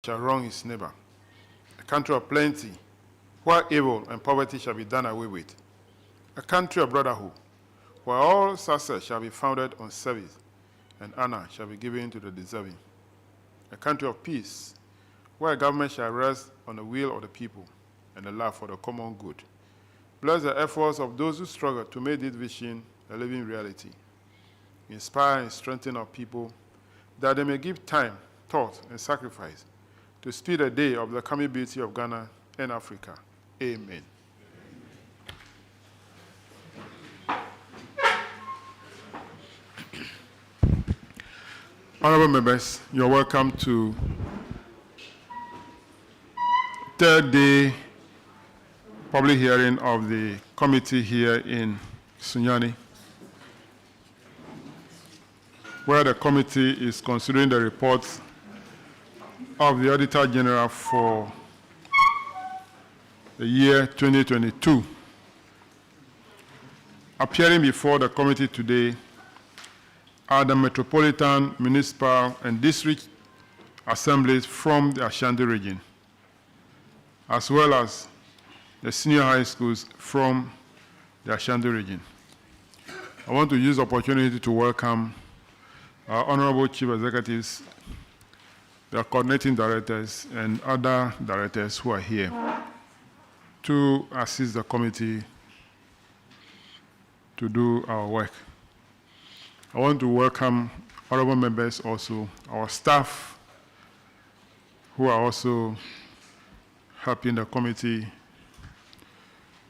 shall wrong his neighbor. A country of plenty, where evil and poverty shall be done away with. A country of brotherhood, where all success shall be founded on service, and honor shall be given to the deserving. A country of peace, where government shall rest on the will of the people and the love for the common good. Bless the efforts of those who struggle to make this vision a living reality. Inspire and strengthen our people, that they may give time, thought, and sacrifice to speed the day of the coming beauty of Ghana and Africa. Amen. Honorable members, you're welcome to third day public hearing of the committee here in Sunyani, where the committee is considering the reports of the Auditor General for the year 2022. Appearing before the committee today are the Metropolitan, Municipal, and District Assemblies from the Ashanti region, as well as the senior high schools from the Ashanti region. I want to use the opportunity to welcome our honorable chief executives, the coordinating directors, and other directors who are here to assist the committee to do our work. I want to welcome honorable members also, our staff who are also helping the committee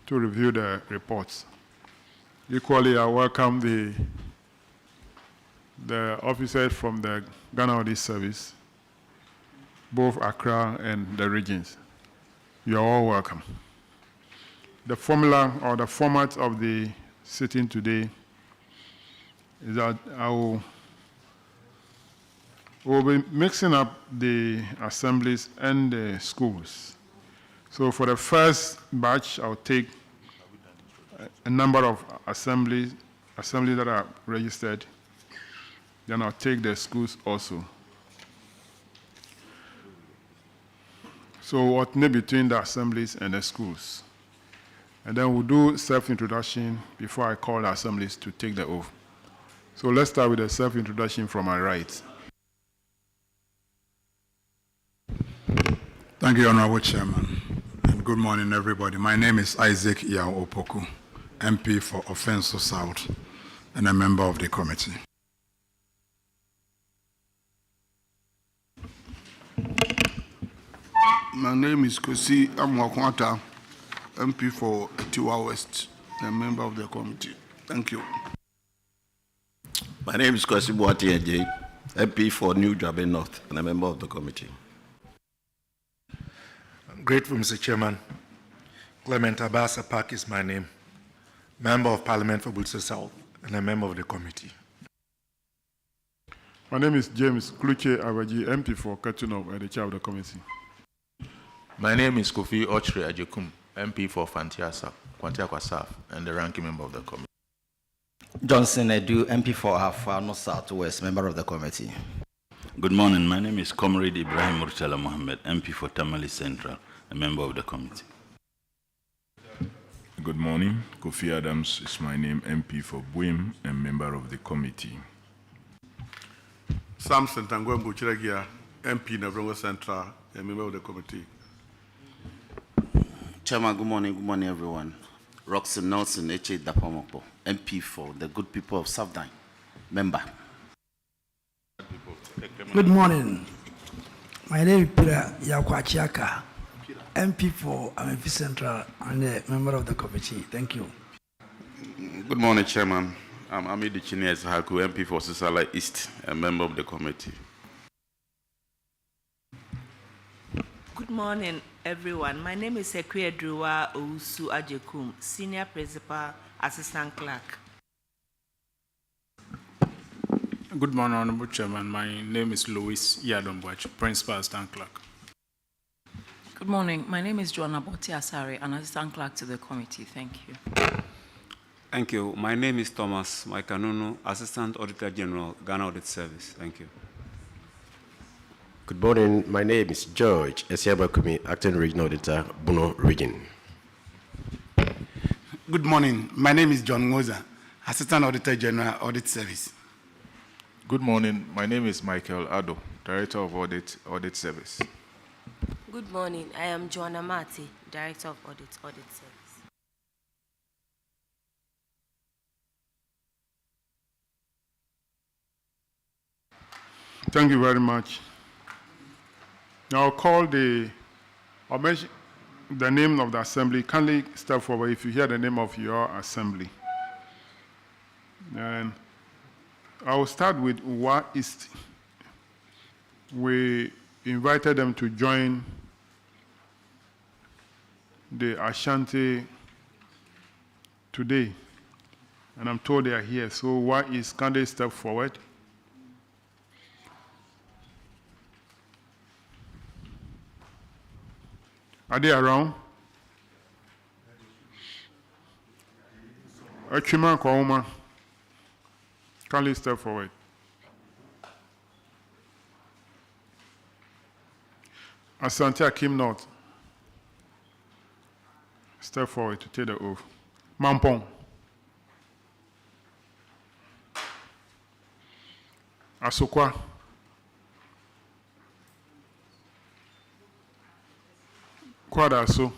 to review the reports. Equally, I welcome the officers from the Ghana Audit Service, both Accra and the regions. You are all welcome. The formula or the format of the sitting today is that we'll be mixing up the assemblies and the schools. So for the first batch, I'll take a number of assemblies that are registered. Then I'll take the schools also. So alternate between the assemblies and the schools. And then we'll do self-introduction before I call the assemblies to take the oath. So let's start with a self-introduction from my right. Thank you, Honorable Chairman. And good morning, everybody. My name is Isaac Yao Opoku, MP for Offenso South, and a member of the committee. My name is Kosi Amwakwata, MP for Tiwa West, a member of the committee. Thank you. My name is Kwasi Boati Ajay, MP for New Jabe North, and a member of the committee. I'm grateful, Mr. Chairman. Clement Abasa Park is my name, Member of Parliament for Bulsa South, and a member of the committee. My name is James Kluche Abaji, MP for Katuno, and the chair of the committee. My name is Kofi Ochre Ajekum, MP for Kwantiakwa South, and the ranking member of the committee. Johnson Edu, MP for Afar North South West, member of the committee. Good morning. My name is Comrade Ibrahim Murtala Mohammed, MP for Tamale Central, a member of the committee. Good morning. Kofi Adams is my name, MP for Buim, and member of the committee. Samson Tangwembu Chiregia, MP Navrongo Central, a member of the committee. Chairman, good morning everyone. Roxanne Nelson, H.A. Dapamopo, MP for the good people of Southern, member. Good morning. My name is Peter Yakwachiaka, MP for Amefi Central and a member of the committee. Thank you. Good morning, Chairman. I'm Amidi Chinez Haku, MP for Sisala East, a member of the committee. Good morning, everyone. My name is Sekwe Druwa Ousu Ajekum, Senior Principal Assistant Clerk. Good morning, Honorable Chairman. My name is Louis Yadombwach, Principal Assistant Clerk. Good morning. My name is Joanna Botti Asari, an Assistant Clerk to the committee. Thank you. Thank you. My name is Thomas Maikanunu, Assistant Auditor General, Ghana Audit Service. Thank you. Good morning. My name is George Esiabakumi, Acting Regional Auditor, Bono Region. Good morning. My name is John Ngoza, Assistant Auditor General, Audit Service. Good morning. My name is Michael Ado, Director of Audit, Audit Service. Good morning. I am Joanna Marty, Director of Audit, Audit Service. Thank you very much. Now I'll call I'll mention the name of the assembly. Kindly step forward if you hear the name of your assembly. And I will start with Whyis. We invited them to join the Ashanti today. And I'm told they are here. So Whyis, can they step forward? Are they around? Achima Kwauma, kindly step forward. Asante Asim North, step forward to take the oath. Mampong. Asokwa. Kwadaso.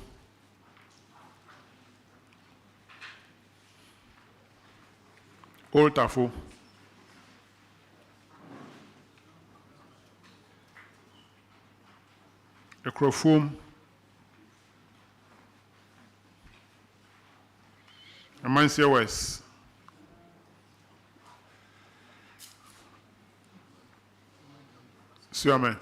Old Tafo. Ekrofum. Amansia West. Sunyani.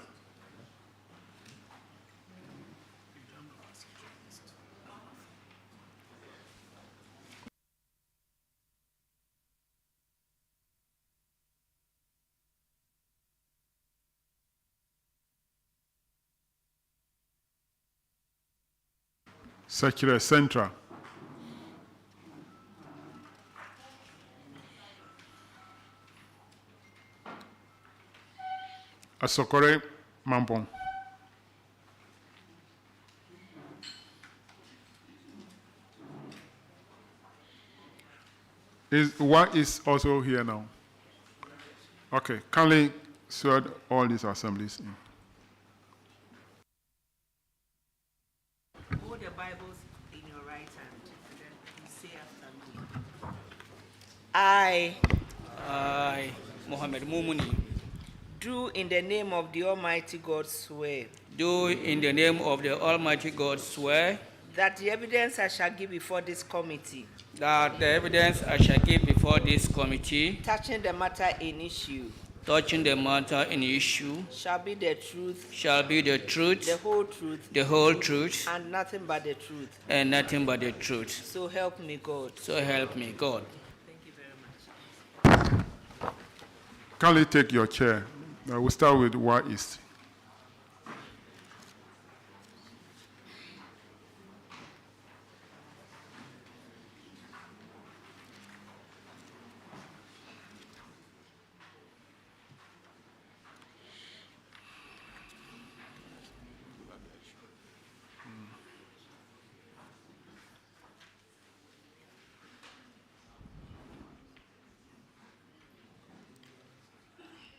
Secretary Central. Asokore Mampong. Whyis also here now? Okay, kindly swear all these assemblies in. Hold the Bibles in your right hand, and then you say after me. I, Mohammed Mumuni, do in the name of the Almighty God swear do in the name of the Almighty God swear that the evidence I shall give before this committee that the evidence I shall give before this committee touching the matter in issue shall be the truth, the whole truth, and nothing but the truth. So help me God. Thank you very much. Kindly take your chair. We'll start with Whyis.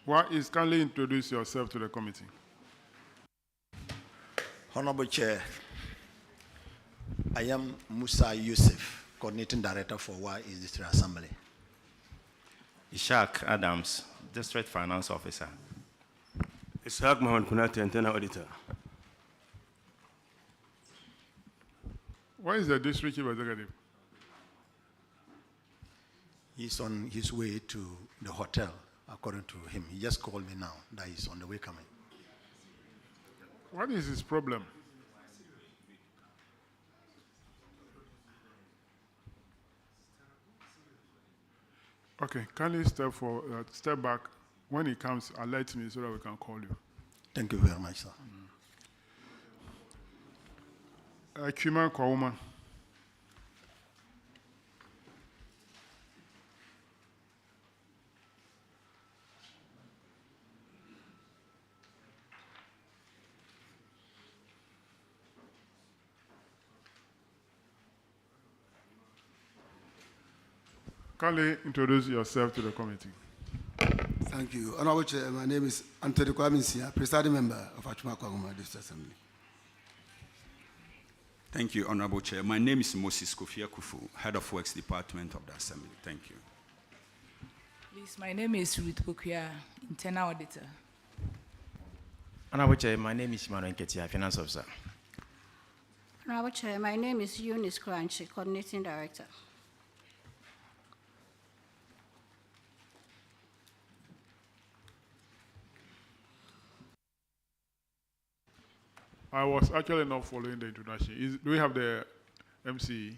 Whyis, kindly introduce yourself to the committee. Honorable Chair, I am Musa Yusuf, Coordinating Director for Whyis District Assembly. Ishaq Adams, District Finance Officer. Ishaq Mohammed Kunati, Internal Auditor. Where is the District Chief Executive? He's on his way to the hotel, according to him. He just called me now that he's on the way coming. What is his problem? Okay, kindly step back. When he comes, alert me so that we can call you. Thank you very much, sir. Achima Kwauma. Kindly introduce yourself to the committee. Thank you. Honorable Chair, my name is Anthony Kwaminsia, presiding member of Achuma Kwaguma District Assembly. Thank you, Honorable Chair. My name is Moses Kofi Akufu, Head of Works Department of the Assembly. Thank you. Please, my name is Ruth Pokia, Internal Auditor. Honorable Chair, my name is Manuel Ketia, Finance Officer. Honorable Chair, my name is Eunice Cranchi, Coordinating Director. I was actually not following the introduction. Do we have the MC?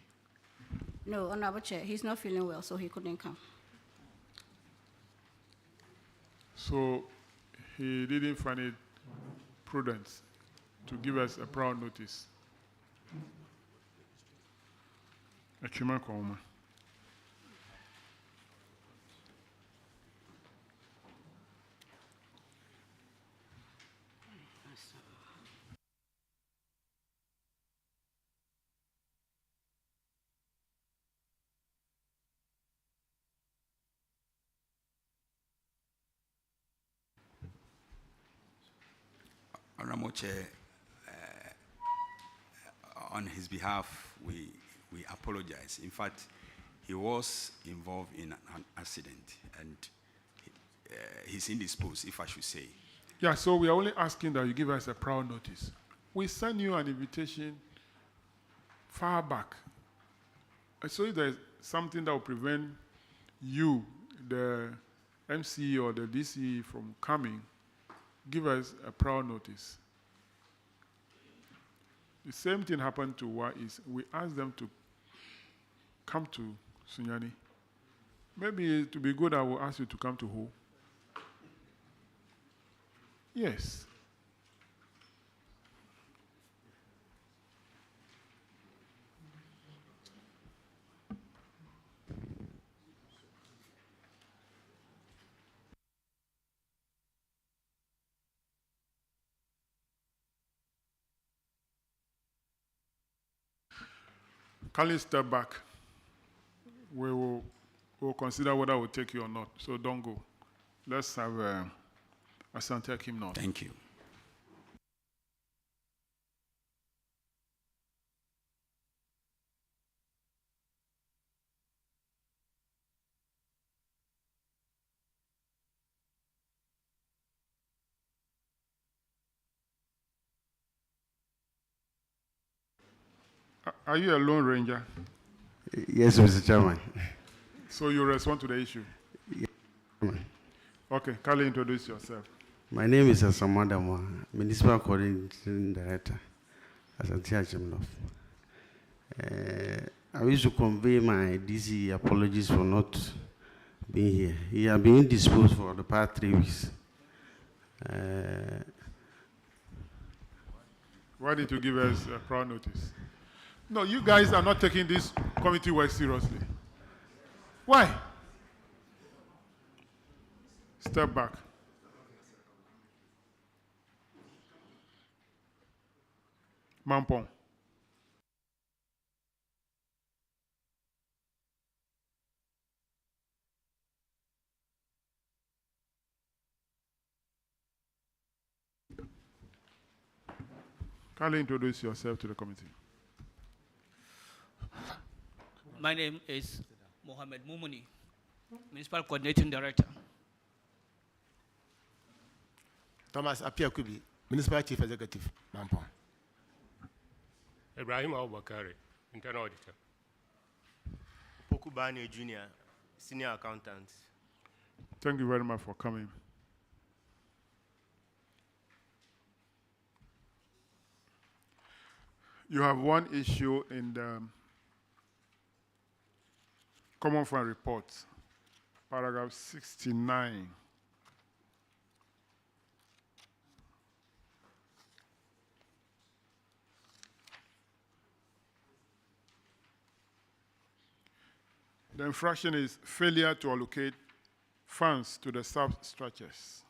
No, Honorable Chair, he's not feeling well, so he couldn't come. So he didn't find it prudent to give us a prior notice. Achuma Kwaguma. Honorable Chair, on his behalf, we apologize. In fact, he was involved in an accident and he's indisposed, if I should say. Yeah, so we are only asking that you give us a prior notice. We send you an invitation far back. So if there's something that will prevent you, the MC or the DC, from coming, give us a prior notice. The same thing happened to Whyis. We asked them to come to Sunyani. Maybe it would be good I will ask you to come to who? Yes. Kindly step back. We'll consider whether we'll take you or not. So don't go. Let's have Asim take him now. Thank you. Are you a Lone Ranger? Yes, Mr. Chairman. So you respond to the issue? Yes, Chairman. Okay, kindly introduce yourself. My name is Asim North, Municipal Coordinating Director at Asim North. I wish to convey my DC apologies for not being here. He has been indisposed for the past 3 weeks. Why did you give us a prior notice? No, you guys are not taking this committee work seriously. Why? Step back. Mampong. Kindly introduce yourself to the committee. My name is Mohammed Mumuni, Municipal Coordinating Director. Thomas Apiakubi, Municipal Chief Executive, Mampong. Ibrahim Abubakari, Internal Auditor. Pokubane Jr., Senior Accountant. Thank you very much for coming. You have one issue in the Common Fund Report, paragraph 69. The infraction is failure to allocate funds to the substructures.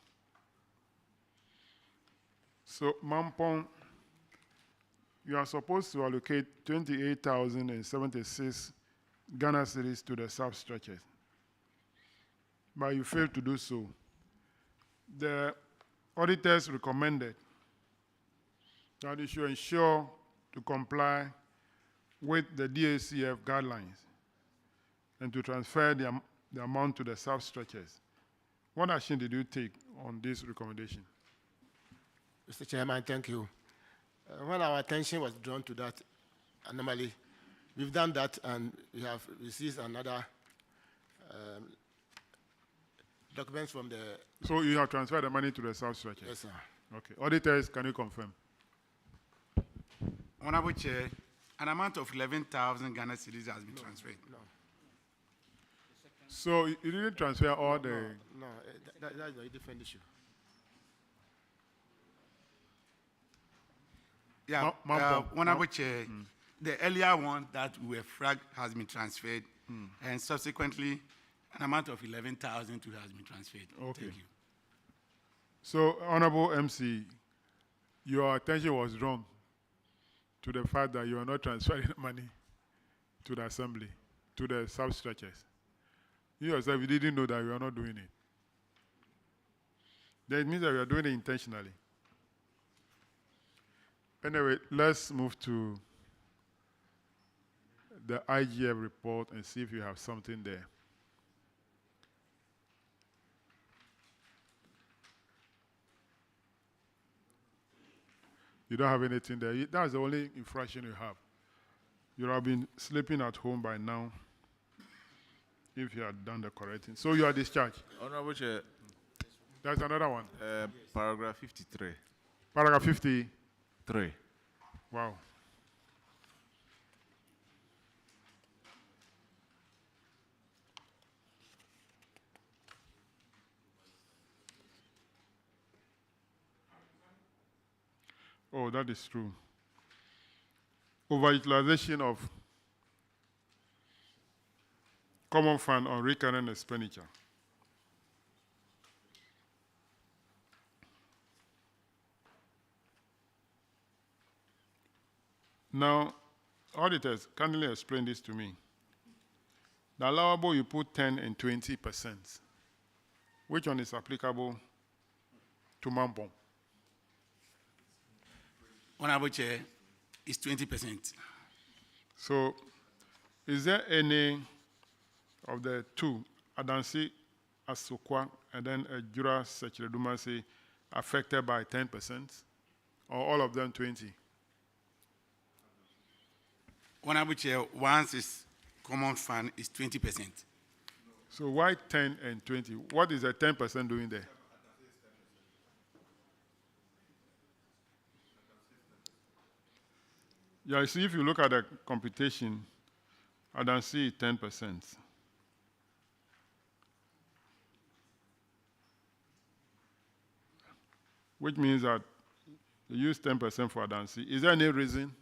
So, Mampong, you are supposed to allocate 28,076 Ghana cedis to the substructures. but you failed to do so. The auditors recommended that you should ensure to comply with the DACF guidelines and to transfer the amount to the sub-structures. What action did you take on this recommendation? Mr. Chairman, thank you. When our attention was drawn to that anomaly, we've done that and we have received another documents from the... So you have transferred the money to the sub-structures? Yes, sir. Okay. Auditors, can you confirm? Honorable Chair, an amount of 11,000 Ghana cedis has been transferred. No. So you didn't transfer all the... No, that's a different issue. Yeah, Honorable Chair, the earlier one that we were flagged has been transferred, and subsequently, an amount of 11,000 too has been transferred. Okay. Thank you. So, Honorable MC, your attention was drawn to the fact that you are not transferring money to the assembly, to the sub-structures. You yourself, you didn't know that you are not doing it. That means that you are doing it intentionally. Anyway, let's move to the IGF report and see if you have something there. You don't have anything there. That's the only infraction you have. You have been sleeping at home by now if you had done the correct thing. So you are discharged. Honorable Chair. That's another one. Paragraph 53. Paragraph 53. Wow. Oh, that is true. Overutilization of common fund on recurrent expenditure. Now, auditors, kindly explain this to me. The allowable, you put 10 and 20%. Which one is applicable to Mampong? Honorable Chair, it's 20%. So, is there any of the two, Adansi Asokwa and then Jura Sechredumasi, affected by 10%? Or all of them 20%? Honorable Chair, once is common fund is 20%. So why 10 and 20? What is the 10% doing there? Yeah, you see, if you look at the computation, I don't see 10%. Which means that you use 10% for Adansi. Is there any reason?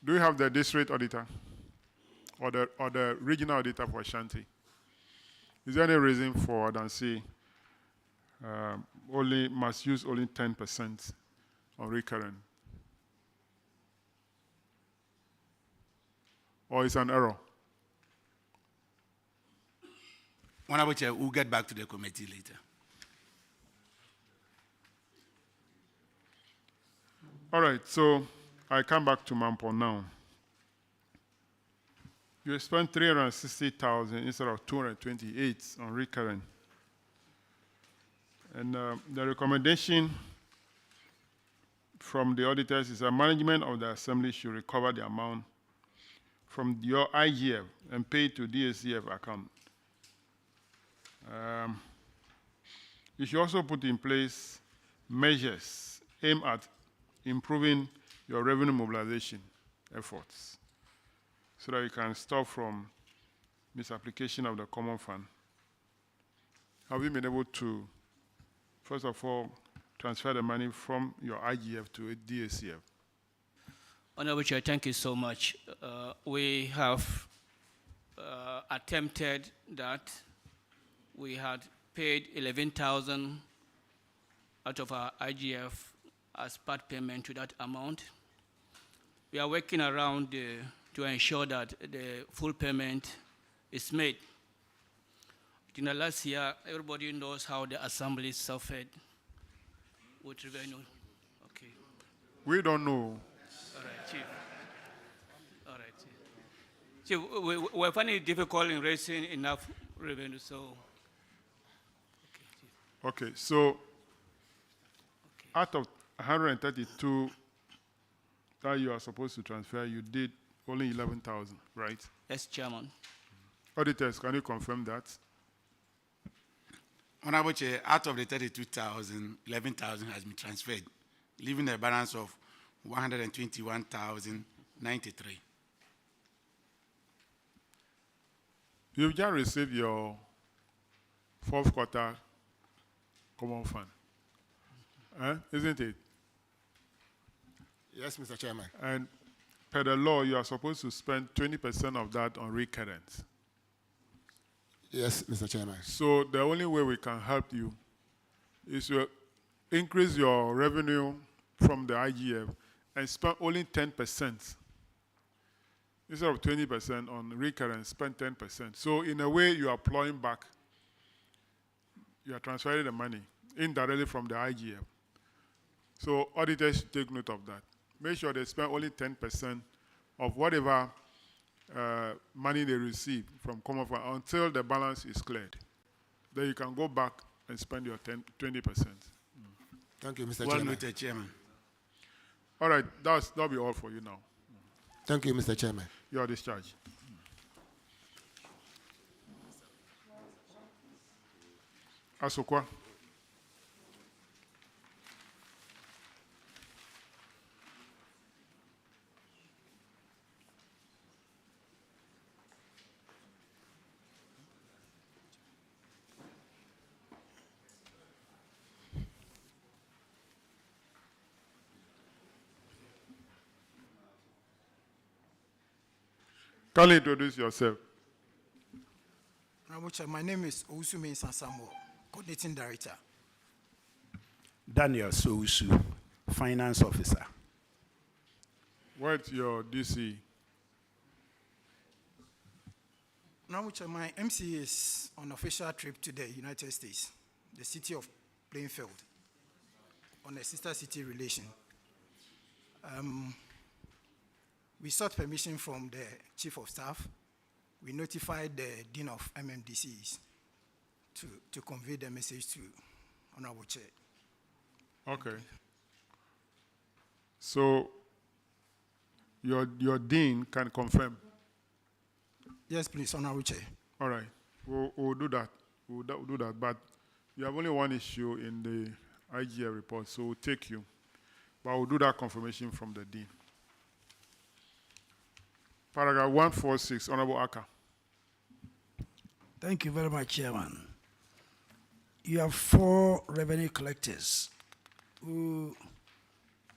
Do you have the district auditor or the regional auditor for Ashanti? Is there any reason for Adansi only must use only 10% on recurrent? Or it's an error? Honorable Chair, we'll get back to the committee later. All right, so I come back to Mampo now. You spent 360,000 instead of 228 on recurrent. And the recommendation from the auditors is that management of the assembly should recover the amount from your IGF and pay to DACF account. You should also put in place measures aimed at improving your revenue mobilization efforts so that you can stop from misapplication of the common fund. Have you been able to, first of all, transfer the money from your IGF to DACF? Honorable Chair, thank you so much. We have attempted that we had paid 11,000 out of our IGF as part payment to that amount. We are working around to ensure that the full payment is made. In the last year, everybody knows how the assembly suffered with revenue. Okay. We don't know. All right, Chief. All right, Chief. Chief, we're finding it difficult in raising enough revenue, so. Okay, so out of 132 that you are supposed to transfer, you did only 11,000, right? Yes, Chairman. Auditors, can you confirm that? Honorable Chair, out of the 32,000, 11,000 has been transferred, leaving a balance of 121,093. You've just received your fourth quarter common fund, isn't it? Yes, Mr. Chairman. And per the law, you are supposed to spend 20% of that on recurrence. Yes, Mr. Chairman. So the only way we can help you is to increase your revenue from the IGF and spend only 10%. Instead of 20% on recurrence, spend 10%. So in a way, you are plowing back. You are transferring the money indirectly from the IGF. So auditors should take note of that. Make sure they spend only 10% of whatever money they receive from common fund until the balance is cleared. Then you can go back and spend your 20%. Thank you, Mr. Well Chairman. noted, Chairman. All right, that'll be all for you now. Thank you, Mr. Chairman. You are discharged. Asokwa. Can you introduce yourself? My name is Ousumi Sansamo, Coordinating Director. Daniel Sousu, Finance Officer. What's your DC? My MC is on official trip to the United States, the city of Plainfield, on a sister city relation. We sought permission from the Chief of Staff. We notified the Dean of MMDCs to convey the message to Honorable Chair. Okay. So your Dean can confirm? Yes, please, Honorable Chair. All right. We'll do that. We'll do that. But you have only one issue in the IGA report, so we'll take you. But we'll do that confirmation from the Dean. Paragraph 146, Honorable Aka. Thank you very much, Chairman. You have 4 revenue collectors who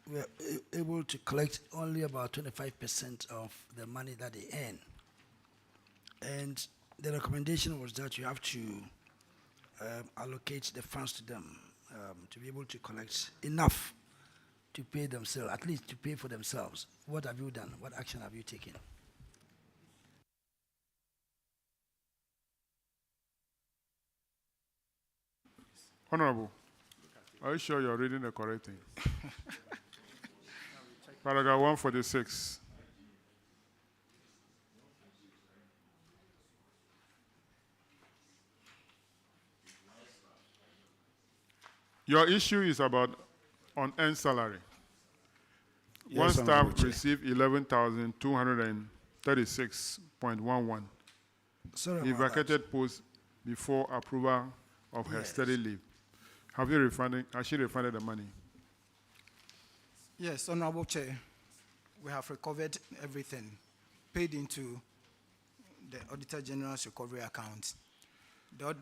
were able to collect only about 25% of the money that they earn. And the recommendation was that you have to allocate the funds to them to be able to collect enough to pay themselves, at least to pay for themselves. What have you done? What action have you taken? Honorable, are you sure you're reading the correct thing? Paragraph 146. Your issue is about unearned salary. Yes, One Honorable staff Chair. received 11,236.11. Sorry He about that. vacated post before approval of her study leave. Has she refunded the money? Yes, Honorable Chair, we have recovered everything, paid into the Auditor General's recovery account. The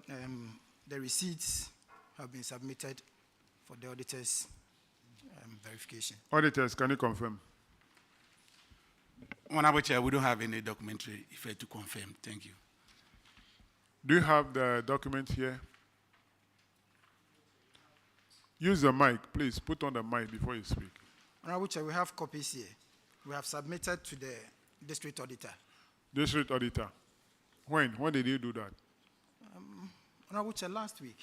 receipts have been submitted for the auditor's verification. Auditors, can you confirm? Honorable Chair, we don't have any documentary effect to confirm. Thank you. Do you have the document here? Use the mic, please. Put on the mic before you speak. Honorable Chair, we have copies here. We have submitted to the district auditor. District auditor. When? When did you do that? Honorable Chair, last week.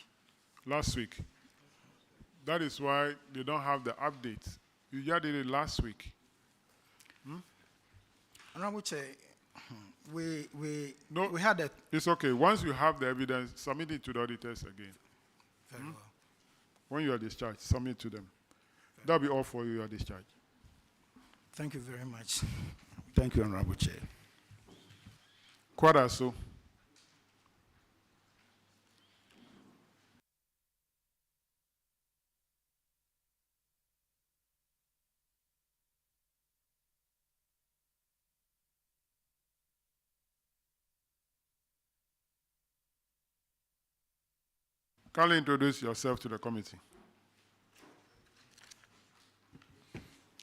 Last week. That is why they don't have the updates. You just did it last week. Honorable Chair, we had a... It's okay. Once you have the evidence, submit it to the auditors again. Very well. When you are discharged, submit to them. That'll be all for you, you are discharged. Thank you very much. Thank you, Honorable Chair. Kwadaso. Kindly introduce yourself to the committee.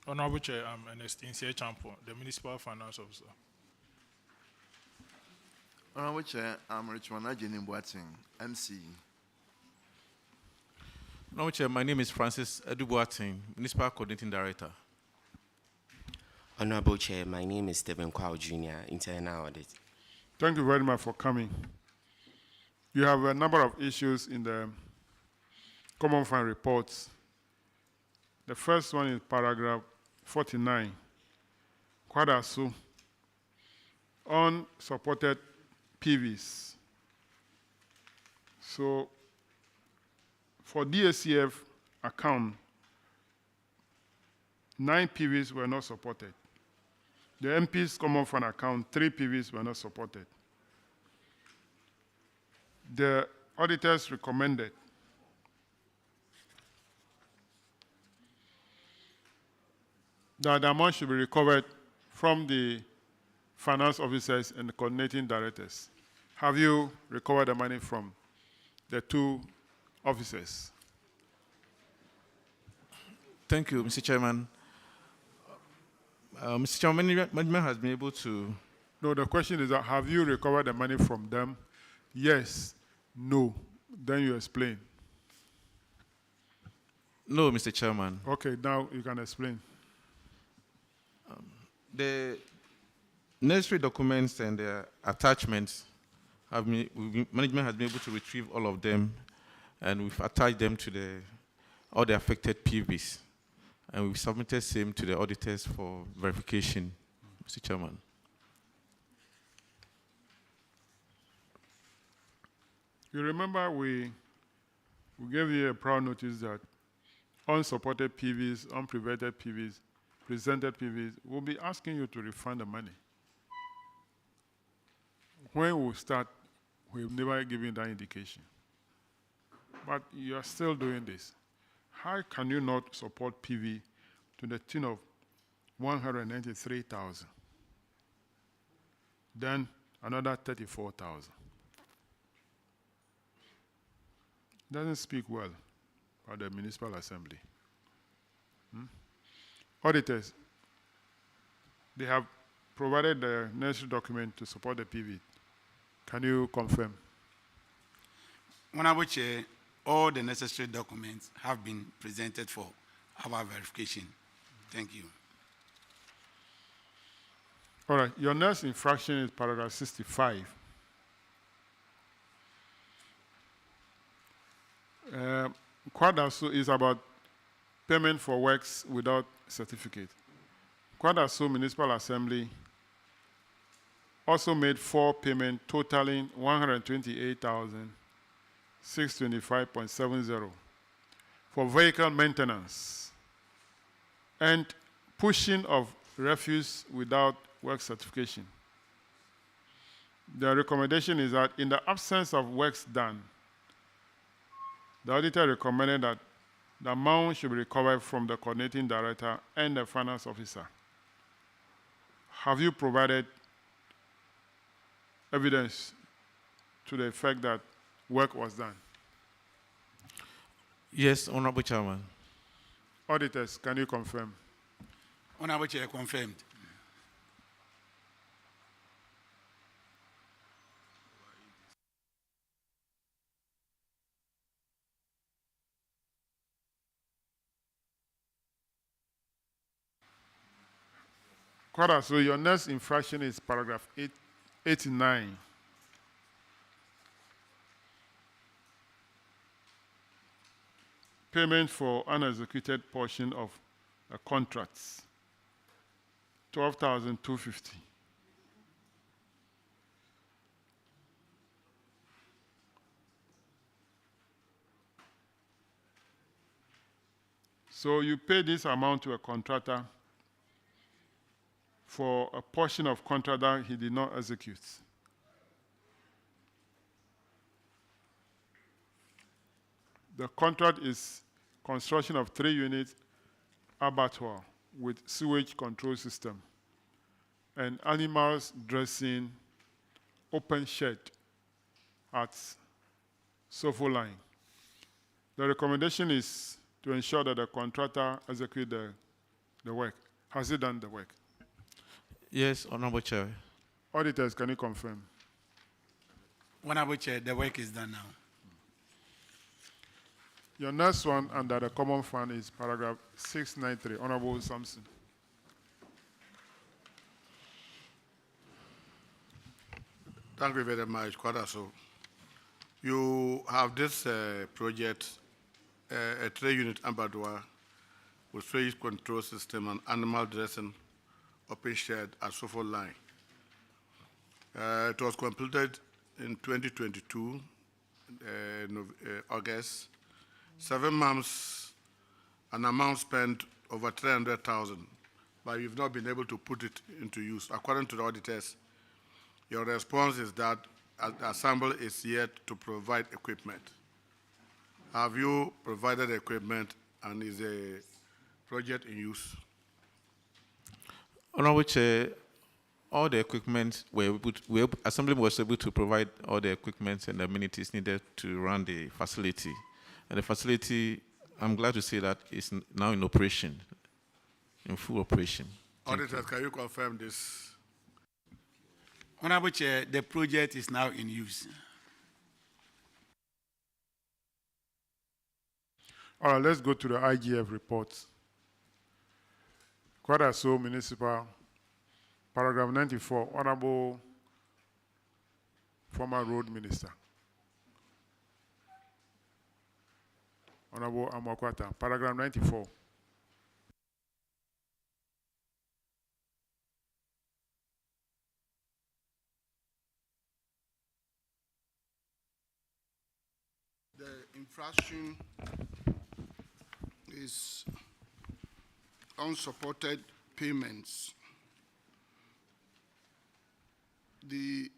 Honorable Chair, I'm Ernestine Champo, the Municipal Finance Officer. Honorable Chair, I'm Richmond Ajini Boating, MC. Honorable Chair, my name is Francis Eduboating, Municipal Coordinating Director. Honorable Chair, my name is Stephen Kwao Jr., Internal Audit. Thank you very much for coming. You have a number of issues in the Common Fund reports. The first one is paragraph 49. Kwadaso. Unsupported PVs. So, for DACF account, 9 PVs were not supported. The MP's Common Fund account, 3 PVs were not supported. The auditors recommended that the amount should be recovered from the finance officers and the coordinating directors. Have you recovered the money from the 2 officers? Thank you, Mr. Chairman. Mr. Chairman, management has been able to... No, the question is that have you recovered the money from them? Yes, no. Then you explain. No, Mr. Chairman. Okay, now you can explain. The necessary documents and the attachments, management has been able to retrieve all of them, and we've attached them to all the affected PVs. And we've submitted same to the auditors for verification, Mr. Chairman. You remember we gave you a prior notice that unsupported PVs, unprevented PVs, presented PVs, will be asking you to refund the money. When we start, we've never given that indication. But you are still doing this. How can you not support PV to the tune of 193,000? Then another 34,000. Doesn't speak well about the Municipal Assembly. Auditors, they have provided the necessary document to support the PV. Can you confirm? Honorable Chair, all the necessary documents have been presented for our verification. Thank you. All right, your next infraction is paragraph 65. Kwadaso is about payment for works without certificate. Kwadaso Municipal Assembly also made 4 payments totaling 128,625.70 for vehicle maintenance and pushing of refuse without work certification. The recommendation is that in the absence of works done, the auditor recommended that the amount should be recovered from the coordinating director and the finance officer. Have you provided evidence to the effect that work was done? Yes, Honorable Chairman. Auditors, can you confirm? Honorable Chair, confirmed. Quada, so your next infraction is paragraph 89. Payment for unexecuted portion of contracts, 12,250. So you pay this amount to a contractor for a portion of contract that he did not execute. The contract is construction of 3 units abattoir with sewage control system and animals dressing open shed at Sofo line. The recommendation is to ensure that the contractor execute the work. Has he done the work? Yes, Honorable Chair. Auditors, can you confirm? Honorable Chair, the work is done now. Your next one under the common fund is paragraph 693. Honorable Sampson. Thank you very much, Kwadaso. You have this project, a 3-unit abattoir with sewage control system and animal dressing open shed at Sofo line. It was completed in 2022, August. 7 months, an amount spent over 300,000, but you've not been able to put it into use. According to the auditors, your response is that the assembly is yet to provide equipment. Have you provided equipment, and is the project in use? Honorable Chair, all the equipment Assembly was able to provide all the equipment and the amenities needed to run the facility. And the facility, I'm glad to say that is now in operation, in full operation. Auditors, can you confirm this? Honorable Chair, the project is now in use. All right, let's go to the IGF report. Kwadaso Municipal, paragraph 94, Honorable former Road Minister. Honorable Amakwata, paragraph 94. The infraction is unsupported payments. The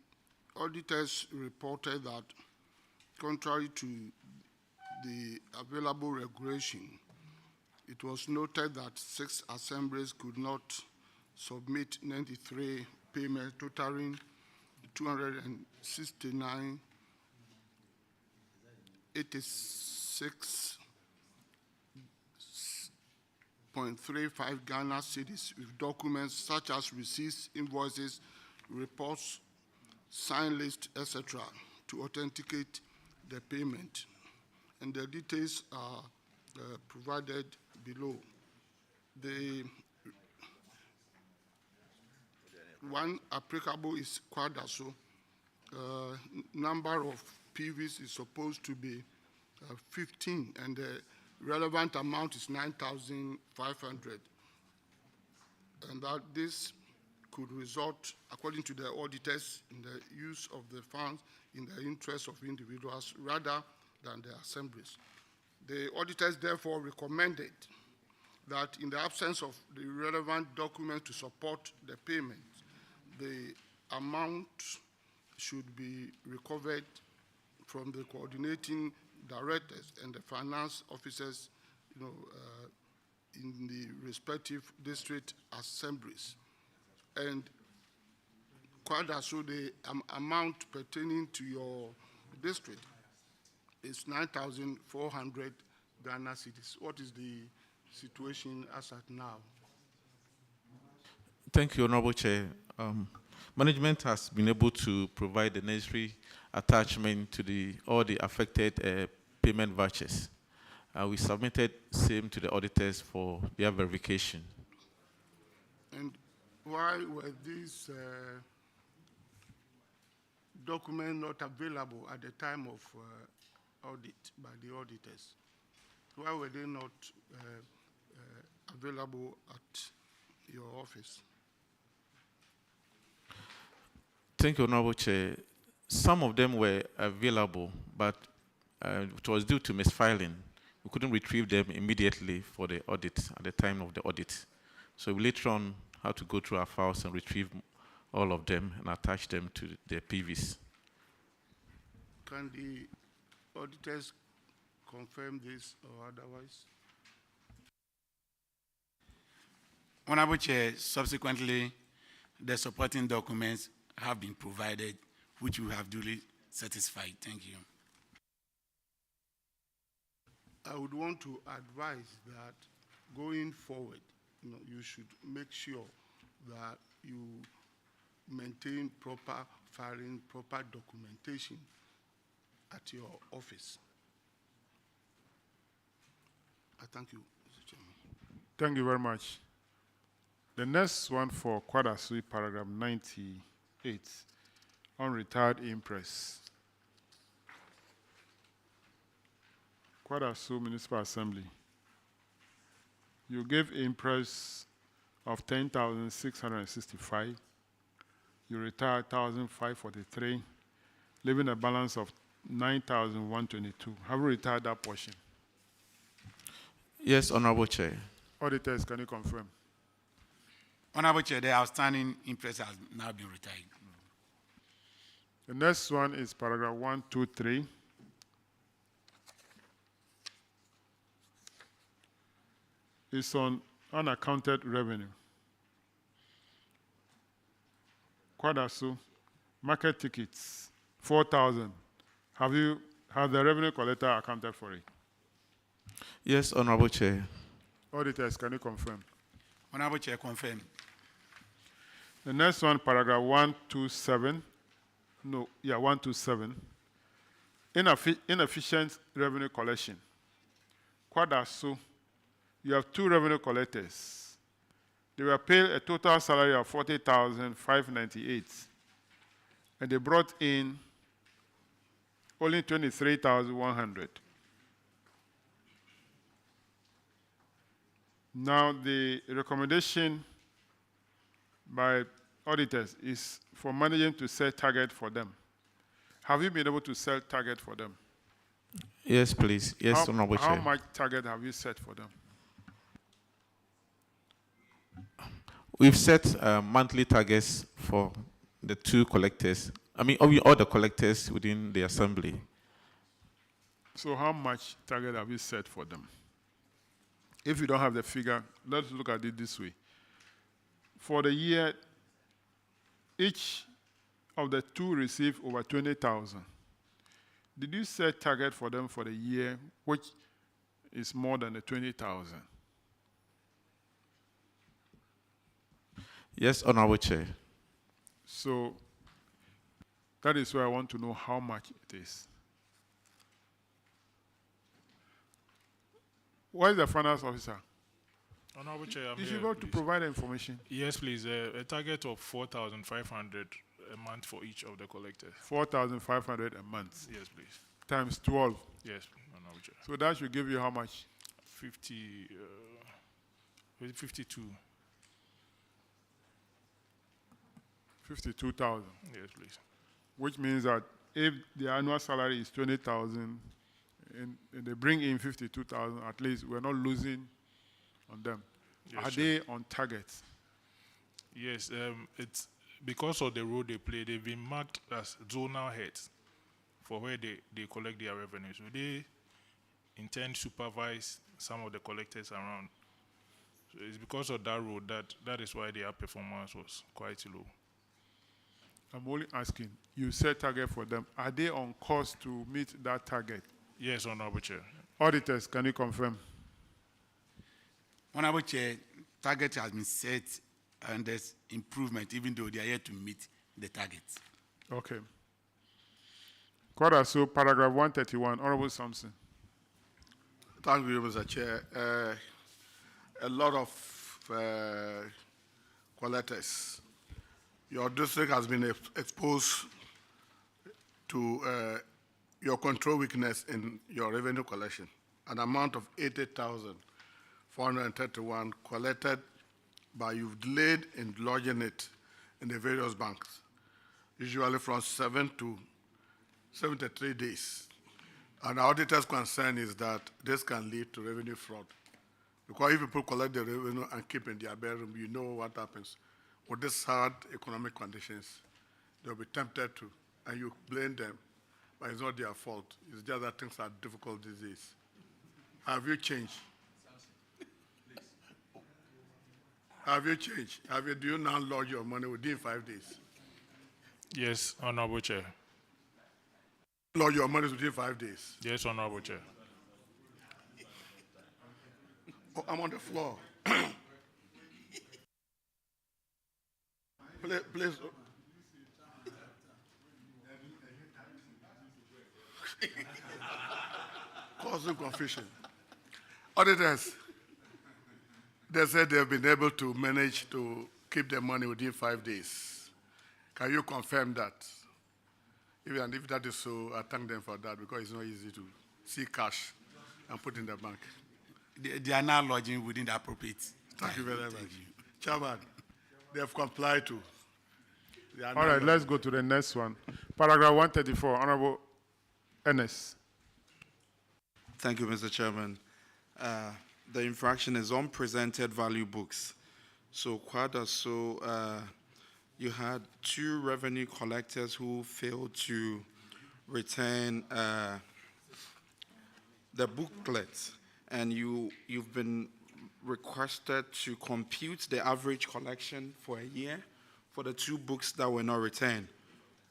auditors reported that, contrary to the available regulation, it was noted that 6 assemblies could not submit 93 payments totaling 269.86.35 Ghana cedis with documents such as receipts, invoices, reports, sign list, etc., to authenticate the payment. And the details are provided below. The one applicable is Kwadaso. Number of PVs is supposed to be 15, and the relevant amount is 9,500. And that this could result, according to the auditors, in the use of the funds in the interest of individuals rather than the assemblies. The auditors therefore recommended that in the absence of the relevant documents to support the payment, the amount should be recovered from the coordinating directors and the finance officers, in the respective district assemblies. And Kwadaso, the amount pertaining to your district is 9,400 Ghana cedis. What is the situation as at now? Thank you, Honorable Chair. Management has been able to provide the necessary attachment to all the affected payment vouchers. We submitted same to the auditors for their verification. And why were these documents not available at the time of audit by the auditors? Why were they not available at your office? Thank you, Honorable Chair. Some of them were available, but it was due to misfiling. We couldn't retrieve them immediately for the audit at the time of the audit. So we later on had to go through our files and retrieve all of them and attach them to the PVs. Can the auditors confirm this or otherwise? Honorable Chair, subsequently, the supporting documents have been provided, which we have duly satisfied. Thank you. I would want to advise that going forward, you should make sure that you maintain proper filing, proper documentation at your office. I thank you, Mr. Chairman. Thank you very much. The next one for Kwadasui, paragraph 98, on retired impress. Kwadasu Municipal Assembly. You gave impress of 10,665. You retired 1,543, leaving a balance of 9,122. Have you retired that portion? Yes, Honorable Chair. Auditors, can you confirm? Honorable Chair, the outstanding interest has now been retired. The next one is paragraph 123. It's on unaccounted revenue. Kwadasu, market tickets, 4,000. Have the revenue collector accounted for it? Yes, Honorable Chair. Auditors, can you confirm? Honorable Chair, confirm. The next one, paragraph 127. 127. Inefficient revenue collection. Kwadasu, you have two revenue collectors. They were paid a total salary of 40,598, and they brought in only 23,100. Now, the recommendation by auditors is for management to set target for them. Have you been able to set target for them? Yes, please. Yes, Honorable Chair. How much target have you set for them? We've set monthly targets for the two collectors. I mean, all the collectors within the assembly. So how much target have you set for them? If you don't have the figure, let's look at it this way. For the year, each of the two received over 20,000. Did you set target for them for the year, which is more than the 20,000? Yes, Honorable Chair. So that is where I want to know how much it is. Where is the finance officer? Honorable Chair, I'm You here, should go to please. provide the information. Yes, please. A target of 4,500 a month for each of the collectors. 4,500 a month. Yes, please. Times 12. Yes, Honorable Chair. So that should give you how much? 52. 52,000. Yes, please. Which means that if the annual salary is 20,000 and they bring in 52,000, at least we're not losing on them. Yes, Are sure. they on target? Yes, it's because of the role they play, they've been marked as zonal heads for where they collect their revenue. So they intend to supervise some of the collectors around. So it's because of that role that is why their performance was quite low. I'm only asking, you set target for them. Are they on course to meet that target? Yes, Honorable Chair. Auditors, can you confirm? Honorable Chair, target has been set and there's improvement, even though they are yet to meet the targets. Okay. Kwadasu, paragraph 131, Honorable Sampson. Thank you, Mr. Chair. A lot of collectors. Your district has been exposed to your control weakness in your revenue collection. An amount of 80,431 collected, but you've delayed in lodging it in the various banks, usually from 7 to 73 days. And our auditor's concern is that this can lead to revenue fraud. Because if people collect the revenue and keep in their bedroom, you know what happens. With these hard economic conditions, they'll be tempted to, and you blame them, but it's not their fault. It's just that things are difficult these days. Have you changed? Have you changed? Do you now lodge your money within 5 days? Yes, Honorable Chair. Lodge your money within 5 days? Yes, Honorable Chair. Oh, I'm on the floor. Please. Causing confusion. Auditors, they said they've been able to manage to keep their money within 5 days. Can you confirm that? And if that is so, I thank them for that because it's not easy to see cash and put in the bank. They are now lodging within the appropriate. Thank you very much. Chairman, they have complied to. All right, let's go to the next one. Paragraph 134, Honorable Ennis. Thank you, Mr. Chairman. The infraction is unpresented value books. So, you had 2 revenue collectors who failed to return the booklet, and you've been requested to compute the average collection for a year for the 2 books that were not returned.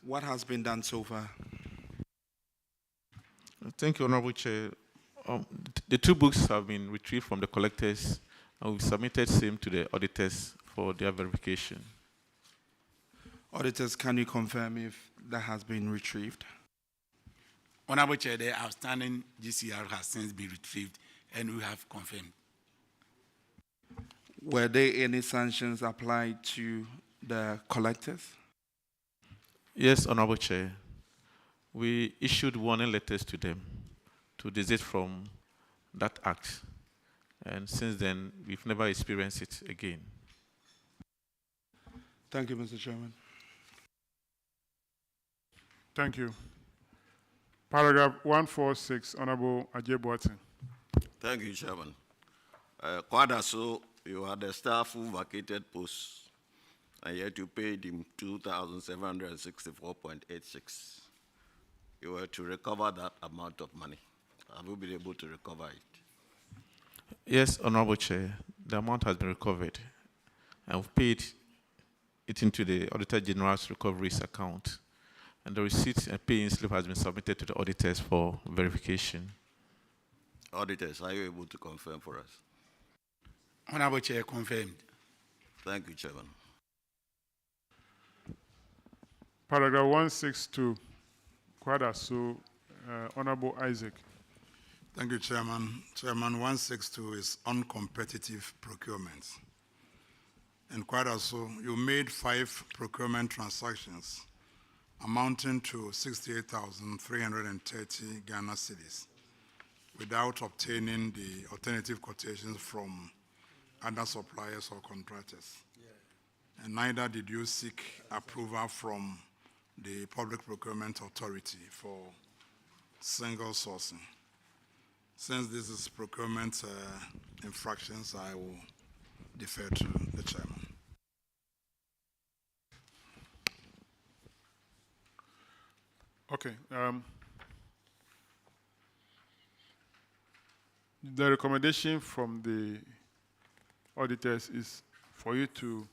What has been done so far? Thank you, Honorable Chair. The 2 books have been retrieved from the collectors, and we've submitted same to the auditors for their verification. Auditors, can you confirm if that has been retrieved? Honorable Chair, the outstanding GCR has since been retrieved, and we have confirmed. Were there any sanctions applied to the collectors? Yes, Honorable Chair. We issued warning letters to them to desist from that act. And since then, we've never experienced it again. Thank you, Mr. Chairman. Thank you. Paragraph 146, Honorable Ajay Boateng. Thank you, Chairman. Kwadaso, you had a staff who vacated posts, and yet you paid him 2,764.86. You were to recover that amount of money. Have you been able to recover it? Yes, Honorable Chair. The amount has been recovered, and we've paid it into the Auditor General's recoveries account. And the receipt and paying slip has been submitted to the auditors for verification. Auditors, are you able to confirm for us? Honorable Chair, confirmed. Thank you, Chairman. Paragraph 162, Kwadaso, Honorable Isaac. Thank you, Chairman. Chairman, 162 is uncompetitive procurement. And Kwadaso, you made 5 procurement transactions amounting to 68,330 Ghana cedis without obtaining the alternative quotations from other suppliers or contractors. Yeah. And neither did you seek approval from the Public Procurement Authority for single sourcing. Since this is procurement infractions, I will defer to the chairman. Okay. The recommendation from the auditors is for you to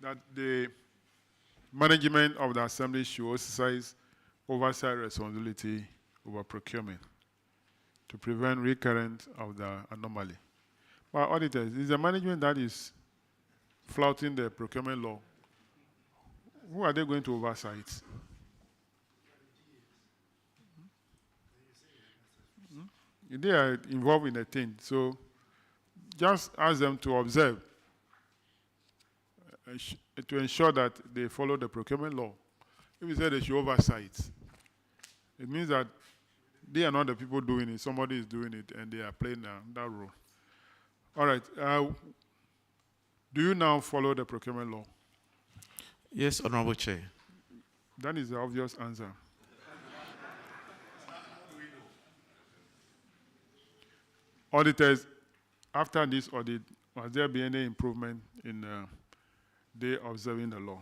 that the management of the assembly should exercise oversight responsibility over procurement to prevent recurrence of the anomaly. But auditors, is the management that is flouting the procurement law, who are they going to oversight? They are involved in a thing. So just ask them to observe to ensure that they follow the procurement law. If you say they should oversight, it means that they are not the people doing it. Somebody is doing it, and they are playing that role. All right. Do you now follow the procurement law? Yes, Honorable Chair. That is the obvious answer. Auditors, after this audit, has there been any improvement in they observing the law?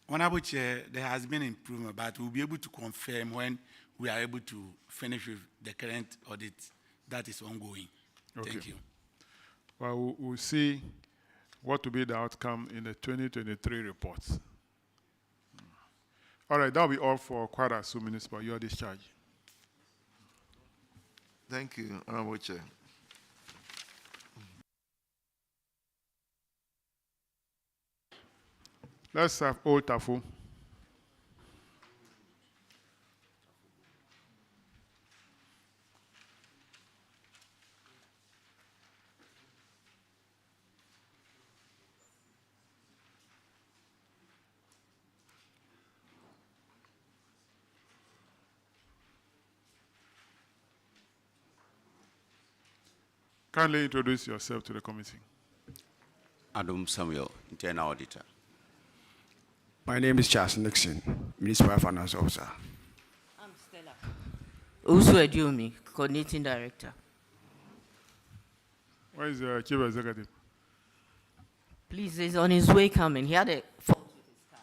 Honorable Chair, there has been improvement, but we'll be able to confirm when we are able to finish with the current audit that is ongoing. Okay. Thank you. Well, we'll see what will be the outcome in the 2023 reports. All right, that'll be all for Kwadaso Municipal. Your discharge. Thank you, Honorable Chair. Let's have Old Tafu. Kindly introduce yourself to the committee. Adam Samuel, Internal Auditor. My name is Charles Nixon, Municipal Finance Officer. I'm Stella. Usu Ediomi, Coordinating Director. Where is the Chief Executive? Please, he's on his way coming. He had a fault with his car.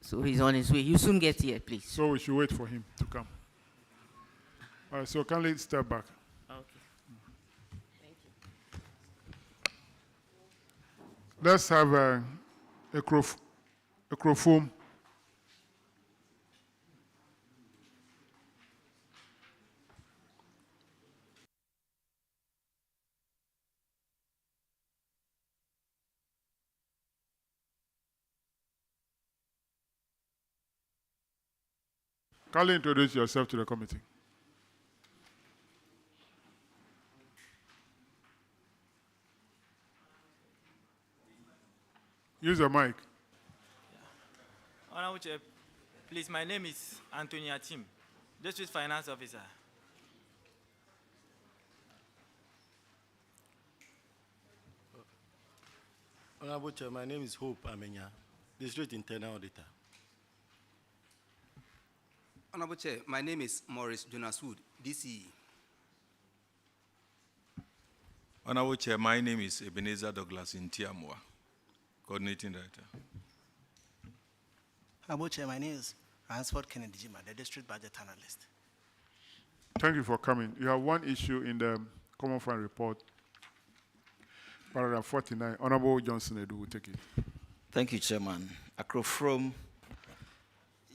So he's on his way. You soon get here, please. So we should wait for him to come. All right, so kindly step back. Okay. Thank you. Let's have a microphone. Kindly introduce yourself to the committee. Use the mic. Honorable Chair, please, my name is Anthony Atim, District Finance Officer. Honorable Chair, my name is Hope Amenya, District Internal Auditor. Honorable Chair, my name is Maurice Jonas Wood, DCE. Honorable Chair, my name is Ebenezer Douglas Intiamwa, Coordinating Director. Honorable Chair, my name is Ransford Kennedy Jima, the District Budget Analyst. Thank you for coming. You have one issue in the Common Fund report, paragraph 49. Honorable Johnson Edu will take it. Thank you, Chairman. Akrofrom,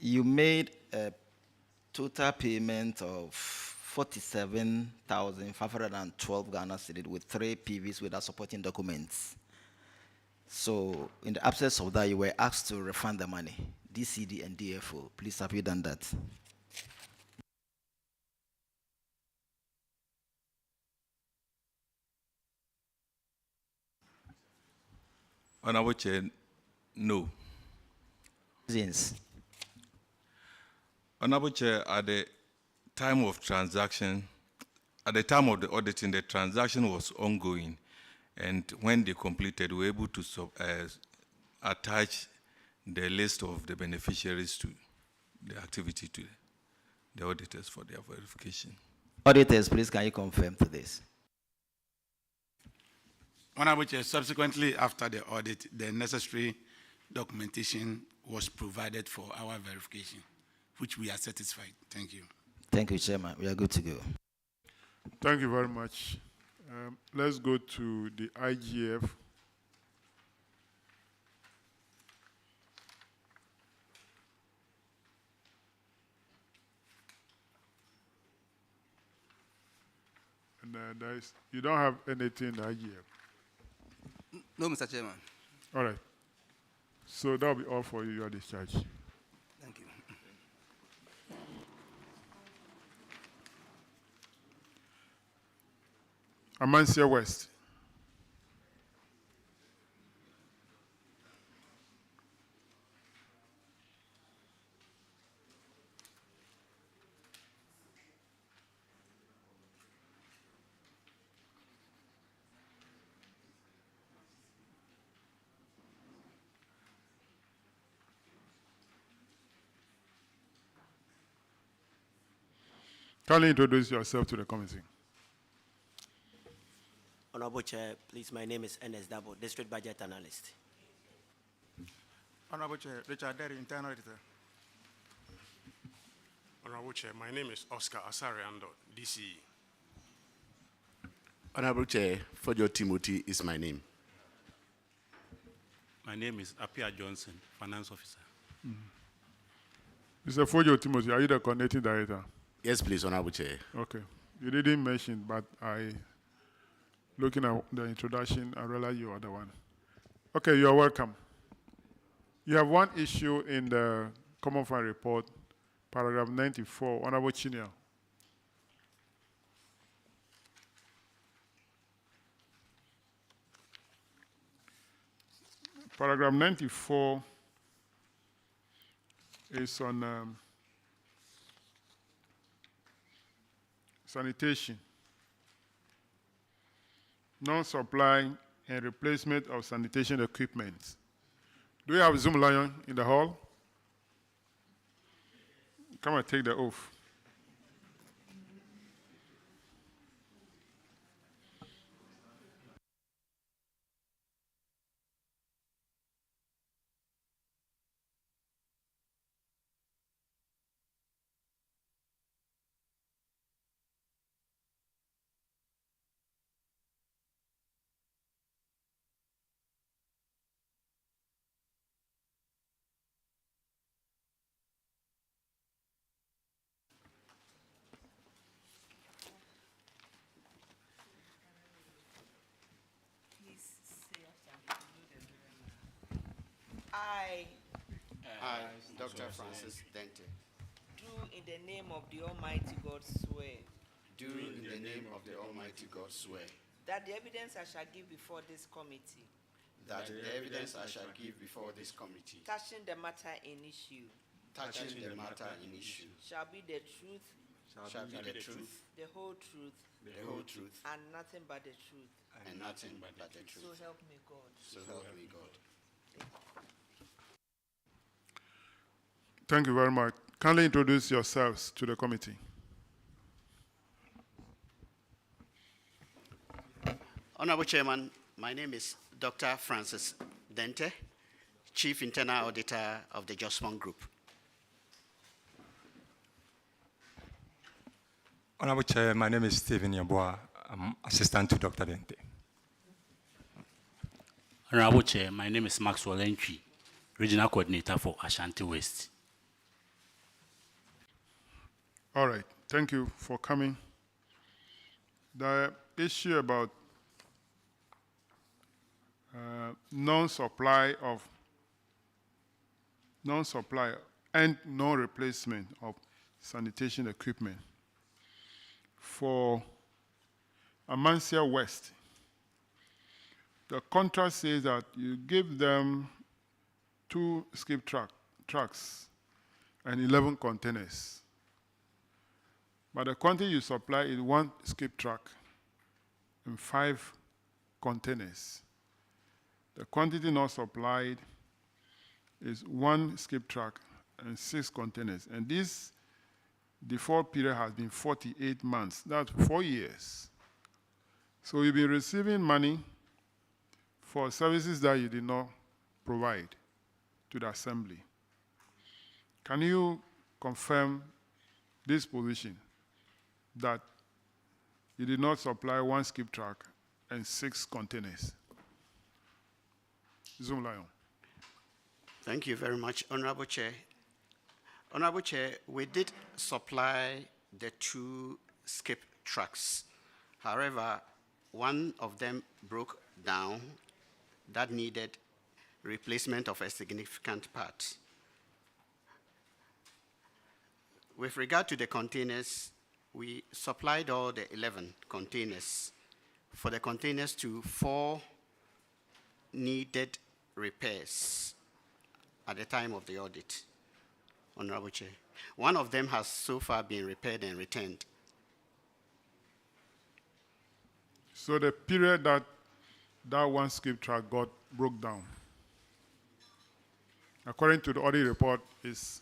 you made a total payment of 47,512 Ghana cedis with 3 PVs without supporting documents. So, in the absence of that, you were asked to refund the money, DCD and DFO. Please, have you done that? Honorable Chair, no. Reasons. Honorable Chair, at the time of transaction, at the time of the auditing, the transaction was ongoing. And when they completed, we were able to attach the list of the beneficiaries to the activity to the auditors for their verification. Auditors, please, can you confirm to this? Honorable Chair, subsequently after the audit, the necessary documentation was provided for our verification, which we are satisfied. Thank you. Thank you, Chairman. We are good to go. Thank you very much. Let's go to the IGF. And you don't have anything in the IGF? No, Mr. Chairman. All right. So that'll be all for you, your discharge. Thank you. Amancia West. Kindly introduce yourself to the committee. Honorable Chair, please, my name is Ernest Dabo, District Budget Analyst. Honorable Chair, Richard Derry, Internal Auditor. Honorable Chair, my name is Oscar Asariando, DCE. Honorable Chair, Fojo Timothy is my name. My name is Apia Johnson, Finance Officer. Mr. Fojo Timothy, are you the coordinating director? Yes, please, Honorable Chair. Okay. You didn't mention, but looking at the introduction, I realized you are the one. Okay, you are welcome. You have one issue in the Common Fund Report, paragraph 94, Honorable Chinyere. Paragraph 94 is on sanitation, non-supply and replacement of sanitation equipment. Do we have Zoomlion in the hall? Come and take the oath. I, Dr. Francis Dente, do in the name of the Almighty God swear. Do in the name of the Almighty God swear That the evidence I shall give before this committee. that the evidence I shall give before this committee Touching the matter in issue. touching the matter in issue Shall be the truth. shall be the truth, The whole truth. the whole truth, And nothing but the truth. and nothing but the So truth. help me God. So help me God. Thank you very much. Kindly introduce yourselves to the committee. Honorable Chairman, my name is Dr. Francis Dente, Chief Internal Auditor of the Jospon Group. Honorable Chair, my name is Stephen Yabua. I'm assistant to Dr. Dente. Honorable Chair, my name is Maxwell Entry, Regional Coordinator for Ashanti West. All right. Thank you for coming. The issue about non-supply and non-replacement of sanitation equipment for Amancia West. The contract says that you give them 2 skip trucks and 11 containers. But the quantity you supply is 1 skip truck and 5 containers. The quantity not supplied is 1 skip truck and 6 containers. And this default period has been 48 months. That's 4 years. So you'll be receiving money for services that you did not provide to the assembly. Can you confirm this position, that you did not supply 1 skip truck and 6 containers? Zoomlion. Thank you very much, Honorable Chair. Honorable Chair, we did supply the 2 skip trucks. However, one of them broke down that needed replacement of a significant part. With regard to the containers, we supplied all the 11 containers for the containers to 4 needed repairs at the time of the audit, Honorable Chair. One of them has so far been repaired and returned. So the period that one skip track broke down, according to the audit report, is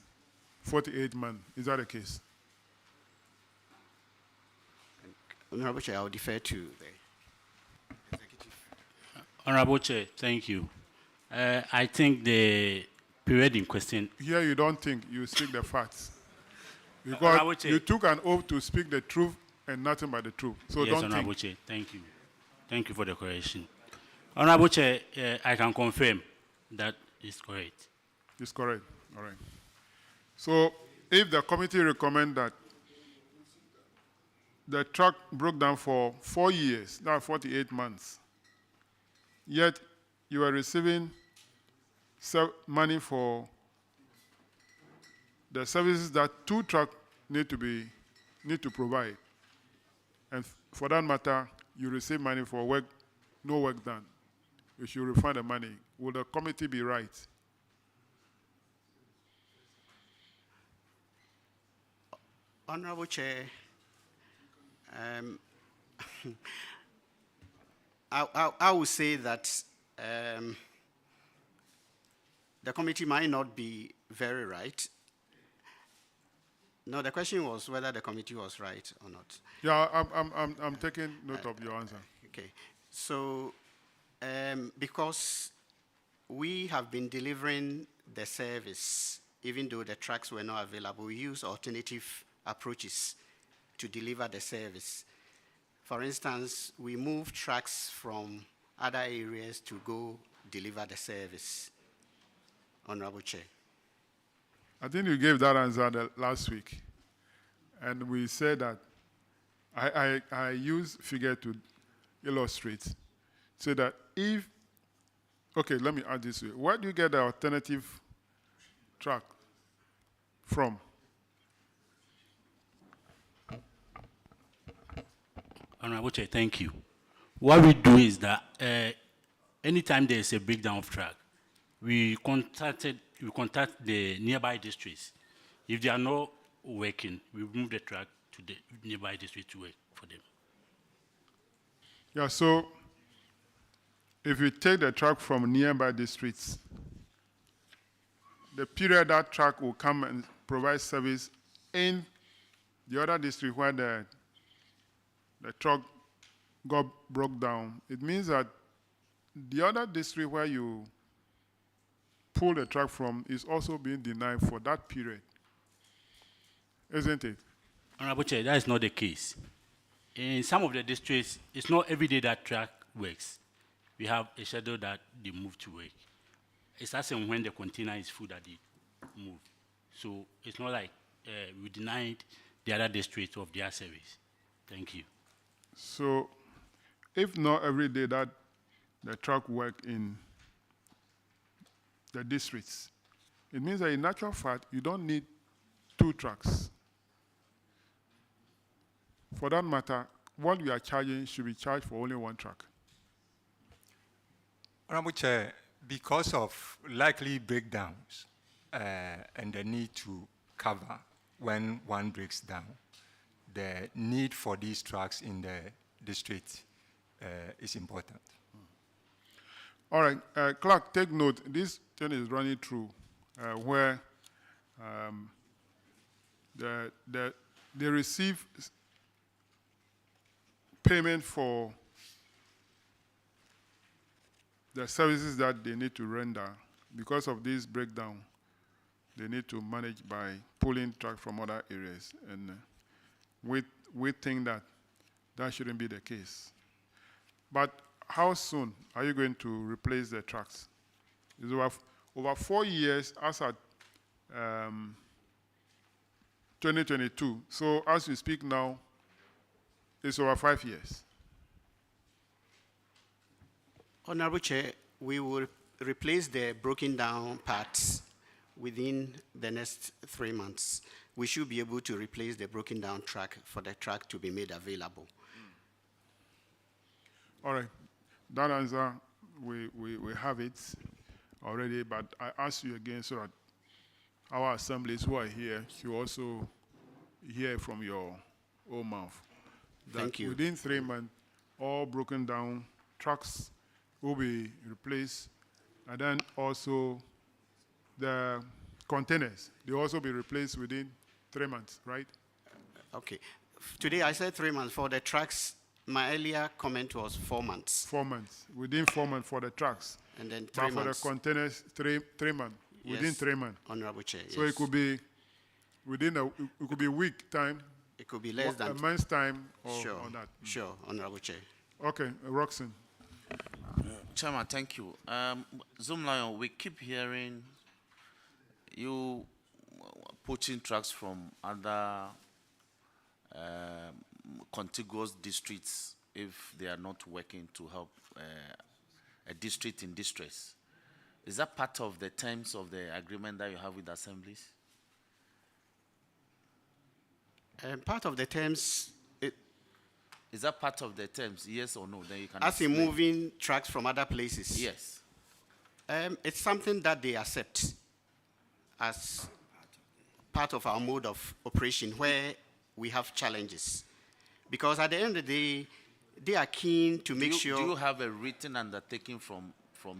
48 months. Is that the case? Honorable Chair, I will defer to the executive. Honorable Chair, thank you. I think the period in question. Here you don't think, you speak the facts. Because you took an oath to speak the truth and nothing but the truth. So Yes, don't Honorable think. Chair, thank you. Thank you for the correction. Honorable Chair, I can confirm that is correct. It's correct. All right. So if the committee recommend that the truck broke down for 4 years, that's 48 months, yet you are receiving money for the services that 2 trucks need to provide, and for that matter, you receive money for work, no work done. You should refund the money. Will the committee be right? Honorable Chair, I would say that the committee might not be very right. No, the question was whether the committee was right or not. Yeah, I'm taking note of your answer. Okay, so because we have been delivering the service, even though the trucks were not available, we use alternative approaches to deliver the service. For instance, we move trucks from other areas to go deliver the service. Honorable Chair. I think you gave that answer last week, and we said that I use figure to illustrate, so that if, okay, let me add this way. Where do you get the alternative truck from? Honorable Chair, thank you. What we do is that anytime there is a breakdown of track, we contact the nearby districts. If they are not working, we move the truck to the nearby district to work for them. Yeah, so if you take the truck from nearby districts, the period that truck will come and provide service in the other district where the truck broke down, it means that the other district where you pull the truck from is also being denied for that period, isn't it? Honorable Chair, that is not the case. In some of the districts, it's not every day that truck works. We have a schedule that they move to work. It's as and when the container is full that they move. So it's not like we denied the other districts of their service. Thank you. So if not every day that the truck work in the districts, it means that in actual fact, you don't need 2 trucks. For that matter, what you are charging should be charged for only 1 truck. Honorable Chair, because of likely breakdowns and the need to cover when one breaks down, the need for these trucks in the district is important. All right, clerk, take note. This thing is running through where they receive payment for the services that they need to render. Because of this breakdown, they need to manage by pulling trucks from other areas. And we think that that shouldn't be the case. But how soon are you going to replace the trucks? It's over 4 years as at 2022. So as we speak now, it's over 5 years. Honorable Chair, we will replace the broken down parts within the next 3 months. We should be able to replace the broken down track for the track to be made available. All right. That answer, we have it already, but I ask you again so that our assemblies who are here should also hear from your own mouth. That Thank you. Within 3 months, all broken down trucks will be replaced, and then also the containers, they also be replaced within 3 months, right? Okay. Today I said 3 months. For the trucks, my earlier comment was 4 months. 4 months. Within 4 months for the trucks. And then But 3 for months. the containers, 3 months. Within Yes, 3 months. Honorable Chair, So yes. it could be within it could be a week time. It could be less than a month's time or sure, on that. Sure, Honorable Chair. Okay, Roxanne. Chairman, thank you. Zoomlion, we keep hearing you poaching trucks from other contiguous districts if they are not working to help a district in distress. Is that part of the terms of the agreement that you have with assemblies? Part of the terms, is that part of the terms, yes or no? Then you can as in explain. moving trucks from other places. Yes. It's something that they accept as part of our mode of operation where we have challenges. Because at the end of the day, they are keen to make sure. Do you have a written undertaking from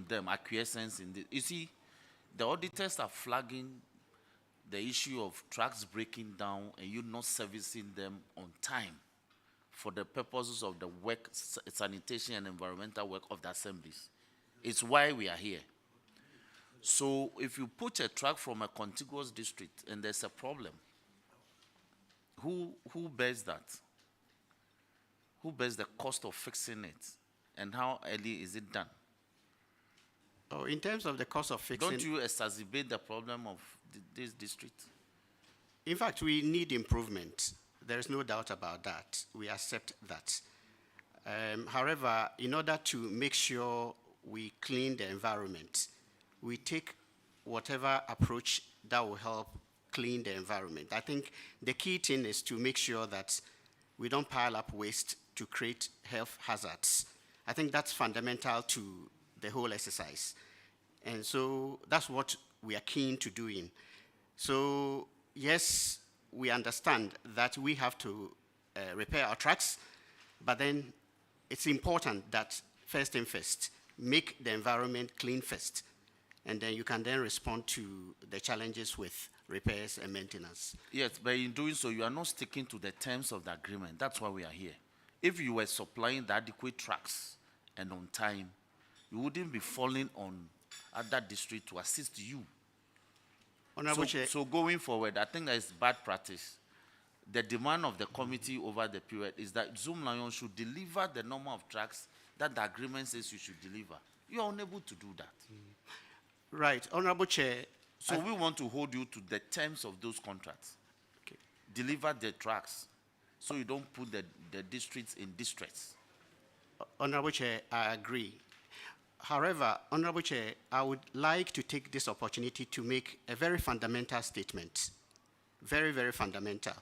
them, acquiescence in this? You see, the auditors are flagging the issue of trucks breaking down and you not servicing them on time for the purposes of the work, sanitation and environmental work of the assemblies. It's why we are here. So if you put a truck from a contiguous district and there's a problem, who bears that? Who bears the cost of fixing it? And how early is it done? Oh, in terms of the cost of fixing. Don't you exacerbate the problem of this district? In fact, we need improvement. There is no doubt about that. We accept that. However, in order to make sure we clean the environment, we take whatever approach that will help clean the environment. I think the key thing is to make sure that we don't pile up waste to create health hazards. I think that's fundamental to the whole exercise. And so that's what we are keen to doing. So yes, we understand that we have to repair our trucks, but then it's important that first thing first, make the environment clean first, and then you can then respond to the challenges with repairs and maintenance. Yes, but in doing so, you are not sticking to the terms of the agreement. That's why we are here. If you were supplying the adequate trucks and on time, you wouldn't be falling on other districts to assist you. Honorable Chair. So going forward, I think that is bad practice. The demand of the committee over the period is that Zoomlion should deliver the number of trucks that the agreement says you should deliver. You are unable to do that. Right, Honorable Chair. So we want to hold you to the terms of those contracts. Okay. Deliver the trucks so you don't put the districts in distress. Honorable Chair, I agree. However, Honorable Chair, I would like to take this opportunity to make a very fundamental statement. Very, very fundamental.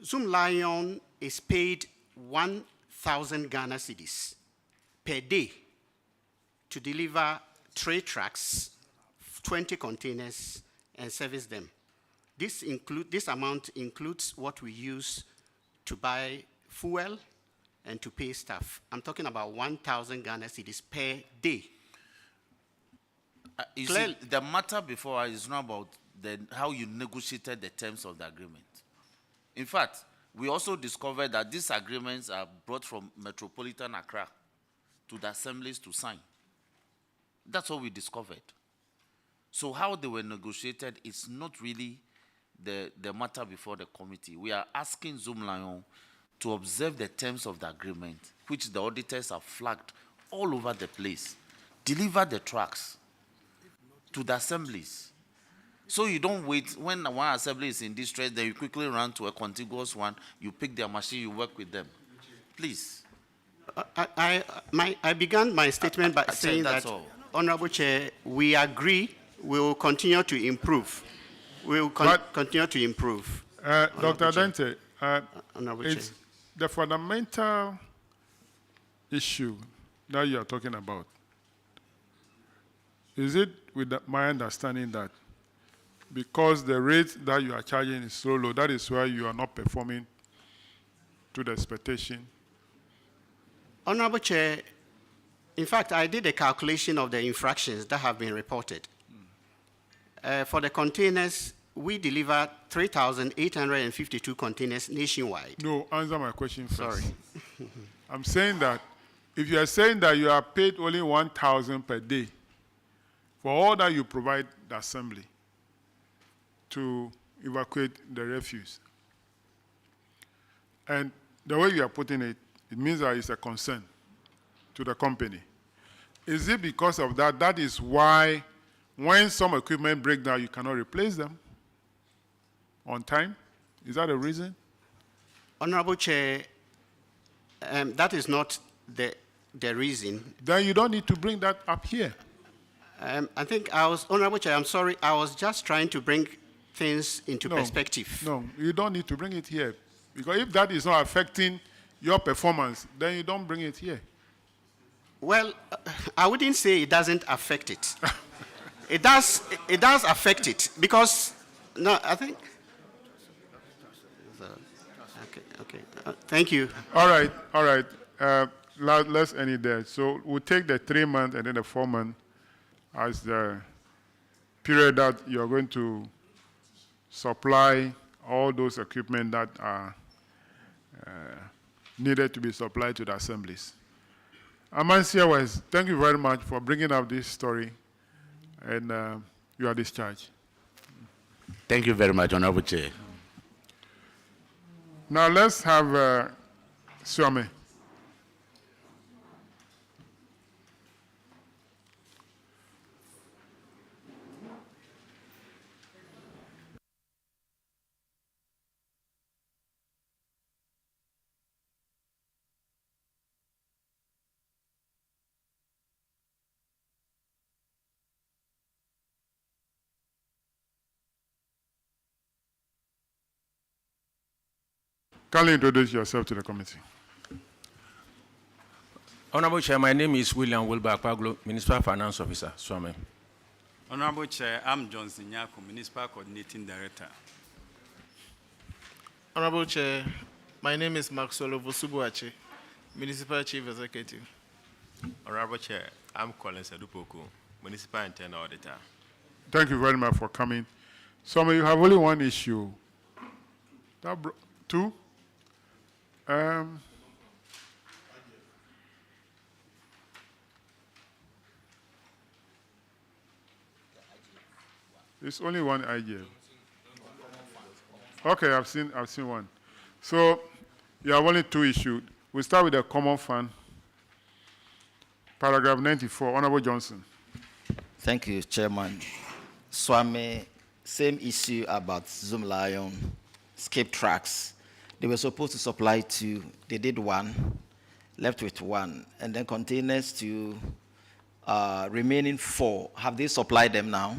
Zoomlion is paid 1,000 Ghana cedis per day to deliver 3 trucks, 20 containers, and service them. This amount includes what we use to buy fuel and to pay staff. I'm talking about 1,000 Ghana cedis per day. You see, the matter before is not about how you negotiated the terms of the agreement. In fact, we also discovered that these agreements are brought from Metropolitan Accra to the assemblies to sign. That's what we discovered. So how they were negotiated is not really the matter before the committee. We are asking Zoomlion to observe the terms of the agreement, which the auditors have flagged all over the place. Deliver the trucks to the assemblies. So you don't wait when one assembly is in distress, then you quickly run to a contiguous one, you pick their machine, you work with them. Please. I began my statement by saying that, Honorable Chair, we agree we will continue to improve. We will continue to improve. Dr. Chair. Dente, it's the fundamental issue that you are talking about, is it with my understanding that because the rate that you are charging is so low, that is why you are not performing to the expectation? Honorable Chair, in fact, I did a calculation of the infractions that have been reported. For the containers, we deliver 3,852 containers nationwide. No, answer my question first. Sorry. I'm saying that if you are saying that you are paid only 1,000 per day for all that you provide the assembly to evacuate the refuse, and the way you are putting it, it means that it's a concern to the company. Is it because of that? That is why when some equipment break down, you cannot replace them on time? Is that a reason? Honorable Chair, that is not the reason. Then you don't need to bring that up here. I think Honorable Chair, I'm sorry, I was just trying to bring things into perspective. No, you don't need to bring it here. Because if that is not affecting your performance, then you don't bring it here. Well, I wouldn't say it doesn't affect it. It does affect it because, no, I think, okay. Thank you. All right. Let's end it there. So we'll take the 3 months and then the 4 months as the period that you're going to supply all those equipment that are needed to be supplied to the assemblies. Amansia Whyis, thank you very much for bringing up this story, and you are discharged. Thank you very much, Honorable Chair. Now let's have Swami. Kindly introduce yourself to the committee. Honorable Chair, my name is William Wilbur Paglo, Municipal Finance Officer, Swami. Honorable Chair, I'm Johnson Nyako, Municipal Coordinating Director. Honorable Chair, my name is Maxwell Vosubuachi, Municipal Chief Executive. Honorable Chair, I'm Colin Sadupoko, Municipal Internal Auditor. Thank you very much for coming. Swami, you have only one issue. Two? It's only one idea. Okay, I've seen one. So you have only two issues. We start with the common fund. Paragraph 94, Honorable Johnson. Thank you, Chairman. Swami, same issue about Zoomlion, skip tracks. They were supposed to supply two. They did one, left with one, and then containers to remaining 4. Have they supplied them now?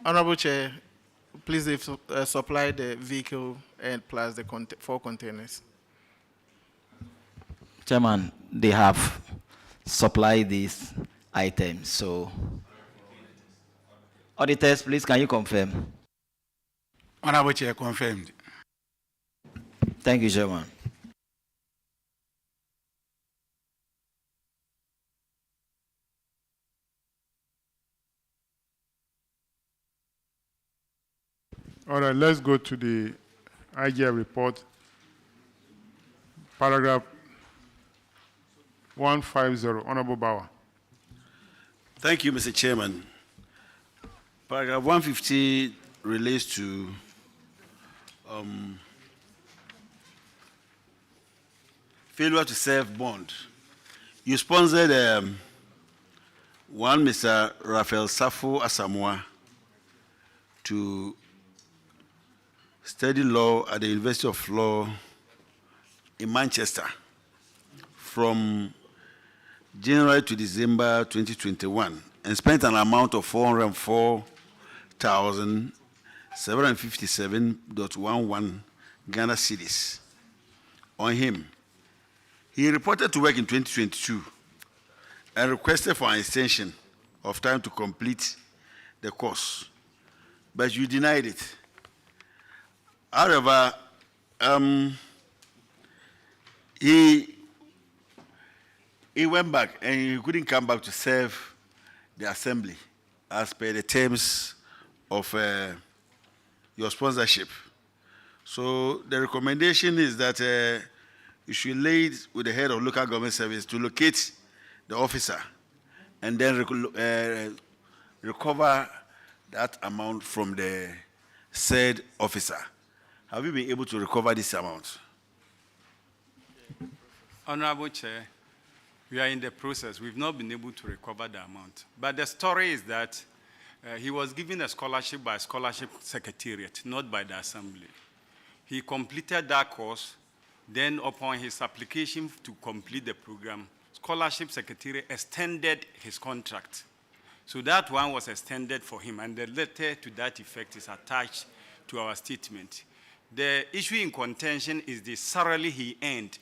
Honorable Chair, please supply the vehicle and plus the 4 containers. Chairman, they have supplied these items. So, auditors, please, can you confirm? Honorable Chair, confirmed. Thank you, Chairman. All right, let's go to the IGF report. Paragraph 150, Honorable Bauer. Thank you, Mr. Chairman. Paragraph 150 relates to failure to serve bond. You sponsored one Mr. Raphael Safo Asamoah to study law at the University of Law in Manchester from January to December 2021 and spent an amount of 404,757.11 Ghana cedis on him. He reported to work in 2022 and requested for an extension of time to complete the course, but you denied it. However, he went back and he couldn't come back to serve the assembly as per the terms of your sponsorship. So the recommendation is that you should liaise with the head of local government service to locate the officer and then recover that amount from the said officer. Have you been able to recover this amount? Honorable Chair, we are in the process. We've not been able to recover the amount. But the story is that he was given a scholarship by Scholarship Secretariat, not by the Assembly. He completed that course. Then upon his application to complete the program, Scholarship Secretariat extended his contract. So that one was extended for him, and the letter to that effect is attached to our statement. The issue in contention is the salary he earned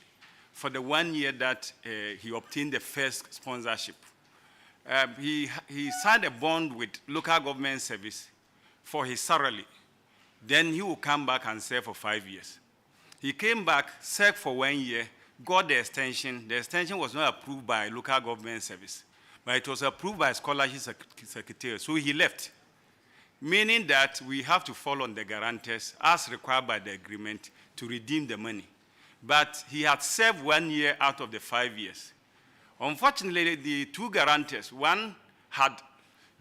for the 1 year that he obtained the first sponsorship. He signed a bond with local government service for his salary. Then he will come back and serve for 5 years. He came back, served for 1 year, got the extension. The extension was not approved by local government service, but it was approved by Scholarship Secretary. So he left, meaning that we have to fall on the guarantors as required by the agreement to redeem the money. But he had served 1 year out of the 5 years. Unfortunately, the two guarantors, one had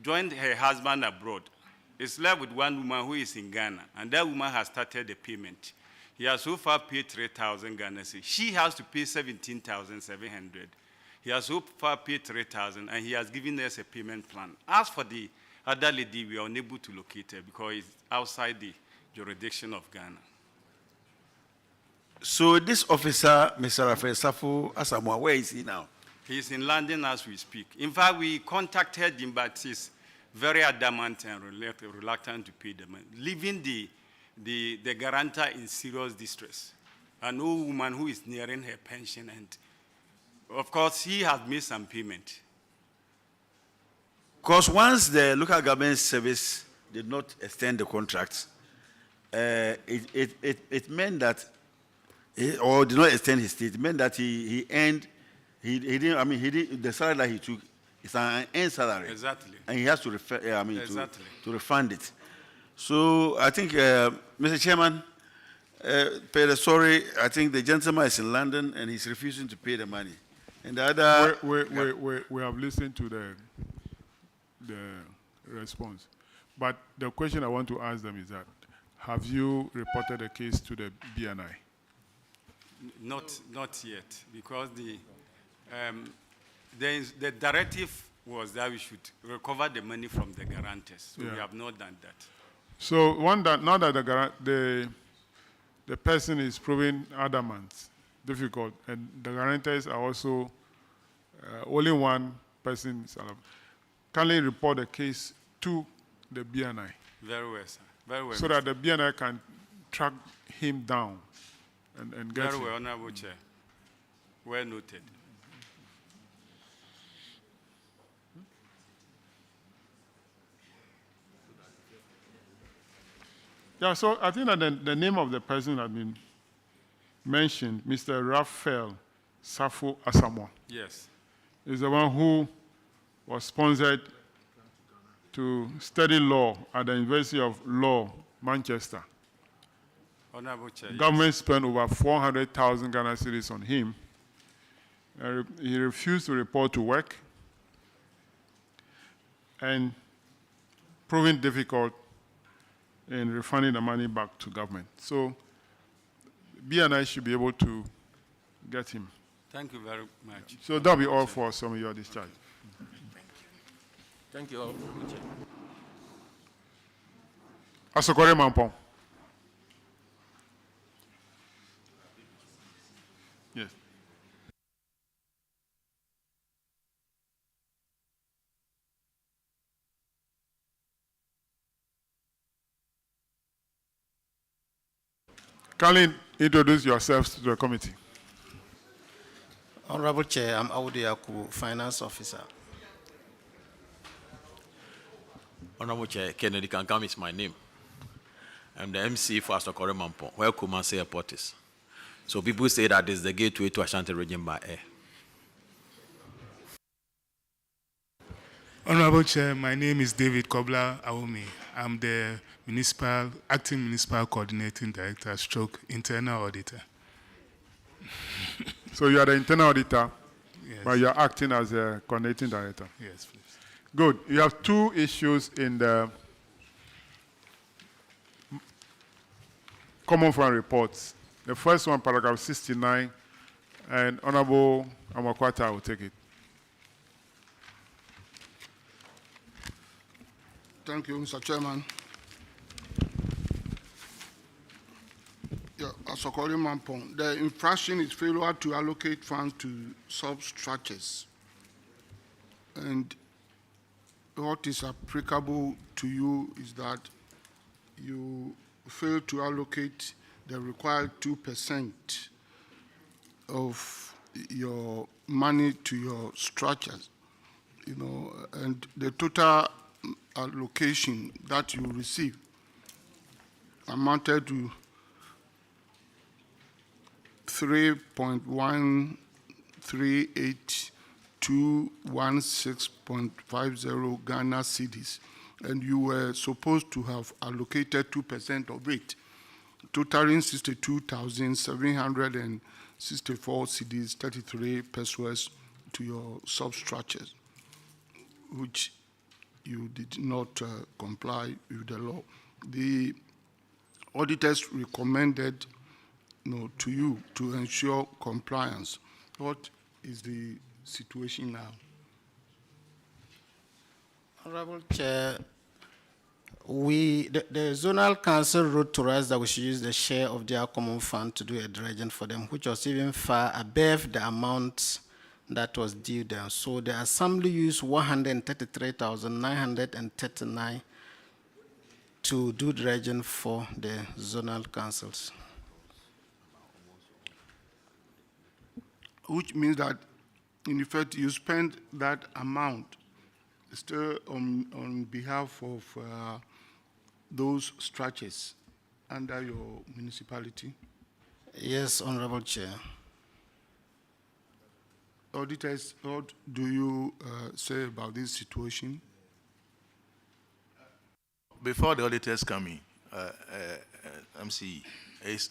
joined her husband abroad. Is left with one woman who is in Ghana, and that woman has started the payment. He has so far paid 3,000 Ghana cedis. She has to pay 17,700. He has so far paid 3,000, and he has given us a payment plan. As for the other lady, we are unable to locate her because it's outside the jurisdiction of Ghana. So this officer, Mr. Rafael Safo Asamoah, where is he now? He's in London as we speak. In fact, we contacted him, but he's very adamant and reluctant to pay the money, leaving the guarantor in serious distress. An old woman who is nearing her pension, and of course, he has made some payment. Because once the local government service did not extend the contract, it meant that, or did not extend his stay, it meant that he earned, the salary that he took, it's an earned salary. Exactly. And he has to exactly. to refund it. So I think, Mr. Chairman, pay the sorry, I think the gentleman is in London and he's refusing to pay the money. And the other... We have listened to the response. But the question I want to ask them is that, have you reported the case to the BNI? Not yet, because the directive was that we should recover the money from the guarantors. So we have not done that. So now that the person is proving adamant, difficult, and the guarantors are also only one person, can they report the case to the BNI? Very well, sir. Very well. So that the BNI can track him down and get him. Very well, Honorable Chair. Well noted. Yeah, so I think that the name of the person has been mentioned, Mr. Rafael Safo Asamoah. Yes. Is the one who was sponsored to study law at the University of Law, Manchester. Honorable Chair. Government spent over 400,000 Ghana cedis on him. He refused to report to work and proving difficult in refunding the money back to government. So BNI should be able to get him. Thank you very much. So that'll be all for some of your discharge. Thank you all. Asokore Mampong. Yes. Kindly introduce yourselves to the committee. Honorable Chair, I'm Audi Aku, Finance Officer. Honorable Chair, Kennedy Kankam is my name. I'm the MC for Asokore Mampo, where Kumasi Airport is. So people say that is the gateway to Ashanti region by air. Honorable Chair, my name is David Kobla Aomi. I'm the acting municipal coordinating director, stroke internal auditor. So you are the internal auditor, Yes. but you are acting as a coordinating director. Yes, please. Good. You have two issues in the Common Fund reports. The first one, paragraph 69, and Honorable Amakwata will take it. Thank you, Mr. Chairman. Yeah, Asokore Mampong, the infraction is failure to allocate funds to substructures. And what is applicable to you is that you fail to allocate the required 2% of your money to your structures, you know, and the total allocation that you receive amounted to 3.138216.50 Ghana cedis, and you were supposed to have allocated 2% of it, totaling 62,764 cedis, 33 pesos to your substructures, which you did not comply with the law. The auditors recommended to you to ensure compliance. What is the situation now? Honorable Chair, the Zonal Council wrote to us that we should use the share of their common fund to do a dredging for them, which was even far above the amount that was due them. So the Assembly used 133,939 to do dredging for the zonal councils. Which means that, in effect, you spend that amount still on behalf of those structures under your municipality? Yes, Honorable Chair. Auditors, what do you say about this situation? Before the auditors come in, MC, is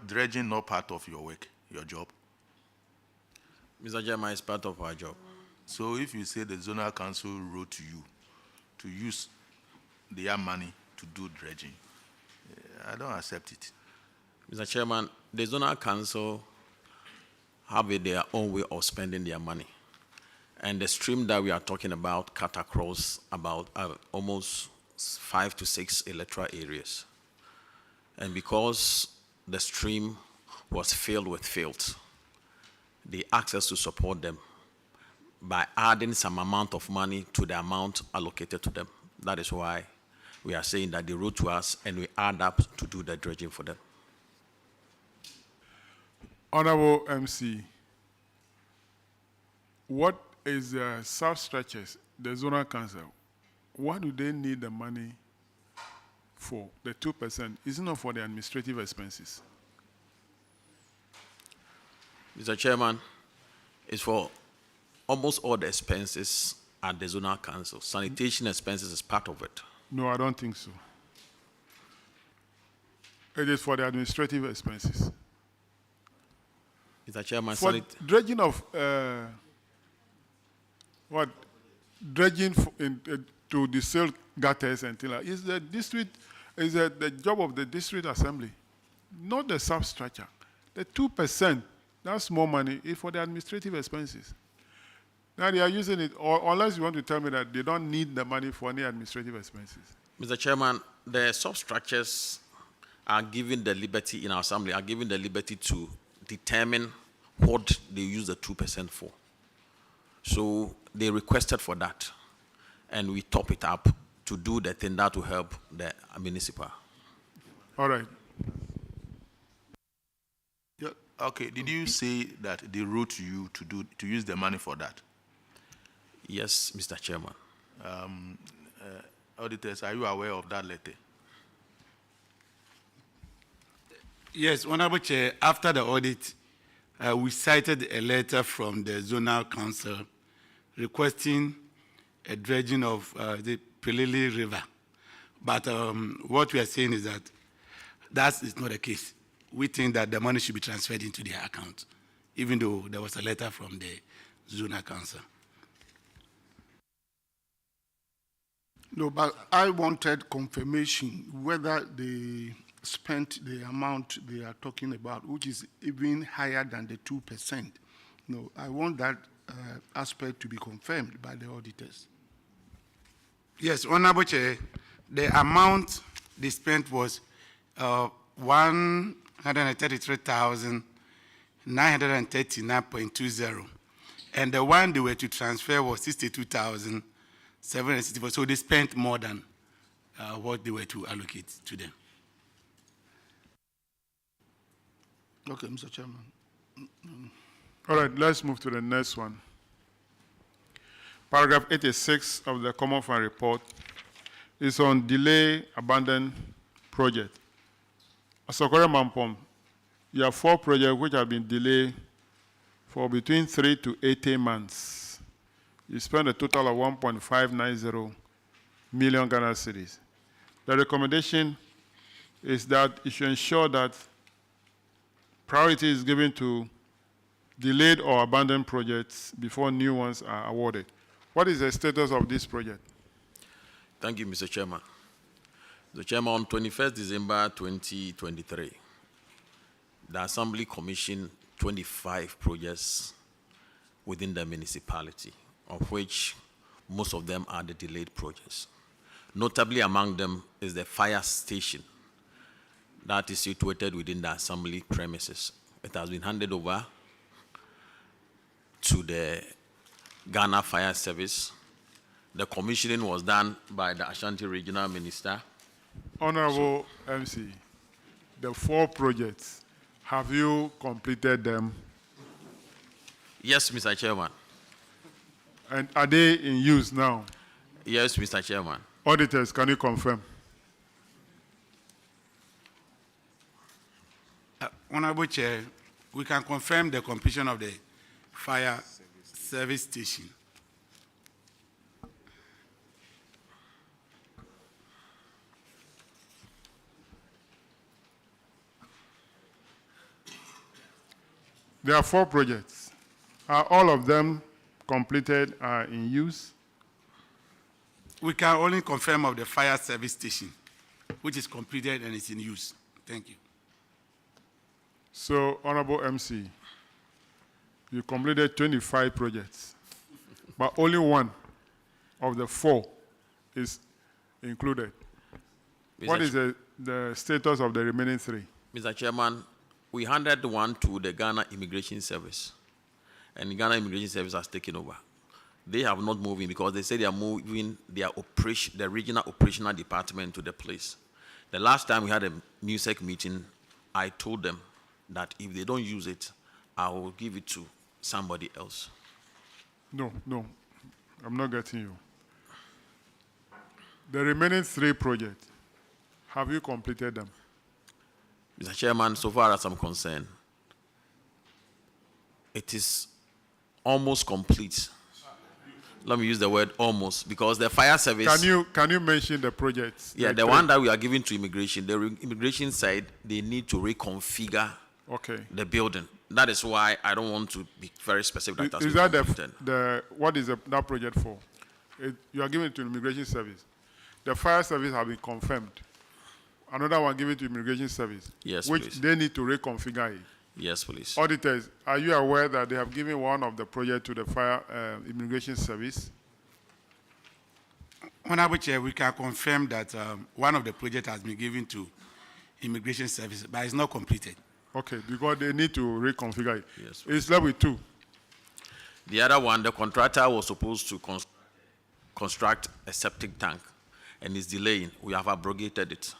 dredging not part of your work, your job? Mr. Chairman, it's part of our job. So if you say the zonal council wrote to you to use their money to do dredging, I don't accept it. Mr. Chairman, the zonal council have their own way of spending their money. And the stream that we are talking about cut across about almost 5 to 6 electoral areas. And because the stream was filled with filth, they asked us to support them by adding some amount of money to the amount allocated to them. That is why we are saying that they wrote to us and we add up to do the dredging for them. Honorable MC, what is the substructures, the zonal council, what do they need the money for? The 2% is not for the administrative expenses. Mr. Chairman, it's for almost all the expenses at the zonal council. Sanitation expenses is part of it. No, I don't think so. It is for the administrative expenses. Mr. Chairman, for dredging of dredging to the sale gutters and things like that is the district is the job of the district assembly, not the substructure. The 2%, that's more money, is for the administrative expenses. Now they are using it, or unless you want to tell me that they don't need the money for any administrative expenses. Mr. Chairman, the substructures are given the liberty in our assembly, are given the liberty to determine what they use the 2% for. So they requested for that, and we top it up to do the thing that will help the municipal. All right. Yeah, Okay, did you say that they wrote to you to use the money for that? Yes, Mr. Chairman. Auditors, are you aware of that letter? Yes, Honorable Chair, after the audit, we cited a letter from the Zonal Council requesting a dredging of the Pelili River. But what we are saying is that is not the case. We think that the money should be transferred into their account, even though there was a letter from the Zonal Council. No, but I wanted confirmation whether they spent the amount they are talking about, which is even higher than the 2%. No, I want that aspect to be confirmed by the auditors. Yes, Honorable Chair, the amount they spent was 133,939.20, and the one they were to transfer was 62,764. So they spent more than what they were to allocate to them. Okay, Mr. Chairman. All right, let's move to the next one. Paragraph 86 of the Common Fund report is on delay abandoned project. Asokore Mampom, you have 4 projects which have been delayed for between 3 to 18 months. You spent a total of 1.590 million Ghana cedis. The recommendation is that you should ensure that priority is given to delayed or abandoned projects before new ones are awarded. What is the status of this project? Thank you, Mr. Chairman. The Chairman, on 21st December 2023, the Assembly commissioned 25 projects within the municipality, of which most of them are the delayed projects. Notably among them is the fire station that is situated within the Assembly premises. It has been handed over to the Ghana Fire Service. The commissioning was done by the Ashanti Regional Minister. Honorable MC, the 4 projects, have you completed them? Yes, Mr. Chairman. And are they in use now? Yes, Mr. Chairman. Auditors, can you confirm? Honorable Chair, we can confirm the completion of the fire service station. There are 4 projects. Are all of them completed, are in use? We can only confirm of the fire service station, which is completed and is in use. Thank you. So, Honorable MC, you completed 25 projects, but only one of the 4 is included. What is the status of the remaining 3? Mr. Chairman, we handed one to the Ghana Immigration Service, and the Ghana Immigration Service has taken over. They have not moved in because they say they are moving their the regional operational department to the place. The last time we had a NUSEC meeting, I told them that if they don't use it, I will give it to somebody else. No, I'm not getting you. The remaining 3 projects, have you completed them? Mr. Chairman, so far as I'm concerned, it is almost complete. Let me use the word almost, because the fire service... Can you mention the projects? Yeah, the one that we are giving to immigration, the immigration side, they need to reconfigure the building. That is why I don't want to be very specific. Is that what is that project for? You are giving it to immigration service. The fire service have been confirmed. Another one given to immigration service. Yes, which please. They need to reconfigure it. Yes, please. Auditors, are you aware that they have given one of the projects to the fire immigration service? Honorable Chair, we can confirm that one of the projects has been given to immigration service, but it's not completed. Okay, because they need to reconfigure it. Yes. It's left with 2. The other one, the contractor was supposed to construct a septic tank, and is delaying. We have abrogated it.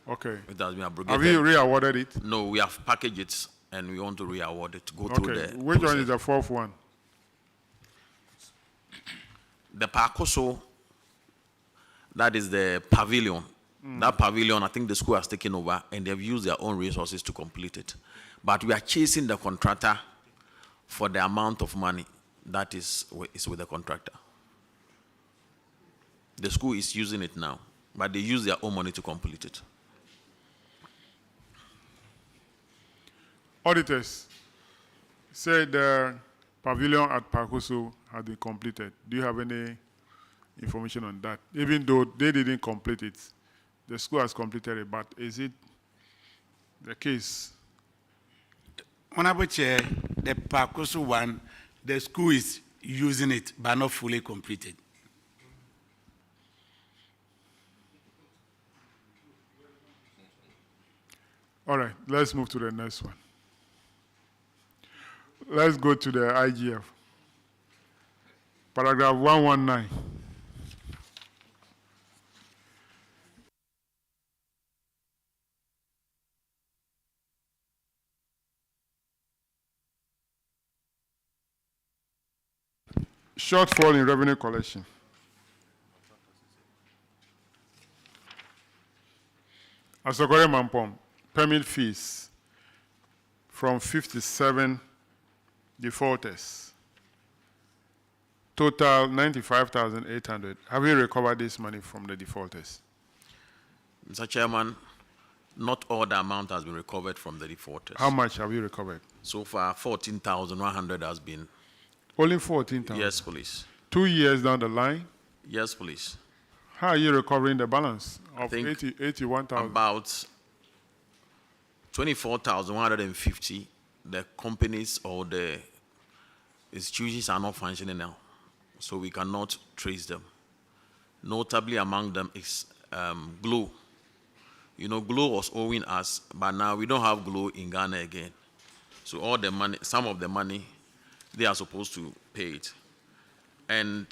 Okay. It has been abrogated. Have you re-awarded it? No, we have packaged it and we want to re-award it, go through Okay, the which one process. is the fourth one? The Pacoso, that is the pavilion. That pavilion, I think the school has taken over and they've used their own resources to complete it. But we are chasing the contractor for the amount of money that is with the contractor. The school is using it now, but they use their own money to complete it. Auditors say the pavilion at Pacoso has been completed. Do you have any information on that? Even though they didn't complete it, the school has completed it, but is it the case? Honorable Chair, the Pacoso one, the school is using it, but not fully completed. All right, let's move to the next one. Let's go to the IGF. Paragraph 119. Shortfall in revenue collection. Asokore Mampom, permit fees from 57 defaulters. Total 95,800. Have you recovered this money from the defaulters? Mr. Chairman, not all the amount has been recovered from the defaulters. How much have you recovered? So far, 14,100 has been. Only 14,000? Yes, please. 2 years down the line? Yes, please. How are you recovering the balance I of think 81,000? About 24,150. The companies or the institutions are not functioning now, so we cannot trace them. Notably among them is Glow. You know, Glow was owing us, but now we don't have Glow in Ghana again. So all the money, some of the money, they are supposed to pay it. And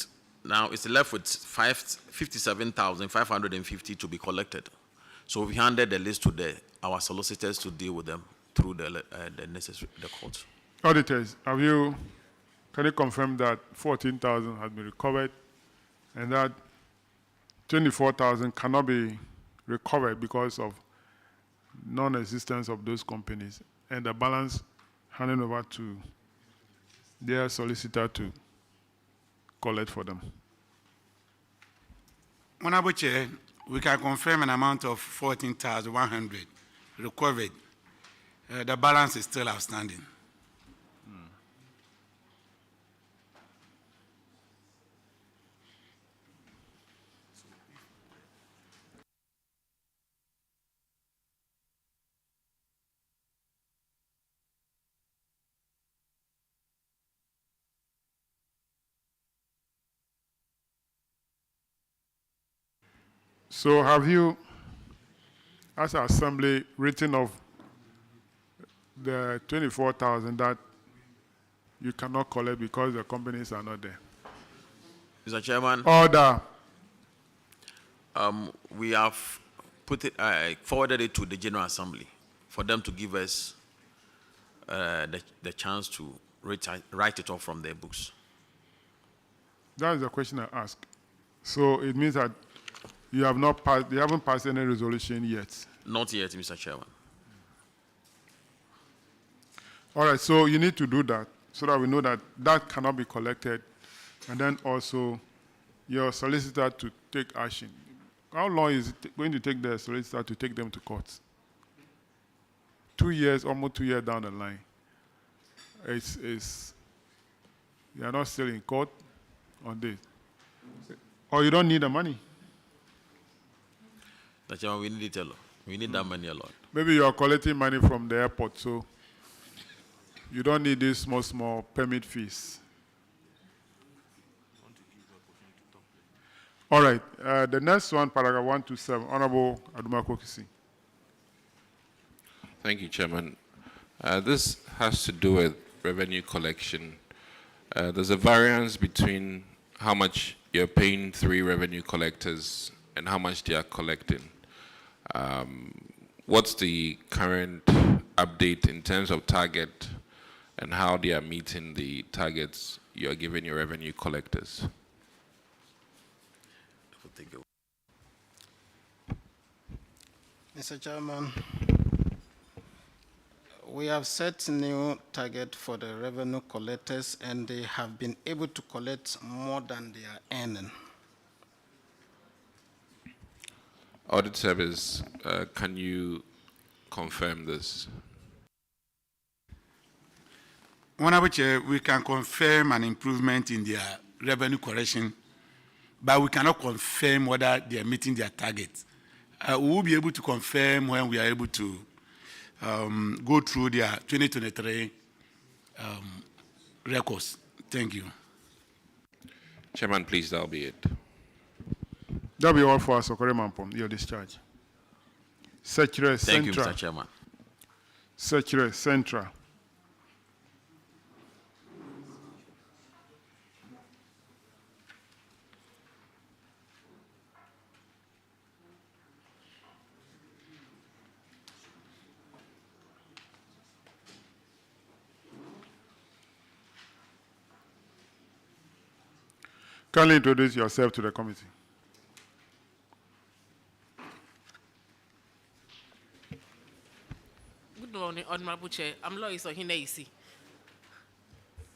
now it's left with 57,550 to be collected. So we handed the list to our solicitors to deal with them through the courts. Auditors, can you confirm that 14,000 has been recovered and that 24,000 cannot be recovered because of non-existence of those companies and the balance handed over to their solicitor to collect for them? Honorable Chair, we can confirm an amount of 14,100 recovered. The balance is still outstanding. So have you, as an assembly, written off the 24,000 that you cannot collect because the companies are not there? Mr. Chairman. Order. We have forwarded it to the General Assembly for them to give us the chance to write it off from their books. That is the question I asked. So it means that you have not passed, they haven't passed any resolution yet? Not yet, Mr. Chairman. All right, so you need to do that so that we know that that cannot be collected, and then also your solicitor to take action. How long is it going to take the solicitor to take them to court? 2 years, almost 2 years down the line. You are not still in court on this. Or you don't need the money. Mr. Chairman, we need it a lot. We need that money a lot. Maybe you are collecting money from the airport, so you don't need these small permit fees. All right, the next one, paragraph 127, Honorable Aduma Kokisi. Thank you, Chairman. This has to do with revenue collection. There's a variance between how much you're paying 3 revenue collectors and how much they are collecting. What's the current update in terms of target and how they are meeting the targets you are giving your revenue collectors? Mr. Chairman, we have set new target for the revenue collectors, and they have been able to collect more than they are earning. Audit Service, can you confirm this? Honorable Chair, we can confirm an improvement in their revenue collection, but we cannot confirm whether they are meeting their targets. We will be able to confirm when we are able to go through their 2023 records. Thank you. Chairman, please, that'll be it. That'll be all for us, Mampom, your discharge. Secretary Thank Central. you, Mr. Chairman. Secretary Central. Kindly introduce yourself to the committee. Good morning, Honorable Chair. I'm Lois Ohineisi.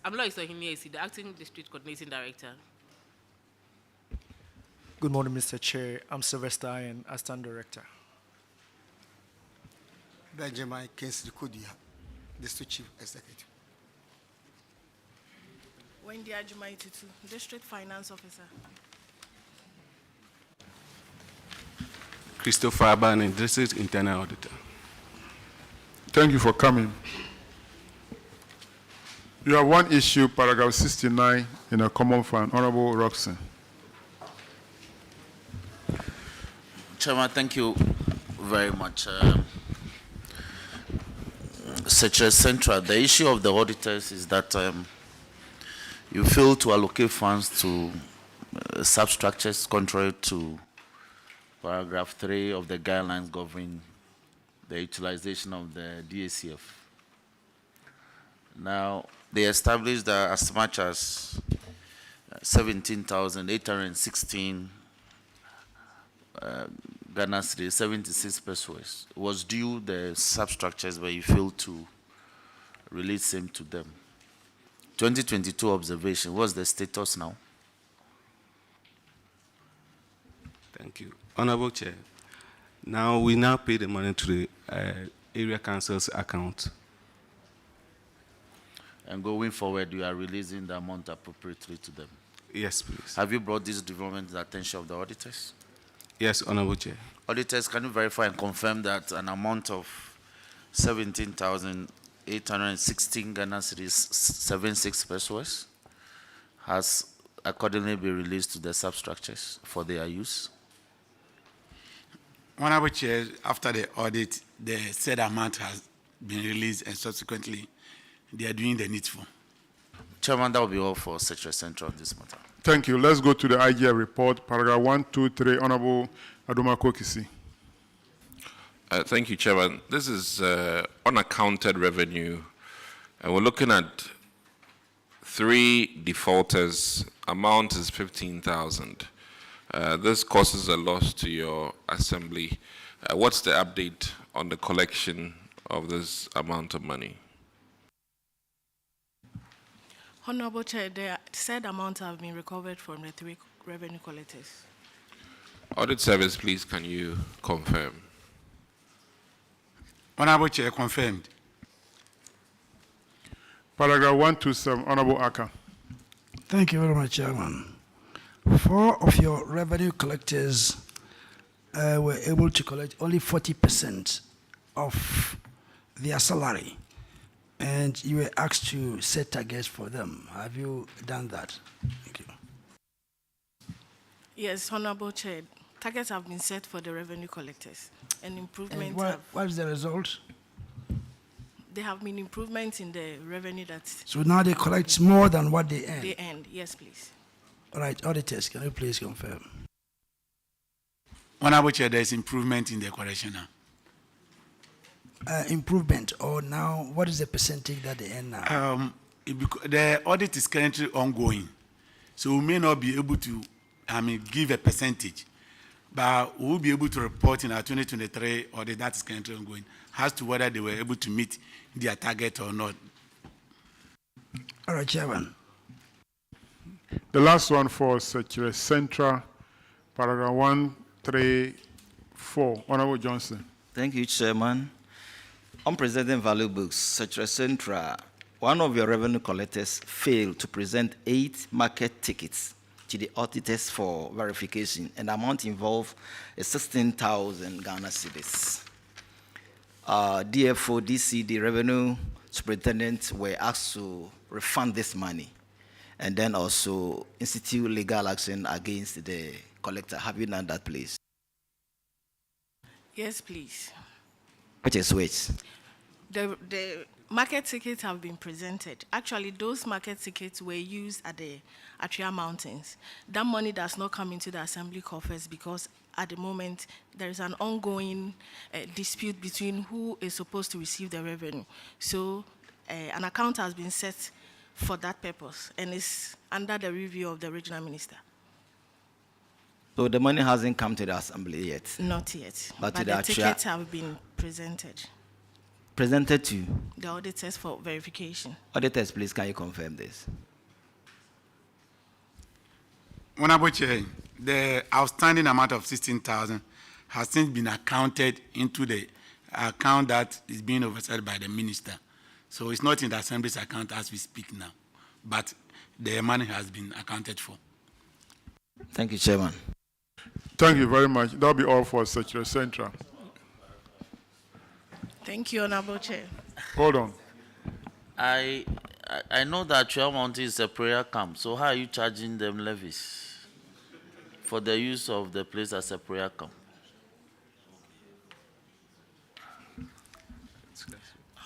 The Acting District Coordinating Director. Good morning, Mr. Chair. I'm Sylvester Ian, Assistant Director. Benjamin Kingsley Kudia, District Chief Executive. Wendy Ajumaitutu, District Finance Officer. Christopher Abane, District Internal Auditor. Thank you for coming. You have one issue, paragraph 69 in a common fund. Honorable Roxon. Chairman, thank you very much. Secretary Central, the issue of the auditors is that you fail to allocate funds to substructures contrary to paragraph 3 of the guidelines governing the utilization of the DACF. Now, they established that as much as 17,816 Ghana cedis, 76 pesos was due the substructures, but you failed to release them to them. 2022 observation, what's the status now? Thank you. Honorable Chair, now we pay the money to the area council's account. And going forward, you are releasing the amount appropriately to them? Yes, please. Have you brought this development to the attention of the auditors? Yes, Honorable Chair. Auditors, can you verify and confirm that an amount of 17,816 Ghana cedis, 76 pesos, has accordingly been released to the substructures for their use? Honorable Chair, after the audit, the said amount has been released, and subsequently, they are doing the needful. Chairman, that will be all for Secretary Central on this matter. Thank you. Let's go to the IGF report, paragraph 1, 2, 3. Honorable Adumako Kisi. Thank you, Chairman. This is unaccounted revenue. And we're looking at 3 defaulters. Amount is 15,000. This causes a loss to your assembly. What's the update on the collection of this amount of money? Honorable Chair, the said amounts have been recovered from the 3 revenue collectors. Audit Service, please, can you confirm? Honorable Chair, confirmed. Paragraph 127, Honorable Aka. Thank you very much, Chairman. 4 of your revenue collectors were able to collect only 40% of their salary, and you were asked to set targets for them. Have you done that? Thank you. Yes, Honorable Chair. Targets have been set for the revenue collectors, and improvements. And what is the result? There have been improvements in the revenue that. So now they collect more than what they earn. They earned, yes, please. All right, auditors, can you please confirm? Honorable Chair, there is improvement in the collection now. improvement, or now what is the percentage that they earn now? The audit is currently ongoing, so we may not be able to, give a percentage, but we will be able to report in our 2023 audit that is currently ongoing as to whether they were able to meet their target or not. All right, Chairman. The last one for Secretary Central, paragraph 134. Honorable Johnson. Thank you, Chairman. On presenting value books, Secretary Central, one of your revenue collectors failed to present 8 market tickets to the auditors for verification, and the amount involved is 16,000 Ghana cedis. DFO, DCD, revenue superintendent were asked to refund this money and then also institute legal action against the collector. Have you done that, please? Yes, please. Which is which? The market tickets have been presented. Actually, those market tickets were used at the Atria Mountains. That money does not come into the assembly coffers because at the moment there is an ongoing dispute between who is supposed to receive the revenue. So an account has been set for that purpose and is under the review of the regional minister. So the money hasn't come to the assembly yet? Not yet. But the tickets have been presented. Presented to? The auditors for verification. Auditors, please, can you confirm this? Honorable Chair, the outstanding amount of 16,000 has since been accounted into the account that is being oversight by the minister. So it's not in the Assembly's account as we speak now, but the money has been accounted for. Thank you, Chairman. Thank you very much. That'll be all for Secretary Central. Thank you, Honorable Chair. Hold on. I know that Chairmont is a prayer camp, so how are you charging them levies for the use of the place as a prayer camp?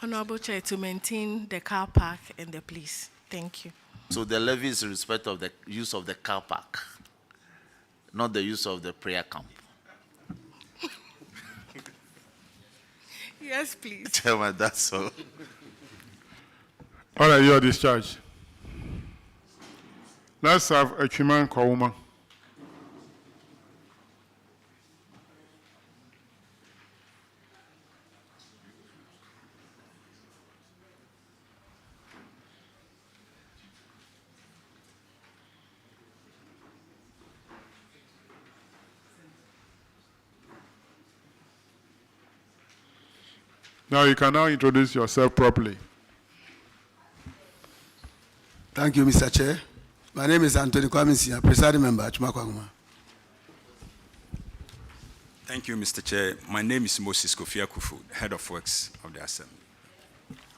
Honorable Chair, to maintain the car park and the police. Thank you. So the levy is in respect of the use of the car park, not the use of the prayer camp. Yes, please. Chairman, that's all. All right, you are discharged. Let's have a Chiman Kwauma. Now you can now introduce yourself properly. Thank you, Mr. Chair. My name is Anthony Kwame, presiding member at Chumakwaguma. Thank you, Mr. Chair. My name is Moses Kofi Akufu, Head of Works of the Assembly.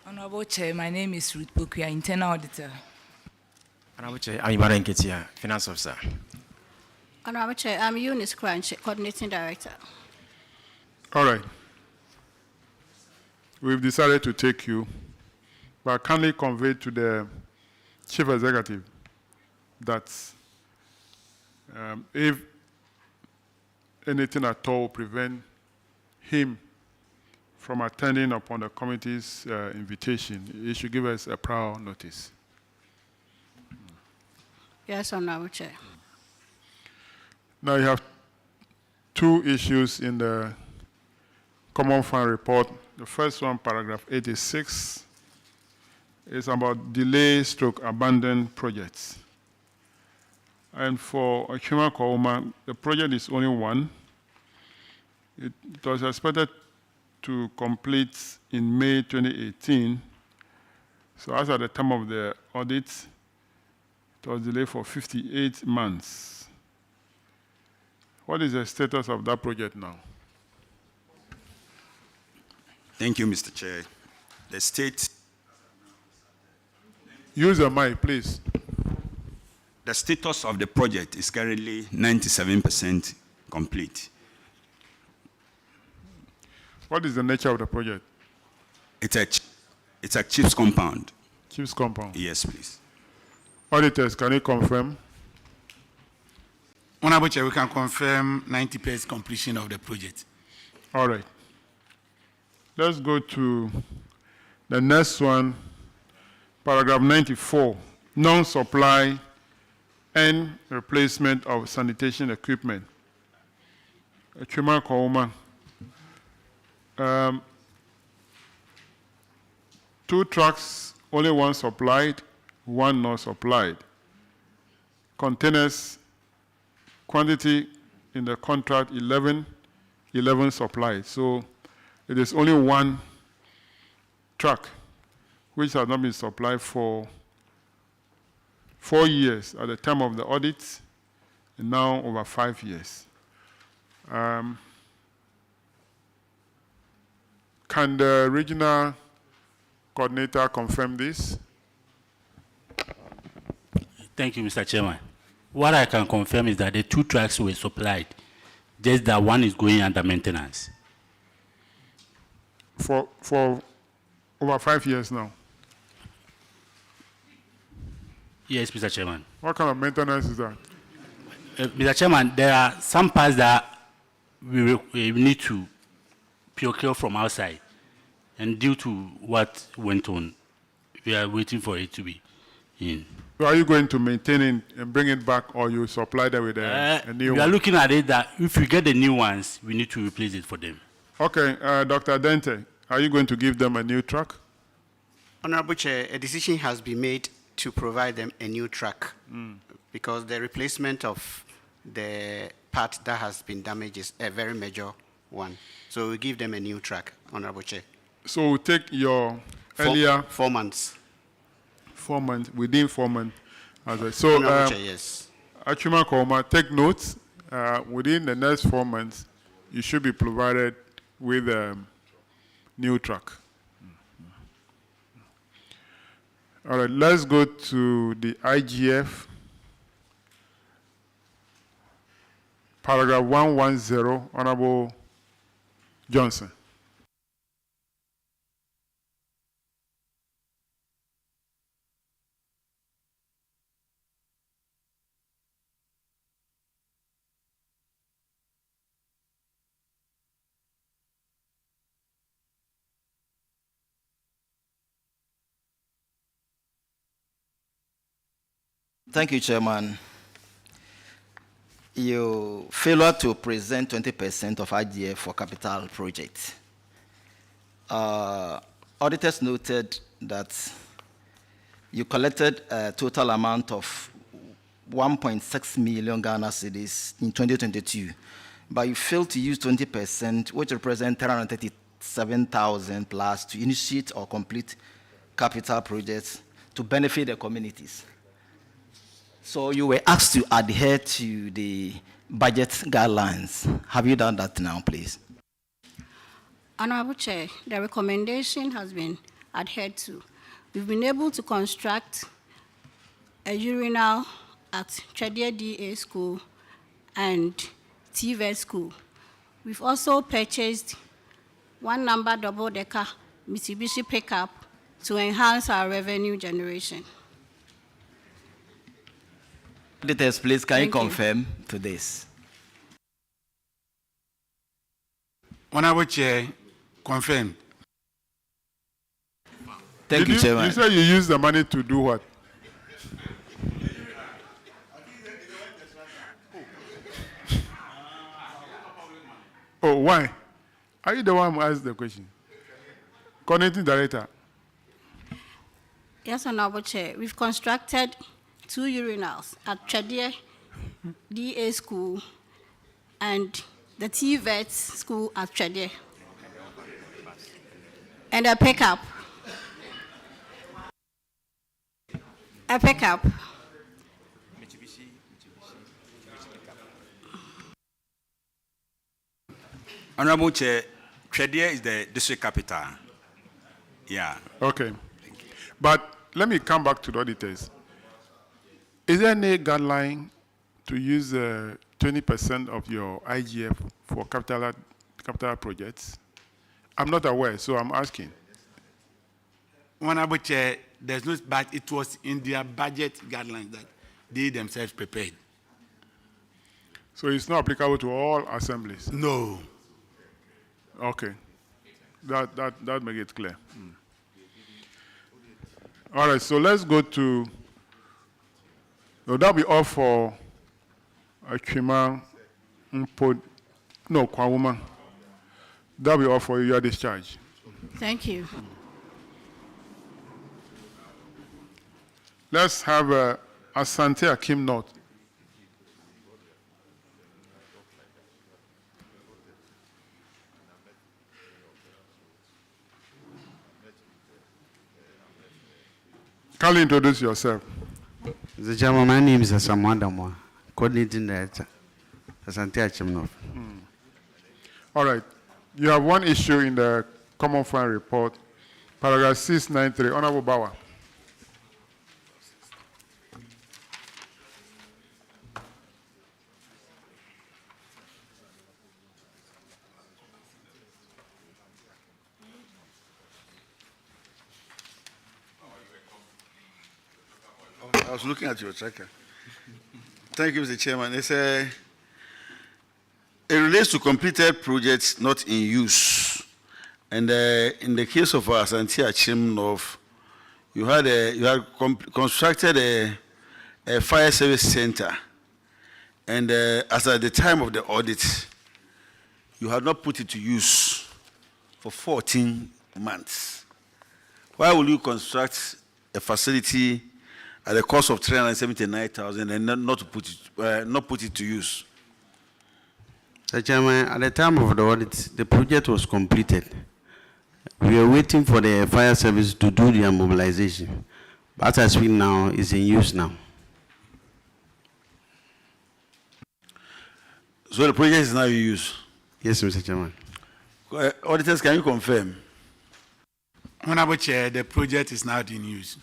Honorable Chair, my name is Ruth Pokuya, Internal Auditor. Honorable Chair, I'm Ibaran Ketia, Finance Officer. Honorable Chair, I'm Eunice Crunch, Coordinating Director. All right. We've decided to take you, but kindly convey to the Chief Executive that if anything at all prevent him from attending upon the committee's invitation, he should give us a prior notice. Yes, Honorable Chair. Now you have 2 issues in the Common Fund report. The first one, paragraph 86, is about delay/abandoned projects. And for Achuma Kwauma, the project is only one. It was expected to complete in May 2018. So as at the time of the audit, it was delayed for 58 months. What is the status of that project now? Thank you, Mr. Chair. The state... Use the mic, please. The status of the project is currently 97% complete. What is the nature of the project? It's a chief's compound. Chief's compound? Yes, please. Auditors, can you confirm? Honorable Chair, we can confirm 90% completion of the project. All right. Let's go to the next one, paragraph 94, non-supply and replacement of sanitation equipment. Chuma Kauma. 2 trucks, only 1 supplied, 1 not supplied. Containers, quantity in the contract 11 supplied. So it is only 1 truck which has not been supplied for 4 years at the time of the audit, and now over 5 years. Can the regional coordinator confirm this? Thank you, Mr. Chairman. What I can confirm is that the 2 trucks were supplied, just that 1 is going under maintenance. For over 5 years now? Yes, Mr. Chairman. What kind of maintenance is that? Mr. Chairman, there are some parts that we need to procure from outside, and due to what went on, we are waiting for it to be in. So are you going to maintain it and bring it back, or you supply them with a new one? We are looking at it that if we get the new ones, we need to replace it for them. Okay, Dr. Dente, are you going to give them a new truck? Honorable Chair, a decision has been made to provide them a new truck because the replacement of the part that has been damaged is a very major one. So we give them a new truck, Honorable Chair. So we take your earlier 4 months. 4 months, within 4 months. So, Honorable Chair, yes. Achuma Koma, take notes. Within the next 4 months, you should be provided with a new truck. All right, let's go to the IGF. Paragraph 110, Honorable Johnson. Thank you, Chairman. You failure to present 20% of IGF for capital projects. Auditors noted that you collected a total amount of 1.6 million Ghana cedis in 2022, but you failed to use 20%, which represents 337,000 plus, to initiate or complete capital projects to benefit the communities. So you were asked to adhere to the budget guidelines. Have you done that now, please? Honorable Chair, the recommendation has been adhered to. We've been able to construct a urinal at Chedie DA School and TVET School. We've also purchased 1 number double-decker Mitsubishi pickup to enhance our revenue generation. Auditors, please, can you Thank you. confirm to this? Honorable Chair, confirm. Thank you, Chairman. You said you use the money to do what? Oh, why? Are you the one who asked the question? Coordinating Director. Yes, Honorable Chair. We've constructed 2 urinals at Chedie DA School and the TVET School at Chedie. And a pickup. A pickup. Honorable Chair, Chedie is the district capital. Yeah. Okay. But let me come back to the auditors. Is there any guideline to use 20% of your IGF for capital projects? I'm not aware, so I'm asking. Honorable Chair, there's no, but it was in their budget guidelines that they themselves prepared. So it's not applicable to all assemblies? No. Okay. That make it clear. All right, so let's go to, so that'll be all for Achima Mpo, no, Kwawuma. That'll be all for you. You are discharged. Thank you. Let's have Asante Akim North. Kindly introduce yourself. The Chairman, my name is Asim North, Coordinating Director, Asante Akim North. All right. You have one issue in the Common Fund report, paragraph 693. Honorable Bauer. I was looking at your tracker. Thank you, Mr. Chairman. It relates to completed projects not in use. And in the case of Asante Akim North, you had constructed a fire service center. And as at the time of the audit, you had not put it to use for 14 months. Why will you construct a facility at a cost of 379,000 and not put it to use? Mr. Chairman, at the time of the audit, the project was completed. We are waiting for the fire service to do their mobilization. But as we now, is in use now. So the project is now in use? Yes, Mr. Chairman. Auditors, can you confirm? Honorable Chair, the project is now in use.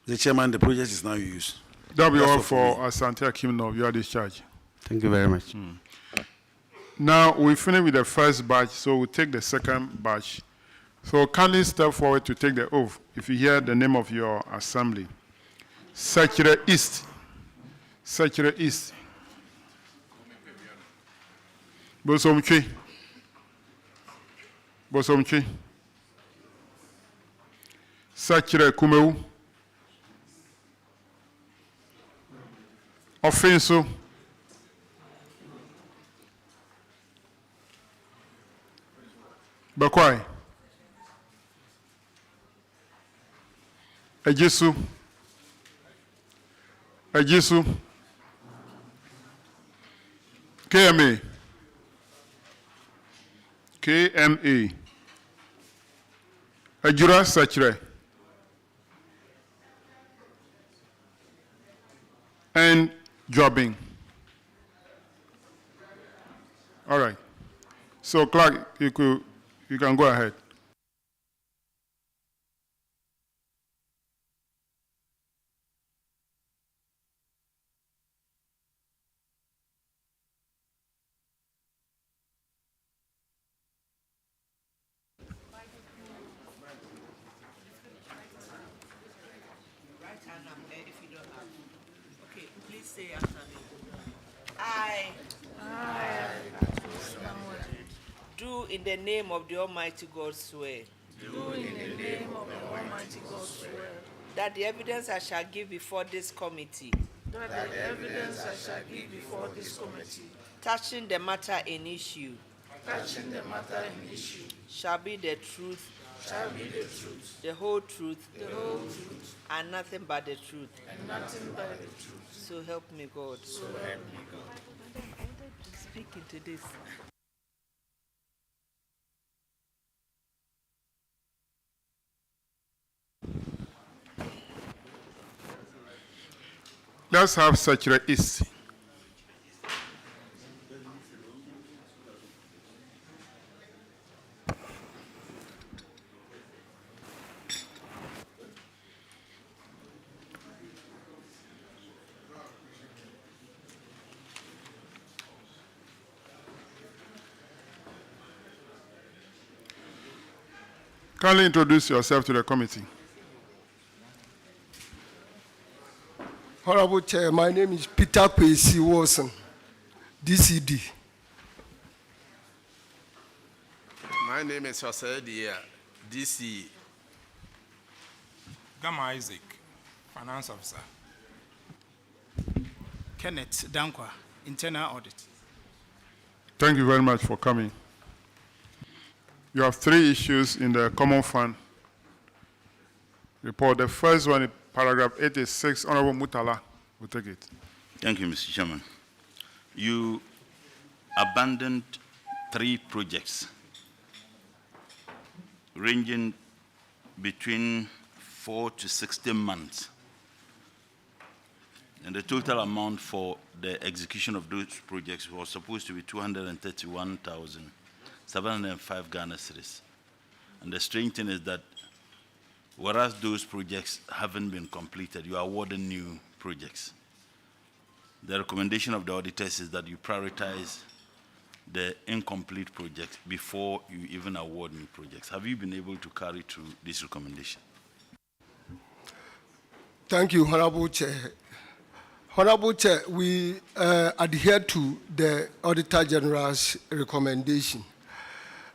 The Chairman, the project is now in use. That'll be all for Asante Akim North. You are discharged. Thank you very much. Now, we finish with the first batch, so we'll take the second batch. So kindly step forward to take the oath if you hear the name of your assembly. Secretary East. Secretary East. Bosomchi. Bosomchi. Secretary Kumeu. Offenso. Bakwai. Ejisu. Ejisu. KMA. KMA. Ejura Sachre. And jobbing. All right. So, Clark, you can go ahead. Do in the name of the Almighty God swear. Do in the name of the Almighty God swear. That the evidence I shall give before this committee. That the evidence I shall give before this committee. Touching the matter in issue. Touching the matter in issue. Shall be the truth. Shall be the truth. The whole truth. The whole truth. And nothing but the truth. And nothing but the truth. So help me God. So help me God. Speak into this. Let's have Secretary East. Kindly introduce yourself to the committee. Honorable Chair, my name is Peter Kwesi Wilson, DCD. My My name is Jose Dia, DC. Gamma Isaac, Finance Officer. Kenneth Dankwa, Internal Audit. Thank you very much for coming. You have 3 issues in the Common Fund report. The first one is paragraph 86. Honorable Mutala will take it. Thank you, Mr. Chairman. You abandoned 3 projects ranging between 4 to 16 months. And the total amount for the execution of those projects was supposed to be 231,705 Ghana cedis. And the strange thing is that whereas those projects haven't been completed, you are awarding new projects. The recommendation of the auditors is that you prioritize the incomplete projects before you even award new projects. Have you been able to carry through this recommendation? Thank you, Honorable Chair. Honorable Chair, we adhere to the Auditor General's recommendation.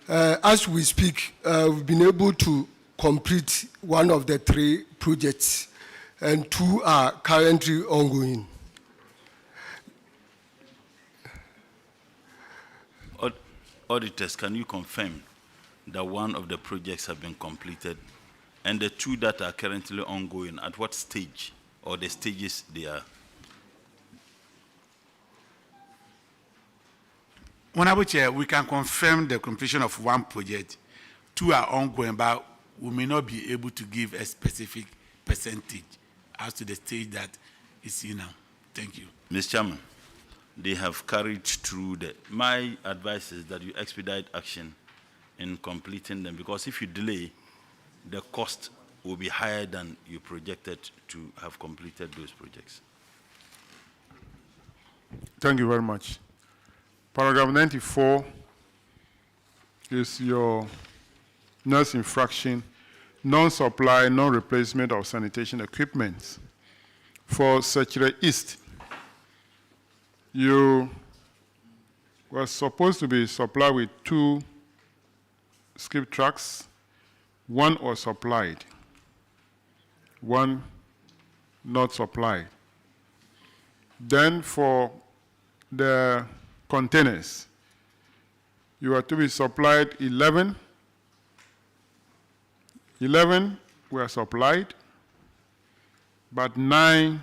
As we speak, we've been able to complete 1 of the 3 projects, and 2 are currently ongoing. Auditors, can you confirm that 1 of the projects have been completed and the 2 that are currently ongoing, at what stage or the stages they are? Honorable Chair, we can confirm the completion of 1 project. 2 are ongoing, but we may not be able to give a specific percentage as to the stage that is in now. Thank you. Mr. Chairman, they have carried through my advice is that you expedite action in completing them, because if you delay, the cost will be higher than you projected to have completed those projects. Thank you very much. Paragraph 94 is your nurse infraction, non-supply, non-replacement of sanitation equipment. For Secretary East, you were supposed to be supplied with 2 skip trucks. 1 was supplied, 1 not supplied. Then for the containers, you are to be supplied 11. 11 were supplied, but 9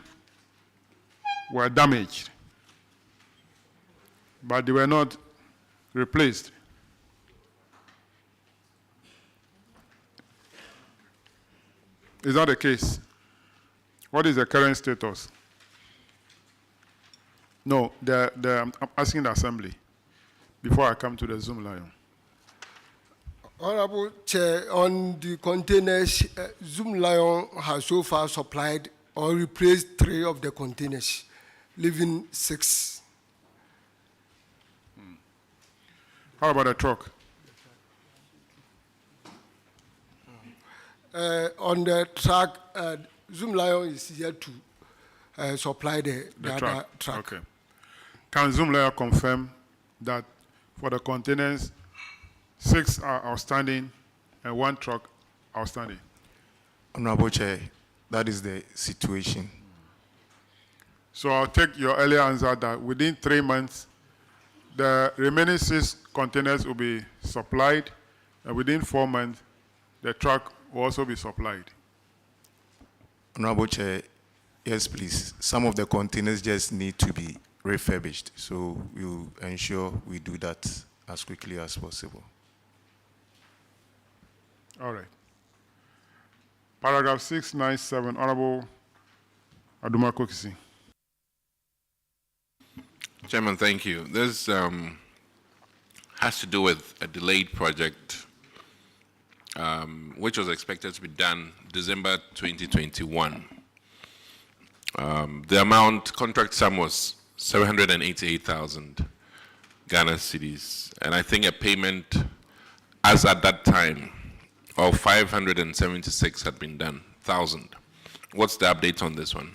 were damaged, but they were not replaced. Is that the case? What is the current status? No, I'm asking the Assembly before I come to the Zoomlion. Honorable Chair, on the containers, Zoomlion has so far supplied or replaced 3 of the containers, leaving 6. How about the truck? On the truck, Zoomlion is yet to supply the other truck. Okay. Can Zoomlion confirm that for the containers, 6 are outstanding and 1 truck outstanding? Honorable Chair, that is the situation. So I'll take your earlier answer that within 3 months, the remaining 6 containers will be supplied, and within 4 months, the truck will also be supplied. Honorable Chair, yes, please. Some of the containers just need to be refurbished, so we'll ensure we do that as quickly as possible. All right. Paragraph 697, Honorable Aduma Kokisi. Chairman, thank you. This has to do with a delayed project which was expected to be done December 2021. The amount, contract sum was 788,000 Ghana cedis, and I think a payment as at that time of 576 had been done, 1,000. What's the update on this one?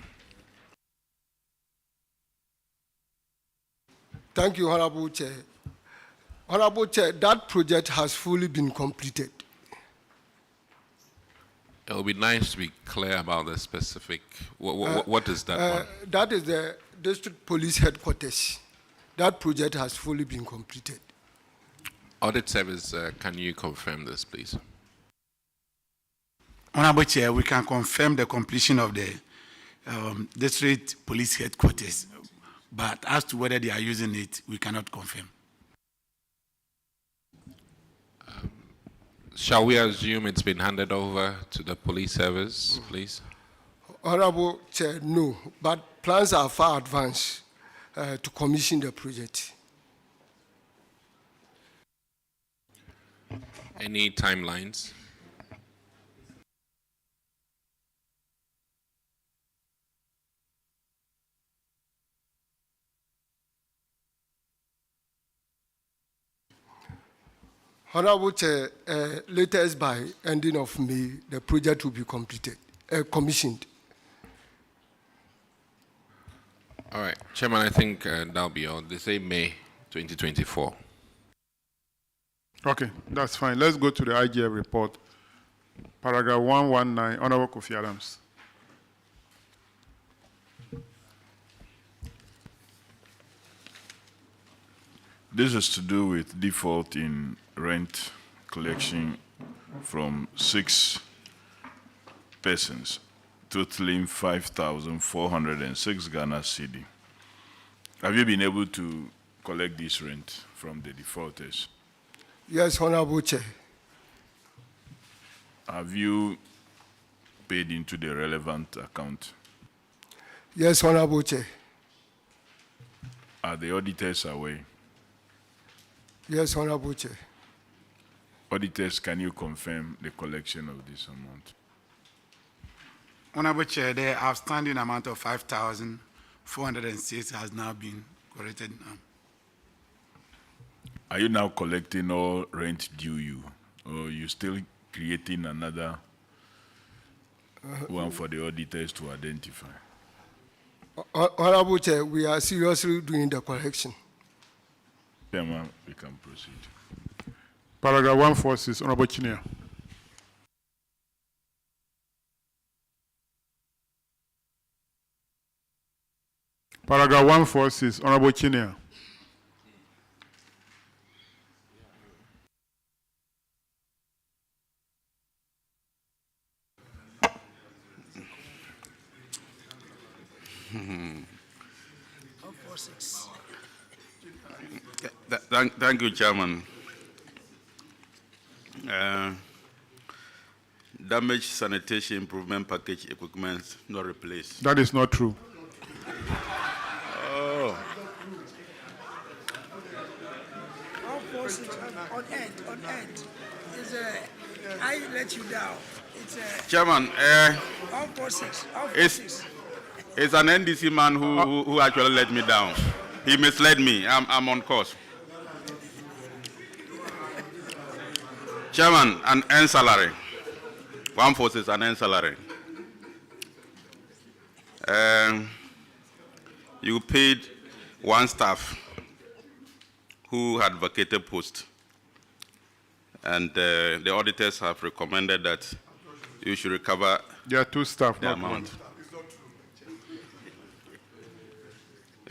Thank you, Honorable Chair. Honorable Chair, that project has fully been completed. It would be nice to be clear about the specific. What is that one? That is the District Police Headquarters. That project has fully been completed. Audit Service, can you confirm this, please? Honorable Chair, we can confirm the completion of the District Police Headquarters, but as to whether they are using it, we cannot confirm. Shall we assume it's been handed over to the police service, please? Honorable Chair, no, but plans are far advanced to commission the project. Any timelines? Honorable Chair, latest by ending of May, the project will be completed, commissioned. All right, Chairman, I think that'll be all. They say May 2024. Okay, that's fine. Let's go to the IGF report. Paragraph 119, Honorable Kofi Adams. This is to do with default in rent collection from 6 persons, totaling 5,406 Ghana cedi. Have you been able to collect this rent from the defaulters? Yes, Honorable Chair. Have you paid into the relevant account? Yes, Honorable Chair. Are the auditors aware? Yes, Honorable Chair. Auditors, can you confirm the collection of this amount? Honorable Chair, the outstanding amount of 5,406 has now been corrected now. Are you now collecting all rent due you, or are you still creating another one for the auditors to identify? Honorable Chair, we are seriously doing the correction. Chairman, we can proceed. Paragraph 146, Honorable Chinia. Paragraph 146, Honorable Chinia. Thank you, Chairman. Damaged sanitation improvement package equipment not replaced. That is not true. Oh. On end. I let you down. Chairman, 146. It's an NDC man who actually let me down. He misled me. I'm on course. Chairman, an end salary. 146, an end salary. You paid one staff who had vacated post. And the auditors have recommended that you should recover There are 2 staff, the not amount. one.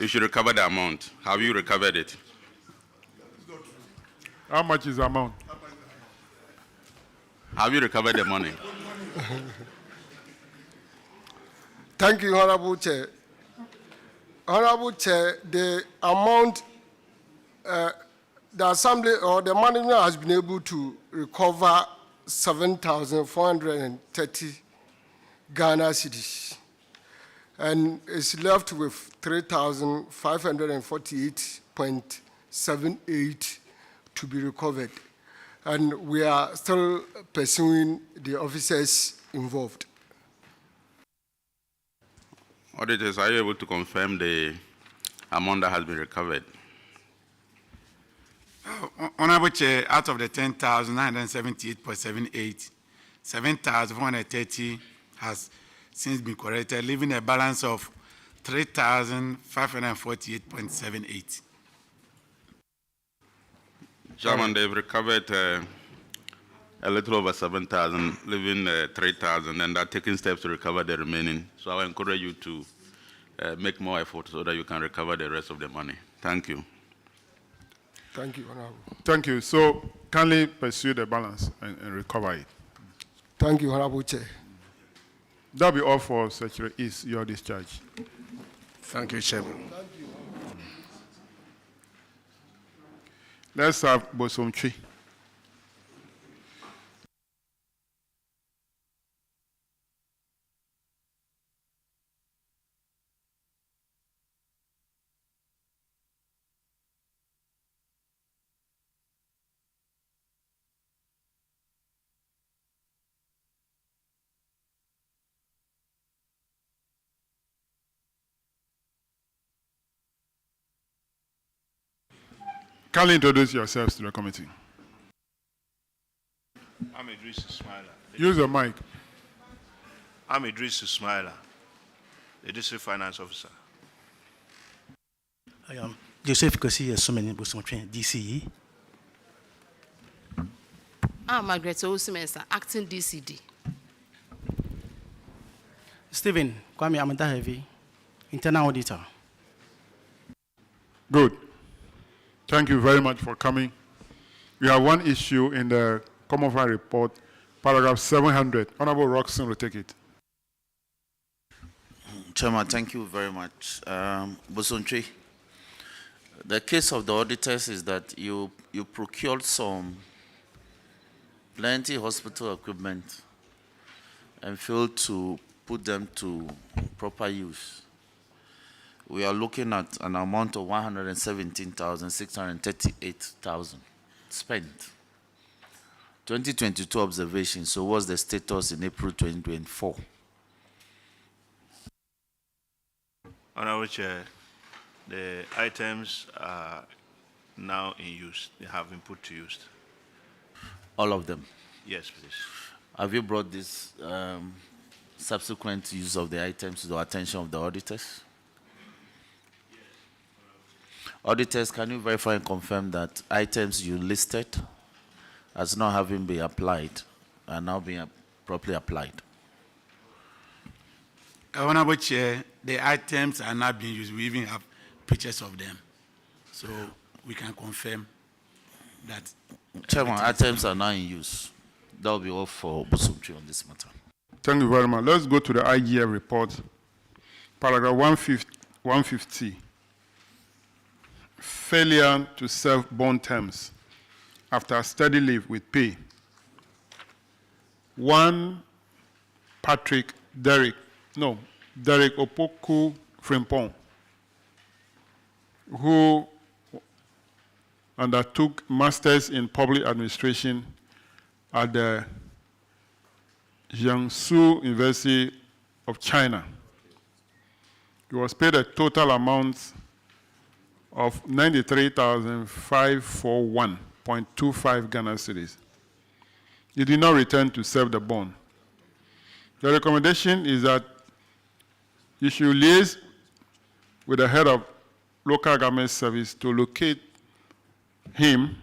You should recover the amount. Have you recovered it? How much is the amount? Have you recovered the money? Thank you, Honorable Chair. Honorable Chair, the amount, the Assembly or the management has been able to recover 7,430 Ghana cedis, and is left with 3,548.78 to be recovered. And we are still pursuing the officers involved. Auditors, are you able to confirm the amount that has been recovered? Honorable Chair, out of the 10,978.78, 7,430 has since been corrected, leaving a balance of 3,548.78. Chairman, they've recovered a little over 7,000, leaving 3,000, and they're taking steps to recover the remaining. So I encourage you to make more effort so that you can recover the rest of the money. Thank you. Thank you, Honorable. Thank you. So kindly pursue the balance and recover it. Thank you, Honorable Chair. That'll be all for Secretary East, your discharge. Thank you, Chairman. Let's have Bosomchi. Kindly introduce yourselves to the committee. I'm Idris Ismaila. Use the mic. I'm Idris Ismaila, the District Finance Officer. I am Joseph Kosi Sumeni Bosomtwe, DCE. I'm Margaret Owusu-Mensah, Acting DCD. Stephen Kwame Amadahevi, Internal Auditor. Good. Thank you very much for coming. We have one issue in the Common Fund Report, paragraph 700. Honorable Roxon will take it. Chairman, thank you very much. Bosontri, the case of the auditors is that you procured plenty hospital equipment and failed to put them to proper use. We are looking at an amount of 117,638,000 spent. 2022 observation, so what's the status in April 2024? Honorable Chair, the items are now in use. They have been put to use. All of them? Yes, please. Have you brought this subsequent use of the items to the attention of the auditors? Auditors, can you verify and confirm that items you listed as not having been applied are now being properly applied? Honorable Chair, the items are not being used. We even have pictures of them. So we can confirm that. Chairman, items are now in use. That will be all for Bosomtwe on this matter. Thank you very much. Let's go to the IGF report. Paragraph 150. Failure to serve bond terms after study leave with pay. One Derek Opoku Frimpong, who undertook Masters in Public Administration at the Jiangsu University of China. He was paid a total amount of 93,541.25 Ghana cedis. He did not return to serve the bond. The recommendation is that you should liaise with the head of local government service to locate him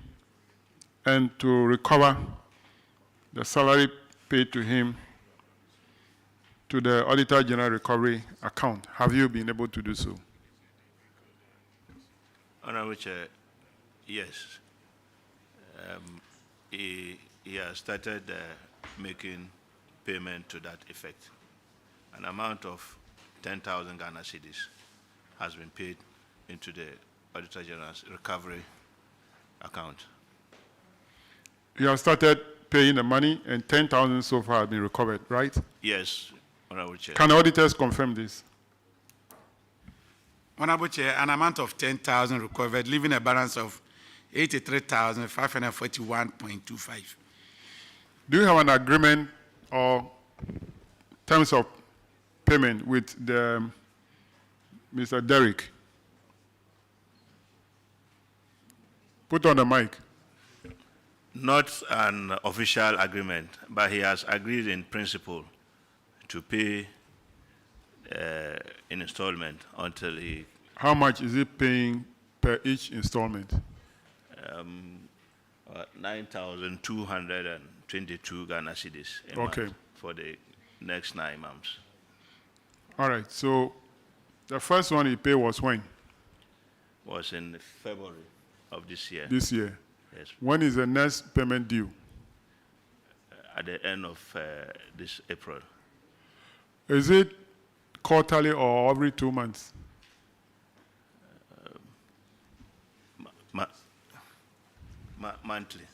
and to recover the salary paid to him to the Auditor General Recovery account. Have you been able to do so? Honorable Chair, yes. He has started making payment to that effect. An amount of 10,000 Ghana cedis has been paid into the Auditor General's recovery account. You have started paying the money, and 10,000 so far have been recovered, right? Yes, Honorable Chair. Can auditors confirm this? Honorable Chair, an amount of 10,000 recovered, leaving a balance of 83,541.25. Do you have an agreement or terms of payment with Mr. Derek? Put on the mic. Not an official agreement, but he has agreed in principle to pay in installment until he... How much is he paying per each installment? 9,222 Ghana cedis a Okay. month for the next 9 months. All right, so the first one he paid was when? Was in February of this year. This year. Yes. When is the next payment due? At the end of this April. Is it quarterly or every 2 months? Monthly.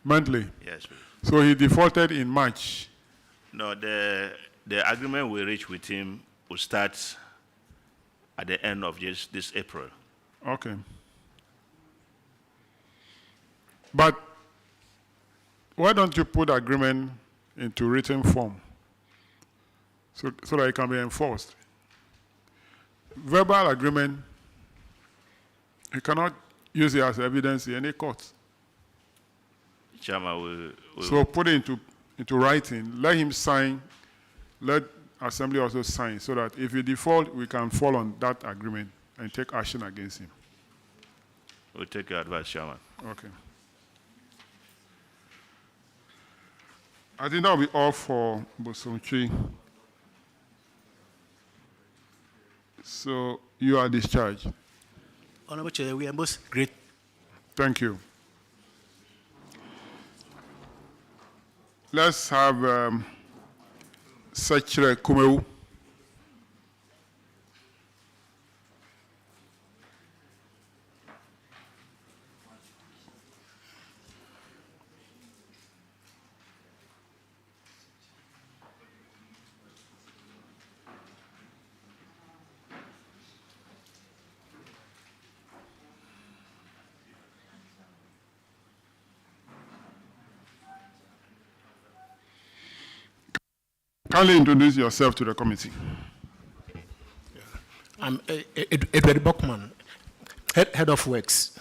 Monthly? Yes, please. So he defaulted in March? No, the agreement we reached with him will start at the end of this April. Okay. But why don't you put agreement into written form so that it can be enforced? Verbal agreement, you cannot use it as evidence in any court. Chairman, So put it into writing. Let him sign. Let Assembly also sign so that if he default, we can fall on that agreement and take action against him. we'll take your advice, Chairman. Okay. I think that will be all for Bosomchi. So you are discharged. Honorable Chair, we are most great. Thank you. Let's have Secretary Kumeu. Kindly introduce yourself to the committee. I'm Edward Bockman, head of works.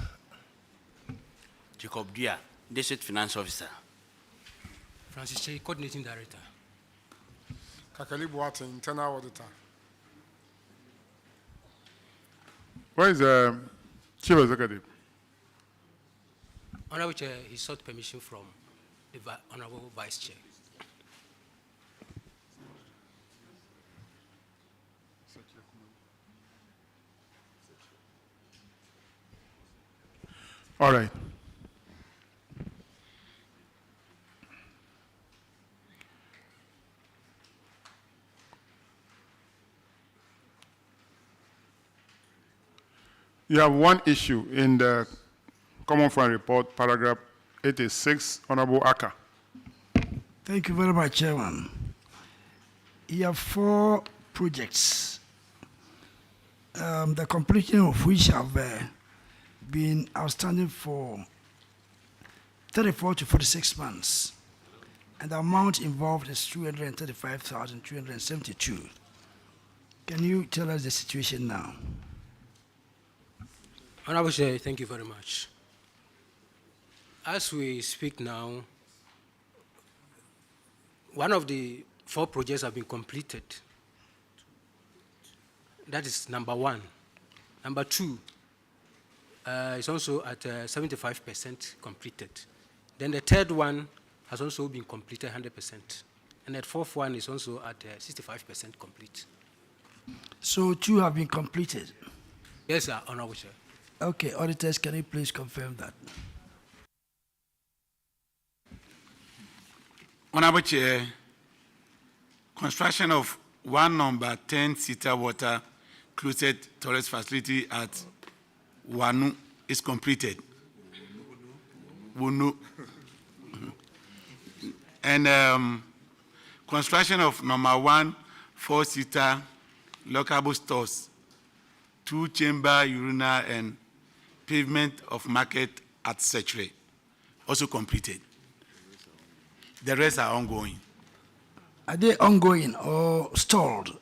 Jacob Dia, District Finance Officer. Francis Che, Coordinating Director. Kakali Buate, Internal Auditor. Where is the Chief Executive? Honorable Chair, he sought permission from the Honorable Vice Chair. All right. You have one issue in the Common Fund Report, paragraph 86, Honorable Aka. Thank you very much, Chairman. You have 4 projects, the completion of which have been outstanding for 34 to 46 months, and the amount involved is 235,272. Can you tell us the situation now? Honorable Chair, thank you very much. As we speak now, one of the 4 projects have been completed. That is number 1. Number 2 is also at 75% completed. Then the 3rd one has also been completed 100%. And the 4th one is also at 65% complete. So 2 have been completed? Yes, sir, Honorable Chair. Okay, auditors, can you please confirm that? Honorable Chair, construction of 1 number 10 seater water closet storage facility at Wanu is completed. Wunu. And construction of number 1 4-seater lockable stores, 2 chamber urinal and pavement of market at Secretary, also completed. The rest are ongoing. Are they ongoing or stalled?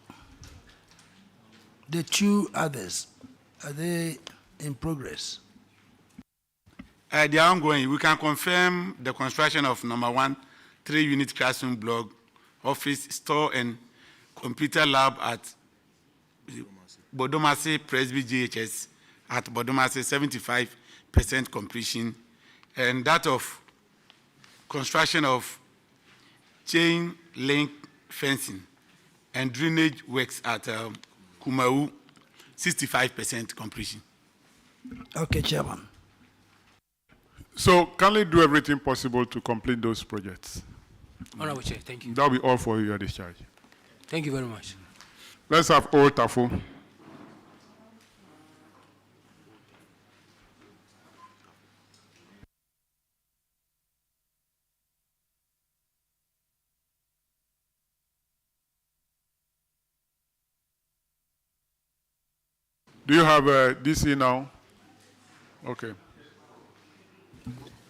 The 2 others, are they in progress? They are ongoing. We can confirm the construction of number 1 3-unit classroom block, office, store, and computer lab at Bodomasi Presby GHS at Bodomasi 75% completion, and that of construction of chain link fencing and drainage works at Kumau, 65% completion. Okay, Chairman. So can we do everything possible to complete those projects? Honorable Chair, thank you. That'll be all for your discharge. Thank you very much. Let's have Old Tafo. Do you have a DC now? Okay.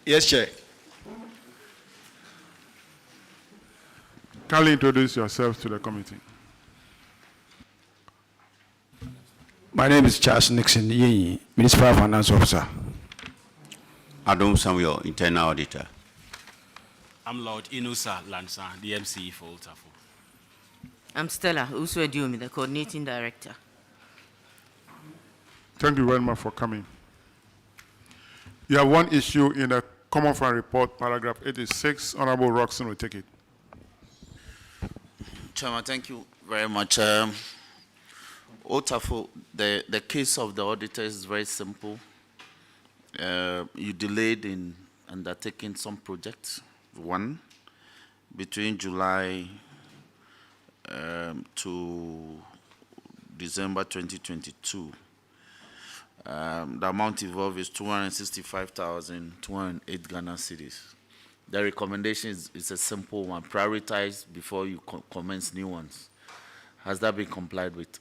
Yes, Chair. Kindly introduce yourself to the committee. My name is Charles Nixon Yinyi, Municipal Finance Officer. Adam Samuel, Internal Auditor. I'm Lord Inusa Lansan, the MC for Ultafo. I'm Stella Uswediomi, the Coordinating Director. Thank you very much for coming. You have one issue in the Common Fund Report, paragraph 86. Honorable Roxon will take it. Chairman, thank you very much. Ultafo, the case of the auditor is very simple. You delayed in undertaking some projects. One, between July to December 2022. The amount involved is 265,208 Ghana cedis. The recommendation is a simple one: prioritize before you commence new ones. Has that been complied with?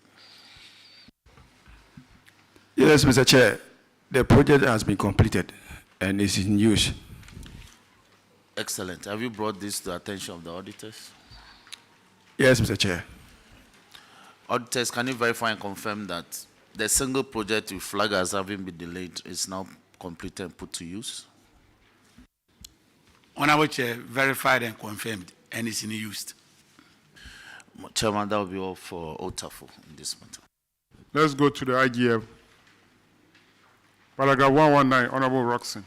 Yes, Mr. Chair. The project has been completed and is in use. Excellent. Have you brought this to the attention of the auditors? Yes, Mr. Chair. Auditors, can you verify and confirm that the single project you flag as having been delayed is now completed and put to use? Honorable Chair, verified and confirmed, and is in use. Chairman, that will be all for Ultafo in this matter. Let's go to the IGF. Paragraph 119, Honorable Roxon.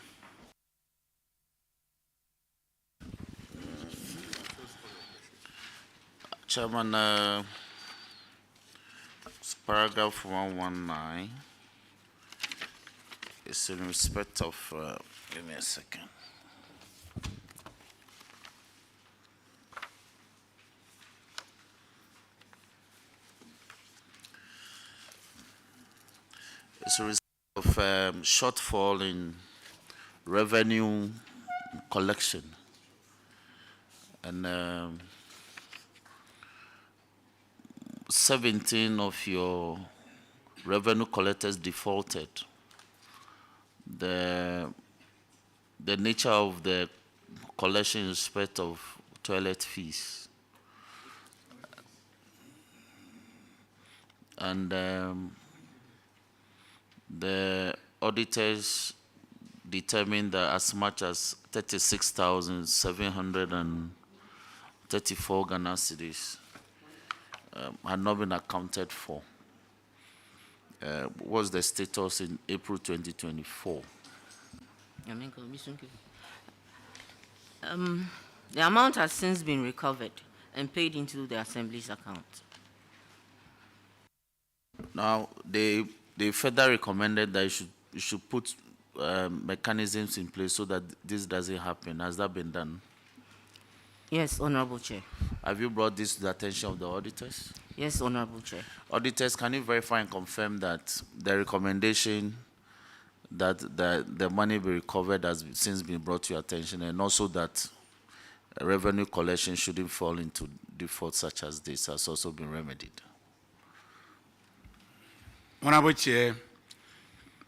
Chairman, paragraph 119 is in respect of, give me a second. It's a result of shortfall in revenue collection. And 17 of your revenue collectors defaulted. The nature of the collection in respect of toilet fees. And the auditors determined that as much as 36,734 Ghana cedis had not been accounted for. What's the status in April 2024? The amount has since been recovered and paid into the Assembly's account. Now, they further recommended that you should put mechanisms in place so that this doesn't happen. Has that been done? Yes, Honorable Chair. Have you brought this to the attention of the auditors? Yes, Honorable Chair. Auditors, can you verify and confirm that the recommendation that the money be recovered has since been brought to your attention, and also that revenue collection shouldn't fall into default such as this has also been remedied? Honorable Chair,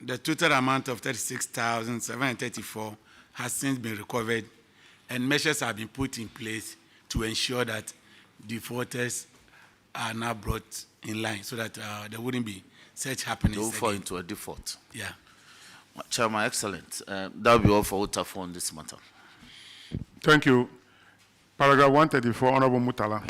the total amount of 36,734 has since been recovered, and measures have been put in place to ensure that defaulters are now brought in line so that there wouldn't be such happenings. They will fall into a default. Yeah. Chairman, excellent. That will be all for Ultafo on this matter. Thank you. Paragraph 134, Honorable Mutala.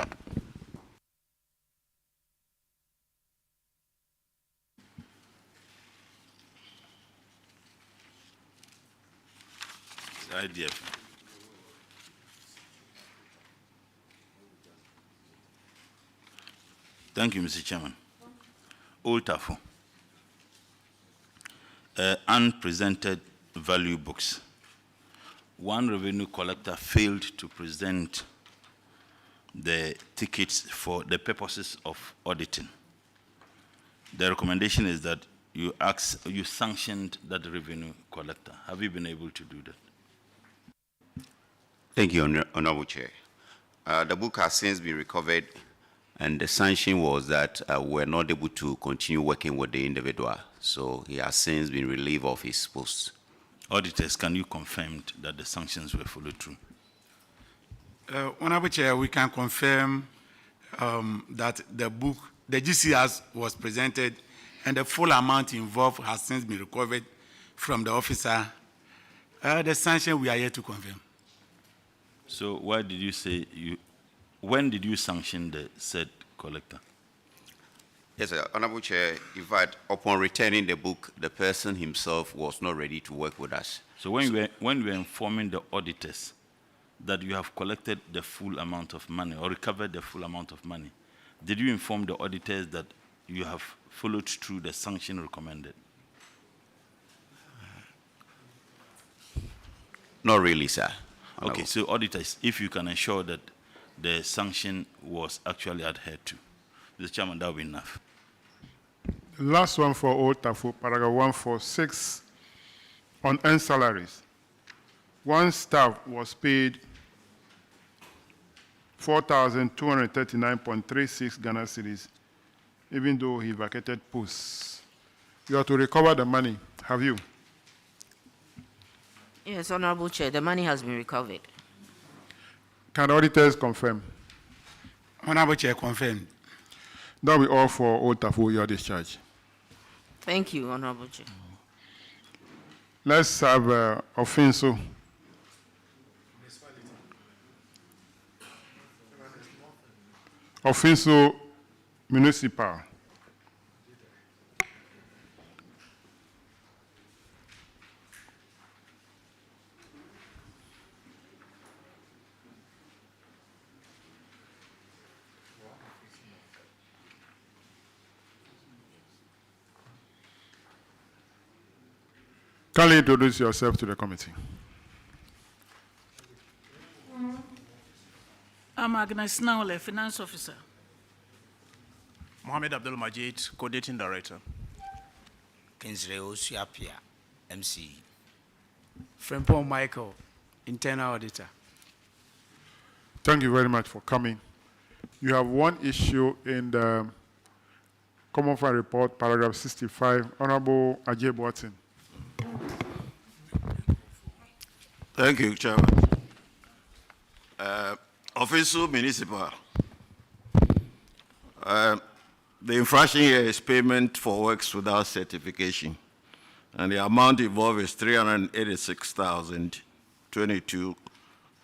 IDF. Thank you, Mr. Chairman. Old TAFO. Unpresented value books. One revenue collector failed to present the tickets for the purposes of auditing. The recommendation is that you sanctioned that revenue collector. Have you been able to do that? Thank you, Honorable Chair. The book has since been recovered, and the sanction was that we're not able to continue working with the individual. So he has since been relieved of his post. Auditors, can you confirm that the sanctions were followed through? Honorable Chair, we can confirm that the book, the GCS was presented and the full amount involved has since been recovered from the officer. The sanction we are yet to confirm. So why did you say when did you sanction the said collector? Yes, sir. Honorable Chair, in fact, upon returning the book, the person himself was not ready to work with us. So when you were informing the auditors that you have collected the full amount of money or recovered the full amount of money, did you inform the auditors that you have followed through the sanction recommended? Not really, sir. Okay, so auditors, if you can ensure that the sanction was actually adhered to. Mr. Chairman, that will be enough. Last one for Old TAFO, paragraph 146, on earned salaries. One staff was paid 4,239.36 Ghana cedis, even though he vacated posts. You are to recover the money. Have you? Yes, Honorable Chair, the money has been recovered. Can auditors confirm? Honorable Chair, confirmed. That will be all for Old TAFO, your discharge. Thank you, Honorable Chair. Let's have Offenso. Offenso Municipal. Kindly introduce yourself to the committee. I'm Agnes Naule, Finance Officer. Mohammed Abdul Majid, Coordinating Director. Kingsley Osuapia, MC. Frimpong Michael, Internal Auditor. Thank you very much for coming. You have one issue in the Common Fund Report, paragraph 65. Honorable Ajay Boatin. Thank you, Chairman. Official Municipal. The infraction here is payment for works without certification. And the amount involved is 386,022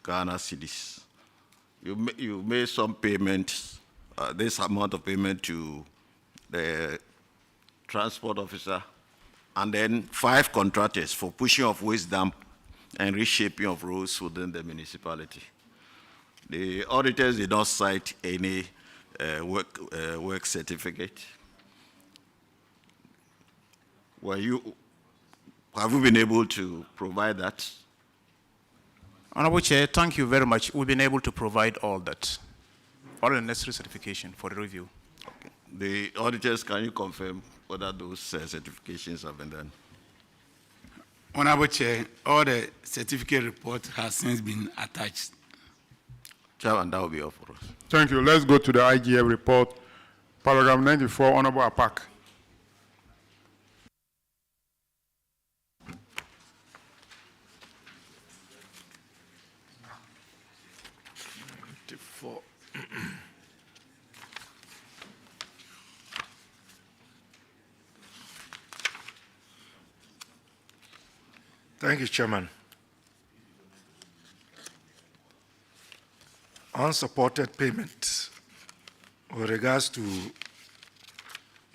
Ghana cedis. You made some payments, this amount of payment to the transport officer, and then 5 contractors for pushing of waste dump and reshaping of roads within the municipality. The auditors did not cite any work certificate. Have you been able to provide that? Honorable Chair, thank you very much. We've been able to provide all that, all the necessary certification for the review. Okay. The auditors, can you confirm whether those certifications have been done? Honorable Chair, all the certificate report has since been attached. Chairman, that will be all for us. Thank you. Let's go to the IGF report, paragraph 94, Honorable Apak. Thank you, Chairman. Unsupported payment with regards to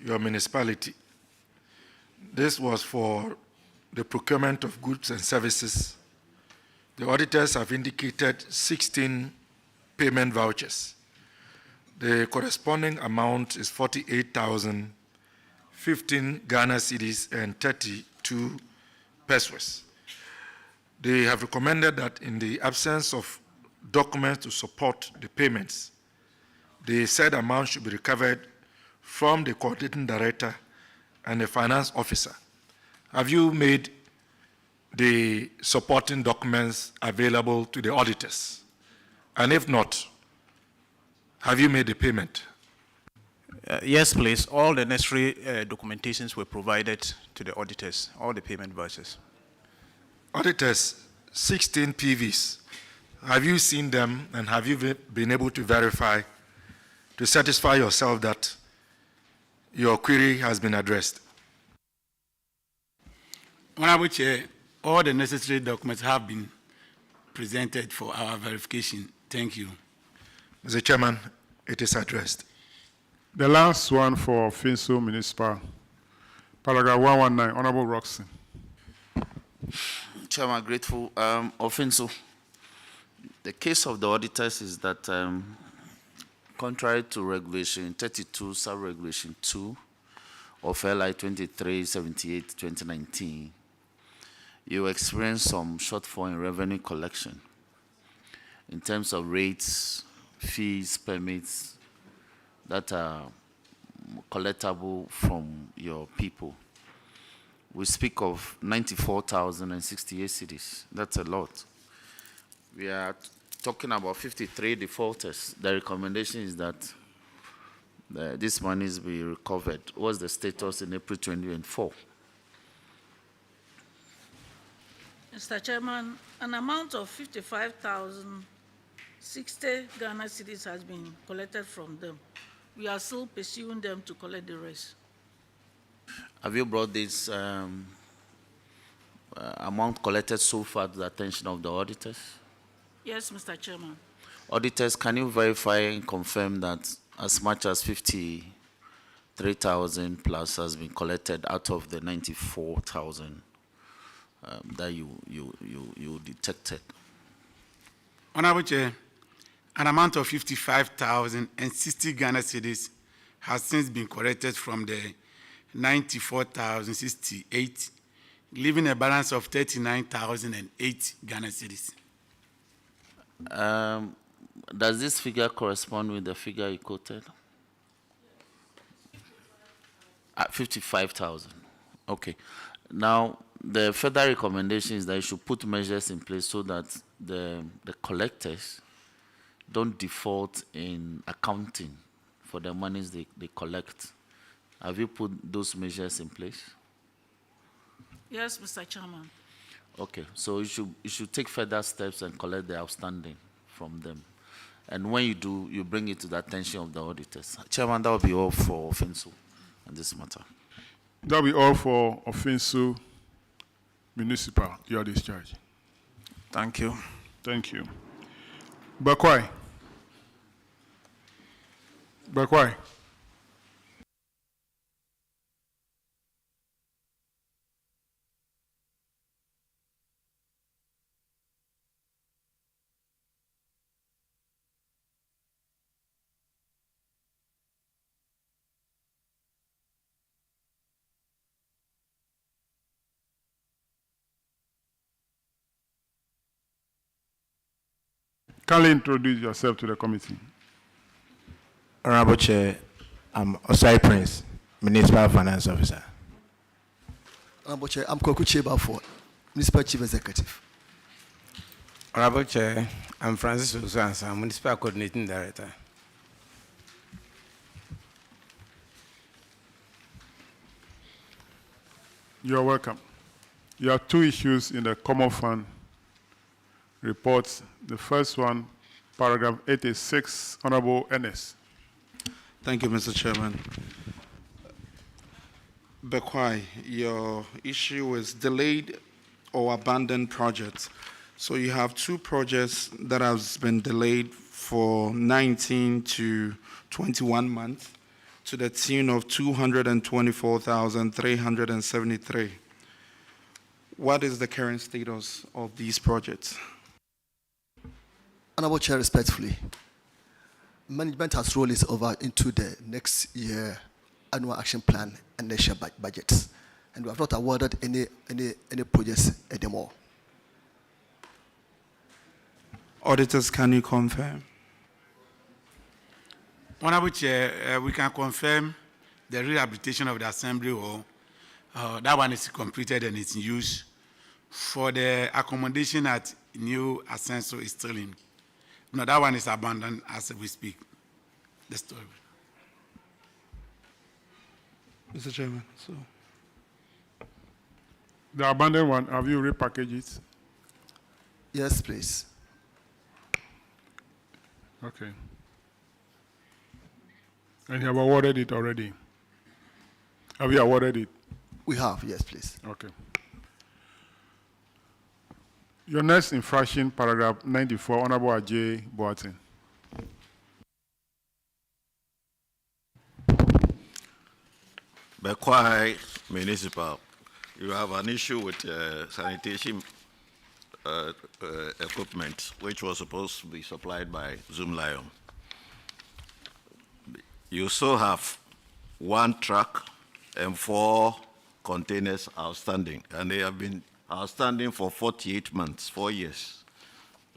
your municipality. This was for the procurement of goods and services The auditors have indicated 16 payment vouchers. The corresponding amount is 48,015 Ghana cedis and 32 pesos. They have recommended that in the absence of documents to support the payments, the said amount should be recovered from the coordinating director and the finance officer. Have you made the supporting documents available to the auditors? And if not, have you made the payment? Yes, please. All the necessary documentations were provided to the auditors, all the payment vouchers. Auditors, 16 PVs. Have you seen them and have you been able to verify to satisfy yourself that your query has been addressed? Honorable Chair, all the necessary documents have been presented for our verification. Thank you. Mr. Chairman, it is addressed. The last one for Finso Municipal, paragraph 119, Honorable Roxon. Chairman, grateful. Offenso, the case of the auditors is that contrary to regulation 32, sub-regulation 2 of LI 2378-2019, you experience some shortfall in revenue collection in terms of rates, fees, permits that are collectible from your people. We speak of 94,068 cities. That's a lot. We are talking about 53 defaulters. The recommendation is that this money is be recovered. What's the status in April 2024? Mr. Chairman, an amount of 55,060 Ghana cedis has been collected from them. We are still pursuing them to collect the rest. Have you brought this amount collected so far to the attention of the auditors? Yes, Mr. Chairman. Auditors, can you verify and confirm that as much as 53,000 plus has been collected out of the 94,000 that you detected? Honorable Chair, an amount of 55,060 Ghana cedis has since been collected from the 94,068, leaving a balance of 39,008 Ghana cedis. Does this figure correspond with the figure you quoted? 55,000. Okay. Now, the further recommendation is that you should put measures in place so that the collectors don't default in accounting for the monies they collect. Have you put those measures in place? Yes, Mr. Chairman. Okay, so you should take further steps and collect the outstanding from them. And when you do, you bring it to the attention of the auditors. Chairman, that will be all for Finso on this matter. That will be all for Finso Municipal. You are discharged. Thank you. Thank you. Bakwai. Bakwai. Kindly introduce yourself to the committee. Honorable Chair, I'm Osai Prince, Municipal Finance Officer. Honorable Chair, I'm Kwaku Chebafo, Municipal Chief Executive. Honorable Chair, I'm Francis Usansa, Municipal Coordinating Director. You are welcome. You have two issues in the Common Fund reports. The first one, paragraph 86, Honorable Ennis. Thank you, Mr. Chairman. Bekwai, your issue is delayed or abandoned projects. So you have two projects that have been delayed for 19 to 21 months to the tune of 224,373. What is the current status of these projects? Honorable Chair, respectfully, management has rolled this over into the next year annual action plan and next year budgets, and we have not awarded any projects anymore. Auditors, can you confirm? Honorable Chair, we can confirm the rehabilitation of the Assembly Hall. That one is completed and it's in use. For the accommodation at New Ascenso is still in. No, that one is abandoned as we speak. The story. Mr. Chairman, so. The abandoned one, have you repackaged it? Yes, please. Okay. And you have awarded it already? Have you awarded it? We have, yes, please. Okay. Your next infraction, paragraph 94, Honorable Ajay Boateng. Whyis Municipal, you have an issue with sanitation equipment, which was supposed to be supplied by Zoomlion. You still have 1 truck and 4 containers outstanding, and they have been outstanding for 48 months, 4 years.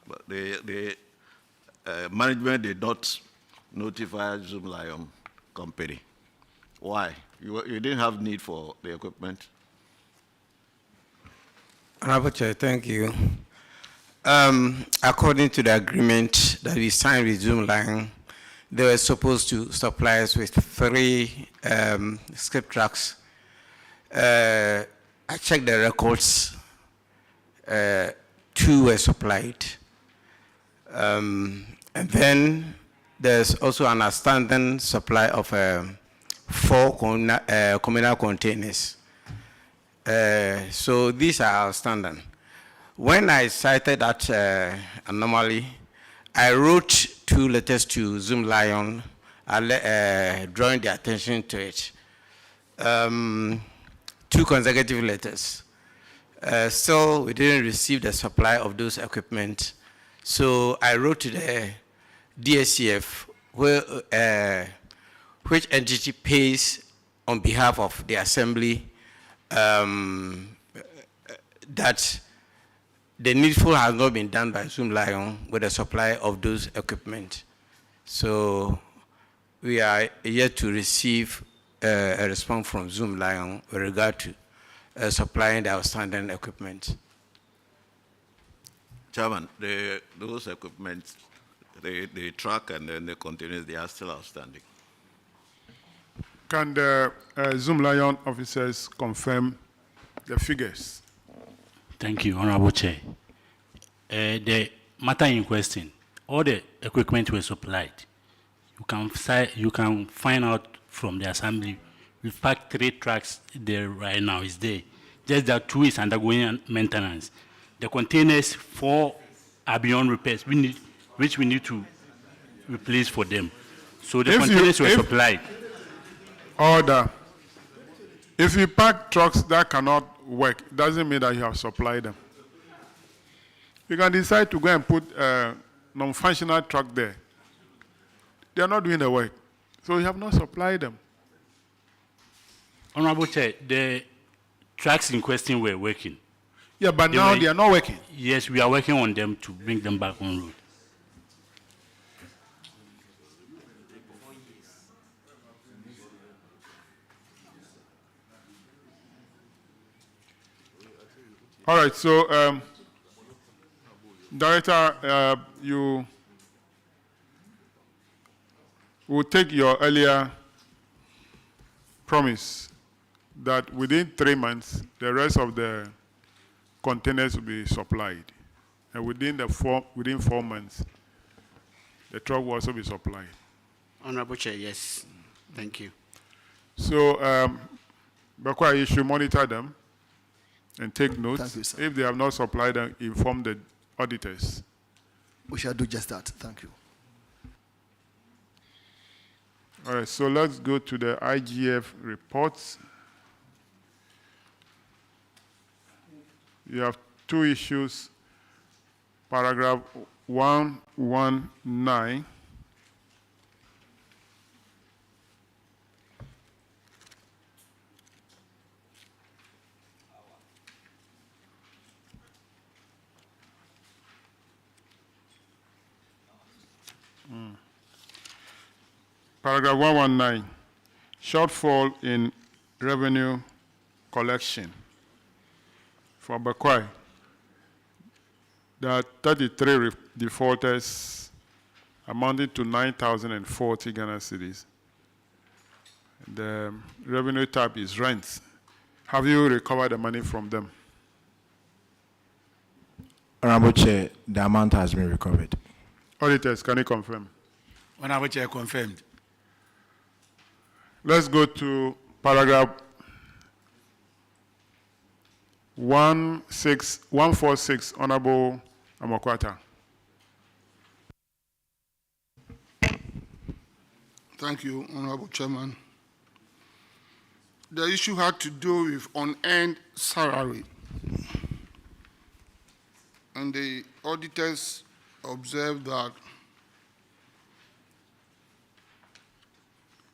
But the management did not notify Zoomlion company. Why? You didn't have need for the equipment? Honorable Chair, thank you. According to the agreement that we signed with Zoomlion, they were supposed to supply us with 3 skip trucks. I checked the records. 2 were supplied. And then there's also an outstanding supply of 4 communal containers. So these are outstanding. When I cited that anomaly, I wrote 2 letters to Zoomlion, drawing their attention to it. 2 consecutive letters. Still, we didn't receive the supply of those equipment. So I wrote to the DSCF, which entity pays on behalf of the Assembly, that the needful has not been done by Zoomlion with the supply of those equipment. So we are yet to receive a response from Zoomlion with regard to supplying the outstanding equipment. Chairman, those equipment, the truck and then the containers, they are still outstanding. Can the Zoomlion officers confirm the figures? Thank you, Honorable Chair. The matter in question, all the equipment were supplied. You can find out from the Assembly. We've packed 3 trucks there right now. It's there. Just that 2 is undergoing maintenance. The containers 4 are beyond repairs, which we need to replace for them. So the containers were supplied. Order. If you pack trucks that cannot work, it doesn't mean that you have supplied them. You can decide to go and put a non-functional truck there. They are not doing the work. So you have not supplied them. Honorable Chair, the trucks in question were working. Yeah, but now they are not working. Yes, we are working on them to bring them back on road. All right, so Director, you will take your earlier promise that within 3 months, the rest of the containers will be supplied. And within 4 months, the truck will also be supplied. Honorable Chair, yes. Thank you. So, Bakwa, you should monitor them and take notes. Thank you, sir. If they have not supplied them, inform the auditors. We shall do just that. Thank you. All right, so let's go to the IGF reports. You have 2 issues, paragraph 119. Paragraph 119, shortfall in revenue collection. For Bakwai, there are 33 defaulters amounting to 9,040 Ghana cedis. The revenue type is rent. Have you recovered the money from them? Honorable Chair, the amount has been recovered. Auditors, can you confirm? Honorable Chair, confirmed. Let's go to paragraph 146, Honorable Amakwata. Thank you, Honorable Chairman. The issue had to do with unearned salary. And the auditors observed that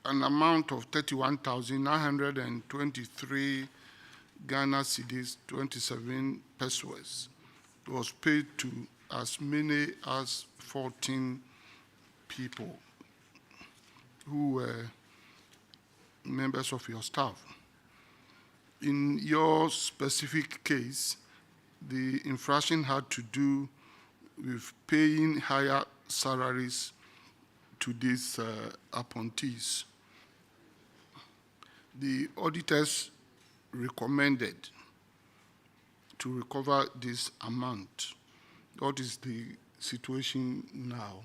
an amount of 31,923 Ghana cedis, 27 pesos, was paid to as many as 14 people who were members of your staff. In your specific case, the infraction had to do with paying higher salaries to these appointees. The auditors recommended to recover this amount. What is the situation now?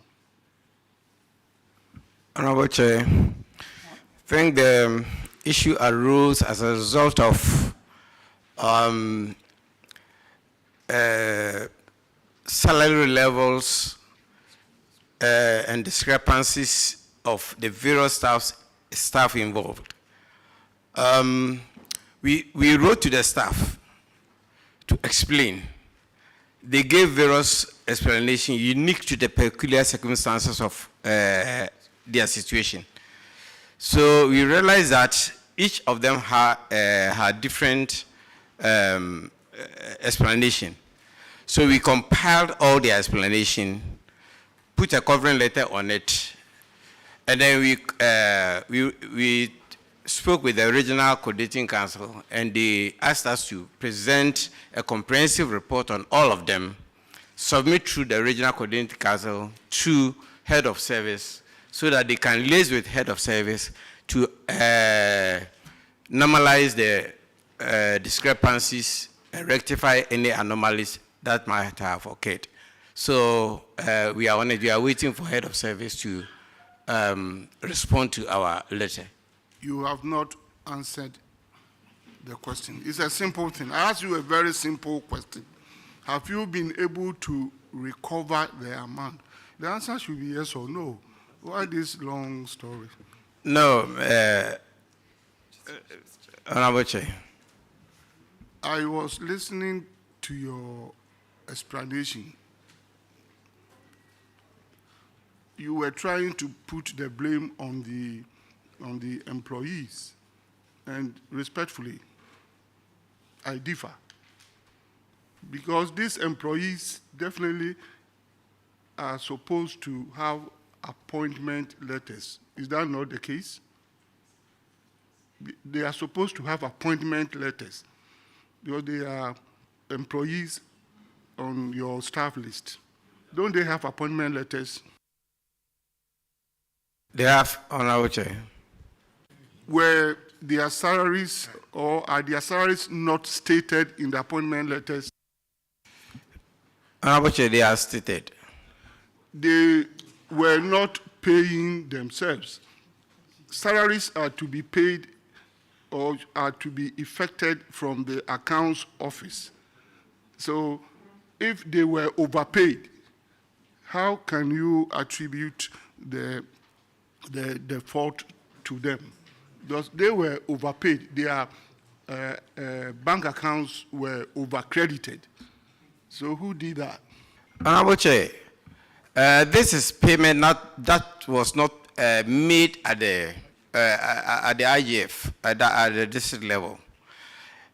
Honorable Chair, I think the issue arose as a result of salary levels and discrepancies of the various staff involved. We wrote to the staff to explain. They gave various explanations unique to the peculiar circumstances of their situation. So we realized that each of them had different explanation. So we compiled all the explanation, put a covering letter on it, and then we spoke with the Regional Coordinating Council, and they asked us to present a comprehensive report on all of them, submit through the Regional Coordinating Council to Head of Service, so that they can liaise with Head of Service to normalize the discrepancies and rectify any anomalies that might have occurred. So we are on it. We are waiting for Head of Service to respond to our letter. You have not answered the question. It's a simple thing. I asked you a very simple question. Have you been able to recover the amount? The answer should be yes or no. Why this long story? No, Honorable Chair. I was listening to your explanation. You were trying to put the blame on the employees, and respectfully, I differ. Because these employees definitely are supposed to have appointment letters. Is that not the case? They are supposed to have appointment letters because they are employees on your staff list. Don't they have appointment letters? They have, Honorable Chair. Were their salaries or are their salaries not stated in the appointment letters? Honorable Chair, they are stated. They were not paying themselves. Salaries are to be paid or are to be effected from the accounts office. So if they were overpaid, how can you attribute the fault to them? Because they were overpaid. Their bank accounts were overcredited. So who did that? Honorable Chair, This is payment that was not made at the IGF, at the district level.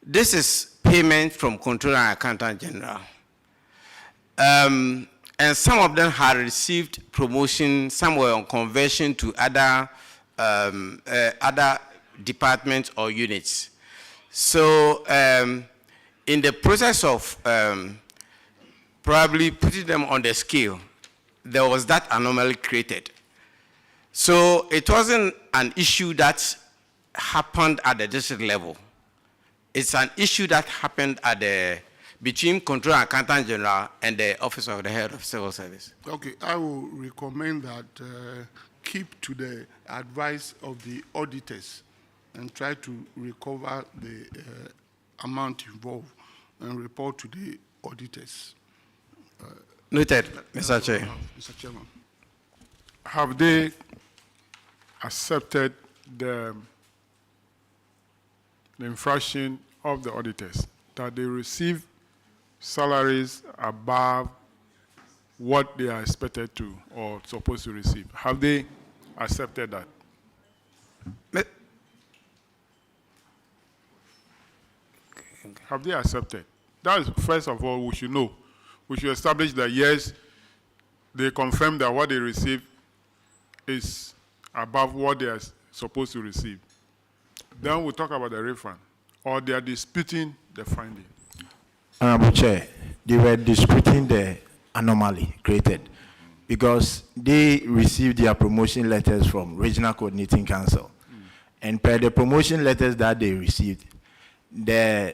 This is payment from Controller and Accountant General. And some of them had received promotion, some were on conversion to other departments or units. So in the process of probably putting them on the scale, there was that anomaly created. So it wasn't an issue that happened at the district level. It's an issue that happened at between Controller and Accountant General and the Office of the Head of Civil Service. Okay, I will recommend that keep to the advice of the auditors and try to recover the amount involved and report to the auditors. Noted, Mr. Chair. Mr. Chairman. Have they accepted the infraction of the auditors that they receive salaries above what they are expected to or supposed to receive? Have they accepted that? Have they accepted? That is, first of all, we should know. We should establish that, yes, they confirm that what they receive is above what they are supposed to receive. Then we'll talk about the refund, or they are disputing the finding. Honorable Chair, they were disputing the anomaly created because they received their promotion letters from Regional Coordinating Council. And per the promotion letters that they received, the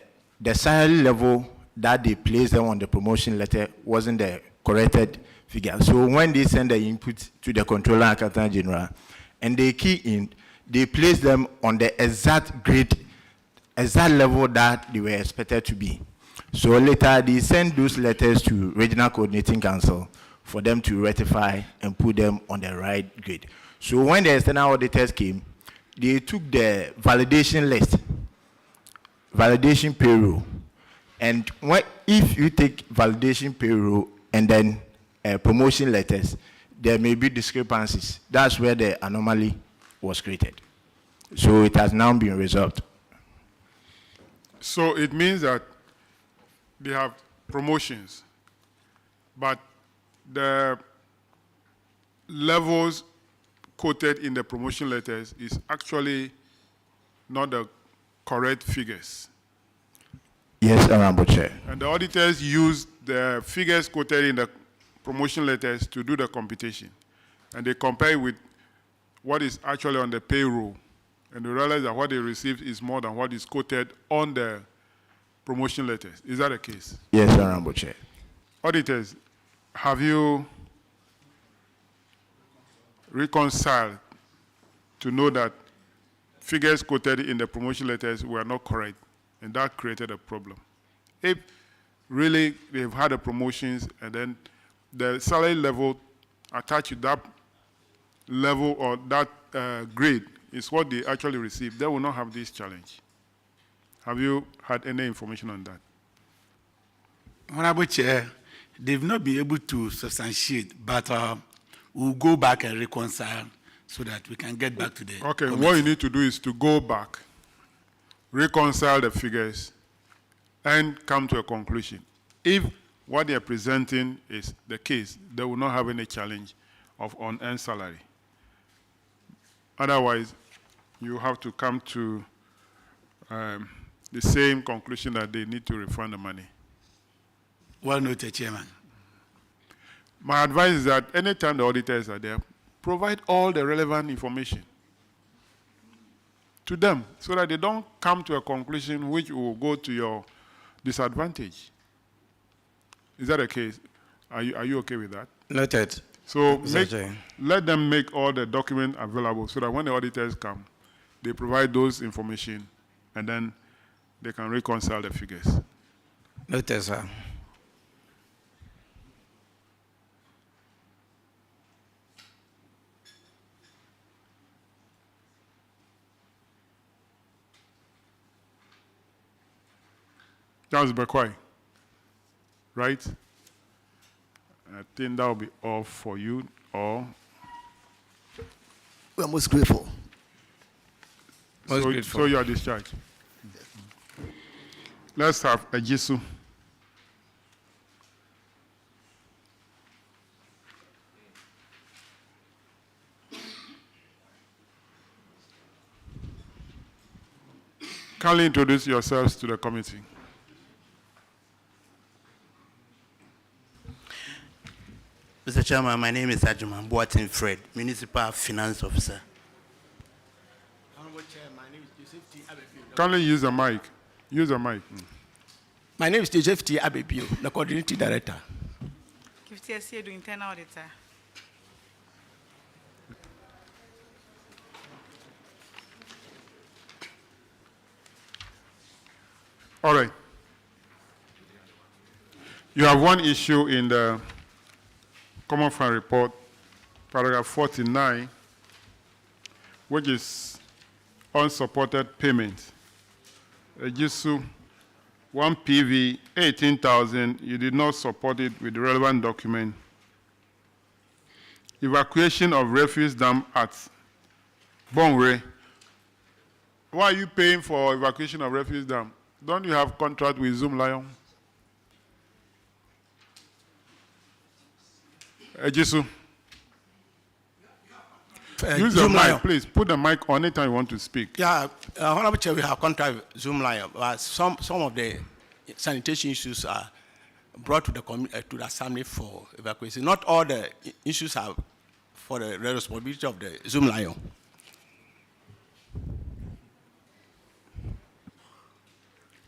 salary level that they placed them on the promotion letter wasn't the corrected figure. So when they send the input to the Controller and Accountant General, and they key in, they place them on the exact grade, exact level that they were expected to be. So later, they send those letters to Regional Coordinating Council for them to rectify and put them on the right grade. So when the external auditors came, they took the validation list, validation payroll, and if you take validation payroll and then promotion letters, there may be discrepancies. That's where the anomaly was created. So it has now been resolved. So it means that they have promotions, but the levels quoted in the promotion letters is actually not the correct figures. Yes, Honorable Chair. And the auditors use the figures quoted in the promotion letters to do the computation. And they compare it with what is actually on the payroll. And they realize that what they received is more than what is quoted on the promotion letters. Is that the case? Yes, Honorable Chair. Auditors, have you reconciled to know that figures quoted in the promotion letters were not correct, and that created a problem? If really they've had the promotions and then the salary level attached to that level or that grade is what they actually received, they will not have this challenge. Have you had any information on that? Honorable Chair, they've not been able to substantiate, but we'll go back and reconcile so that we can get back to the Okay, committee. what you need to do is to go back, reconcile the figures, and come to a conclusion. If what they are presenting is the case, they will not have any challenge of unearned salary. Otherwise, you have to come to the same conclusion that they need to refund the money. Well noted, Chairman. My advice is that anytime the auditors are there, provide all the relevant information to them so that they don't come to a conclusion which will go to your disadvantage. Is that the case? Are you okay with that? Noted. So let them make all the documents available so that when the auditors come, they provide those information and then they can reconcile the figures. Noted, sir. Charles Bekwai, right? I think that will be all for you, or We are most grateful. so you are discharged. Let's have a Jisu. Kindly introduce yourselves to the committee. Mr. Chairman, my name is Ajuman Boatin Fred, Municipal Finance Officer. Kindly use the mic. Use the mic. My name is Joseph T. Abebio, the Coordinating Director. Kifti Internal Auditor. All right. You have one issue in the Common Fund Report, paragraph 49, which is unsupported payment. Jisu, 1 PV, 18,000, you did not support it with the relevant document. Evacuation of refuse dam at Bongre. Why are you paying for evacuation of refuse dam? Don't you have contract with Zoomlion? Jisu. Use the mic, please. Put the mic on anytime you want to speak. Yeah, Honorable Chair, we have contract with Zoomlion, but some of the sanitation issues are brought to the assembly for evacuation. Not all the issues are for the responsibility of the Zoomlion.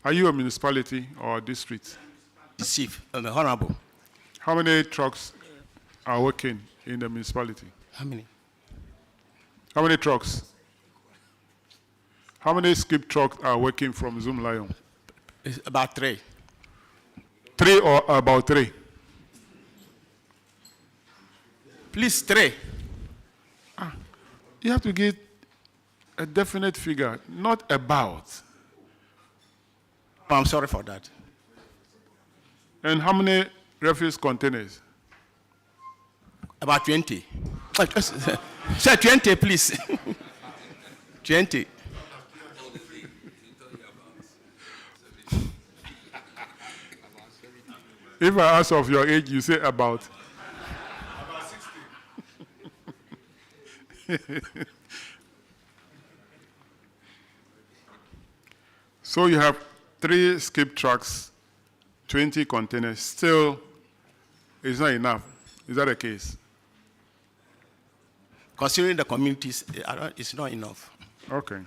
Are you a municipality or a district? Chief, Honorable. How many trucks are working in the municipality? How many? How many trucks? How many skip trucks are working from Zoomlion? It's about 3. 3 or about 3? Please, 3. You have to get a definite figure, not about. I'm sorry for that. And how many refuse containers? About 20. Sir, 20, please. 20. If I ask of your age, you say about. About 60. So you have 3 skip trucks, 20 containers. Still, it's not enough. Is that the case? Considering the communities, it's not enough. Okay.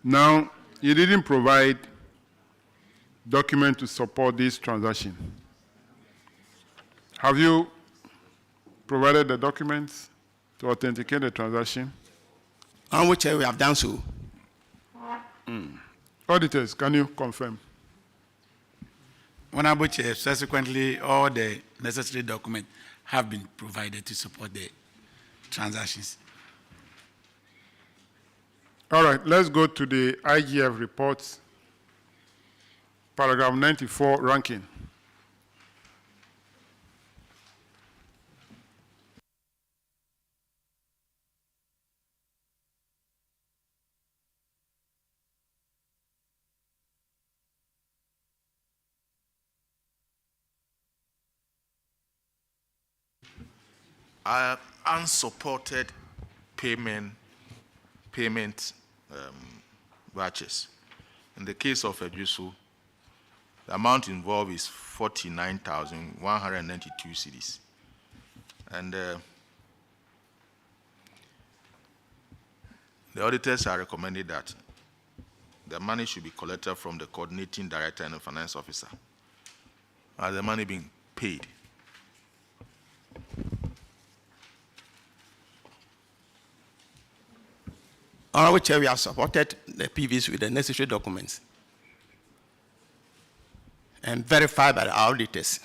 Now, you didn't provide document to support this transaction. Have you provided the documents to authenticate the transaction? On which we have done so. Auditors, can you confirm? Honorable Chair, subsequently, all the necessary documents have been provided to support the transactions. All right, let's go to the IGF report, paragraph 94, ranking. Unsupported payment batches. In the case of Ejusu, the amount involved is 49,192 cedis. And the auditors are recommended that the money should be collected from the coordinating director and the finance officer, as the money being paid. Honorable Chair, we have supported the PVs with the necessary documents and verified by the auditors.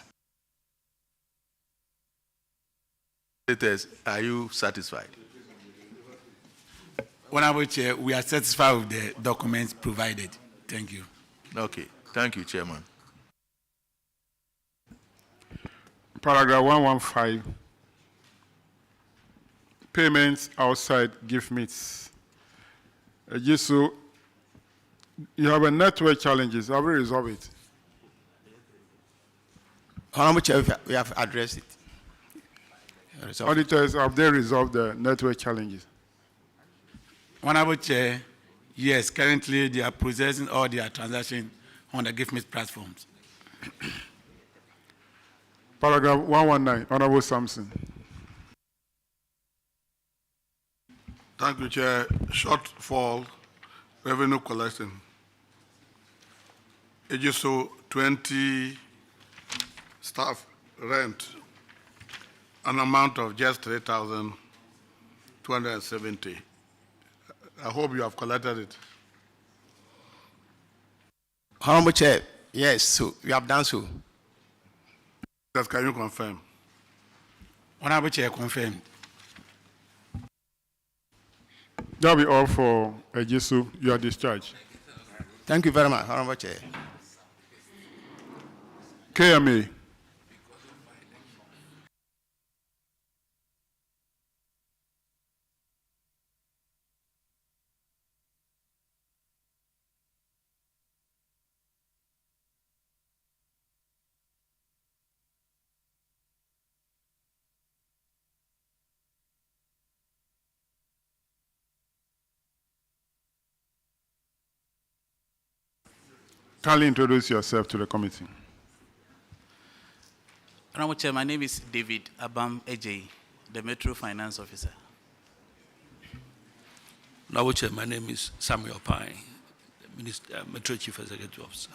Auditors, are you satisfied? Honorable Chair, we are satisfied with the documents provided. Thank you. Okay. Thank you, Chairman. Paragraph 115, payments outside gift meets. So you have a network challenges. Have we resolved it? Honorable Chair, we have addressed it. Auditors, have they resolved the network challenges? Honorable Chair, yes, currently they are processing all their transactions on the GiftMate platforms. Paragraph 119, Honorable Sampson. Thank you, Chair. Shortfall, revenue collection. So 20 staff rent, an amount of just 3,270. I hope you have collected it. Honorable Chair, yes, so we have done so. Yes, can you confirm? Honorable Chair, confirmed. That'll be all for Ejisu. You are discharged. Thank you very much, Honorable Chair. KMA. Kindly introduce yourself to the committee. Honorable Chair, my name is David Abam Ejay, the Metro Finance Officer. Honorable Chair, my name is Samuel Pine, Metro Chief Executive Officer.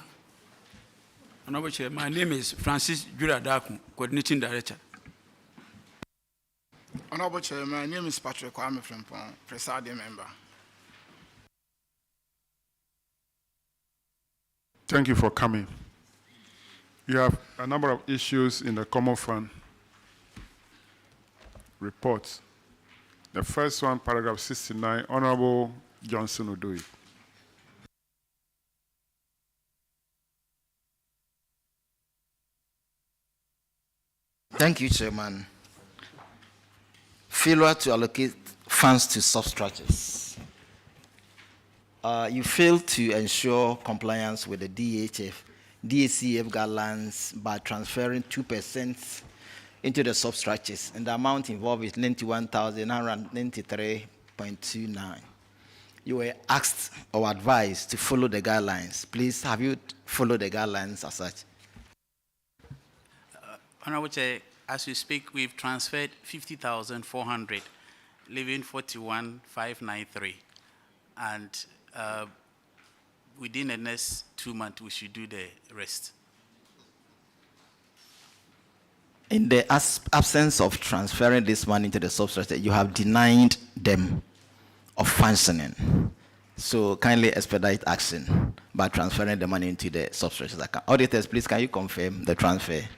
Honorable Chair, my name is Francis Juradaku, Coordinating Director. Honorable Chair, my name is Patrick Kwame Frimpong, Presiding Member. Thank you for coming. You have a number of issues in the Common Fund report. The first one, paragraph 69, Honorable Johnson will do it. Thank you, Chairman. Failure to allocate funds to substructures. You failed to ensure compliance with the DACF guidelines by transferring 2% into the substructures, and the amount involved is 91,993.29. You were asked or advised to follow the guidelines. Please, have you followed the guidelines as such? Honorable Chair, as we speak, we've transferred 50,400, leaving 41,593. And within the next 2 months, we should do the rest. In the absence of transferring this money into the substructure, you have denied them of functioning. So kindly expedite action by transferring the money into the substructures account. Auditors, please, can you confirm the transfer?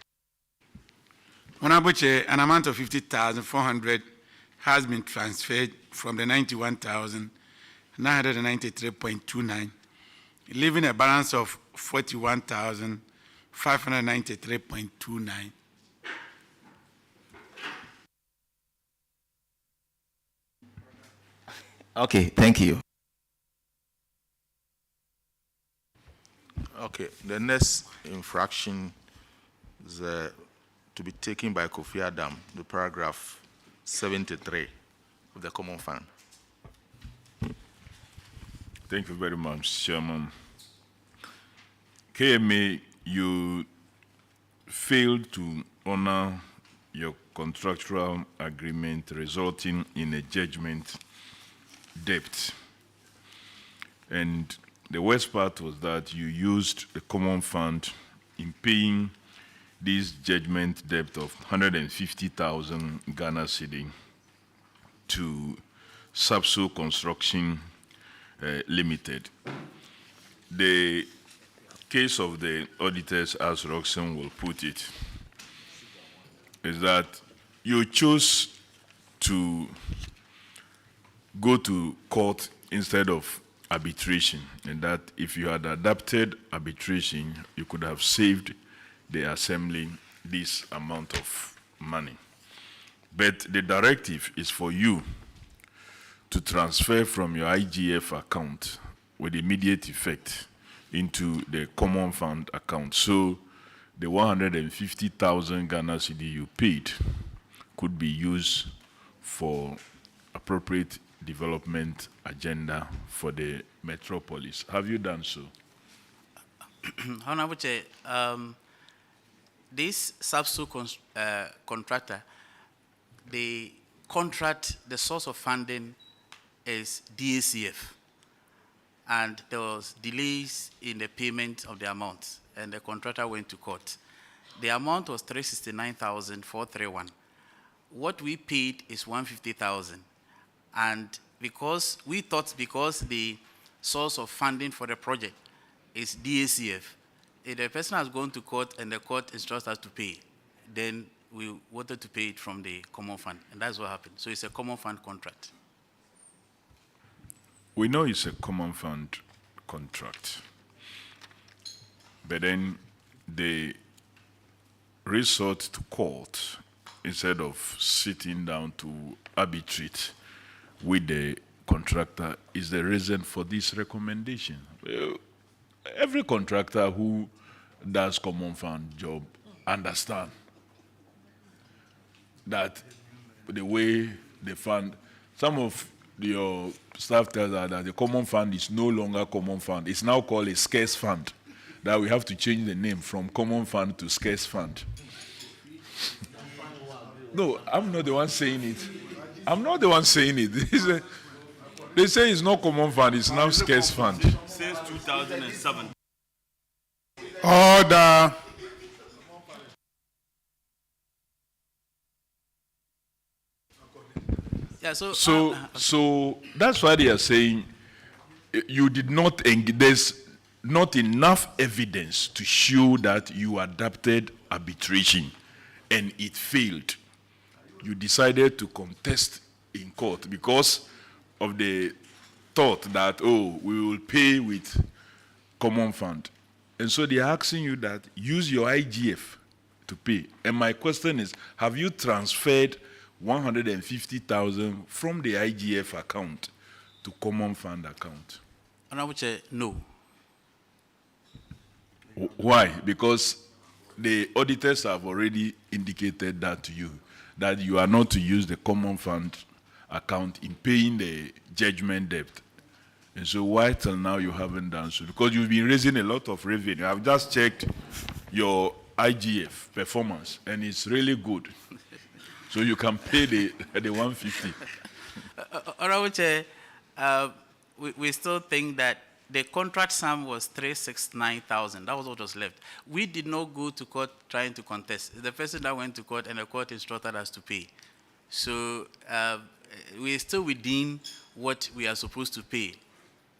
Honorable Chair, an amount of 50,400 has been transferred from the 91,993.29, leaving a balance of 41,593.29. Okay, thank you. Okay, the next infraction is to be taken by Kofi Adam, the paragraph 73 of the Common Fund. Thank you very much, Chairman. KMA, you failed to honor your contractual agreement, resulting in a judgment debt. And the worst part was that you used the Common Fund in paying this judgment debt of 150,000 Ghana cedi to Sapso Construction Limited. The case of the auditors, as Roxanne will put it, is that you chose to go to court instead of arbitration, and that if you had adopted arbitration, you could have saved the assembly this amount of money. But the directive is for you to transfer from your IGF account with immediate effect into the common fund account. So the 150,000 Ghana cedi you paid could be used for appropriate development agenda for the metropolis. Have you done so? Honorable Chair, this subso contractor, the contract, the source of funding is DACF. And there was delays in the payment of the amount, and the contractor went to court. The amount was 369,431. What we paid is 150,000. And because we thought because the source of funding for the project is DACF, if the person has gone to court and the court instructs us to pay, then we wanted to pay it from the common fund, and that's what happened. So it's a common fund contract. We know it's a common fund contract, but then they resort to court instead of sitting down to arbitrate with the contractor. Is the reason for this recommendation. Every contractor who does common fund job understand that the way the fund, some of your staff tells us that the common fund is no longer common fund. It's now called a scarce fund. That we have to change the name from common fund to scarce fund. No, I'm not the one saying it. I'm not the one saying it. They say it's not common fund, it's now scarce fund. Since 2007. Order. Yeah, so that's why they are saying you did not, there's not enough evidence to show that you adapted arbitration and it failed. You decided to contest in court because of the thought that, oh, we will pay with common fund. And so they are asking you that use your IGF to pay. And my question is, have you transferred 150,000 from the IGF account to common fund account? Honorable Chair, no. Why? Because the auditors have already indicated that to you, that you are not to use the common fund account in paying the judgment debt. And so why till now you haven't done so? Because you've been raising a lot of revenue. I've just checked your IGF performance, and it's really good. So you can pay the 150. Honorable Chair, we still think that the contract sum was 369,000. That was what was left. We did not go to court trying to contest. The person that went to court and the court instructed us to pay. So we are still within what we are supposed to pay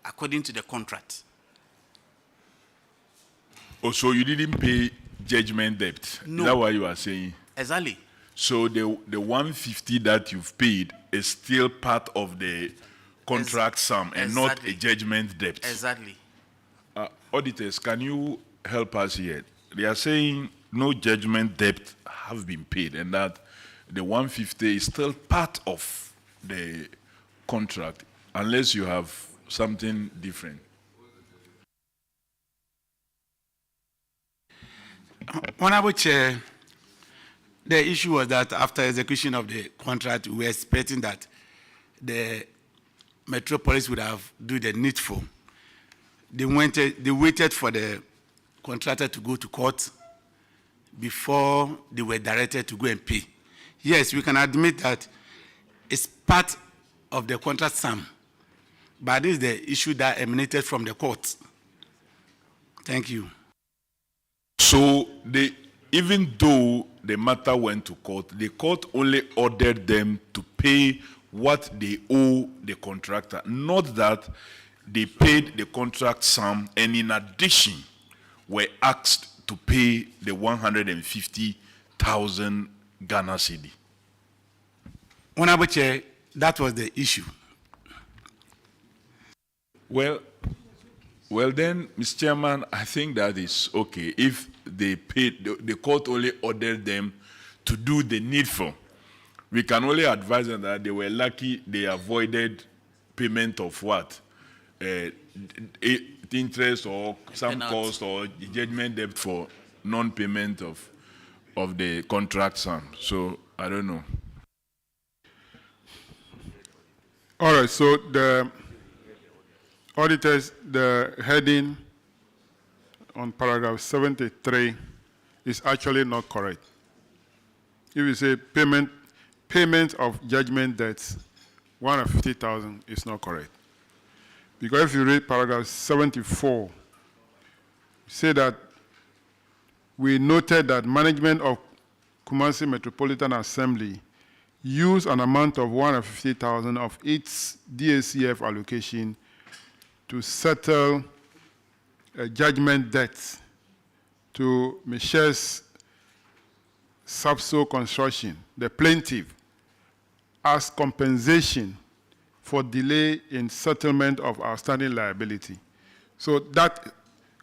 according to the contract. Oh, so you didn't pay judgment debt? No. Is that what you are saying? Exactly. So the 150 that you've paid is still part of the contract sum and not a judgment debt. Exactly. Auditors, can you help us here? They are saying no judgment debt have been paid and that the 150 is still part of the contract unless you have something different. Honorable Chair, the issue was that after execution of the contract, we were expecting that the metropolis would have do the needful. They waited for the contractor to go to court before they were directed to go and pay. Yes, we can admit that it's part of the contract sum, but this is the issue that emanated from the court. Thank you. So even though the matter went to court, the court only ordered them to pay what they owe the contractor, not that they paid the contract sum and in addition were asked to pay the 150,000 Ghana cedi. Honorable Chair, that was the issue. Well, Well then, Mr. Chairman, I think that is okay. If they paid, the court only ordered them to do the needful. We can only advise them that they were lucky they avoided payment of what? Interest or some cost or judgment debt for non-payment of the contract sum. So, I don't know. All right, so the auditors, the heading on paragraph 73 is actually not correct. If you say payment of judgment debts, 150,000 is not correct. Because if you read paragraph 74, say that we noted that management of Kumasi Metropolitan Assembly used an amount of 150,000 of its DACF allocation to settle a judgment debt to Michelle's Sapso Construction, the plaintiff, as compensation for delay in settlement of outstanding liability. So that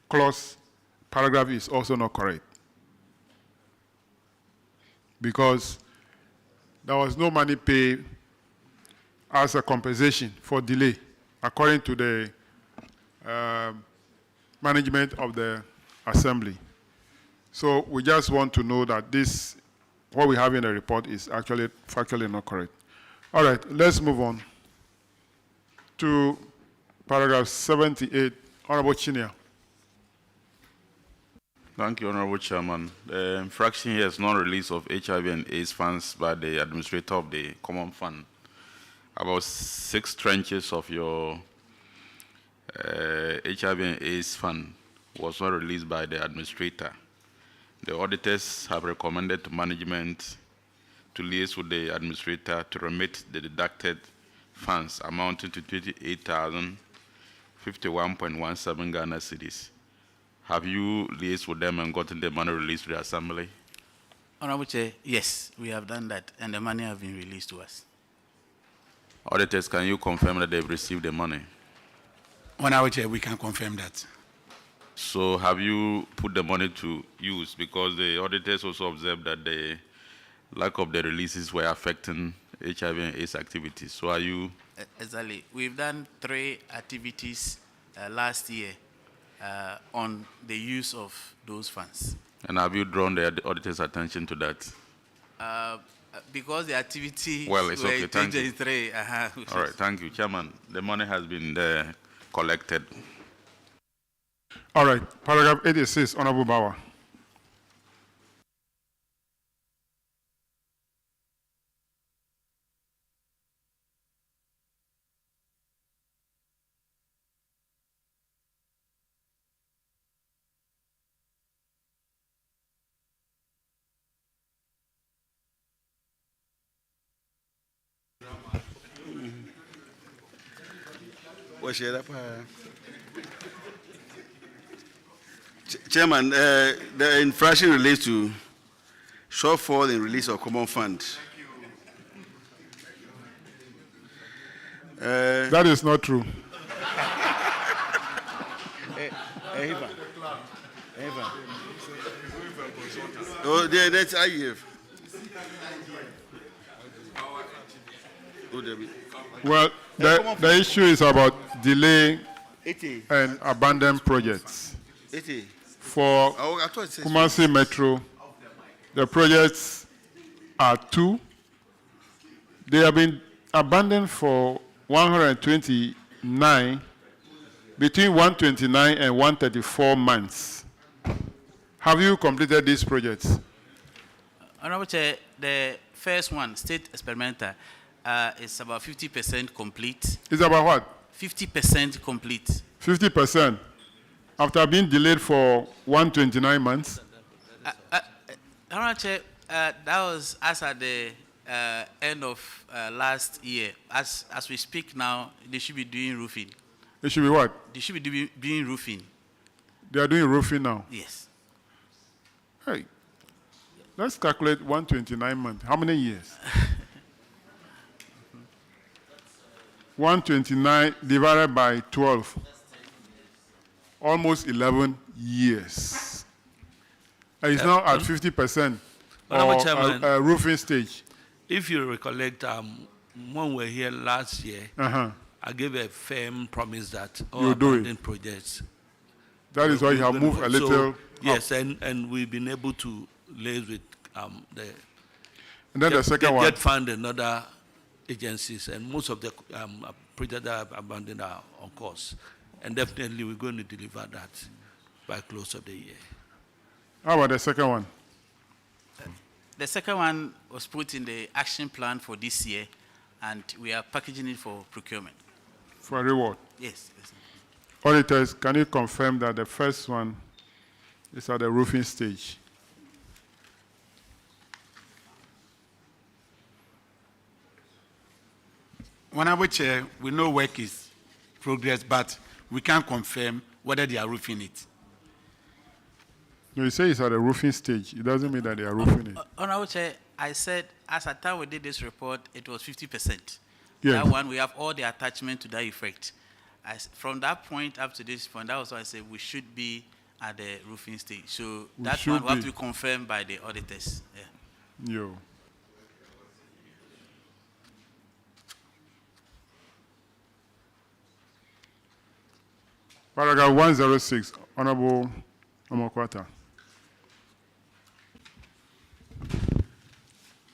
clause, paragraph is also not correct. Because there was no money paid as a compensation for delay, according to the management of the assembly. So we just want to know that this, what we have in the report is actually factually not correct. All right, let's move on to paragraph 78. Honorable Chinia. Thank you, Honorable Chairman. The infraction here is non-release of HIV and AIDS funds by the administrator of the Common Fund. About 6 tranches of your HIV and AIDS fund was not released by the administrator. The auditors have recommended to management to liaise with the administrator to remit the deducted funds amounting to 28,051.17 Ghana cedis. Have you liaised with them and gotten the money released to the assembly? Honorable Chair, yes, we have done that, and the money have been released to us. Auditors, can you confirm that they've received the money? Honorable Chair, we can confirm that. So have you put the money to use? Because the auditors also observed that the lack of the releases were affecting HIV and AIDS activities. So are you? Exactly. We've done 3 activities last year on the use of those funds. And have you drawn the auditor's attention to that? Because the activity well, it's okay. Thank you. 3. All right, thank you, Chairman. The money has been collected. All right, paragraph 86, Honorable Bauer. Chairman, the infraction relates to shortfall in release of common fund. That is not true. Oh, that's IEF. Well, the issue is about delay and abandoned projects. For Kumasi Metro, the projects are 2. They have been abandoned for 129, between 129 and 134 months. Have you completed these projects? Honorable Chair, the first one, state experimental, is about 50% complete. It's about what? 50% complete. 50%. After being delayed for 129 months? Honorable Chair, that was as at the end of last year. As we speak now, they should be doing roofing. They should be what? They should be doing roofing. They are doing roofing now? Yes. Hey, let's calculate 129 months. How many years? 129 divided by 12. almost 11 years. And it's now at 50% Honorable Chairman, roofing stage. If you recollect, when we were here last year, I gave a firm promise that all abandoned projects. That is why you have moved a little. Yes, and we've been able to liaise with the. And then the second one. Get fund and other agencies, and most of the projects that are abandoned are on course. And definitely we're going to deliver that by close of the year. How about the second one? The second one was put in the action plan for this year, and we are packaging it for procurement. For reward? Yes. Auditors, can you confirm that the first one is at the roofing stage? Honorable Chair, we know work is progress, but we can't confirm whether they are roofing it. No, you say it's at the roofing stage. It doesn't mean that they are roofing it. Honorable Chair, I said, as at time we did this report, it was 50%. Yes. That one, we have all the attachment to that effect. From that point up to this point, that was why I said we should be at the roofing stage. So that one will have to be confirmed by the auditors. Yeah. Yo. Paragraph 106, Honorable Omokwata.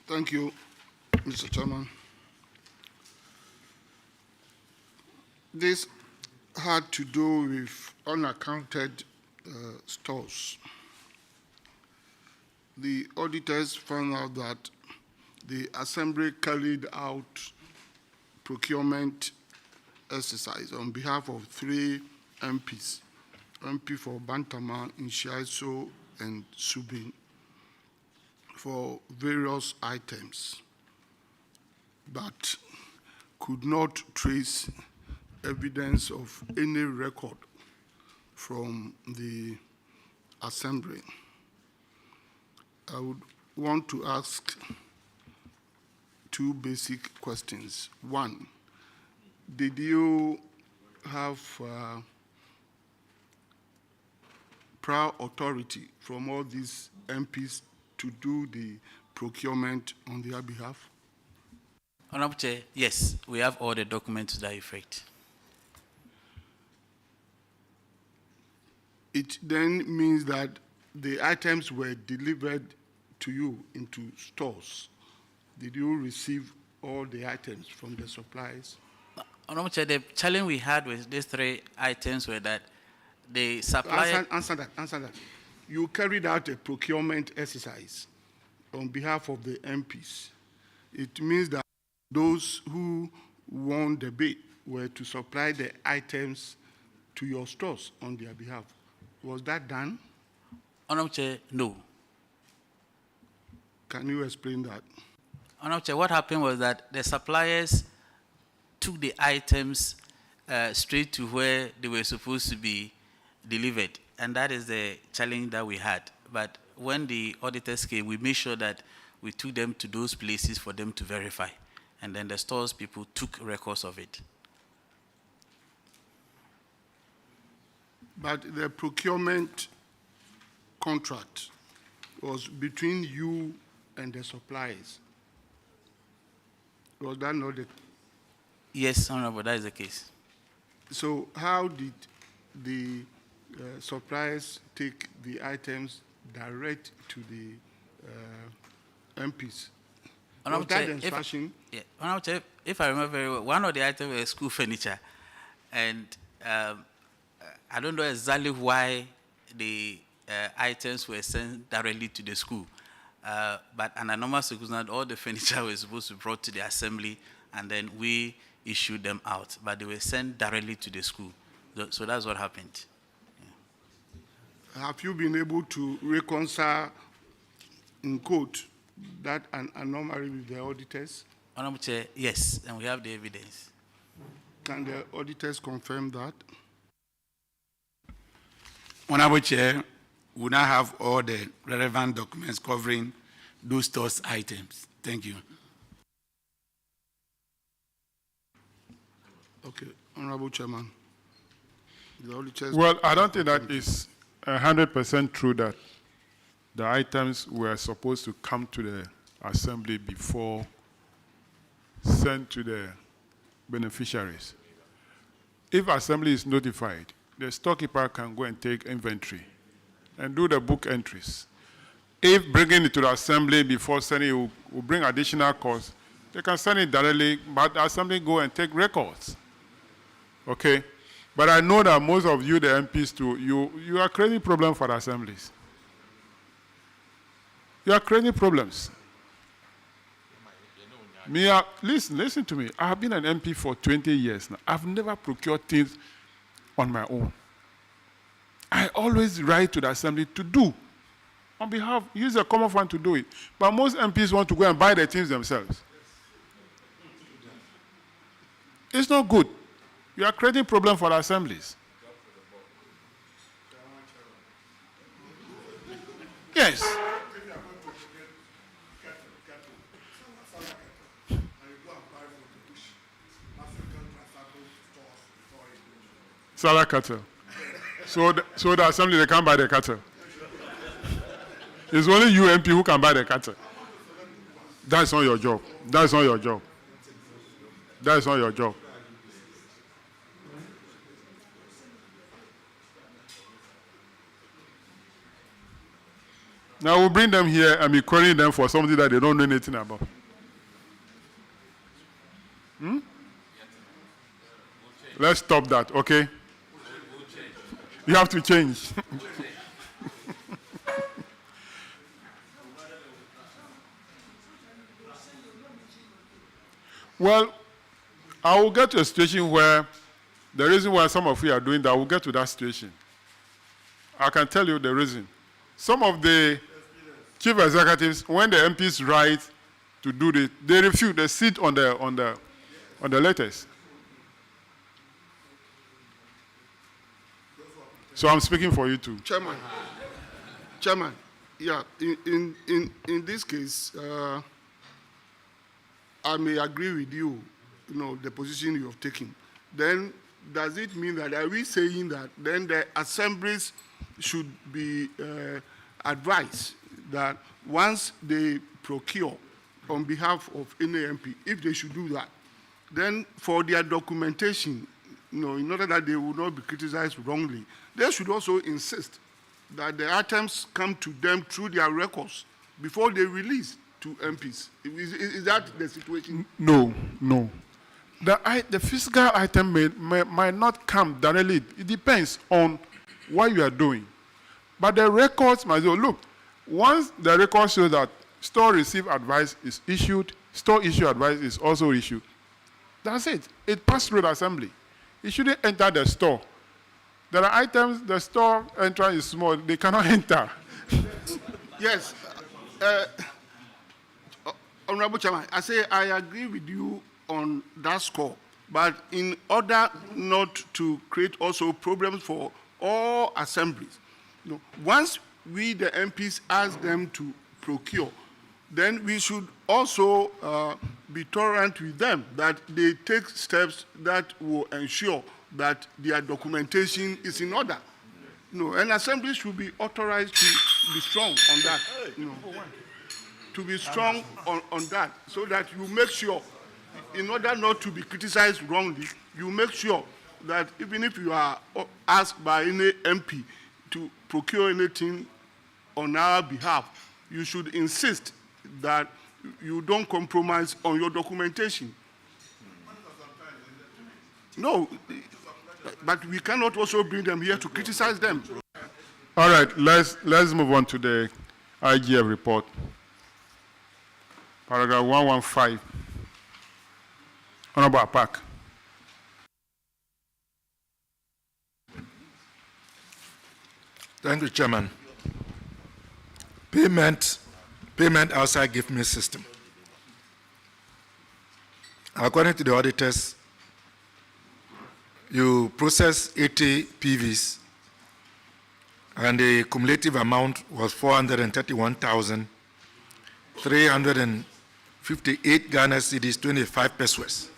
Thank you, Mr. Chairman. This had to do with unaccounted stores. The auditors found out that the Assembly carried out procurement exercise on behalf of 3 MPs, MP for Bantama, Inshiaiso, and Subin, for various items, but could not trace evidence of any record from the Assembly. I would want to ask 2 basic questions. 1, did you have prior authority from all these MPs to do the procurement on their behalf? Honorable Chair, yes, we have all the documents to that effect. It then means that the items were delivered to you into stores. Did you receive all the items from the suppliers? Honorable Chair, the challenge we had with these 3 items were that the supplier... Answer that. You carried out a procurement exercise on behalf of the MPs. It means that those who won the bid were to supply the items to your stores on their behalf. Was that done? Honorable Chair, no. Can you explain that? Honorable Chair, what happened was that the suppliers took the items straight to where they were supposed to be delivered, and that is the challenge that we had. But when the auditors came, we made sure that we took them to those places for them to verify, and then the stores people took records of it. But the procurement contract was between you and the suppliers. Was that not the... Yes, Honorable, that is the case. So how did the suppliers take the items direct to the MPs? Honorable Chair, Honorable Chair, if I remember very well, one of the items was school furniture, and I don't know exactly why the items were sent directly to the school, but under normal circumstances, all the furniture was supposed to be brought to the assembly, and then we issued them out, but they were sent directly to the school. So that's what happened. Have you been able to reconcile, in quote, that an anomaly with the auditors? Honorable Chair, yes, and we have the evidence. Can the auditors confirm that? Honorable Chair, we now have all the relevant documents covering those stores items. Thank you. Okay, Honorable Chairman. Well, I don't think that is 100% true that the items were supposed to come to the assembly before sent to the beneficiaries. If assembly is notified, the storekeeper can go and take inventory and do the book entries. If bringing it to the assembly before sending it will bring additional costs, they can send it directly, but the assembly go and take records. Okay? But I know that most of you, the MPs too, you are creating problems for the assemblies. You are creating problems. Listen to me. I have been an MP for 20 years now. I've never procured things on my own. I always write to the assembly to do. On behalf, use a common fund to do it. But most MPs want to go and buy the things themselves. It's not good. You are creating problems for the assemblies. Yes. Salah cattle. So the assembly, they can't buy the cattle. It's only you MP who can buy the cattle. That's not your job. That's not your job. That's not your job. Now we'll bring them here and be querying them for something that they don't know anything about. Let's stop that, okay? You have to change. Well, I will get to a situation where the reason why some of you are doing that, I will get to that situation. I can tell you the reason. Some of the chief executives, when the MPs write to do this, they refuse. They sit on the letters. So I'm speaking for you too. Chairman, yeah, in this case, I may agree with you, the position you have taken. Then does it mean that, are we saying that then the assemblies should be advised that once they procure on behalf of any MP, if they should do that, then for their documentation, in order that they will not be criticized wrongly, they should also insist that the items come to them through their records before they release to MPs. Is that the situation? No. The physical item might not come directly. It depends on what you are doing. But the records must go. Look, once the record shows that store receive advice is issued, store issue advice is also issued, that's it. It passed through the assembly. It shouldn't enter the store. There are items, the store entrance is small, they cannot enter. Yes. Honorable Chairman, I say I agree with you on that score, but in order not to create also problems for all assemblies, once we, the MPs, ask them to procure, then we should also be tolerant with them, that they take steps that will ensure that their documentation is in order. An assembly should be authorized to be strong on that. To be strong on that, so that you make sure, in order not to be criticized wrongly, you make sure that even if you are asked by any MP to procure anything on our behalf, you should insist that you don't compromise on your documentation. No, but we cannot also bring them here to criticize them. All right, let's move on to the IGF report. Paragraph 115. Honorable Apak. Thank you, Chairman. Payment outside gift me system. According to the auditors, you process 80 PVs and the cumulative amount was 431,358 Ghana cedis, 25 pesos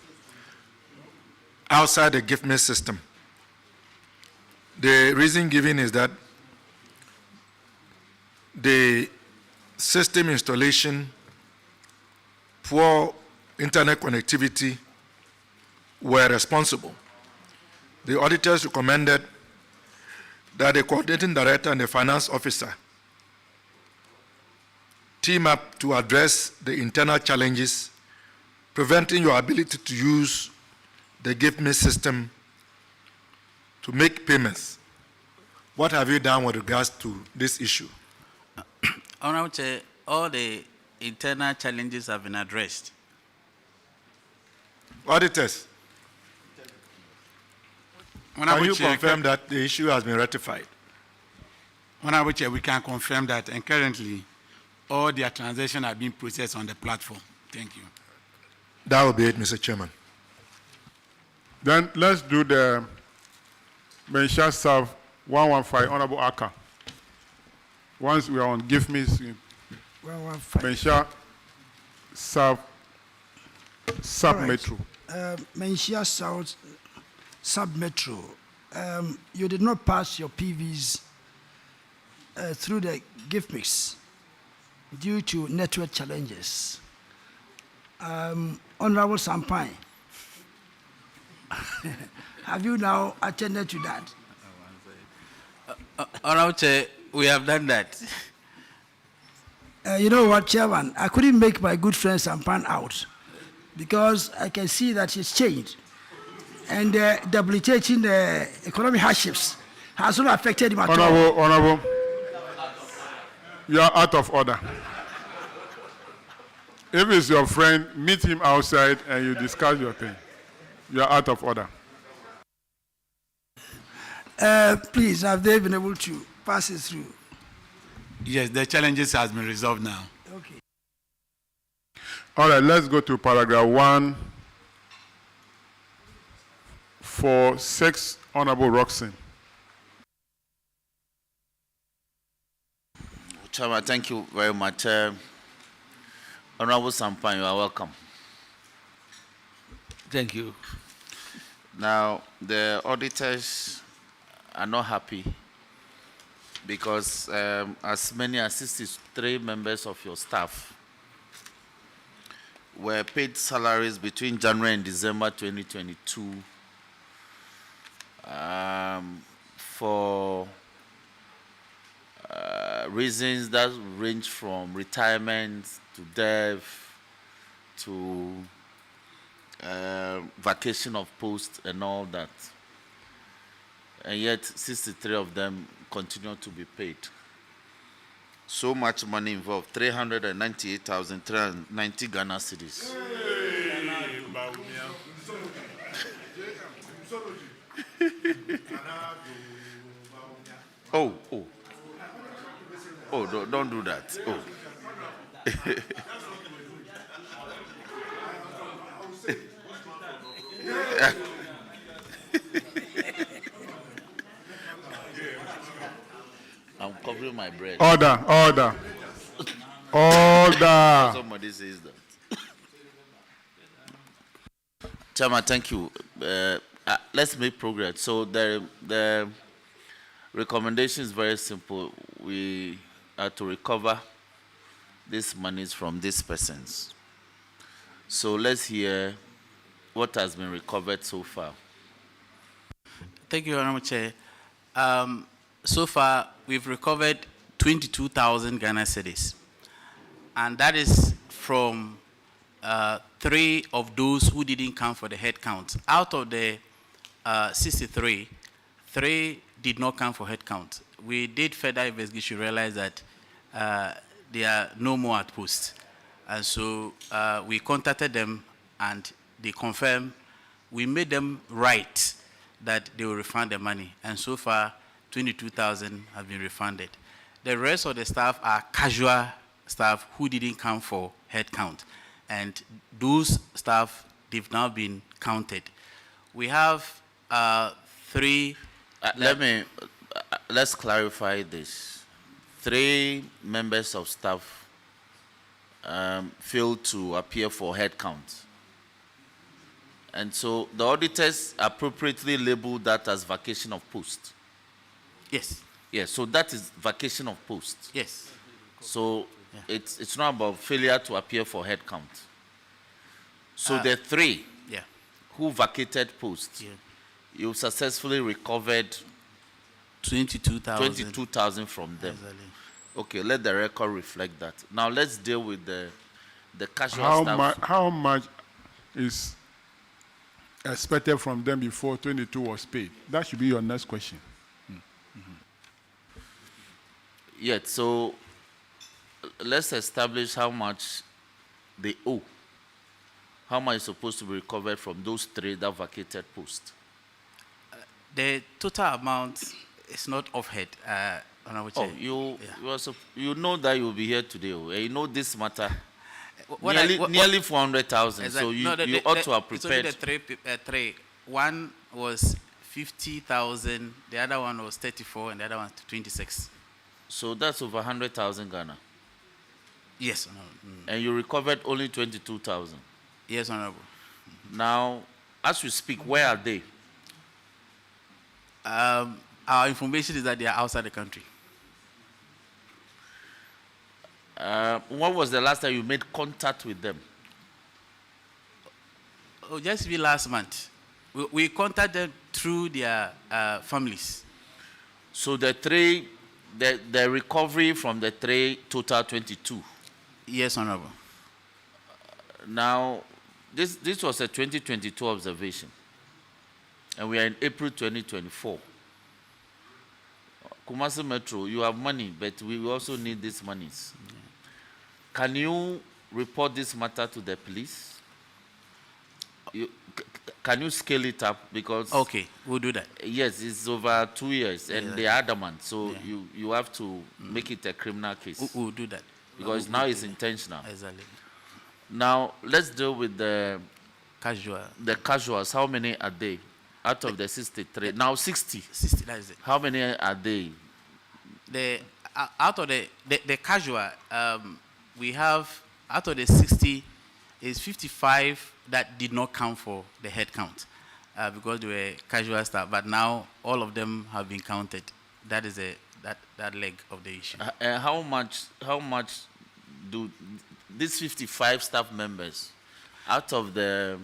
outside the gift me system. The reason given is that the system installation, poor internet connectivity were responsible. The auditors recommended that the coordinating director and the finance officer team up to address the internal challenges preventing your ability to use the GiveMe system to make payments. What have you done with regards to this issue? Honorable Chair, all the internal challenges have been addressed. Auditors, can you Chair, confirm that the issue has been rectified? Honorable Chair, we can confirm that, and currently, all their transactions are being processed on the platform. Thank you. That will be it, Mr. Chairman. Then let's do the Mensha Serve 115, Honorable Aka. Once we are on Give Me, 115. Mensha Serve Sub-Metro. Mensha South Sub-Metro. You did not pass your PVs through the gift mix due to network challenges. Honorable Sampine, have you now attended to that? Honorable Chair, we have done that. You know what, Chairman? I couldn't make my good friend Sampan out because I can see that he's changed. And debilitating the economic hardships has not affected him at all. Honorable, you are out of order. If it's your friend, meet him outside and you discuss your thing. You are out of order. Please, have they been able to pass it through? Yes, the challenges has been resolved now. Okay. All right, let's go to paragraph 146, Honorable Roxon. Chairman, thank you very much. Honorable Sampan, you are welcome. Thank you. Now, the auditors are not happy because as many as 63 members of your staff were paid salaries between January and December 2022 for reasons that range from retirement to death to vacation of post and all that. And yet 63 of them continue to be paid. So much money involved, 398,390 Ghana cedis. Oh, don't do that. Oh. I'm covering my bread. Order. Somebody says that. Chairman, thank you. Let's make progress. So the recommendation is very simple. We are to recover these monies from these persons. So let's hear what has been recovered so far. Thank you, Honorable Chair. So far, we've recovered 22,000 Ghana cedis. And that is from 3 of those who didn't come for the headcount. Out of the 63, 3 did not come for headcount. We did further investigation, realize that they are no more at post. And so we contacted them and they confirmed. We made them write that they will refund the money. And so far, 22,000 have been refunded. The rest of the staff are casual staff who didn't come for headcount. And those staff, they've now been counted. We have 3... let's clarify this. 3 members of staff failed to appear for headcount. And so the auditors appropriately labeled that as vacation of post. Yes. Yes, so that is vacation of posts. Yes. So it's not about failure to appear for headcount. So the three who vacated posts, you successfully recovered 22,000 from them. Exactly. Okay, let the record reflect that. Now let's deal with the casual staff. How much is expected from them before 22 was paid? That should be your next question. Yes, so let's establish how much they owe. How much is supposed to be recovered from those three that vacated posts? The total amount is not off head. Honorable Chair. You know that you'll be here today. You know this matter. What Nearly 400,000. Exactly. So you ought to have prepared. It's only the three. One was 50,000, the other one was 34, and the other one 26. So that's over 100,000 Ghana. Yes, Honorable. And you recovered only 22,000. Yes, Honorable. Now, as we speak, where are they? Our information is that they are outside the country. When was the last time you made contact with them? Oh, just last month. We contacted them through their families. So the three, the recovery from the three total 22. Yes, Honorable. Now, this was a 2022 observation, and we are in April 2024. Kumasi Metro, you have money, but we also need these monies. Yeah. Can you report this matter to the police? Can you scale it up? Because okay, we'll do that. Yes, it's over 2 years, and they are adamant, so you have to make it a criminal case. We'll do that. Because now it's intentional. Exactly. Now, let's deal with the casual. The casuals, how many are they? Out of the 63, now 60. 60, that is it. How many are they? Out of the casual, we have, out of the 60, is 55 that did not count for the head count because they were casual staff. But now all of them have been counted. That is that leg of the issue. How much do these 55 staff members, out of the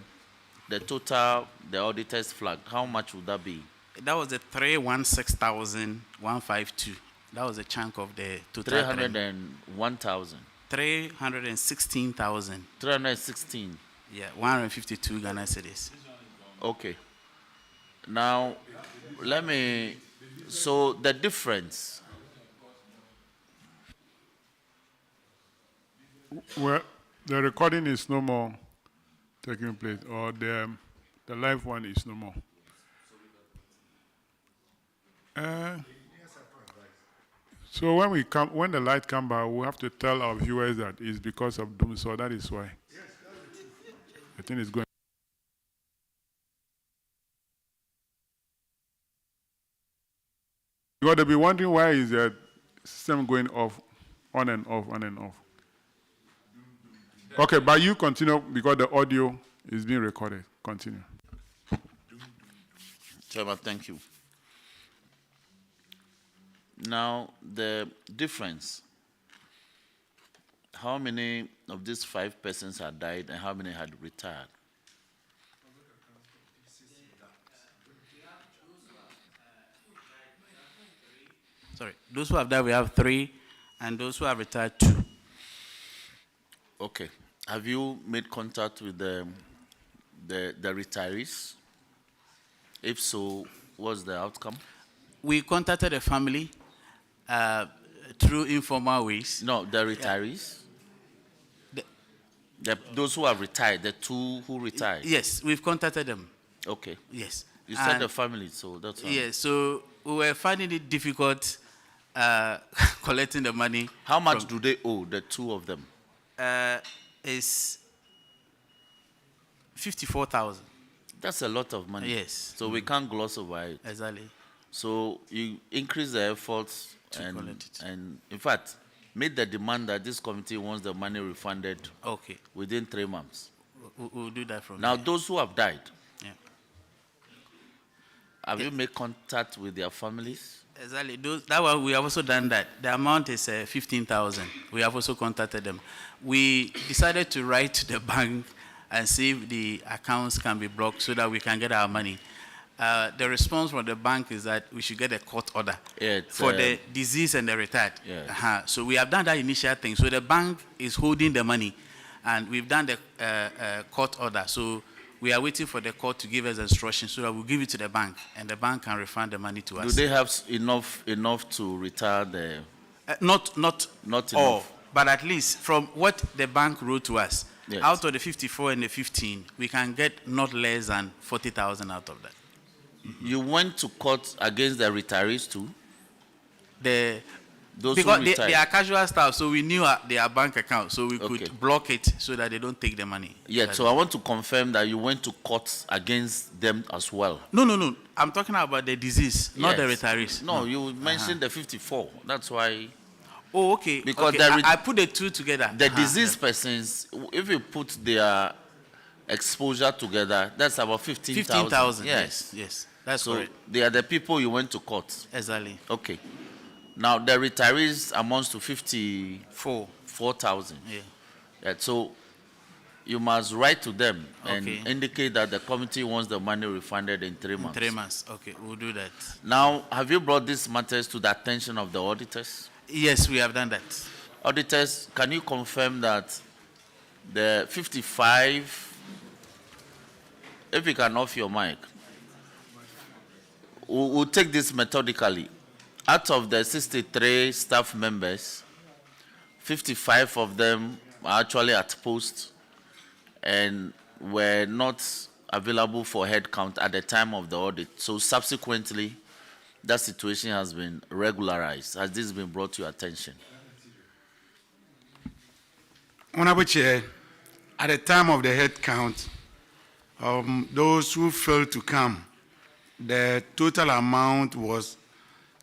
total, the auditors flagged, how much would that be? That was the 316,152. That was a chunk of the total. 301,000. 316,000. 316. Yeah, 152 Ghana cedis. Okay. Now, so the difference. Well, the recording is no more taking place, or the live one is no more. So when the light come back, we have to tell our viewers that it's because of doom. So that is why. I think it's going. Because they'll be wondering why is the system going off, on and off, on and off. Okay, but you continue because the audio is being recorded. Continue. Chairman, thank you. Now, the difference. How many of these 5 persons had died and how many had retired? Sorry, those who have died, we have 3, and those who have retired, 2. Okay. Have you made contact with the retirees? If so, what's the outcome? We contacted the family through informal ways. No, the retirees? Those who have retired, the 2 who retired? Yes, we've contacted them. Okay. Yes. You said the family, so that's why. Yes, so we were finding it difficult collecting the money. How much do they owe, the 2 of them? Is 54,000. That's a lot of money. Yes. So we can't gloss over it. Exactly. So you increase the efforts and in fact, made the demand that this committee wants the money refunded within 3 months. We'll do that from now. there. Those who have died, yeah. have you made contact with their families? Exactly. That one, we have also done that. The amount is 15,000. We have also contacted them. We decided to write to the bank and see if the accounts can be blocked so that we can get our money. The response from the bank is that we should get a court order for the disease and the retired. So we have done that initial thing. So the bank is holding the money, and we've done the court order. So we are waiting for the court to give us instructions so that we'll give it to the bank, and the bank can refund the money to us. Do they have enough to retire the? Not all, enough. but at least from what the bank wrote to us, Yes. out of the 54 and the 15, we can get not less than 40,000 out of that. You went to court against the retirees too? Those Because who they retired? are casual staff, so we knew their bank account, so we could block it so that they don't take the money. Yeah, so I want to confirm that you went to court against them as well. No. I'm talking about the disease, not the Yes. retirees. No, you mentioned the 54. That's why. Oh, okay. Because okay. I put the two together. The diseased persons, if you put their exposure together, that's about 15,000. 15,000. Yes. That's so correct. they are the people you went to court. Exactly. Okay. Now the retirees amounts to 54,000. Yeah. So you must write to them and indicate that the committee wants the money refunded in 3 months. 3 months. Okay, we'll do that. Now, have you brought these matters to the attention of the auditors? Yes, we have done that. Auditors, can you confirm that the 55, if you can off your mic, we'll take this methodically. Out of the 63 staff members, 55 of them are actually at post and were not available for headcount at the time of the audit. So subsequently, that situation has been regularized. Has this been brought to your attention? Honorable Chair, at the time of the headcount, those who failed to come, the total amount was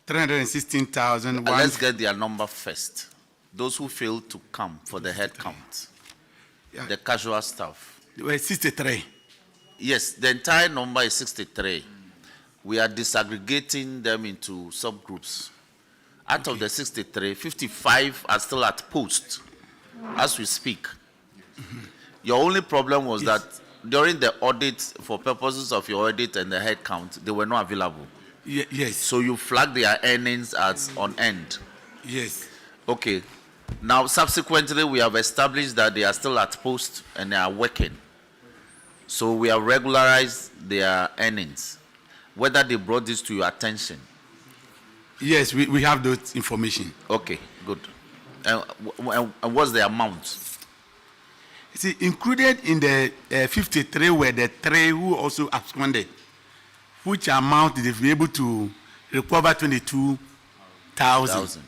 316,000. Let's get their number first. Those who failed to come for the headcount, the casual staff. There were 63. Yes, the entire number is 63. We are disaggregating them into subgroups. Out of the 63, 55 are still at post as we speak. Your only problem was that during the audit, for purposes of your audit and the head count, they were not available. Yes. So you flagged their earnings as on end. Yes. Okay. Now, subsequently, we have established that they are still at post and they are working. So we have regularized their earnings. Whether they brought this to your attention? Yes, we have that information. Okay, good. And what's the amount? See, included in the 53 were the 3 who also absconded, which amount they've been able to recover 22,000.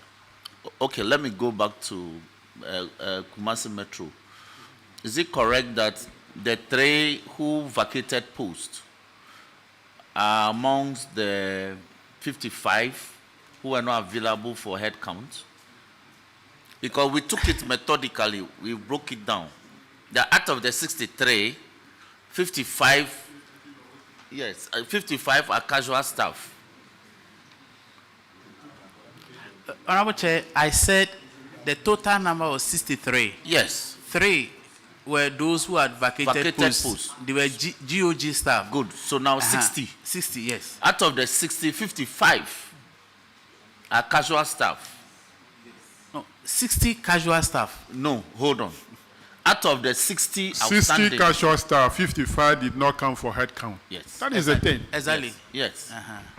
Okay, let me go back to Kumasi Metro. Is it correct that the 3 who vacated post are amongst the 55 who are not available for head count? Because we took it methodically, we broke it down. Out of the 63, 55, yes, 55 are casual staff. Honorable Chair, I said the total number was 63. Yes. 3 were those who had vacated posts. They were GOG staff. Good. So now 60. 60, yes. Out of the 60, 55 are casual staff. No, 60 casual staff. No, hold on. Out of the 60 outstanding. 60 casual staff, 55 did not come for head count. Yes. That is the thing. Exactly. Yes.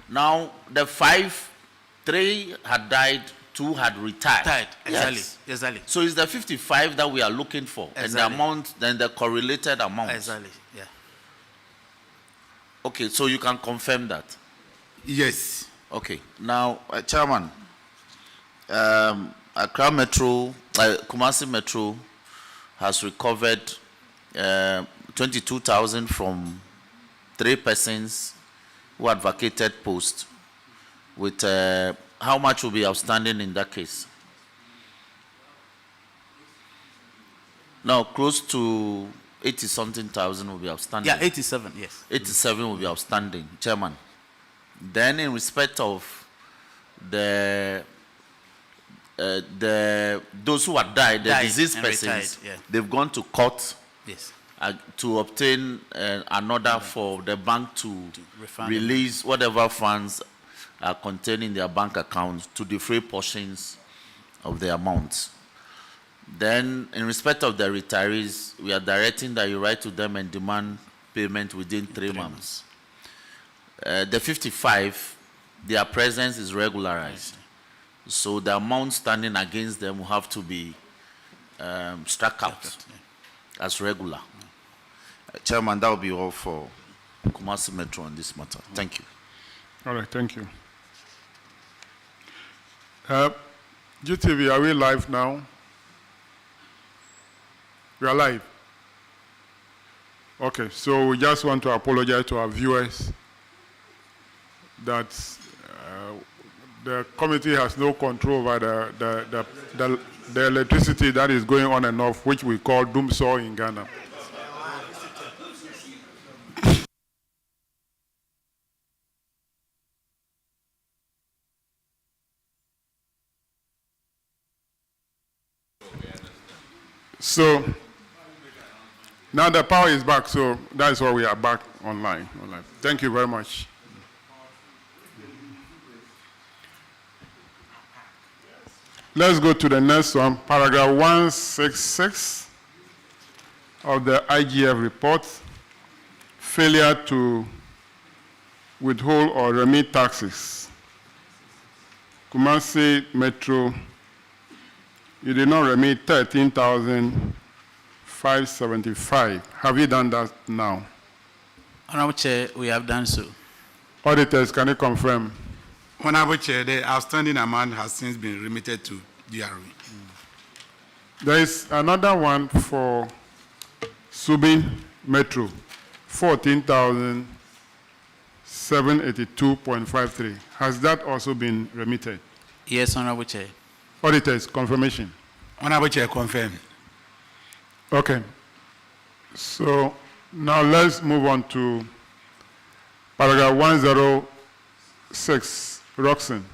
Now, the 3 had died, 2 had retired. Exactly. Yes. Exactly. So it's the 55 that we are looking for. Exactly. And the amount, then the correlated amount. Exactly, yeah. Okay, so you can confirm that? Yes. Okay. Now, Chairman, Accra Metro, Kumasi Metro has recovered 22,000 from 3 persons who had vacated post. With how much will be outstanding in that case? Now, close to 80-something thousand will be outstanding. Yeah, 87, yes. 87 will be outstanding, Chairman. Then, in respect of those who have died, the deceased and persons, retired, yeah. they've gone to court Yes. to obtain an order for the bank to refund release whatever funds are contained in their bank accounts to defray portions of the amounts. Then, in respect of the retirees, we are directing that you write to them and demand payment within 3 months. The 55, their presence is regularized. So the amount standing against them will have to be struck out as regular. Chairman, that will be all for Kumasi Metro on this matter. Thank you. All right, thank you. GTV, are we live now? We are live. Okay, so we just want to apologize to our viewers that the committee has no control over the electricity that is going on and off, which we call doomsaw in Ghana. So now the power is back, so that's why we are back online. Thank you very much. Let's go to the next one, paragraph 166 of the IGF report, failure to withhold or remit taxes. Kumasi Metro, you did not remit 13,575. Have you done that now? Honorable Chair, we have done so. Auditors, can you confirm? Honorable Chair, the outstanding amount has since been remitted to DRE. There is another one for Subi Metro, 14,782.53. Has that also been remitted? Yes, Honorable Chair. Auditors, confirmation. Honorable Chair, confirm. Okay. So now let's move on to paragraph 106, Roxanne.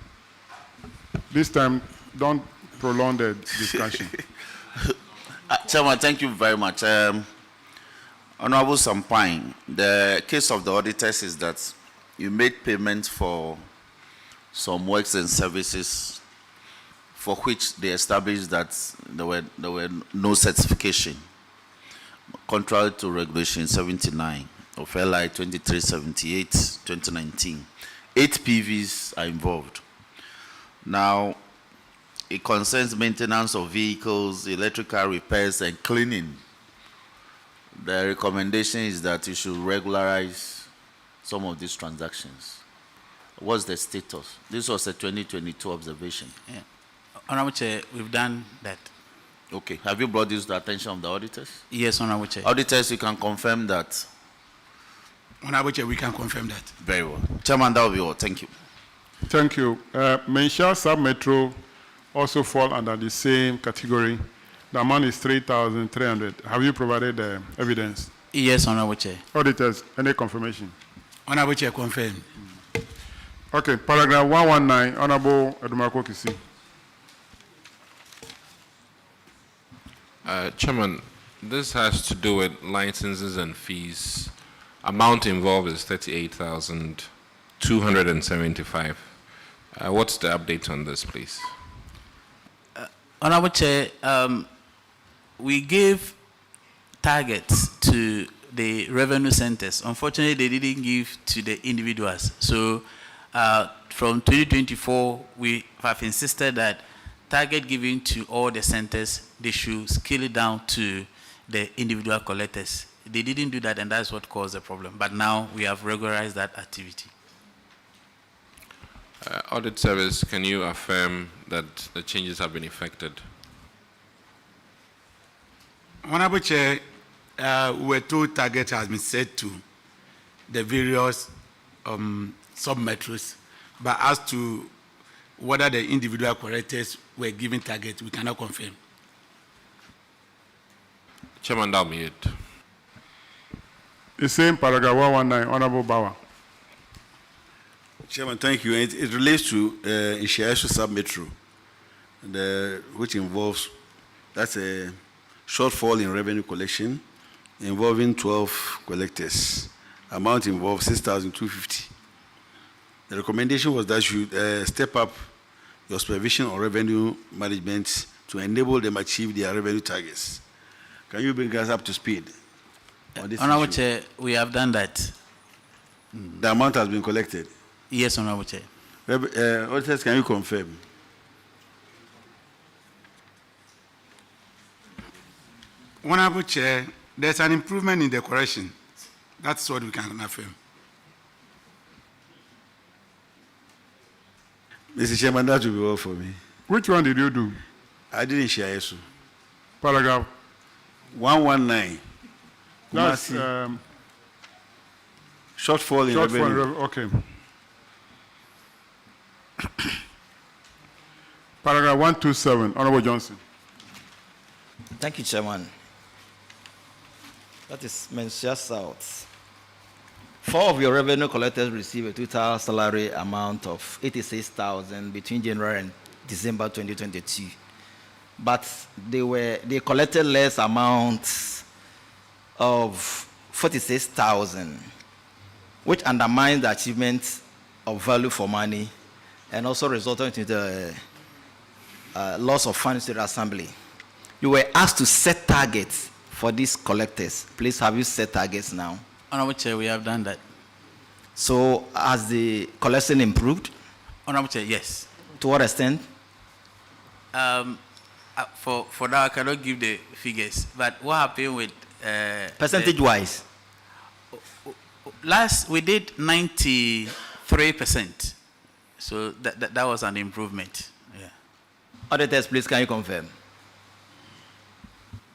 This time, don't prolong the discussion. Chairman, thank you very much. Honorable Sampine, the case of the auditors is that you made payment for some works and services for which they established that there were no certification, contrary to Regulation 79 of LI 2378, 2019. 8 PVs are involved. Now, it concerns maintenance of vehicles, electrical repairs, and cleaning. The recommendation is that you should regularize some of these transactions. What's the status? This was a 2022 observation. Yeah. Honorable Chair, we've done that. Okay. Have you brought this to the attention of the auditors? Yes, Honorable Chair. Auditors, you can confirm that. Honorable Chair, we can confirm that. Very well. Chairman, that will be all. Thank you. Thank you. Mensha Sub-Metro also fall under the same category. The amount is 3,300. Have you provided the evidence? Yes, Honorable Chair. Auditors, any confirmation? Honorable Chair, confirm. Okay, paragraph 119, Honorable Edumako Kisi. Chairman, this has to do with licenses and fees. Amount involved is 38,275. What's the update on this, please? Honorable Chair, we gave targets to the revenue centers. Unfortunately, they didn't give to the individuals. So from 2024, we have insisted that target given to all the centers, they should scale it down to the individual collectors. They didn't do that, and that's what caused the problem. But now we have regularized that activity. Audit Service, can you affirm that the changes have been effected? Honorable Chair, we were told target has been set to the various sub-metros, but as to whether the individual collectors were given target, we cannot confirm. Chairman, that'll be it. The same paragraph 119, Honorable Bauer. Chairman, thank you. It relates to Ishiasu Sub-Metro, which involves, that's a shortfall in revenue collection involving 12 collectors. Amount involved 6,250. The recommendation was that you step up your supervision on revenue management to enable them achieve their revenue targets. Can you bring us up to speed on this Honorable issue? Chair, we have done that. The amount has been collected. Yes, Honorable Chair. Auditors, can you confirm? Honorable Chair, there's an improvement in the correction. That's what we can affirm. Mr. Chairman, that will be all for me. Which one did you do? I didn't share you. Paragraph 119. That's Kumasi. Shortfall in revenue. Okay. Paragraph 127, Honorable Johnson. Thank you, Chairman. That is Mensia South. 4 of your revenue collectors receive a total salary amount of 86,000 between January and December 2022. But they collected less amounts of 46,000, which undermines the achievement of value for money and also resulted in the loss of funds to the assembly. You were asked to set targets for these collectors. Please, have you set targets now? Honorable Chair, we have done that. So has the collection improved? Honorable Chair, yes. To what extent? For now, I cannot give the figures. But what happened with percentage-wise? Last we did 93%. So that was an improvement. Yeah. Auditors, please, can you confirm?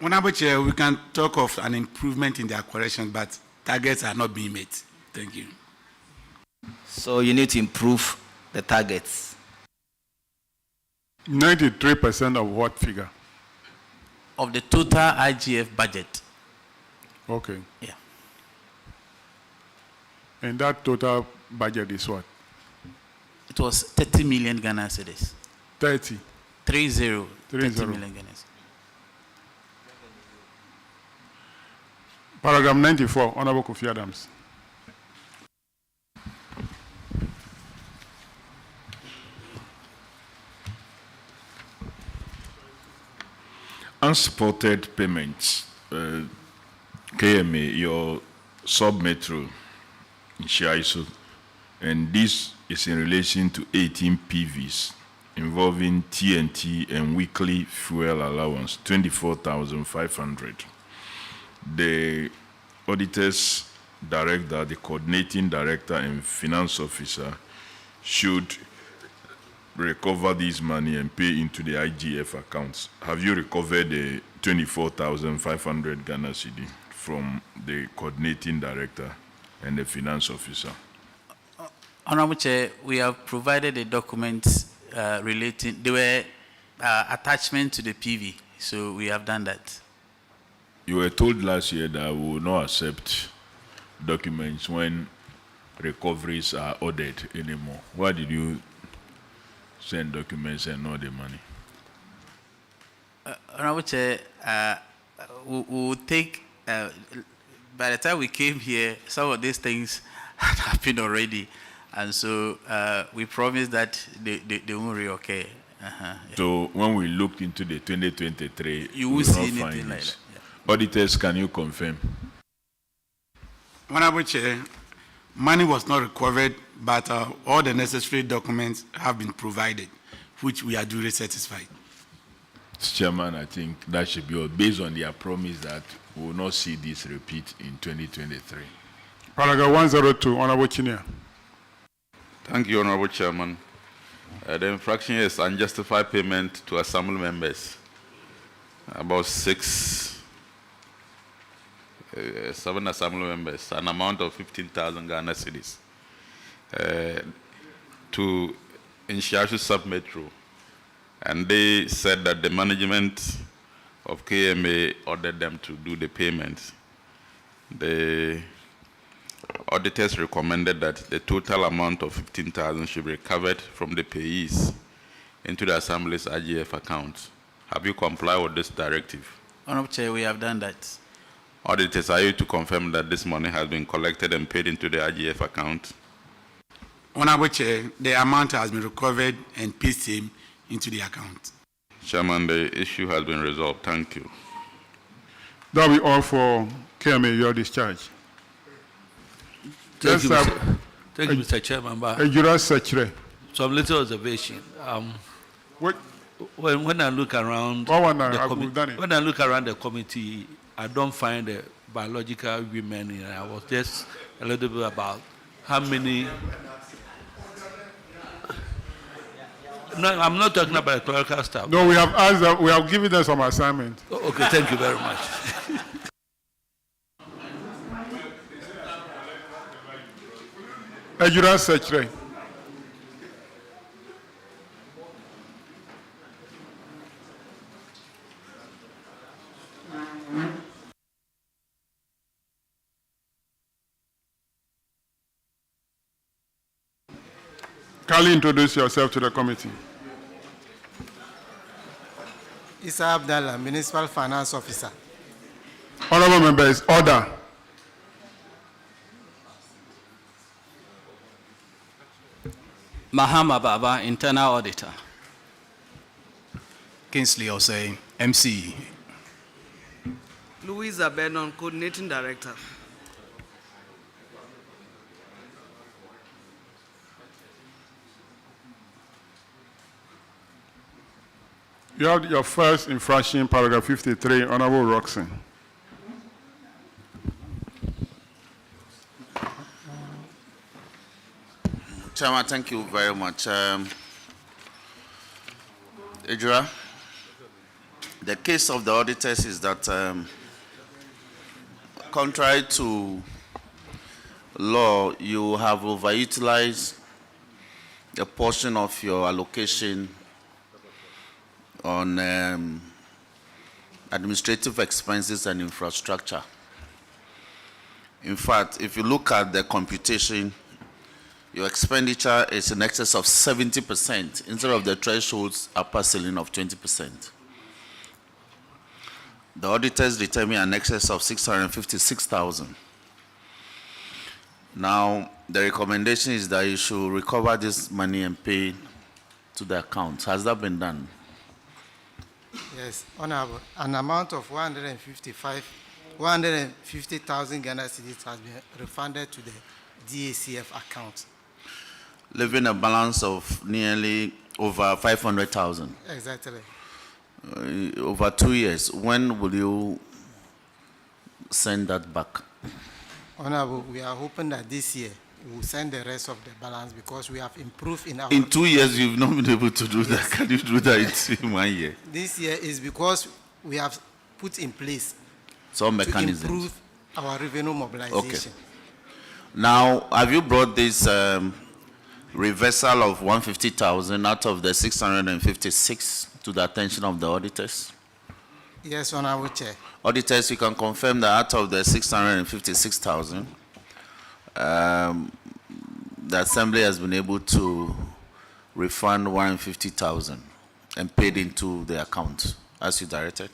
Honorable Chair, we can talk of an improvement in their correction, but targets are not being met. Thank you. So you need to improve the targets. 93% of what figure? Of the total IGF budget. Okay. Yeah. And that total budget is what? It was 30 million Ghana cedis. 30. 30 million Ghana cedis. Paragraph 94, Honorable Kofi Adams. Unsupported payments, KMA, your sub-metro in Shiaiso, and this is in relation to 18 PVs involving TNT and weekly fuel allowance, 24,500. The auditors direct that the coordinating director and finance officer should recover this money and pay into the IGF accounts. Have you recovered the 24,500 Ghana cedi from the coordinating director and the finance officer? Honorable Chair, we have provided the documents relating, they were attachment to the PV, so we have done that. You were told last year that we will not accept documents when recoveries are ordered anymore. Why did you send documents and not the money? Honorable Chair, we will take, by the time we came here, some of these things had happened already. And so we promised that they won't reoccur. Yeah. So when we looked into the 2023, you will see anything like that. Yeah. Auditors, can you confirm? Honorable Chair, money was not recovered, but all the necessary documents have been provided, which we are duly satisfied. Chairman, I think that should be all based on their promise that we will not see this repeat in 2023. Paragraph 102, Honorable Chinia. Thank you, Honorable Chairman. The infraction is unjustified payment to assembly members. About 7 assembly members, an amount of 15,000 Ghana cedis to Inshiashu Sub-Metro. And they said that the management of KMA ordered them to do the payment. The auditors recommended that the total amount of 15,000 should be recovered from the payees into the Assembly's RGF account. Have you complied with this directive? Honorable Chair, we have done that. Auditors, are you to confirm that this money has been collected and paid into the RGF account? Honorable Chair, the amount has been recovered and paid same into the account. Chairman, the issue has been resolved. Thank you. That will be all for KMA, your discharge. Thank you, Mr. Chairman. Some little observation. When I look around when I look around the committee, I don't find the biological women here. I was just a little bit about how many. No, I'm not talking about clerical staff. No, we have asked them, we have given them some assignment. Okay, thank you very much. Adjutant Secretary. Kindly introduce yourself to the committee. Isa Abdallah, Municipal Finance Officer. Honorable members, order. Mahama Baba, Internal Auditor. Kingsley Osei, MCE. Louisa Benon, Coordinating Director. You have your first infraction, paragraph 53, Honorable Roxon. Chairman, thank you very much. Ejura, the case of the auditors is that contrary to law, you have overutilized a portion of your allocation on administrative expenses and infrastructure. In fact, if you look at the computation, your expenditure is in excess of 70% instead of the threshold's upper ceiling of 20%. The auditors determine an excess of 656,000. Now, the recommendation is that you should recover this money and pay to the account. Has that been done? Yes, Honorable. An amount of 150,000 Ghana cedis has been refunded to the DACF account. Leaving a balance of nearly over 500,000. Exactly. Over 2 years. When will you send that back? Honorable, we are hoping that this year we will send the rest of the balance because we have improved in our... In 2 years, you've not been able to do that. Can you do that in 1 year? This year is because we have put in place some mechanisms to improve our revenue mobilization. Okay. Now, have you brought this reversal of 150,000 out of the 656 to the attention of the auditors? Yes, Honorable Chair. Auditors, you can confirm that out of the 656,000, the Assembly has been able to refund 150,000 and paid into the account as you directed.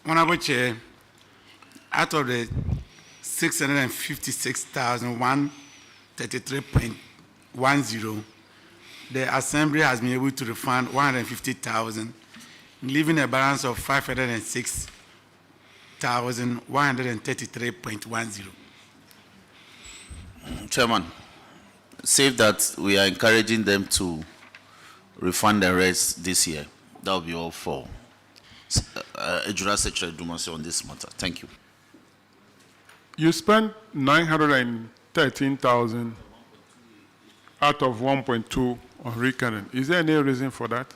Honorable Chair, out of the 656,133.10, the Assembly has been able to refund 150,000, leaving a balance of 506,133.10. Chairman, save that we are encouraging them to refund the rest this year. That will be all for Ejura Secretary Dumasi on this matter. Thank you. You spent 913,000 out of 1.2 on recurrent. Is there any reason for that?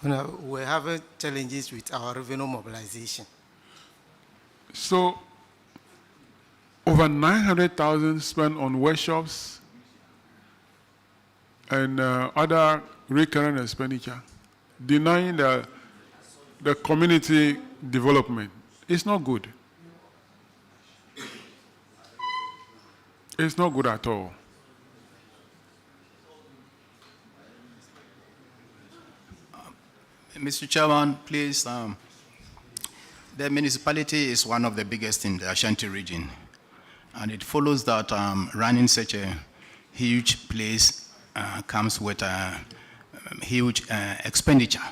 No, we're having challenges with our revenue mobilization. So, over 900,000 spent on workshops and other recurrent expenditure, denying the the community development. It's not good. It's not good at all. Mr. Chairman, please, the municipality is one of the biggest in the Ashanti region. And it follows that running such a huge place comes with a huge expenditure.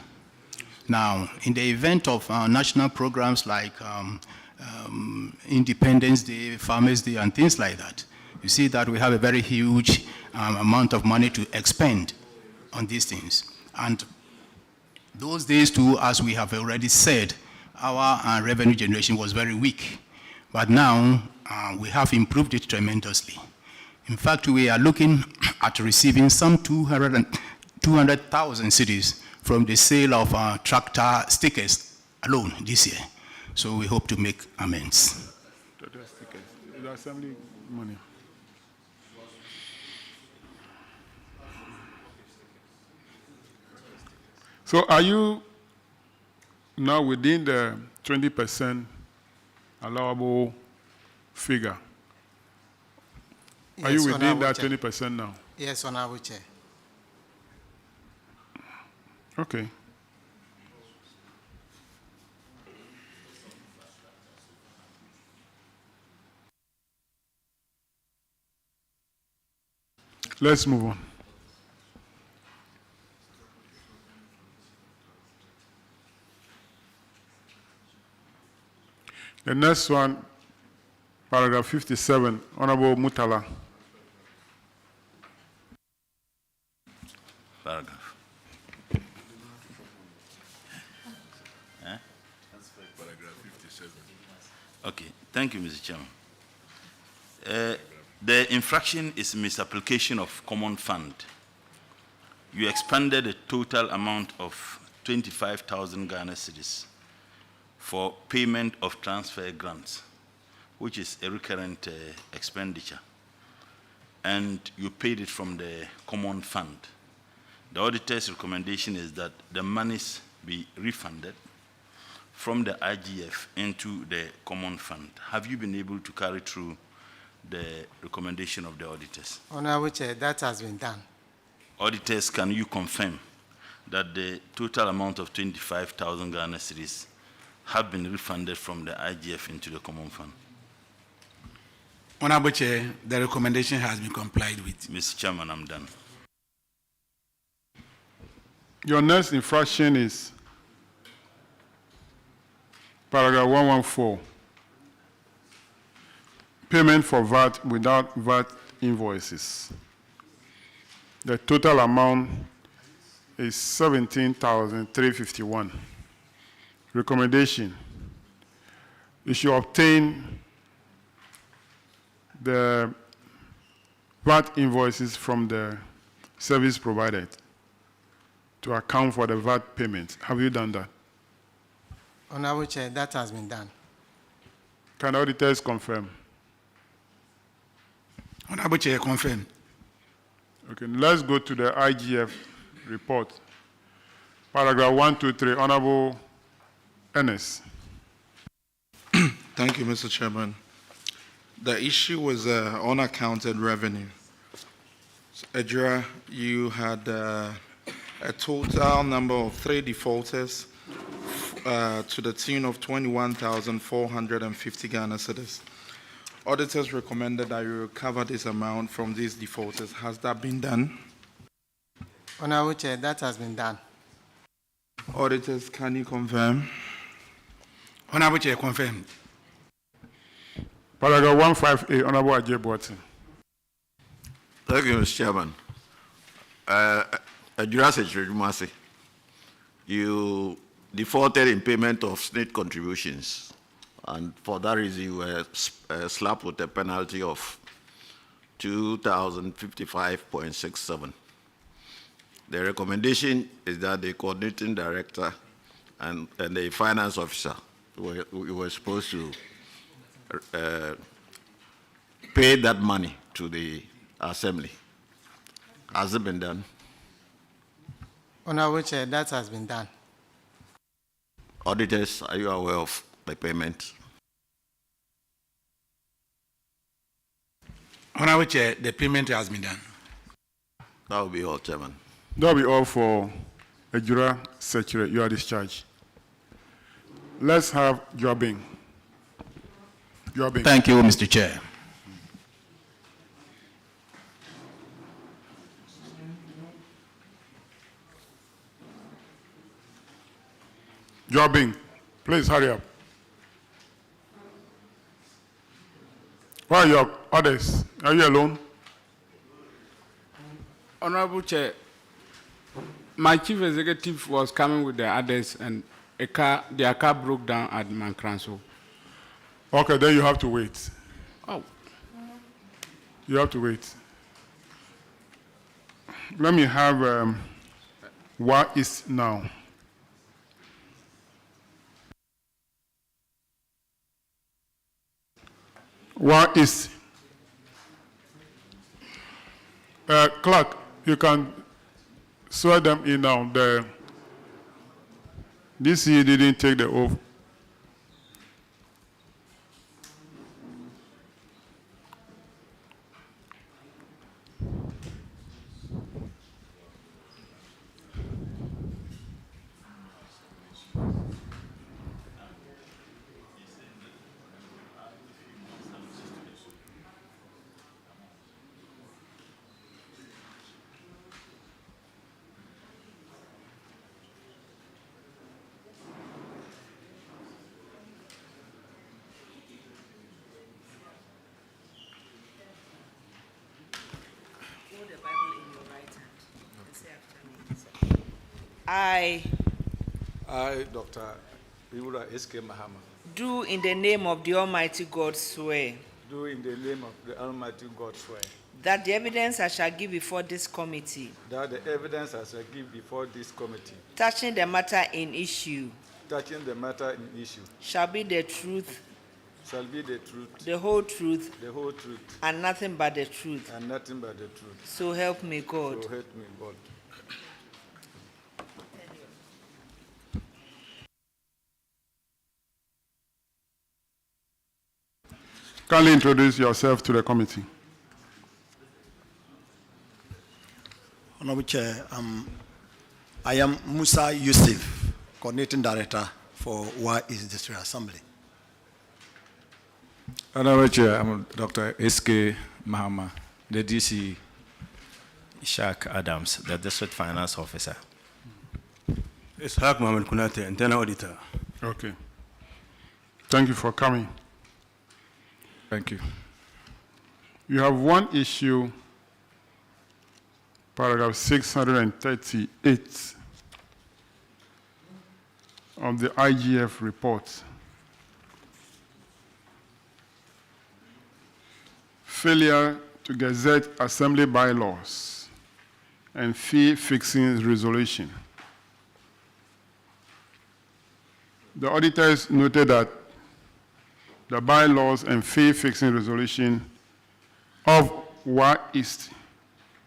Now, in the event of national programs like Independence Day, Farmers Day, and things like that, you see that we have a very huge amount of money to expend on these things. And those days too, as we have already said, our revenue generation was very weak. But now, we have improved it tremendously. In fact, we are looking at receiving some 200,000 cedis from the sale of tractor stickers alone this year. So we hope to make amends. The assembly money. So are you now within the 20% allowable figure? Are you within that 20% now? Yes, Honorable Chair. Okay. Let's move on. The next one, paragraph 57, Honorable Mutala. Paragraph. Paragraph 57. Okay, thank you, Mr. Chairman. The infraction is misapplication of common fund. You expended a total amount of 25,000 Ghana cedis for payment of transfer grants, which is a recurrent expenditure, and you paid it from the common fund. The auditor's recommendation is that the monies be refunded from the IGF into the common fund. Have you been able to carry through the recommendation of the auditors? Honorable Chair, that has been done. Auditors, can you confirm that the total amount of 25,000 Ghana cedis have been refunded from the IGF into the common fund? Honorable Chair, the recommendation has been complied with. Mr. Chairman, I'm done. Your next infraction is paragraph 114. Payment for VAT without VAT invoices. The total amount is 17,351. Recommendation: you should obtain the VAT invoices from the service provided to account for the VAT payment. Have you done that? Honorable Chair, that has been done. Can auditors confirm? Honorable Chair, confirm. Okay, let's go to the IGF report. Paragraph 123, Honorable Ennis. Thank you, Mr. Chairman. The issue was unaccounted revenue. So, Ejura, you had a total number of 3 defaulters to the tune of 21,450 Ghana cedis. Auditors recommended that you recover this amount from these defaulters. Has that been done? Honorable Chair, that has been done. Auditors, can you confirm? Honorable Chair, confirm. Paragraph 158, Honorable Ajay Boateng. Thank you, Mr. Chairman. Ejura, you defaulted in payment of state contributions, and for that reason you were slapped with a penalty of 2,055.67. The recommendation is that the coordinating director and the finance officer were supposed to pay that money to the assembly. Has it been done? Honorable Chair, that has been done. Auditors, are you aware of the payment? Honorable Chair, the payment has been done. That will be all, Chairman. That will be all for Ejura Secretary. You are discharged. Let's have Joabing. Thank you, Mr. Chair. Joabing, please hurry up. Where are your others? Are you alone? Honorable Chair, my chief executive was coming with the others and their car broke down at Mankranso. Okay, then you have to wait. Oh. You have to wait. Let me have Whyis now. Whyis? Clerk, you can swear them in now. This year didn't take the oath. I, Dr. Iwura S.K. Mahama, do in the name of the Almighty God swear do in the name of the Almighty God swear that the evidence I shall give before this committee that the evidence I shall give before this committee touching the matter in issue shall be the truth, the whole truth, and nothing but the truth. So help me God. So help me God. Kindly introduce yourself to the committee. Honorable Chair, I am Musa Yusuf, Coordinating Director for Whyis District Assembly. Honorable Chair, I'm Dr. S.K. Mahama, the DC Ishaq Adams, the District Finance Officer. Ishaq Mohammed Kunate, Internal Auditor. Okay. Thank you for coming. Thank you. You have one issue, paragraph 638 of the IGF report. Failure to gazette assembly bylaws and fee fixing resolution. The auditors noted that the bylaws and fee fixing resolution of Whyis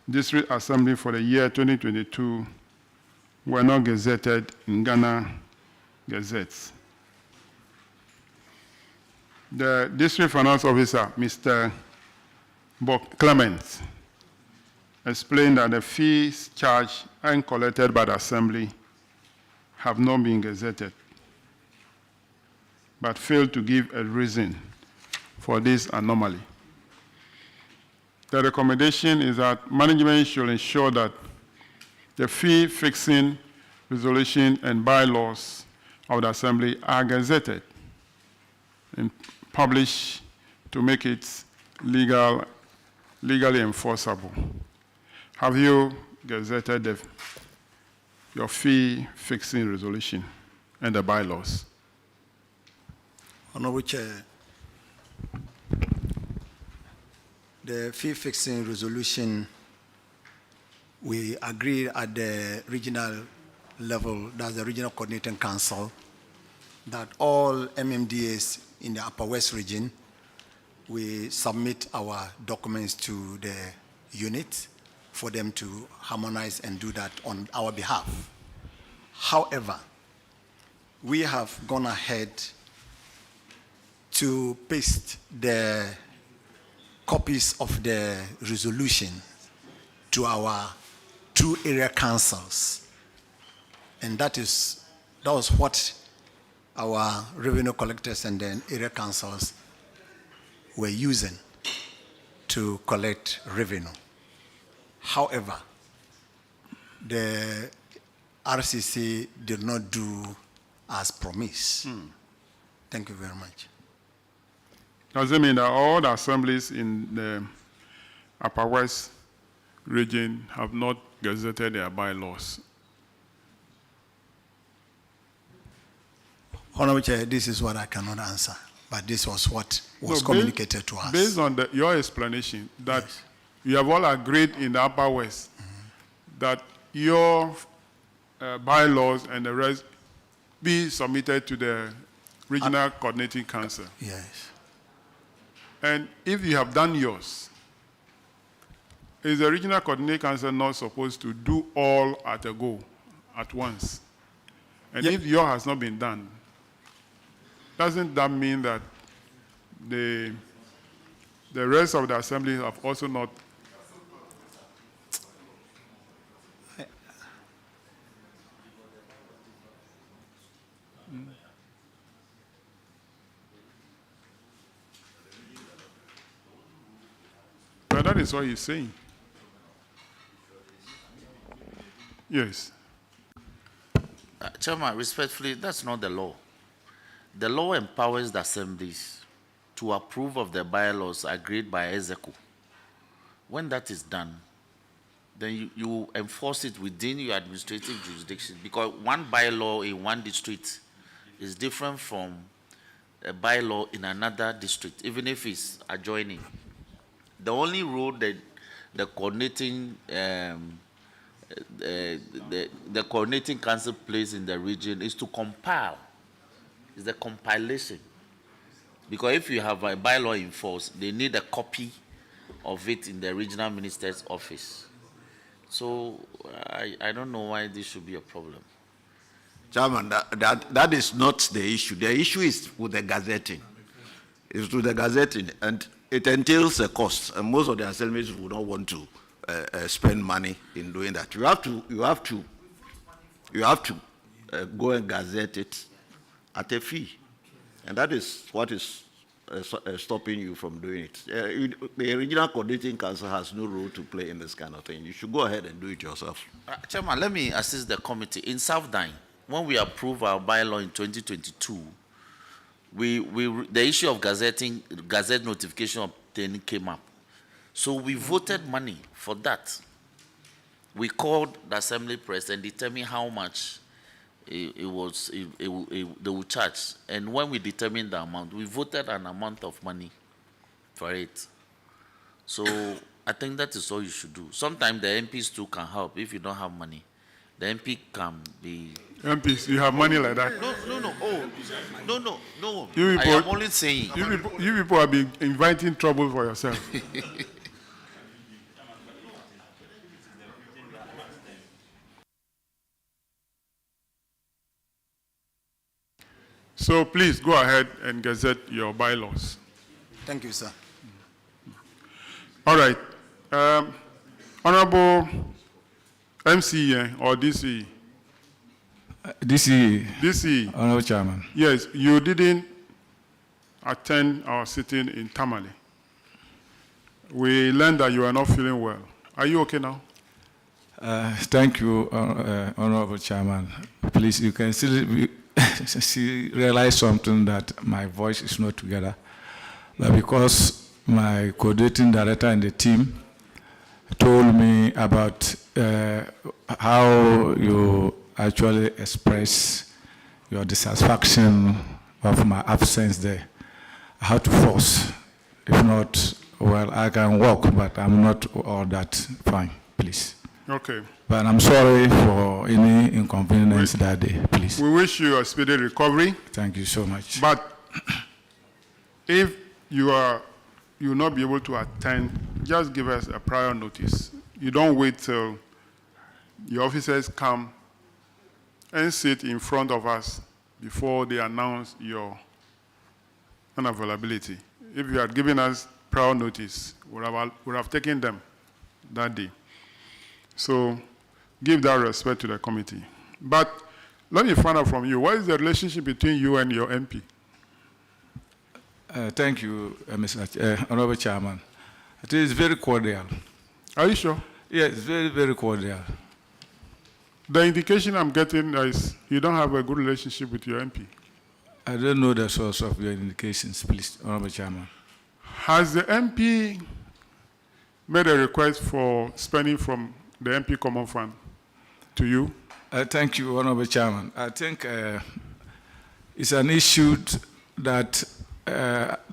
District Assembly for the year 2022 were not gazetted in Ghana Gazettes. The District Finance Officer, Mr. Bob Clement, explained that the fees charged and collected by the Assembly have not been gazetted, but failed to give a reason for this anomaly. The recommendation is that management should ensure that the fee fixing resolution and bylaws of the Assembly are gazetted and published to make it legally enforceable. Have you gazetted your fee fixing resolution and the bylaws? Honorable Chair, the fee fixing resolution, we agreed at the regional level, that's the Regional Coordinating Council, that all MMDAs in the Upper West region, we submit our documents to the unit for them to harmonize and do that on our behalf. However, we have gone ahead to paste the copies of the resolution to our 2 area councils. And that was what our revenue collectors and then area councils were using to collect revenue. However, the RCC did not do as promised. Thank you very much. Does it mean that all the assemblies in the Upper West region have not gazetted their bylaws? Honorable Chair, this is what I cannot answer, but this was what was communicated to us. Based on your explanation, that you have all agreed in the Upper West that your bylaws and the rest be submitted to the Regional Coordinating Council. Yes. And if you have done yours, is the Regional Coordinating Council not supposed to do all at a go, at once? And if yours has not been done, doesn't that mean that the rest of the assembly have also not? But that is what he's saying. Yes. Chairman, respectfully, that's not the law. The law empowers the assemblies to approve of the bylaws agreed by Executive. When that is done, then you enforce it within your administrative jurisdiction, because one bylaw in one district is different from a bylaw in another district, even if it's adjoining. The only role that the coordinating the coordinating council plays in the region is to compile. It's the compilation. Because if you have a bylaw in force, they need a copy of it in the regional minister's office. So I don't know why this should be a problem. Chairman, that is not the issue. The issue is with the gazetting. It's with the gazetting, and it entails a cost, and most of the assemblies would not want to spend money in doing that. You have to go and gazette it at a fee, and that is what is stopping you from doing it. The Regional Coordinating Council has no role to play in this kind of thing. You should go ahead and do it yourself. Chairman, let me assist the committee. In South Dine, when we approved our bylaw in 2022, the issue of gazette notification obtaining came up. So we voted money for that. We called the assembly press and determined how much they would charge. And when we determined the amount, we voted an amount of money for it. So I think that is all you should do. Sometimes the MPs too can help if you don't have money. The MP can be... MPs, you have money like that? No. Oh, no. You people, I am only saying. You people have been inviting trouble for yourself. So please go ahead and gazette your bylaws. Thank you, sir. All right. Honorable MC or DC? DC. Honorable Chairman. Yes, you didn't attend our sitting in Tamale. We learned that you are not feeling well. Are you okay now? Thank you, Honorable Chairman. Please, you can still realize something, that my voice is not together. But because my coordinating director and the team told me about how you actually express your dissatisfaction of my absence there, I had to force. If not, well, I can walk, but I'm not all that fine, please. Okay. But I'm sorry for any inconvenience that day, please. We wish you a speedy recovery. Thank you so much. But if you will not be able to attend, just give us a prior notice. You don't wait till the officers come and sit in front of us before they announce your unavailability. If you had given us prior notice, we would have taken them that day. So give that respect to the committee. But let me find out from you, what is the relationship between you and your MP? Thank you, Mr. Honorable Chairman. It is very cordial. Are you sure? Yes, very, very cordial. The indication I'm getting is you don't have a good relationship with your MP. I don't know the source of your indications, please, Honorable Chairman. Has the MP made a request for spending from the MP Common Fund to you? Thank you, Honorable Chairman. I think it's an issue that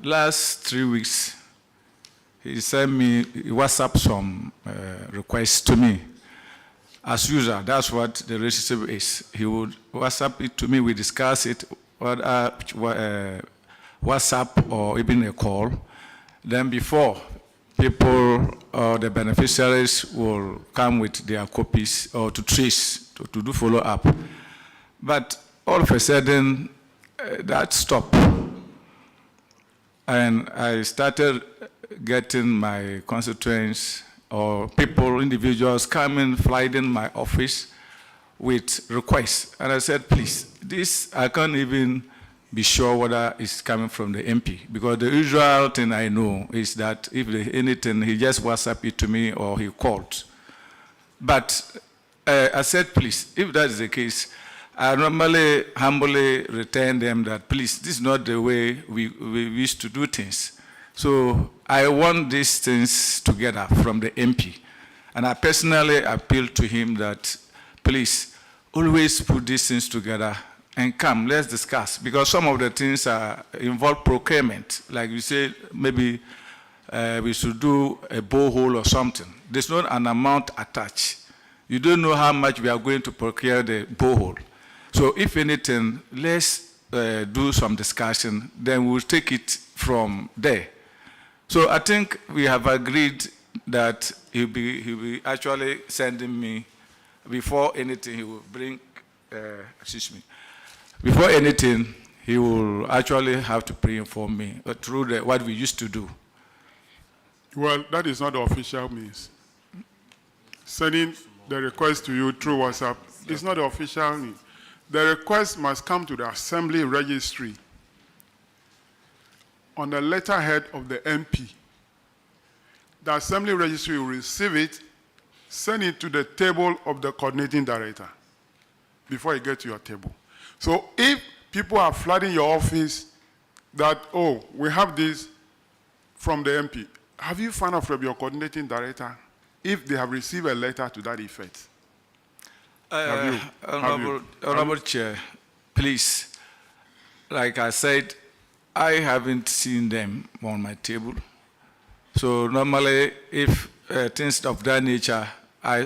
last 3 weeks, he sent me, he WhatsApp some requests to me. As usual, that's what the relationship is. He would WhatsApp it to me, we discuss it, WhatsApp or even a call. Then before, people or the beneficiaries will come with their copies or to trace, to do follow-up. But all of a sudden, that stopped. And I started getting my constituents or people, individuals coming, flying in my office with requests. And I said, please, this, I can't even be sure whether it's coming from the MP, because the usual thing I know is that if there's anything, he just WhatsApp it to me or he called. But I said, please, if that is the case, I normally humbly return them that, please, this is not the way we used to do things. So I want these things together from the MP. And I personally appeal to him that, please, always put these things together and come, let's discuss. Because some of the things involve procurement. Like you say, maybe we should do a borehole or something. There's not an amount attached. You don't know how much we are going to procure the borehole. So if anything, let's do some discussion, then we'll take it from there. So I think we have agreed that he'll be actually sending me, before anything, he will bring, before anything, he will actually have to pre-inform me through what we used to do. Well, that is not the official means. Sending the request to you through WhatsApp is not the official means. The request must come to the Assembly Registry on the letterhead of the MP. The Assembly Registry will receive it, send it to the table of the coordinating director before it gets to your table. So if people are flooding your office that, oh, we have this from the MP, have you found out from your coordinating director if they have received a letter to that effect? Honorable Chair, please, like I said, I haven't seen them on my table. So normally, if things of that nature, I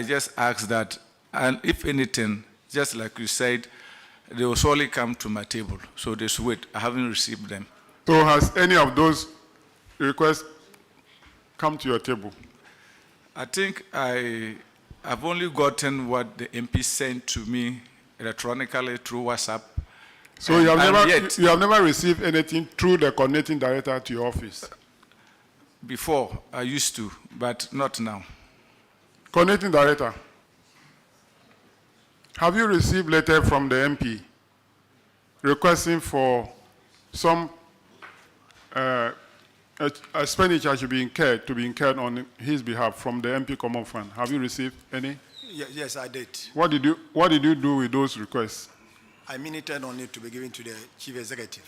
just ask that, and if anything, just like you said, they will surely come to my table. So they should wait. I haven't received them. So has any of those requests come to your table? I think I've only gotten what the MP sent to me electronically through WhatsApp. So you have never received anything through the coordinating director to your office? Before, I used to, but not now. Coordinating director, have you received letter from the MP requesting for some expenditure to be incurred on his behalf from the MP Common Fund? Have you received any? Yes, I did. What did you do with those requests? I minuted on it to be given to the chief executive.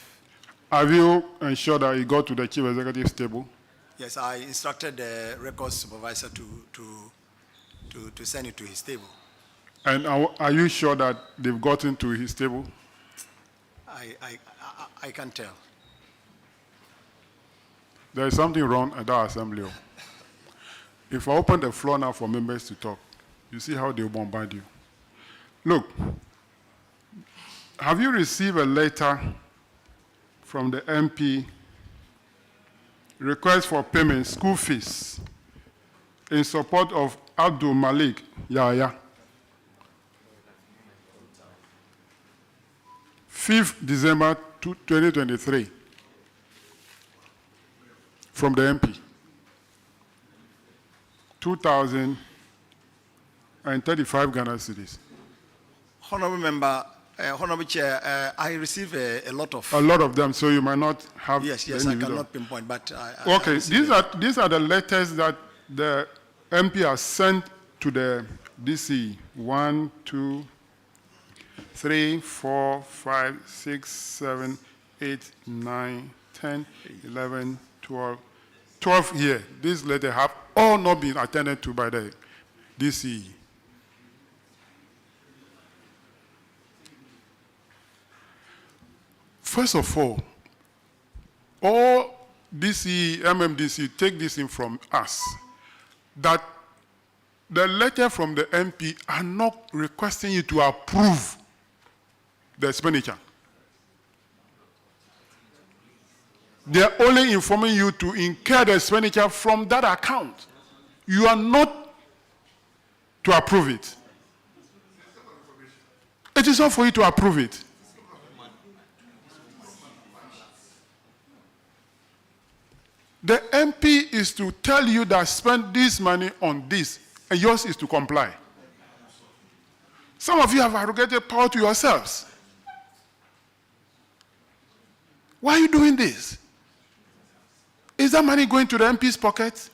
Have you ensured that it got to the chief executive's table? Yes, I instructed the records supervisor to send it to his table. And are you sure that they've gotten to his table? I can't tell. There is something wrong at that assembly. If I open the floor now for members to talk, you see how they will bombard you. Look, have you received a letter from the MP request for payment school fees in support of Abdul Malik Yahya? 5th December 2023 from the MP. 2,035 Ghana cedis. Honorable Member, Honorable Chair, I receive a lot of... A lot of them, so you might not have... Yes, I cannot pinpoint, but... Okay, these are the letters that the MP has sent to the DC. 1, 2, 3, 4, 5, 6, 7, 8, 9, 10, 11, 12. 12 here. These letters have all not been attended to by the DCE. First of all DCE, MMDC take this in from us, that the letter from the MP are not requesting you to approve the expenditure. They are only informing you to incur the expenditure from that account. You are not to approve it. It is not for you to approve it. The MP is to tell you that spend this money on this, and yours is to comply. Some of you have arrogated power to yourselves. Why are you doing this? Is that money going to the MP's pocket?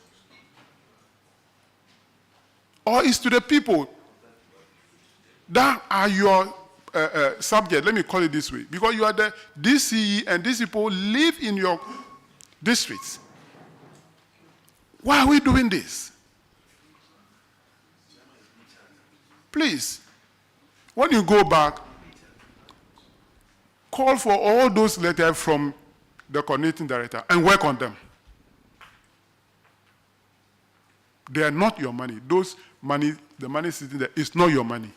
Or is to the people that are your subject? Let me call it this way. Because you are the DCE and these people live in your districts. Why are we doing this? Please, when you go back, call for all those letters from the coordinating director and work on them. They are not your money. Those money, the money sitting there, is not your money.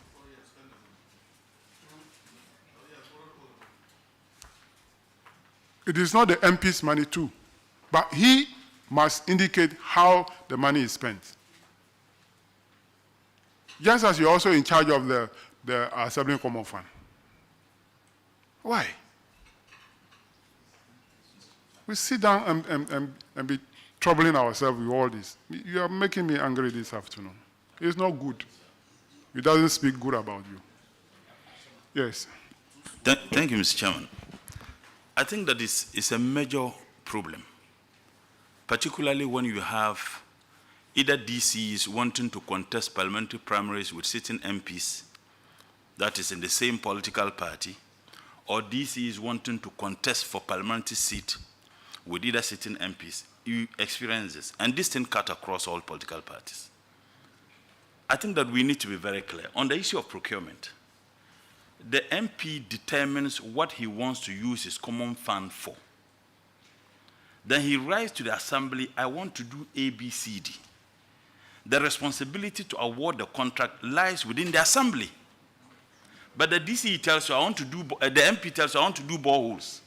It is not the MP's money too, but he must indicate how the money is spent. Just as you're also in charge of the Assembly Common Fund. Why? We sit down and be troubling ourselves with all this. You are making me angry this afternoon. It's not good. It doesn't speak good about you. Yes. Thank you, Mr. Chairman. I think that is a major problem, particularly when you have either DCs wanting to contest parliamentary primaries with sitting MPs, that is in the same political party, or DCs wanting to contest for parliamentary seat with either sitting MPs. You experience this, and this thing cut across all political parties. I think that we need to be very clear. On the issue of procurement, the MP determines what he wants to use his common fund for. Then he writes to the assembly, I want to do A, B, C, D. The responsibility to award the contract lies within the assembly. But the DCE tells you, the MP tells you, I want to do boreholes.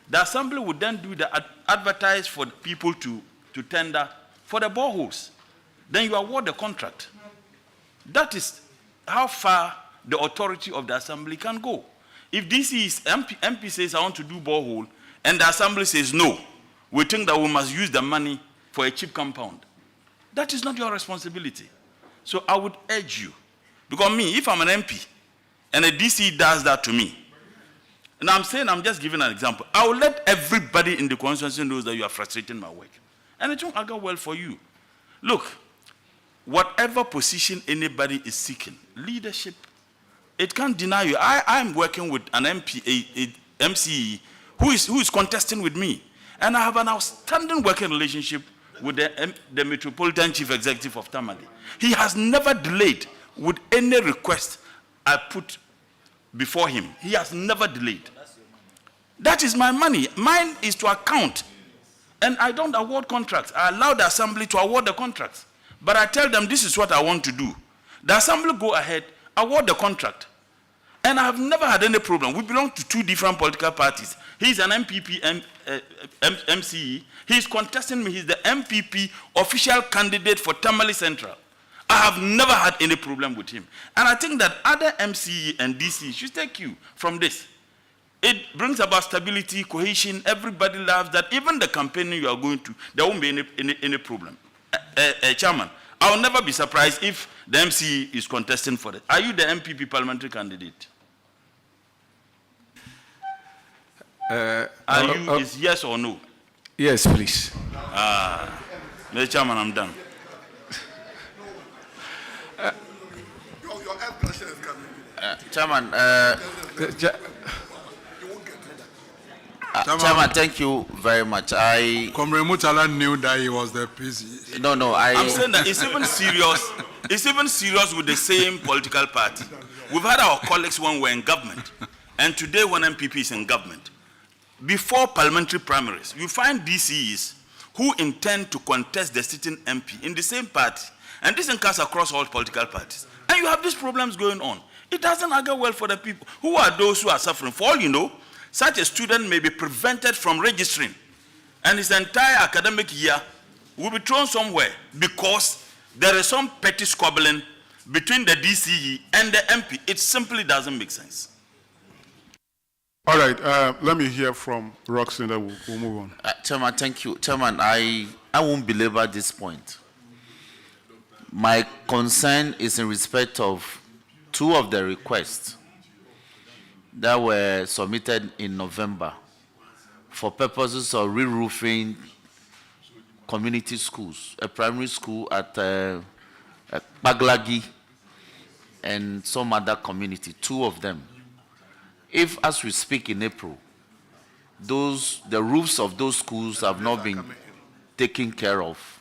The assembly would then do the advertise for people to tender for the boreholes. Then you award the contract. That is how far the authority of the assembly can go. If MP says, I want to do borehole, and the assembly says, no, we think that we must use the money for a cheap compound, that is not your responsibility. So I would urge you, because me, if I'm an MP, and a DC does that to me, and I'm just giving an example, I will let everybody in the constituency know that you are frustrating my work. And it won't go well for you. Look, whatever position anybody is seeking, leadership, it can't deny you. I'm working with an MP, a MCE, who is contesting with me. And I have an outstanding working relationship with the Metropolitan Chief Executive of Tamale. He has never delayed with any request I put before him. He has never delayed. That is my money. Mine is to account. And I don't award contracts. I allow the assembly to award the contracts. But I tell them this is what I want to do. The assembly go ahead, award the contract. And I have never had any problem. We belong to two different political parties. He's an MPP MCE. He's contesting me. He's the MPP official candidate for Tamale Central. I have never had any problem with him. And I think that other MCE and DC should take you from this. It brings about stability, cohesion. Everybody loves that. Even the campaign you are going to, there won't be any problem. Chairman, I will never be surprised if the MC is contesting for it. Are you the MPP parliamentary candidate? Is yes or no? Yes, please. Mr. Chairman, I'm done. Chairman, Chairman, thank you very much. Comrade Mutala knew that he was the PC. No, I'm saying that it's even serious. It's even serious with the same political party. We've had our colleagues when we're in government, and today when MPP is in government. Before parliamentary primaries, you find DCEs who intend to contest the sitting MP in the same party, and this occurs across all political parties. And you have these problems going on. It doesn't augur well for the people. Who are those who are suffering? For all you know, such a student may be prevented from registering, and his entire academic year will be thrown somewhere because there is some petty squabbling between the DCE and the MP. It simply doesn't make sense. All right, let me hear from Roxanne, then we'll move on. Chairman, thank you. Chairman, I won't belabor this point. My concern is in respect of two of the requests that were submitted in November for purposes of re-roofing community schools, a primary school at Baglagi and some other community, two of them. If, as we speak in April, the roofs of those schools have not been taken care of,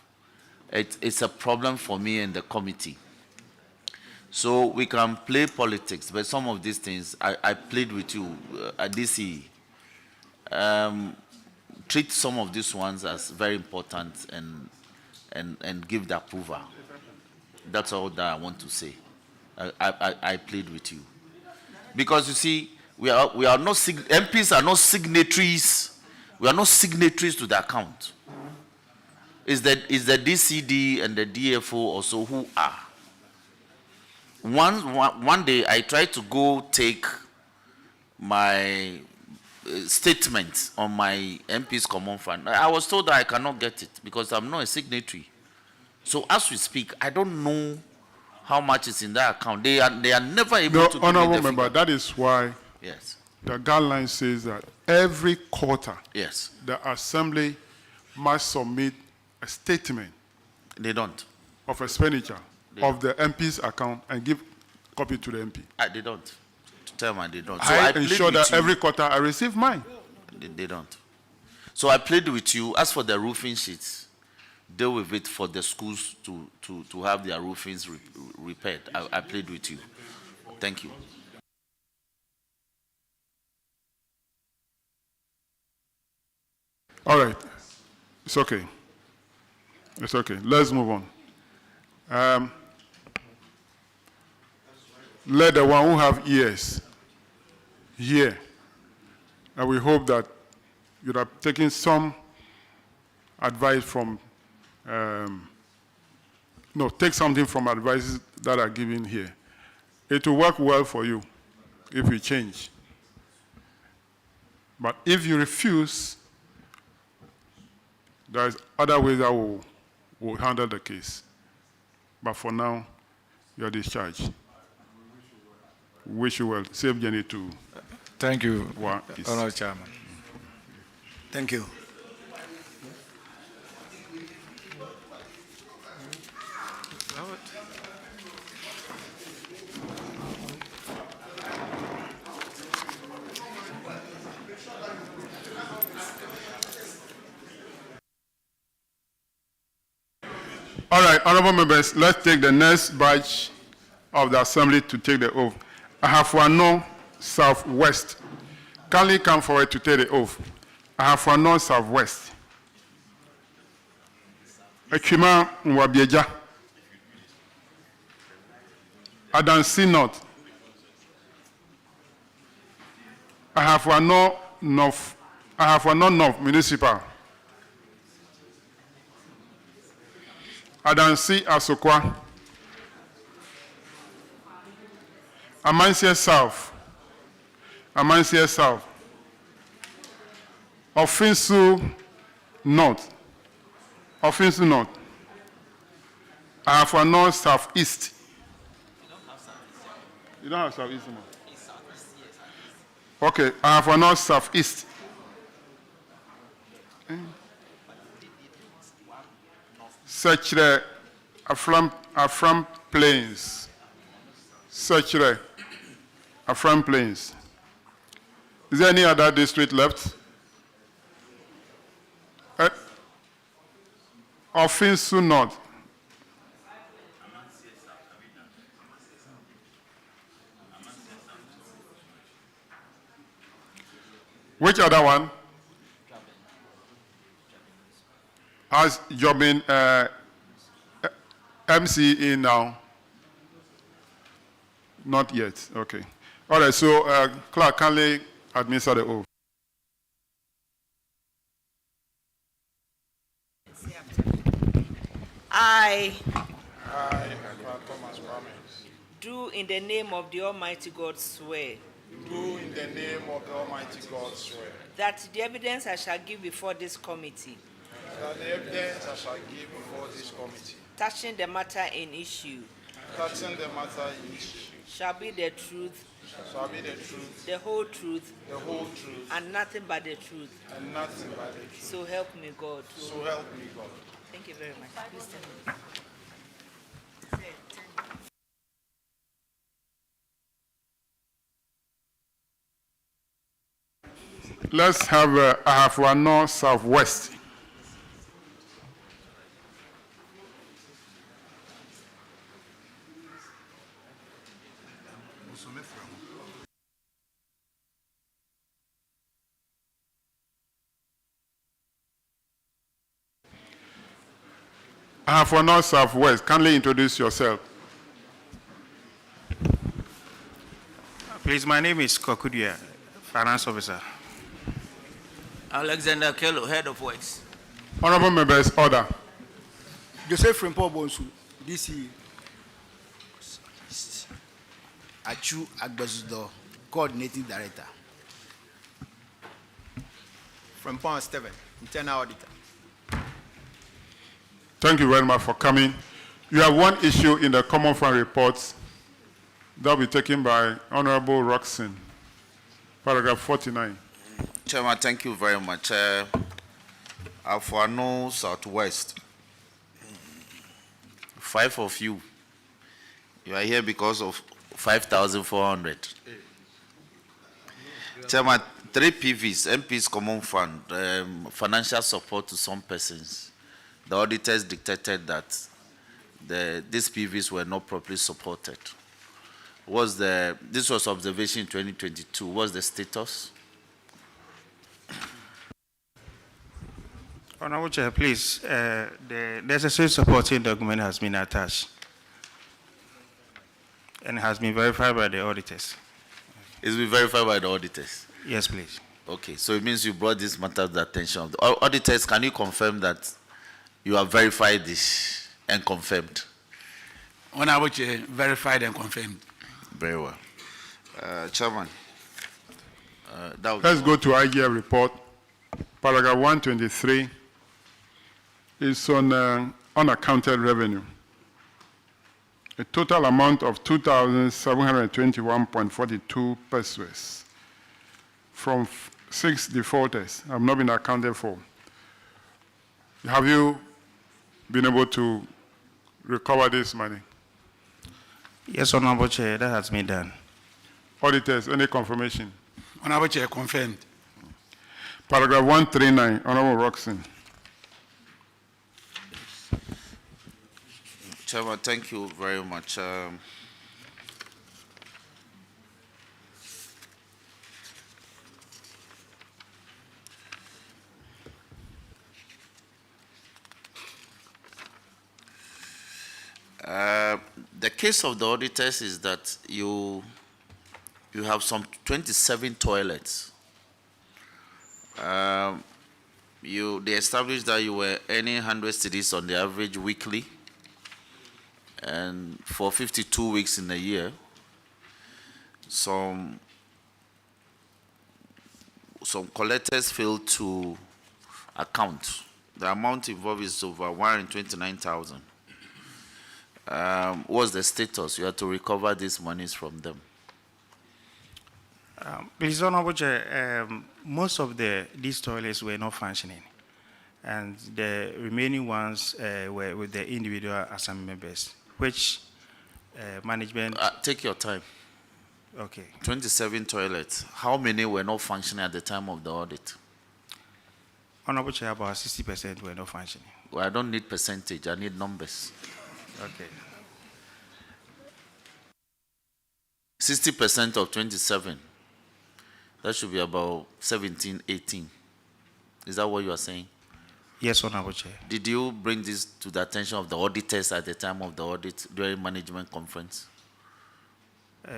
it's a problem for me and the committee. So we can play politics, but some of these things, I played with you at DCE. Treat some of these ones as very important and give the approval. That's all that I want to say. I played with you. Because you see, we are not, MPs are not signatories. We are not signatories to the account. It's the DCD and the DFO also who are. One day I tried to go take my statement on my MP's common fund. I was told that I cannot get it because I'm not a signatory. So as we speak, I don't know how much is in that account. They are never able to give me the Honorable member, figure. that is why Yes. the guideline says that every quarter, Yes. the assembly must submit a statement. They don't. Of expenditure of the MP's account and give copy to the MP. They don't. Chairman, they don't. So I played ensure with that you. every quarter I receive mine. They don't. So I played with you. As for the roofing sheets, deal with it for the schools to have their roofings repaired. I played with you. Thank you. All right. It's okay. It's okay. Let's move on. Let the one who have ears hear. And we hope that you have taken some advice from, take something from advices that are given here. It will work well for you if you change. But if you refuse, there is other ways that will handle the case. But for now, you're discharged. Wish you well. Safe journey to. Thank you, Whyis. Honourable Chairman. Thank you. All right, honorable members, let's take the next batch of the assembly to take the oath. Ahafwano Southwest. Kindly come forward to take the oath. Ahafwano Southwest. Echima Nwabieja. Asim North. Ahafwano North Municipal. Adansi Asokwa. Amansia South. Amansia South. Offensive North. Offensive North. I have for North, Southeast. You don't have Southeast, man? Okay, I have for North, Southeast. Search the Afram Plains. Search the Afram Plains. Is there any other district left? Offensive North. Which other one? Has Jobin MC in now? Not yet. Okay. All right. So, Clerk, kindly administer the oath. I do in the name of the Almighty God swear. Do in the name of the Almighty God swear. That the evidence I shall give before this committee. That the evidence I shall give before this committee. Touching the matter in issue. Touching the matter in issue. Shall be the truth. Shall be the truth. The whole truth. The whole truth. And nothing but the truth. And nothing but the truth. So help me God. So help me God. Thank you very much. Please tell me. Let's have Ahafua Southwest. Ahafua Southwest, kindly introduce yourself. Please, my name is Kokudia, Finance Officer. Alexander Kello, Head of Works. Honorable members, order. Joseph Rimpo Bonsu, DC. Achu Agbezudo, Coordinating Director. From Pond Steven, Internal Auditor. Thank you very much for coming. You have one issue in the Common Fund reports that will be taken by Honorable Roxon, paragraph 49. Chairman, thank you very much. Afuano Southwest, 5 of you, you are here because of 5,400. Chairman, 3 PVs, MPs Common Fund, financial support to some persons. The auditors dictated that these PVs were not properly supported. This was observation in 2022. What's the status? Honorable Chair, please, the necessary supporting document has been attached and has been verified by the auditors. It's been verified by the auditors? Yes, please. Okay, so it means you brought this matter to the attention of the auditors. Can you confirm that you have verified this and confirmed? Honorable Chair, verified and confirmed. Very well. Chairman. Let's go to IGF report. Paragraph 123 is on unaccounted revenue. A total amount of 2,721.42 pesos from 6 defaulters have not been accounted for. Have you been able to recover this money? Yes, Honorable Chair, that has been done. Auditors, any confirmation? Honorable Chair, confirmed. Paragraph 139, Honorable Roxon. Chairman, thank you very much. The case of the auditors is that you have some 27 toilets. They established that you were earning 100 cedis on the average weekly, and for 52 weeks in a year, some some collectors failed to account. The amount involved is over 129,000. What's the status? You have to recover these monies from them. Please, Honorable Chair, most of these toilets were not functioning, and the remaining ones were with the individual assembly members, which management... Take your time. Okay. 27 toilets. How many were not functioning at the time of the audit? Honorable Chair, about 60% were not functioning. Well, I don't need percentage, I need numbers. Okay. 60% of 27. That should be about 17, 18. Is that what you are saying? Yes, Honorable Chair. Did you bring this to the attention of the auditors at the time of the audit during management conference?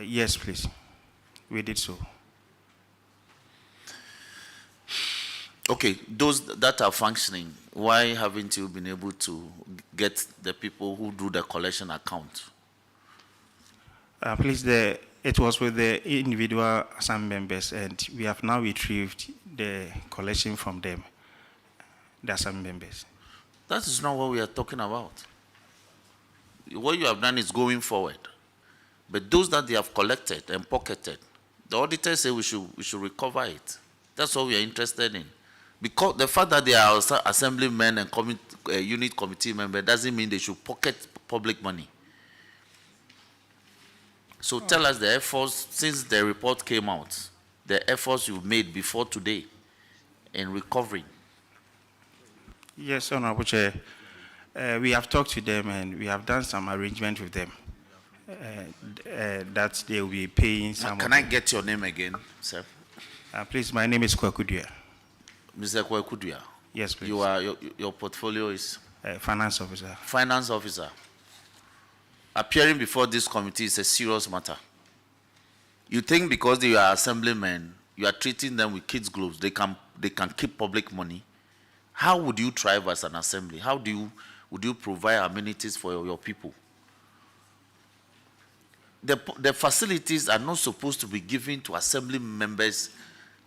Yes, please. We did so. Okay, those that are functioning, why haven't you been able to get the people who do the collection account? Please, it was with the individual assembly members, and we have now retrieved the collection from them, the assembly members. That is not what we are talking about. What you have done is going forward. But those that they have collected and pocketed, the auditors say we should recover it. That's what we are interested in. Because the fact that they are assemblymen and unit committee members doesn't mean they should pocket public money. So tell us the efforts, since the report came out, the efforts you've made before today in recovering. Yes, Honorable Chair. We have talked to them and we have done some arrangement with them that they will be paying some. Can I get your name again, sir? Please, my name is Kwekudua. Mr. Kwekudua? Yes, please. You are, your portfolio is? Finance officer. Finance officer. Appearing before this committee is a serious matter. You think because they are assemblymen, you are treating them with kids' gloves, they can keep public money? How would you thrive as an assembly? How would you provide amenities for your people? The facilities are not supposed to be given to assembly members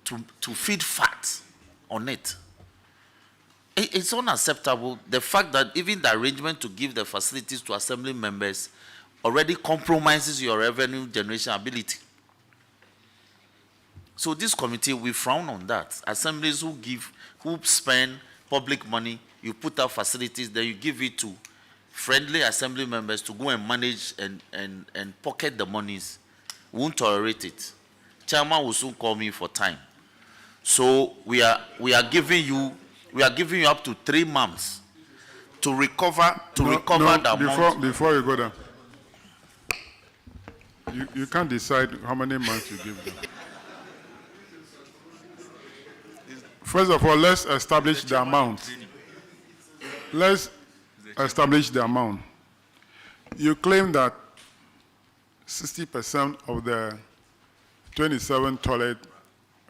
to feed fat on it. It's unacceptable. The fact that even the arrangement to give the facilities to assembly members already compromises your revenue generation ability. So this committee, we frown on that. Assemblies who spend public money, you put out facilities, then you give it to friendly assembly members to go and manage and pocket the monies. We won't tolerate it. Chairman will soon call me for time. So we are giving you up to 3 months to recover the amount. Before you go there, you can't decide how many months you give them. First of all, let's establish the amount. Let's establish the amount. You claim that 60% of the 27 toilets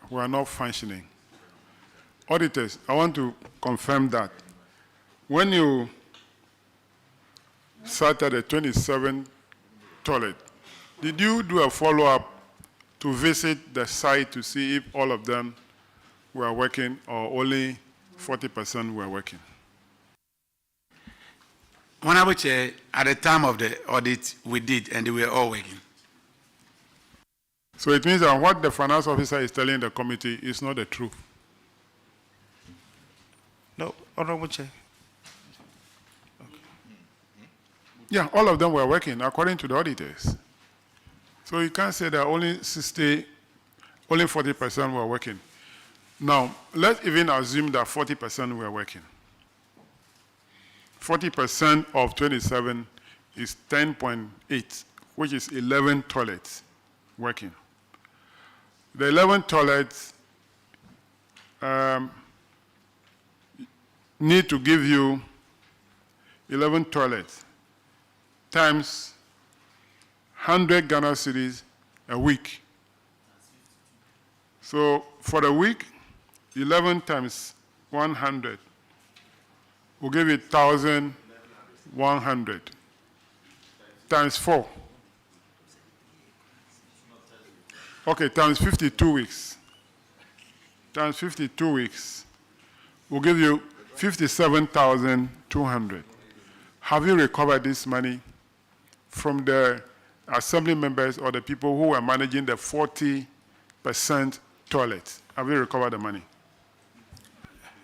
were not functioning. Auditors, I want to confirm that. When you started the 27 toilet, did you do a follow-up to visit the site to see if all of them were working or only 40% were working? Honorable Chair, at the time of the audit, we did, and they were all working. So it means that what the finance officer is telling the committee is not the truth. No, Honorable Chair. Okay. Yeah, all of them were working according to the auditors. So you can't say that only 40% were working. Now, let's even assume that 40% were working. 40% of 27 is 10.8, which is 11 toilets working. The 11 toilets need to give you 11 toilets times 100 Ghana cedis a week. So for the week, 11 times 100 will give you 1,100 times 4. Okay, times 52 weeks. times 52 weeks will give you 57,200. Have you recovered this money from the assembly members or the people who were managing the 40% toilets? Have you recovered the money?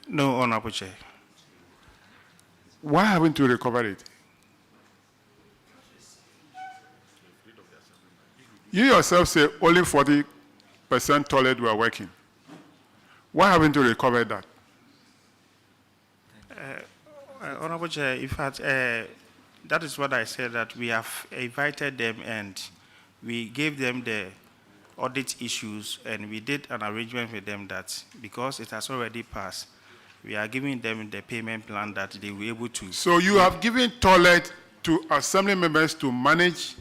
No, Honorable Chair. Why haven't you recovered it? You yourself say only 40% toilet were working. Why haven't you recovered that? Honorable Chair, in fact, that is what I said, that we have invited them and we gave them the audit issues, and we did an arrangement with them that because it has already passed, we are giving them the payment plan that they were able to. So you have given toilet to assembly members to manage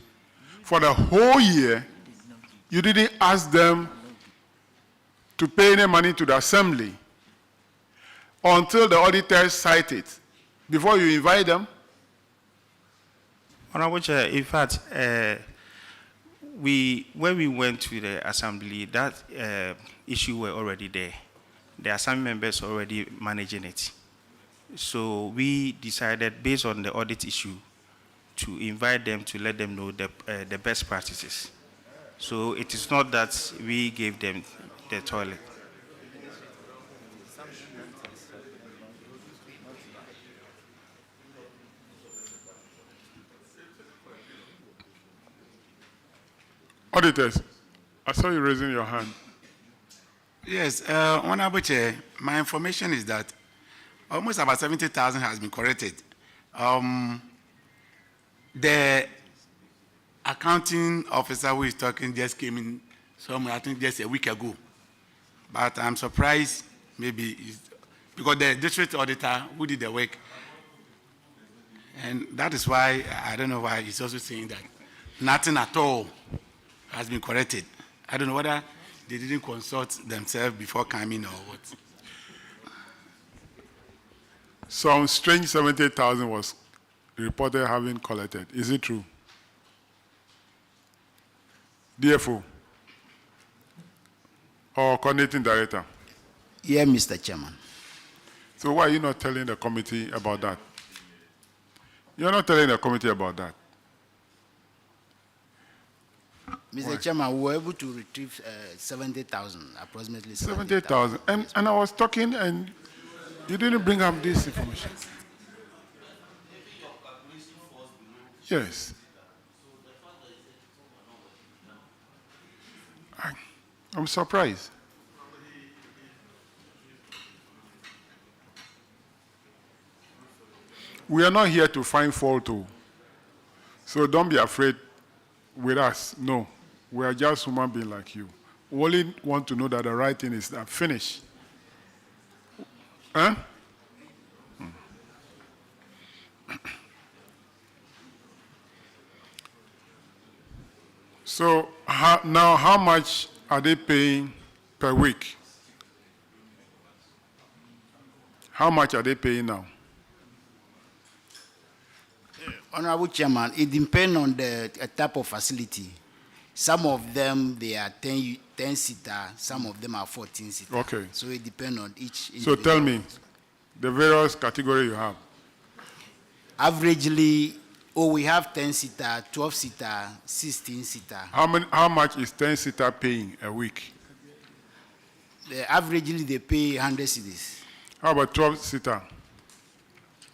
for the whole year. You didn't ask them to pay any money to the assembly until the auditors cite it before you invite them? Honorable Chair, in fact, when we went to the assembly, that issue were already there. The assembly members already managing it. So we decided, based on the audit issue, to invite them to let them know the best practices. So it is not that we gave them the toilet. Auditors, I saw you raising your hand. Yes, Honorable Chair, my information is that almost about 70,000 has been corrected. The accounting officer who is talking just came in somewhere, I think just a week ago. But I'm surprised, maybe, because the district auditor who did the work, and that is why, I don't know why he's also saying that nothing at all has been corrected. I don't know whether they didn't consult themselves before coming or what. Some strange 70,000 was reported having collected. Is it true? DFO or coordinating director? Yeah, Mr. Chairman. So why are you not telling the committee about that? You're not telling the committee about that. Mr. Chairman, we were able to retrieve 70,000, approximately 70,000. And I was talking and you didn't bring up this information. Yes. I'm surprised. We are not here to find fault, too. So don't be afraid with us. No. We are just human beings like you. We only want to know that the right thing is finished. Huh? So now how much are they paying per week? How much are they paying now? Honorable Chairman, it depends on the type of facility. Some of them, they are 10-seater, some of them are 14-seater. Okay. So it depends on each So tell me, the various categories you have. Averagely, we have 10-seater, 12-seater, 16-seater. How much is 10-seater paying a week? Averagely, they pay 100 cedis. How about 12-seater?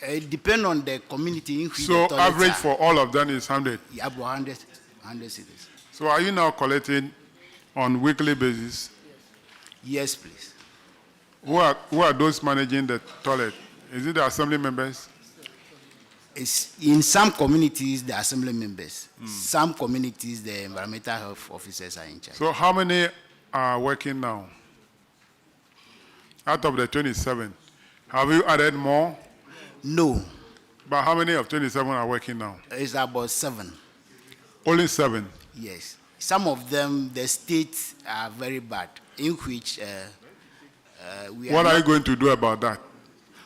It depends on the community in which So average for all of them is 100? Yeah, about 100 cedis. So are you now collecting on weekly basis? Yes, please. Who are those managing the toilet? Is it the assembly members? It's in some communities, the assembly members. Some communities, the environmental health officers are in charge. So how many are working now? Out of the 27, have you added more? No. But how many of 27 are working now? It's about 7. Only 7? Yes. Some of them, the states are very bad, in which What are you going to do about that?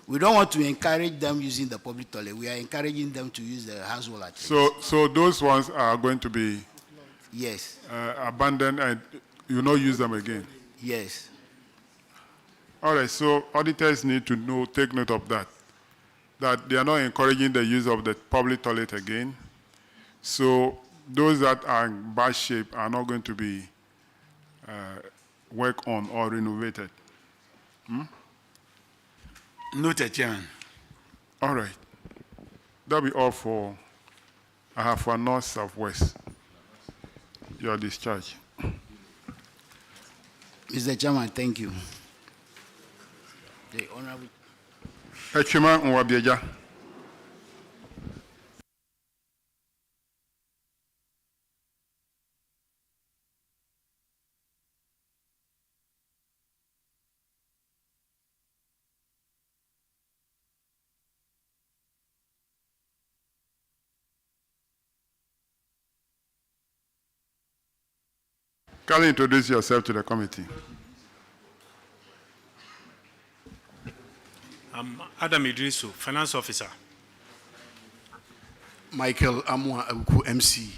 We don't want to encourage them using the public toilet. We are encouraging them to use the household attendants. So those ones are going to be yes, abandoned and you will not use them again? Yes. All right, so auditors need to know, take note of that they are not encouraging the use of the public toilet again. So those that are in bad shape are not going to be worked on or renovated. Noted, Chairman. All right. That'll be all for North Southwest. Your discharge. Mr. Chairman, thank you. The Honorable. Echima Nwabieja. Kindly introduce yourself to the committee. I'm Adam Idrisu, Finance Officer. Michael Amwa Abuku, MC.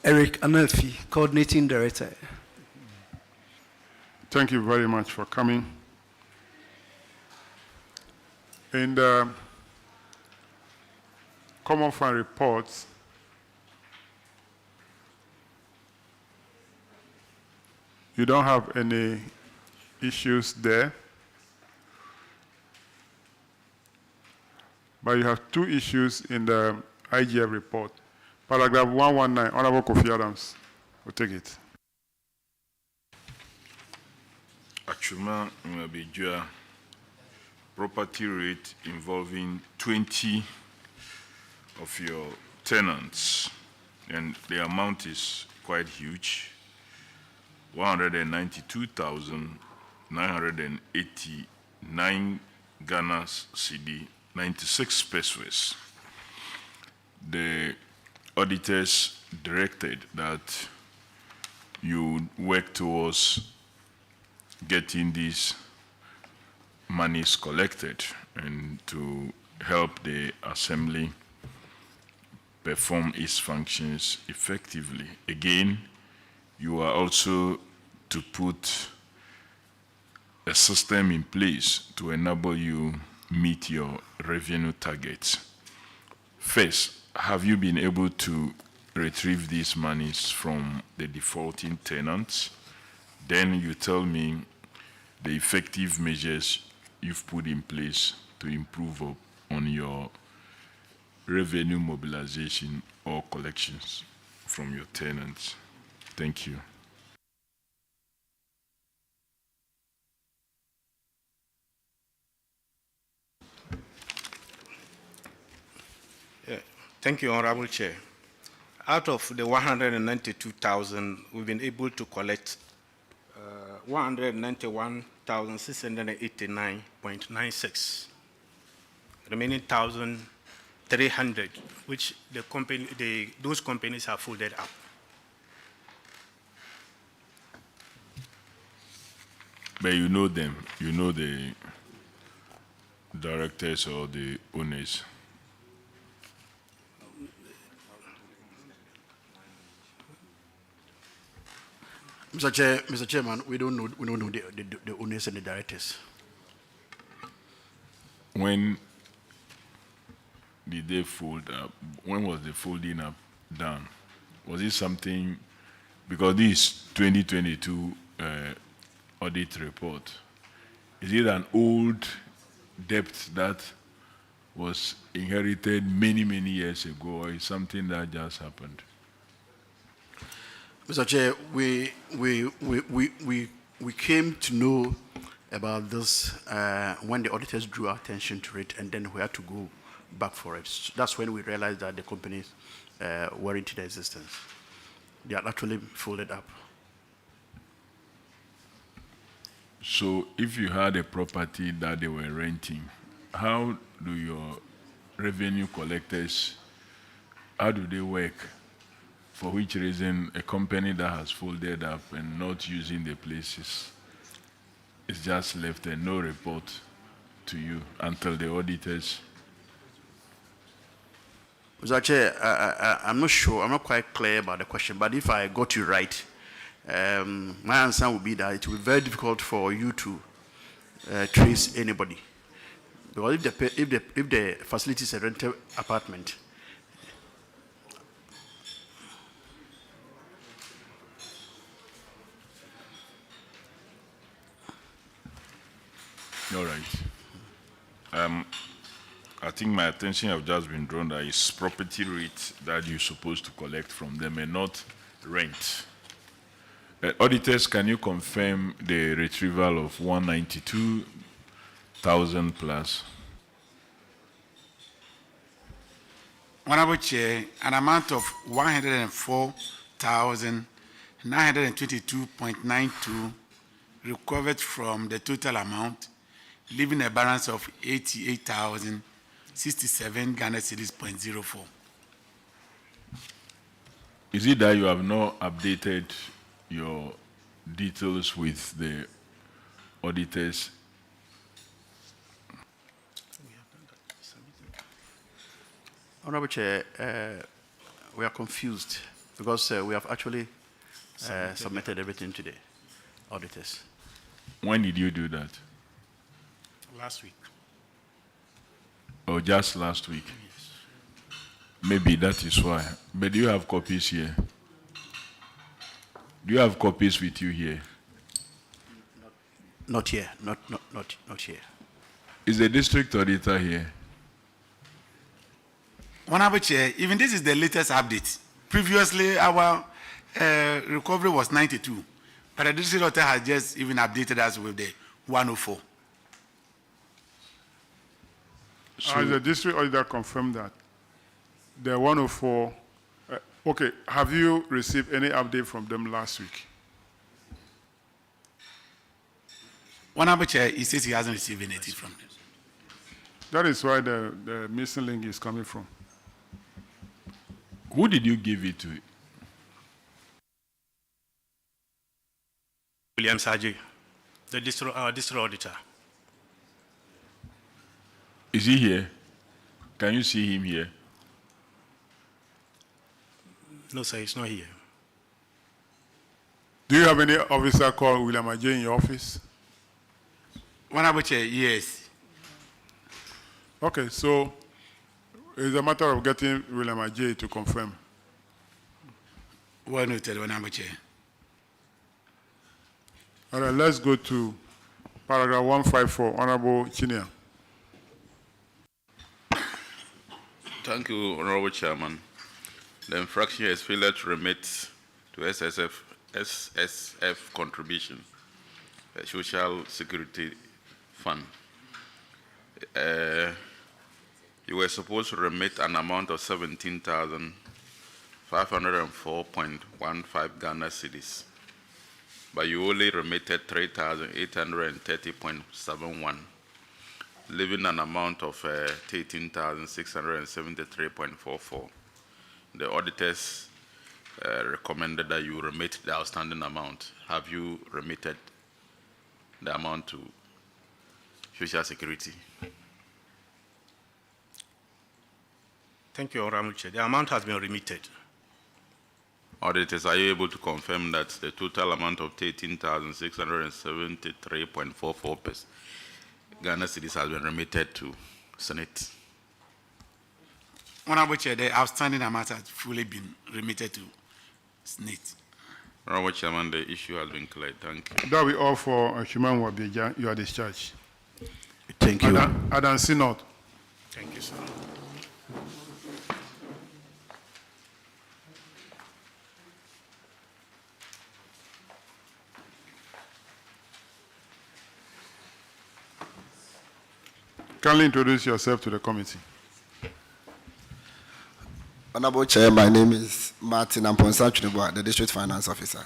Eric Amelfi, Coordinating Director. Thank you very much for coming. In the Common Fund reports, you don't have any issues there, but you have two issues in the IGF report. Paragraph 119, Honorable Kofi Adams will take it. Achuma Nwabieja, property rate involving 20 of your tenants, and the amount is quite huge. 192,989 Ghana cedi, 96 pesos. The auditors directed that you work towards getting these monies collected and to help the assembly perform its functions effectively. Again, you are also to put a system in place to enable you meet your revenue targets. First, have you been able to retrieve these monies from the defaulting tenants? Then you tell me the effective measures you've put in place to improve on your revenue mobilization or collections from your tenants. Thank you. Thank you, Honorable Chair. Out of the 192,000, we've been able to collect 191,689.96. Remaining 1,300, which those companies have folded up. But you know them, you know the directors or the owners. Mr. Chairman, we don't know the owners and the directors. When did they fold up? When was the folding up done? Was it something, because this 2022 audit report, is it an old debt that was inherited many, many years ago, or is something that just happened? Mr. Chair, we came to know about this when the auditors drew our attention to it, and then we had to go back for it. So that's when we realized that the companies weren't in existence. They are actually folded up. So if you had a property that they were renting, how do your revenue collectors, how do they work? For which reason a company that has folded up and not using the places is just left and no report to you until the auditors? Mr. Chair, I'm not sure, I'm not quite clear about the question, but if I got you right, my answer would be that it will be very difficult for you to trace anybody. Because if the facility is a rental apartment, all right. I think my attention have just been drawn that it's property rate that you're supposed to collect from them and not rent. Auditors, can you confirm the retrieval of 192,000 plus? Honorable Chair, an amount of 104,922.92 recovered from the total amount, leaving a balance of 88,067 Ghana cedis .04. Is it that you have not updated your details with the auditors? Honorable Chair, we are confused because we have actually submitted everything to the auditors. When did you do that? Last week. Or just last week? Yes. Maybe that is why. But do you have copies here? Do you have copies with you here? Not here. Not here. Is the district auditor here? Honorable Chair, even this is the latest update. Previously, our recovery was 92, but the district auditor has just even updated us with the 104. So the district auditor confirmed that the 104, okay, have you received any update from them last week? Honorable Chair, he says he hasn't received anything from them. That is why the missing link is coming from. Who did you give it to? William Saji, the district auditor. Is he here? Can you see him here? No, sir, he's not here. Do you have any officer called William Ajay in your office? Honorable Chair, yes. Okay, so it's a matter of getting William Ajay to confirm. Well noted, Honorable Chair. All right, let's go to paragraph 154, Honorable Chinia. Thank you, Honorable Chairman. The infraction is failure to remit to SSF contribution, the Social Security Fund. You were supposed to remit an amount of 17,504.15 Ghana cedis, but you only remitted 3,830.71, leaving an amount of 13,673.44. The auditors recommended that you remit the outstanding amount. Have you remitted the amount to Social Security? Thank you, Honorable Chair. The amount has been remitted. Auditors, are you able to confirm that the total amount of 13,673.44 Ghana cedis has been remitted to Senate? Honorable Chair, the outstanding amount has fully been remitted to Senate. Honorable Chairman, the issue has been cleared. Thank you. That will be all for Shuman Wabija. You are discharged. Thank you. Asim North. Thank you, sir. Kindly introduce yourself to the committee. Honorable Chair, my name is Martin Amponsa Chunibwa, the District Finance Officer.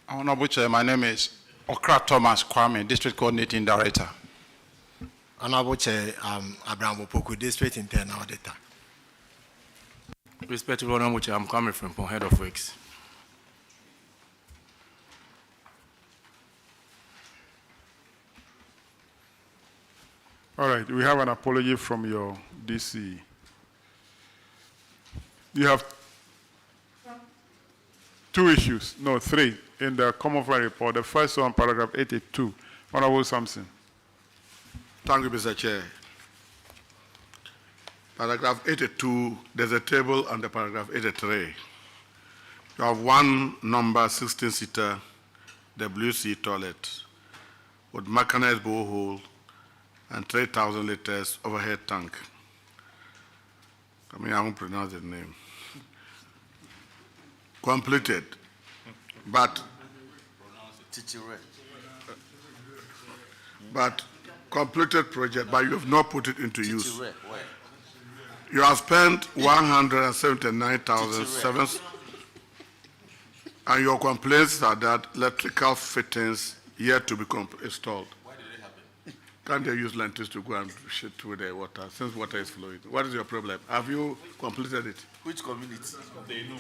Honorable Chair, my name is Okra Thomas Kwame, District Coordinating Director. Honorable Chair, I'm Abraham Opoku, District Internal Auditor. Respectable Honorable Chair, I'm coming from Head of Works. All right, we have an apology from your DC. You have two issues, no, three, in the Common Fund report. The first one, paragraph 82. Honorable Sampson. Thank you, Mr. Chair. Paragraph 82, there's a table under paragraph 83. You have one number 16-seater WC toilet with mechanized borehole and 3,000 liters overhead tank. I mean, I won't pronounce the name. Completed, but completed project, but you have not put it into use. You have spent 179,007, and your complaints are that electrical fittings yet to be installed. Why did it happen? Can't they use lentils to go and shit through the water, since water is flowing? What is your problem? Have you completed it? Which community? They know.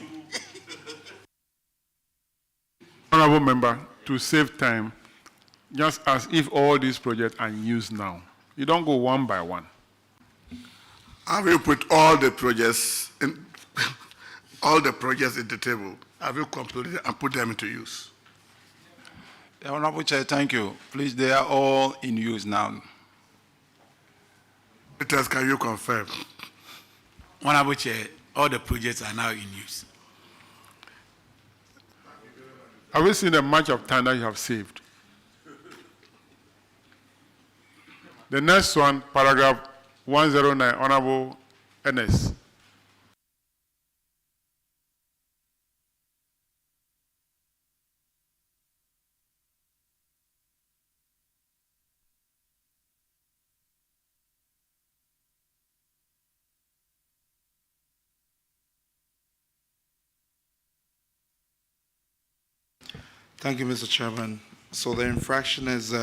Honorable member, to save time, just as if all these projects are in use now. You don't go one by one. Have you put all the projects in the table? Have you completed and put them into use? Honorable Chair, thank you. Please, they are all in use now. Peter, can you confirm? Honorable Chair, all the projects are now in use. Have you seen the much of time that you have saved? The next one, paragraph 109, Honorable Ernest. Thank you, Mr. Chairman. So the infraction is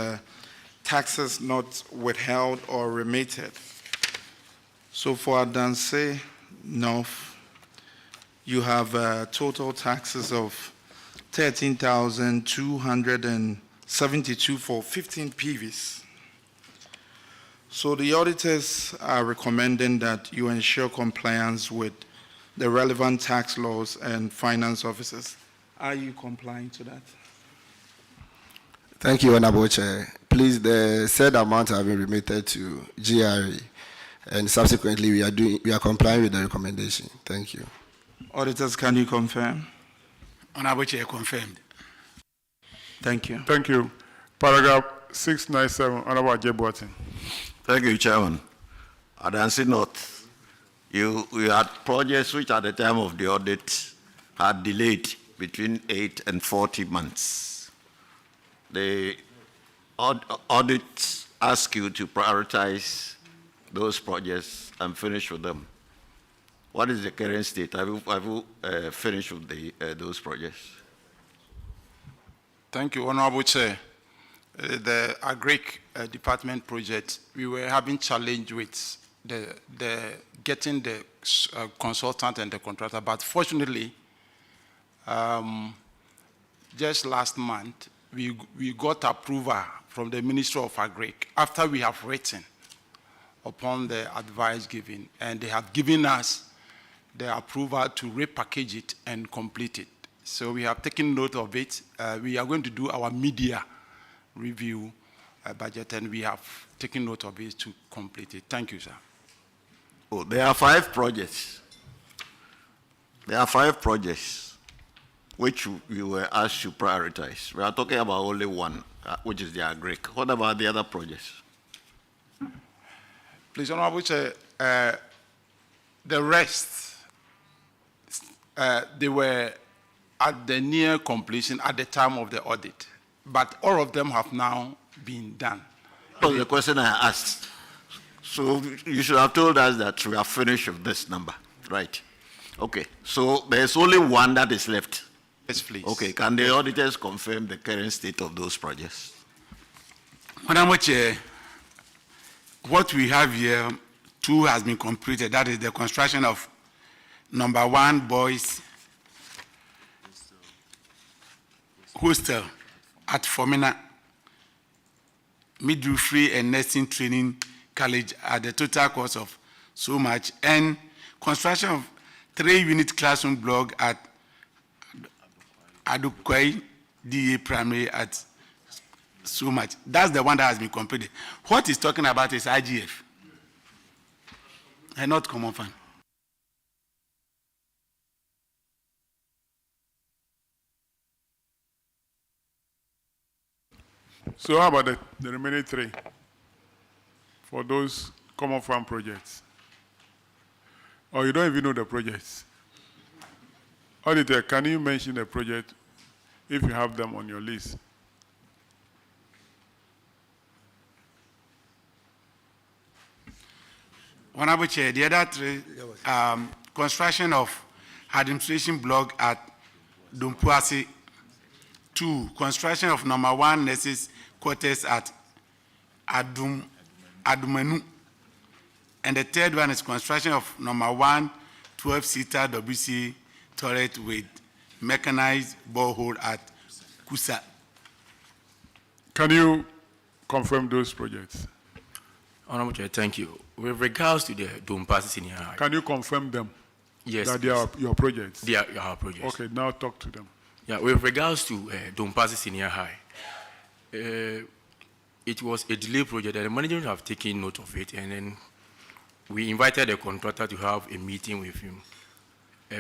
taxes not withheld or remitted. So for Adanse North, you have total taxes of 13,272 for 15 PVs. So the auditors are recommending that you ensure compliance with the relevant tax laws and finance officers. Are you complying to that? Thank you, Honorable Chair. Please, the said amount have been remitted to GRE, and subsequently we are complying with the recommendation. Thank you. Auditors, can you confirm? Honorable Chair, confirmed. Thank you. Thank you. Paragraph 697, Honorable Ajay. Thank you, Chairman. Adanse North, you had projects which at the time of the audit had delayed between 8 and 40 months. The audit asked you to prioritize those projects and finish with them. What is the current state? Have you finished with those projects? Thank you, Honorable Chair. The Agric department project, we were having challenge with the getting the consultant and the contractor, but fortunately, just last month, we got approval from the Ministry of Agric after we have written upon the advice given, and they have given us the approval to repackage it and complete it. So we have taken note of it. We are going to do our media review budget, and we have taken note of it to complete it. Thank you, sir. Oh, there are 5 projects. There are 5 projects which you were asked to prioritize. We are talking about only one, which is the Agric. What about the other projects? Please, Honorable Chair, the rest, they were at the near completion at the time of the audit, but all of them have now been done. That was the question I asked. So you should have told us that we are finished with this number, right? Okay, so there's only one that is left. Yes, please. Okay, can the auditors confirm the current state of those projects? Honorable Chair, what we have here, 2 has been completed. That is the construction of number 1 boys hostel at Fomena Midwifery and Nursing Training College at the total cost of so much, and construction of 3-unit classroom block at Adukwai DA primary at so much. That's the one that has been completed. What he's talking about is IGF and not common fund. So how about the remaining three for those common farm projects? Or you don't even know the projects? Auditor, can you mention the project if you have them on your list? Honorable Chair, the other three, construction of administration block at Dumpuasi. 2, construction of number 1 nurses quarters at Adumenu. And the third one is construction of number 1 12-seater WC toilet with mechanized borehole at Kusa. Can you confirm those projects? Honorable Chair, thank you. With regards to the Dumpasi Senior High. Can you confirm them? Yes. That they are your projects? They are our projects. Okay, now talk to them. Yeah, with regards to Dumpasi Senior High, it was a delay project and the management have taken note of it, and then we invited the contractor to have a meeting with him.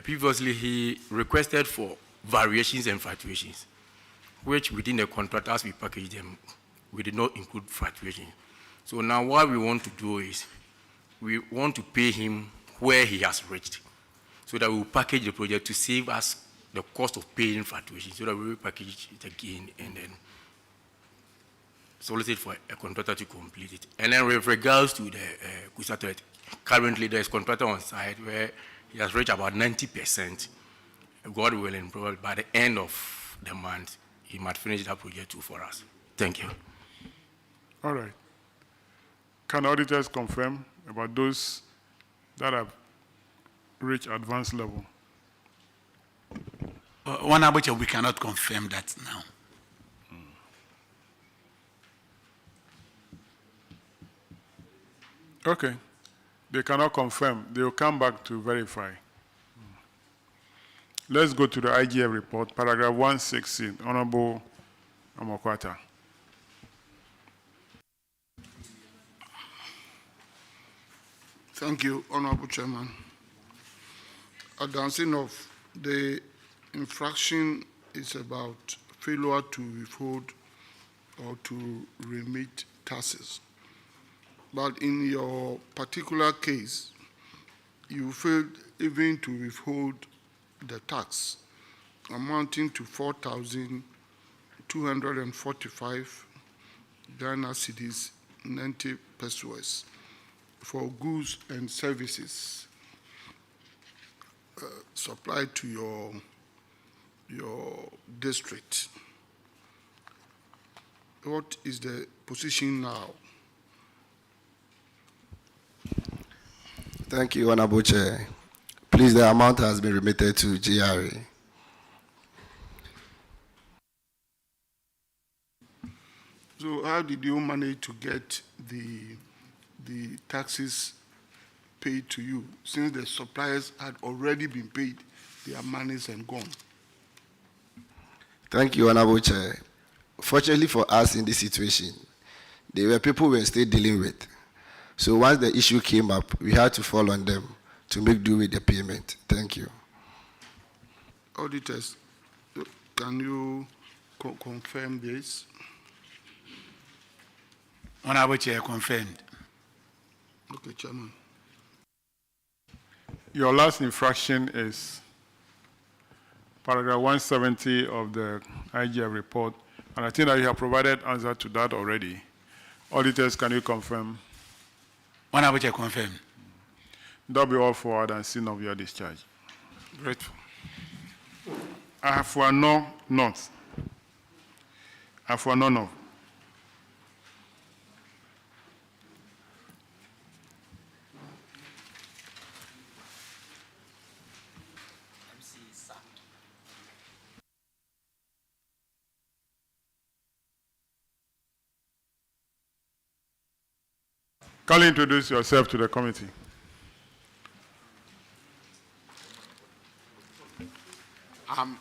Previously, he requested for variations and fluctuations, which within the contract, as we packaged them, we did not include fluctuations. So now what we want to do is, we want to pay him where he has reached, so that we will package the project to save us the cost of paying fluctuations, so that we will package it again and then solicit for a contractor to complete it. And then with regards to the Kusa toilet, currently there is contractor on site where he has reached about 90%. God willing, probably by the end of the month, he might finish that project too for us. Thank you. All right. Can auditors confirm about those that have reached advanced level? Honorable Chair, we cannot confirm that now. Okay. They cannot confirm. They will come back to verify. Let's go to the IGF report, paragraph 116, Honorable Amokwata. Thank you, Honorable Chairman. Advancing of the infraction is about failure to withhold or to remit taxes. But in your particular case, you failed even to withhold the tax amounting to 4,245 Ghana cedis 90 pesos for goods and services supplied to your district. What is the position now? Thank you, Honorable Chair. Please, the amount has been remitted to GRA. So how did you manage to get the taxes paid to you, since the suppliers had already been paid their monies and gone? Thank you, Honorable Chair. Fortunately for us in this situation, there were people we were still dealing with. So once the issue came up, we had to fall on them to make do with the payment. Thank you. Auditors, can you confirm this? Honorable Chair, confirmed. Okay, Chairman. Your last infraction is paragraph 170 of the IGF report, and I think that you have provided answer to that already. Auditors, can you confirm? Honorable Chair, confirmed. That'll be all forward and scene of your discharge. Grateful. Afuano North. Afuano North. Kindly introduce yourself to the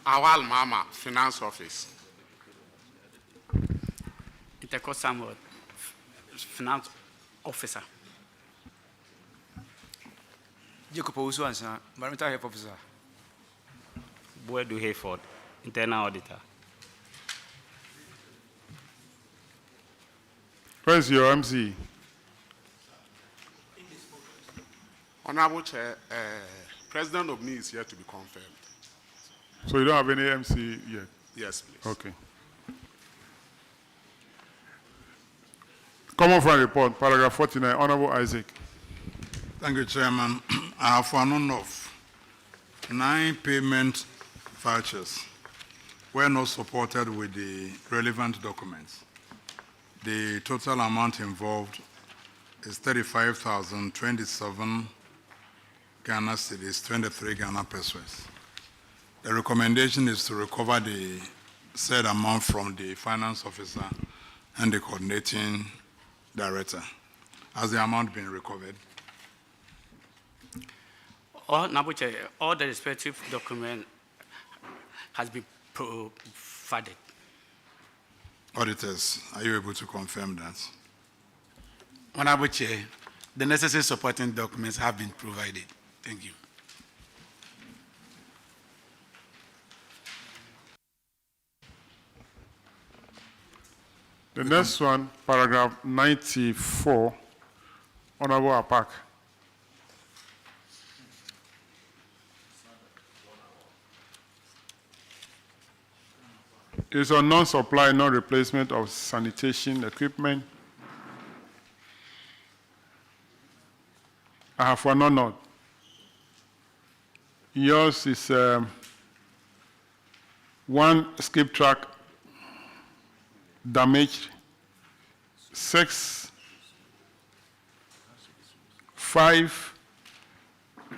Awal Mama, Finance Office. Interco Samuel, Finance Officer. Jacob Osuansa, Environmental Health Officer. Boedu Hayford, Internal Auditor. Where's your MC? Honorable Chair, President of me is here to be confirmed. So you don't have any MC yet? Yes, please. Okay. Common Fund Report, paragraph 49, Honorable Isaac. Thank you, Chairman. I have a number of 9 payment vouchers were not supported with the relevant documents. The total amount involved is 35,027 Ghana cedis, 23 Ghana pesos. The recommendation is to recover the said amount from the finance officer and the coordinating director. Has the amount been recovered? All the respective document has been provided. Auditors, are you able to confirm that? Honorable Chair, the necessary supporting documents have been provided. Thank you. The next one, paragraph 94, Honorable Apak. It's on non-supply, non-replacement of sanitation equipment. I have one or not. Yours is one skip track damaged, 5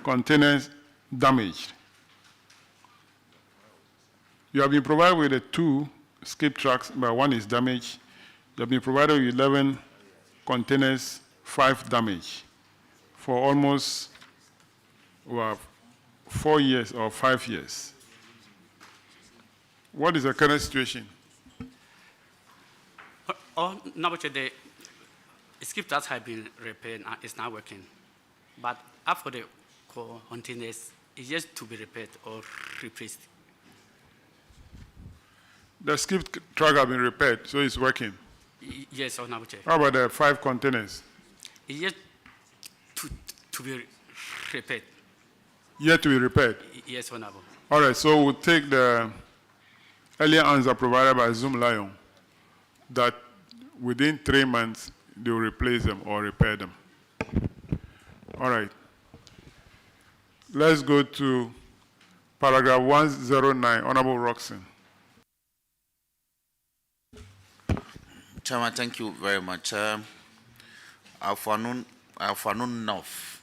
containers damaged. You have been provided with the 2 skip tracks, but 1 is damaged. You have been provided with 11 containers, 5 damaged, for almost 4 years or 5 years. What is the current situation? The skip tracks have been repaired and it's now working. But after the containers, it's just to be repaired or replaced. The skip track has been repaired, so it's working. Yes, Honorable Chair. How about the 5 containers? It's yet to be repaired. Yet to be repaired? Yes, Honorable. All right, so we'll take the earlier answer provided by Zoomlion that within 3 months they will replace them or repair them. All right. Let's go to paragraph 109, Honorable Roxon. Chairman, thank you very much. Afternoon North.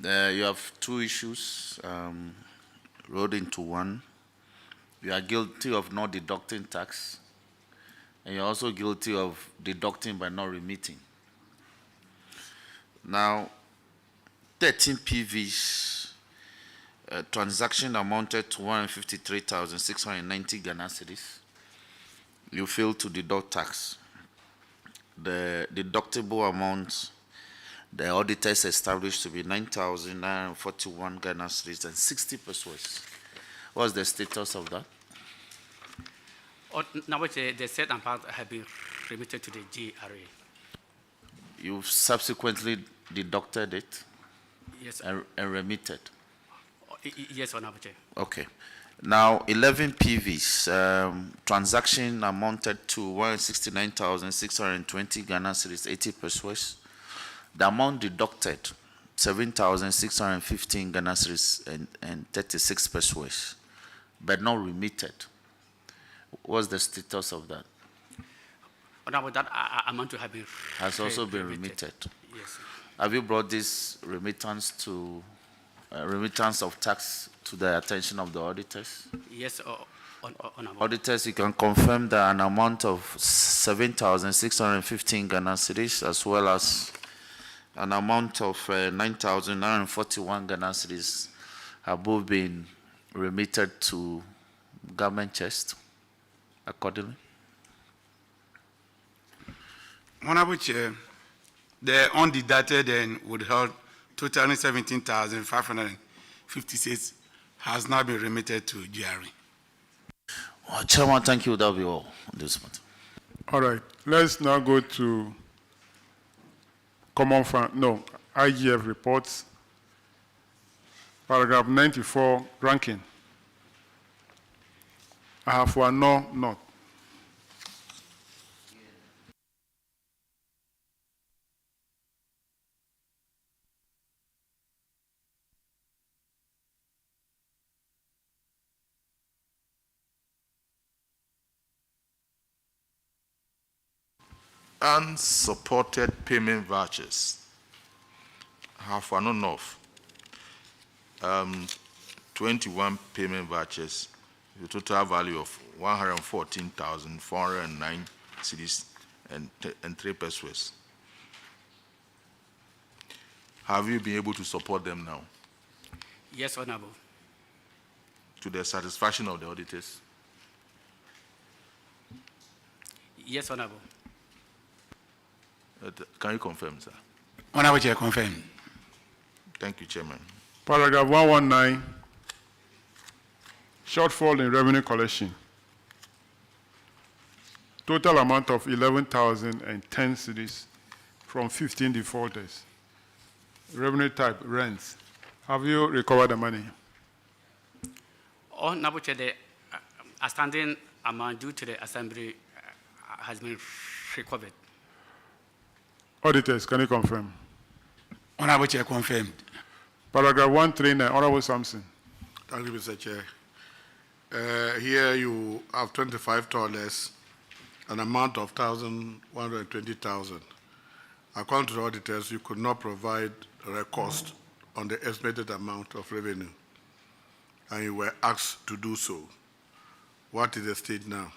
You have 2 issues rolled into one. You are guilty of not deducting tax, and you're also guilty of deducting by not remitting. Now, 13 PVs, transaction amounted to 153,690 Ghana cedis. You failed to deduct tax. The deductible amount the auditors established to be 9,941 Ghana cedis and 60 pesos. What's the status of that? Now, the said amount have been remitted to the GRA. You've subsequently deducted it? Yes. And remitted? Yes, Honorable Chair. Okay. Now, 11 PVs, transaction amounted to 169,620 Ghana cedis, 80 pesos. The amount deducted, 7,615 Ghana cedis and 36 pesos, but not remitted. What's the status of that? Honorable, that amount to have been has also been remitted. Yes. Have you brought this remittance to remittance of tax to the attention of the auditors? Yes, Honorable. Auditors, you can confirm that an amount of 7,615 Ghana cedis as well as an amount of 9,941 Ghana cedis have both been remitted to government chest accordingly. Honorable Chair, the undeducted and withheld totaling 17,556 has now been remitted to GRE. Chairman, thank you. That will be all on this matter. All right, let's now go to Common Fund, no, IGF reports. Paragraph 94, ranking. I have for no, not. Unsupported payment vouchers. Half an North. 21 payment vouchers, the total value of 114,409 cedis and 3 pesos. Have you been able to support them now? Yes, Honorable. To the satisfaction of the auditors? Yes, Honorable. Can you confirm, sir? Honorable Chair, confirm. Thank you, Chairman. Paragraph 119, shortfall in revenue collection. Total amount of 11,010 cedis from 15 defaulters. Revenue type, rents. Have you recovered the money? Honorable Chair, the outstanding amount due to the Assembly has been recovered. Auditors, can you confirm? Honorable Chair, confirmed. Paragraph 139, Honorable Sampson. Thank you, Mr. Chair. Here you have 25 toilets, an amount of 120,000. According to the auditors, you could not provide a cost on the estimated amount of revenue, and you were asked to do so. What is the state now?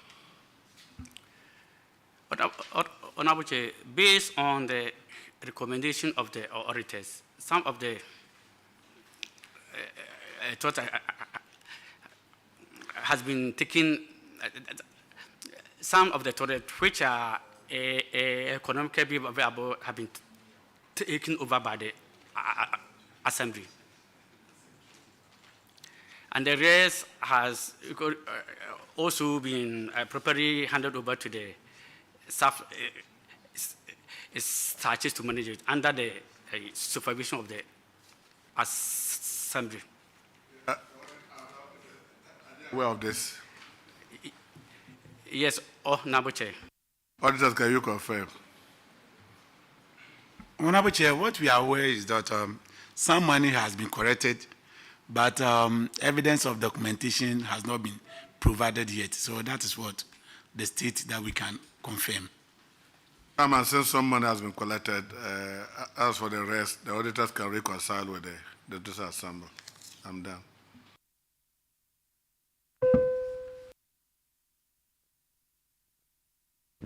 Honorable Chair, based on the recommendation of the auditors, some of the total has been taken, some of the toilets which are economically available have been taken over by the Assembly. And the rest has also been properly handed over to the staff charges to manage it under the supervision of the Assembly. Aware of this? Yes, Honorable Chair. Auditors, can you confirm? Honorable Chair, what we are aware is that some money has been corrected, but evidence of documentation has not been provided yet. So that is what the state that we can confirm. And since some money has been collected, as for the rest, the auditors can reconcile with the Assembly. I'm done.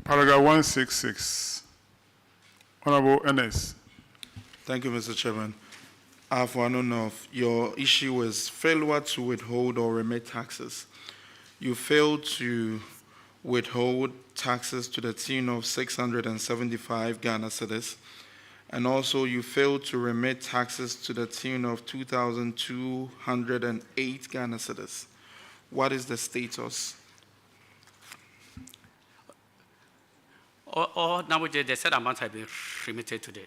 Paragraph 166, Honorable Enes. Thank you, Mr. Chairman. For North, your issue is failure to withhold or remit taxes. You failed to withhold taxes to the tune of 675 Ghana cedis, and also you failed to remit taxes to the tune of 2,208 Ghana cedis. What is the status? Now the said amount have been remitted to the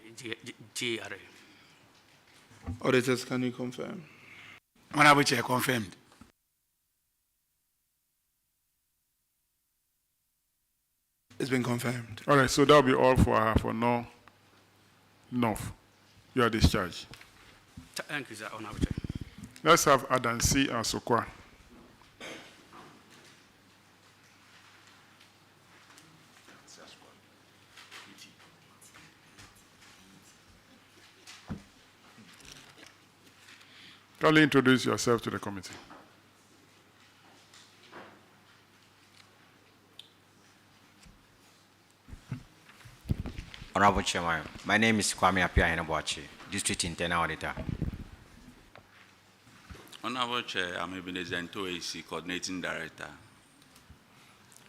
GRA. Auditors, can you confirm? Honorable Chair, confirmed. It's been confirmed. All right, so that'll be all for no North. You are discharged. Thank you, sir, Honorable Chair. Let's have Adansi and Sokwa. Kindly introduce yourself to the committee. Honorable Chairman, my name is Kwame Apia Heneboachi, District Internal Auditor. Honorable Chair, I'm Ebenezer AC, Coordinating Director.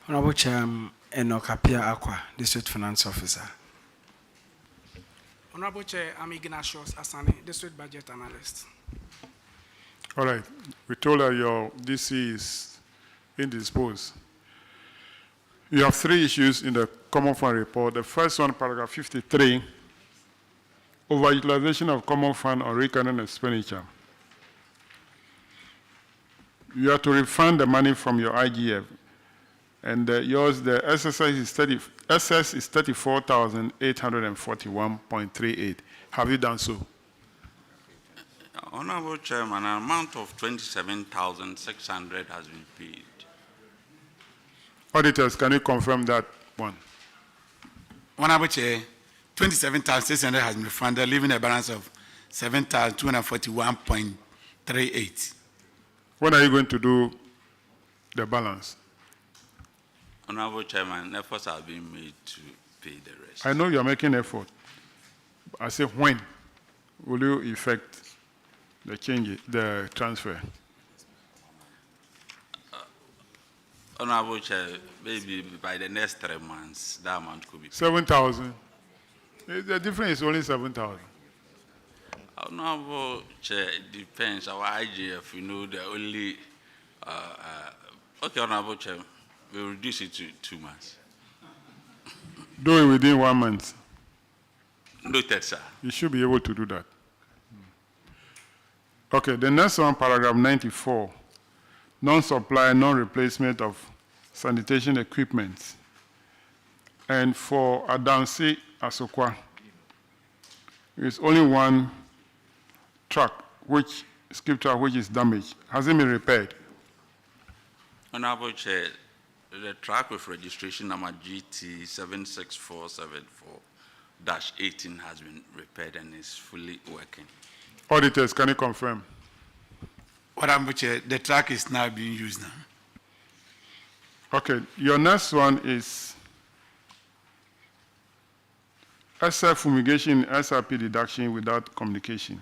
Honorable Chair, I'm Enokapia Aqua, District Finance Officer. Honorable Chair, I'm Ignatius Asani, District Budget Analyst. All right. We told her your DC is indisposed. You have 3 issues in the Common Fund report. The first one, paragraph 53, overutilization of Common Fund on recurrent expenditure. You have to refund the money from your IGF. And yours, the SSS is 34,841.38. Have you done so? Honorable Chairman, an amount of 27,600 has been paid. Auditors, can you confirm that one? Honorable Chair, 27,600 has been refunded, leaving a balance of 7,241.38. When are you going to do the balance? Honorable Chairman, efforts have been made to pay the rest. I know you are making effort. I say when will you effect the change, the transfer? Honorable Chair, maybe by the next 3 months, that amount could be paid. 7,000. The difference is only 7,000. Honorable Chair, it depends. Our IGF, you know, the only. Okay, Honorable Chair, we'll reduce it to 2 months. Do it within 1 month. Noted, sir. You should be able to do that. Okay, the next one, paragraph 94. Non-supply, non-replacement of sanitation equipment. And for Adansi Asokwa, it's only one truck, skip truck, which is damaged. Has it been repaired? Honorable Chair, the truck with registration number GT 76474-18 has been repaired and is fully working. Auditors, can you confirm? Honorable Chair, the truck is now being used now. Okay, your next one is SR fumigation, SRP deduction without communication.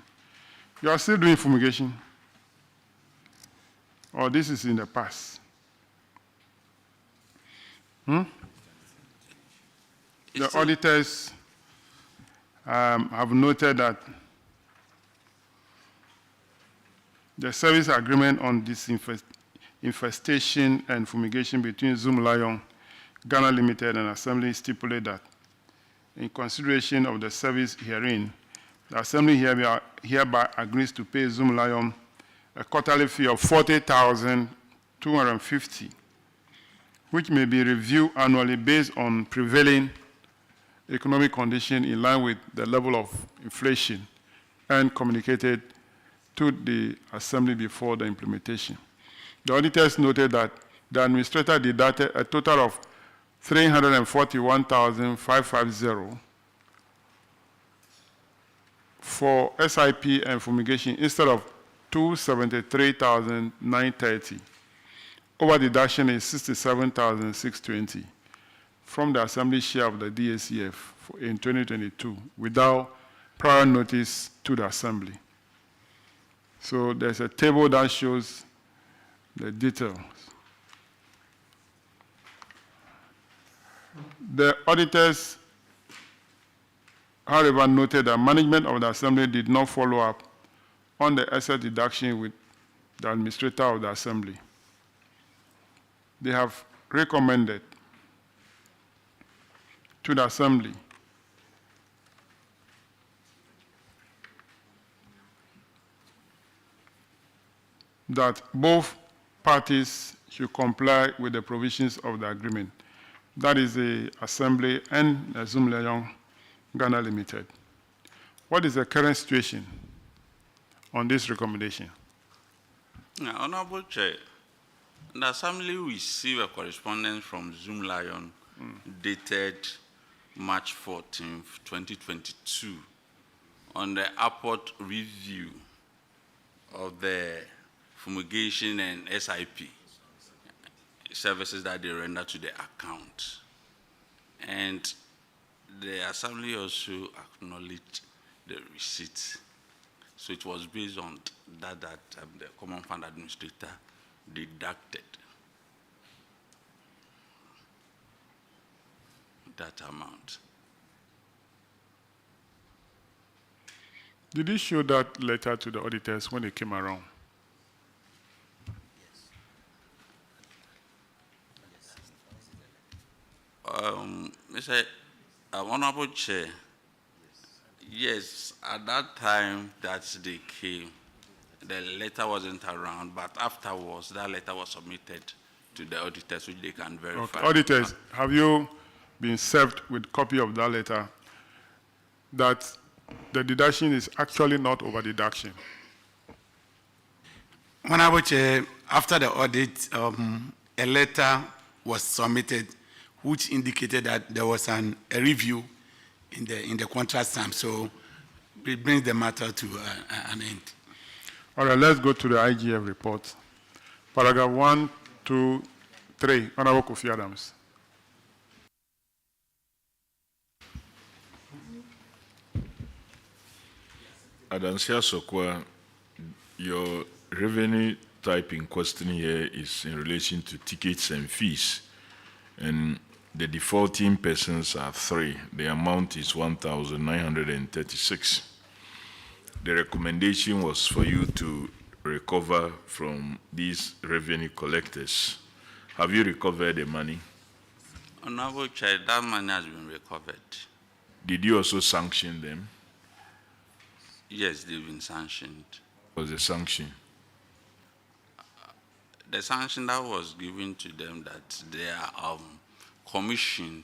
You are still doing fumigation? Or this is in the past? The auditors have noted that the service agreement on disinfestation and fumigation between Zoomlion, Ghana Limited, and Assembly stipulate that in consideration of the service herein, the Assembly hereby agrees to pay Zoomlion a quarterly fee of 40,250, which may be reviewed annually based on prevailing economic condition in line with the level of inflation and communicated to the Assembly before the implementation. The auditors noted that the administrator deducted a total of 341,550 for SIP and fumigation instead of 273,930. Over deduction is 67,620 from the Assembly share of the DACF in 2022 without prior notice to the Assembly. So there's a table that shows the details. The auditors, however, noted that management of the Assembly did not follow up on the asset deduction with the administrator of the Assembly. They have recommended to the Assembly that both parties should comply with the provisions of the agreement. That is the Assembly and the Zoomlion Ghana Limited. What is the current situation on this recommendation? Now, Honorable Chair, the Assembly received a correspondence from Zoomlion dated March 14, 2022 on the upward review of the fumigation and SIP services that they render to the account. And the Assembly also acknowledged the receipt. So it was based on that the Common Fund Administrator deducted that amount. Did he show that letter to the auditors when they came around? Mr. Honorable Chair, yes, at that time that they came, the letter wasn't around, but afterwards, that letter was submitted to the auditors, which they can verify. Okay. Auditors, have you been served with a copy of that letter that the deduction is actually not over deduction? Honorable Chair, after the audit, a letter was submitted which indicated that there was a review in the contract sum. So it brings the matter to an end. All right, let's go to the IGF report. Paragraph 1, 2, 3. Honorable Kofi Adams. Adansia Sokwa, your revenue type in question here is in relation to tickets and fees. And the defaulting persons are 3. The amount is 1,936. The recommendation was for you to recover from these revenue collectors. Have you recovered the money? Honorable Chair, that money has been recovered. Did you also sanction them? Yes, they've been sanctioned. What was the sanction? The sanction that was given to them that they are commissioned,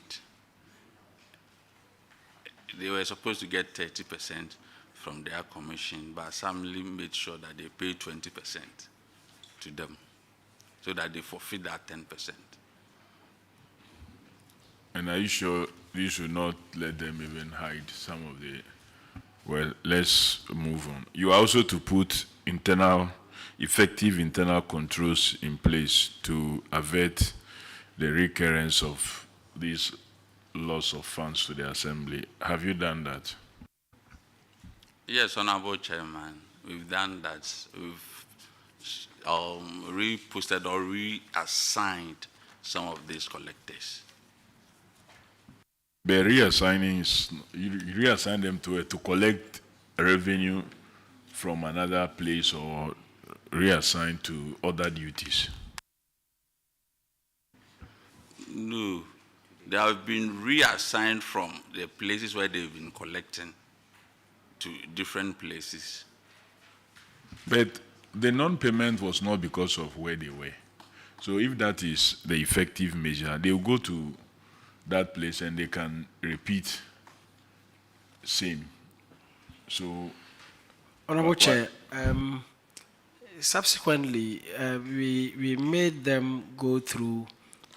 they were supposed to get 30% from their commission, but Assembly made sure that they paid 20% to them, so that they forfeit that 10%. And are you sure you should not let them even hide some of the... Well, let's move on. You are also to put effective internal controls in place to avert the recurrence of these loss of funds to the Assembly. Have you done that? Yes, Honorable Chairman, we've done that. We've reposted or reassigned some of these collectors. But reassigning is, you reassign them to collect revenue from another place or reassign to other duties? No, they have been reassigned from the places where they've been collecting to different places. But the non-payment was not because of where they were. So if that is the effective measure, they will go to that place and they can repeat same. So, Honorable Chair, subsequently, we made them go through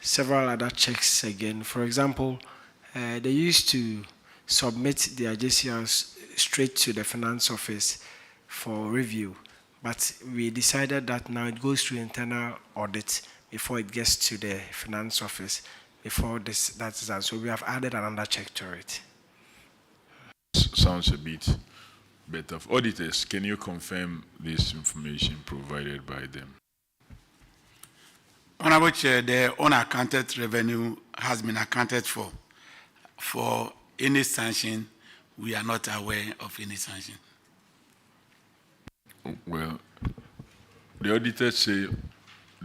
several other checks again. For example, they used to submit their JCRs straight to the finance office for review, but we decided that now it goes through internal audit before it gets to the finance office. Before that's done, so we have added another check to it. Sounds a bit better. Auditors, can you confirm this information provided by them? Honorable Chair, the unaccounted revenue has been accounted for. For any sanction, we are not aware of any sanction. Well, the auditors say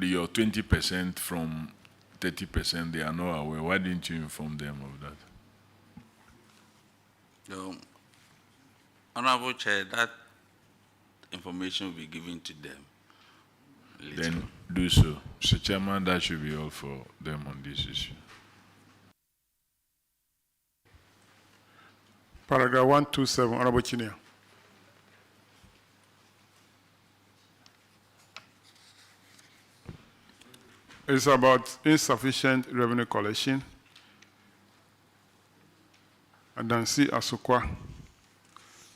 your 20% from 30%, they are not aware. Why didn't you inform them of that? Honorable Chair, that information will be given to them later. Then do so. Mr. Chairman, that should be all for them on this issue. Paragraph 127, Honorable Chinia. It's about insufficient revenue collection. Adansi Asokwa.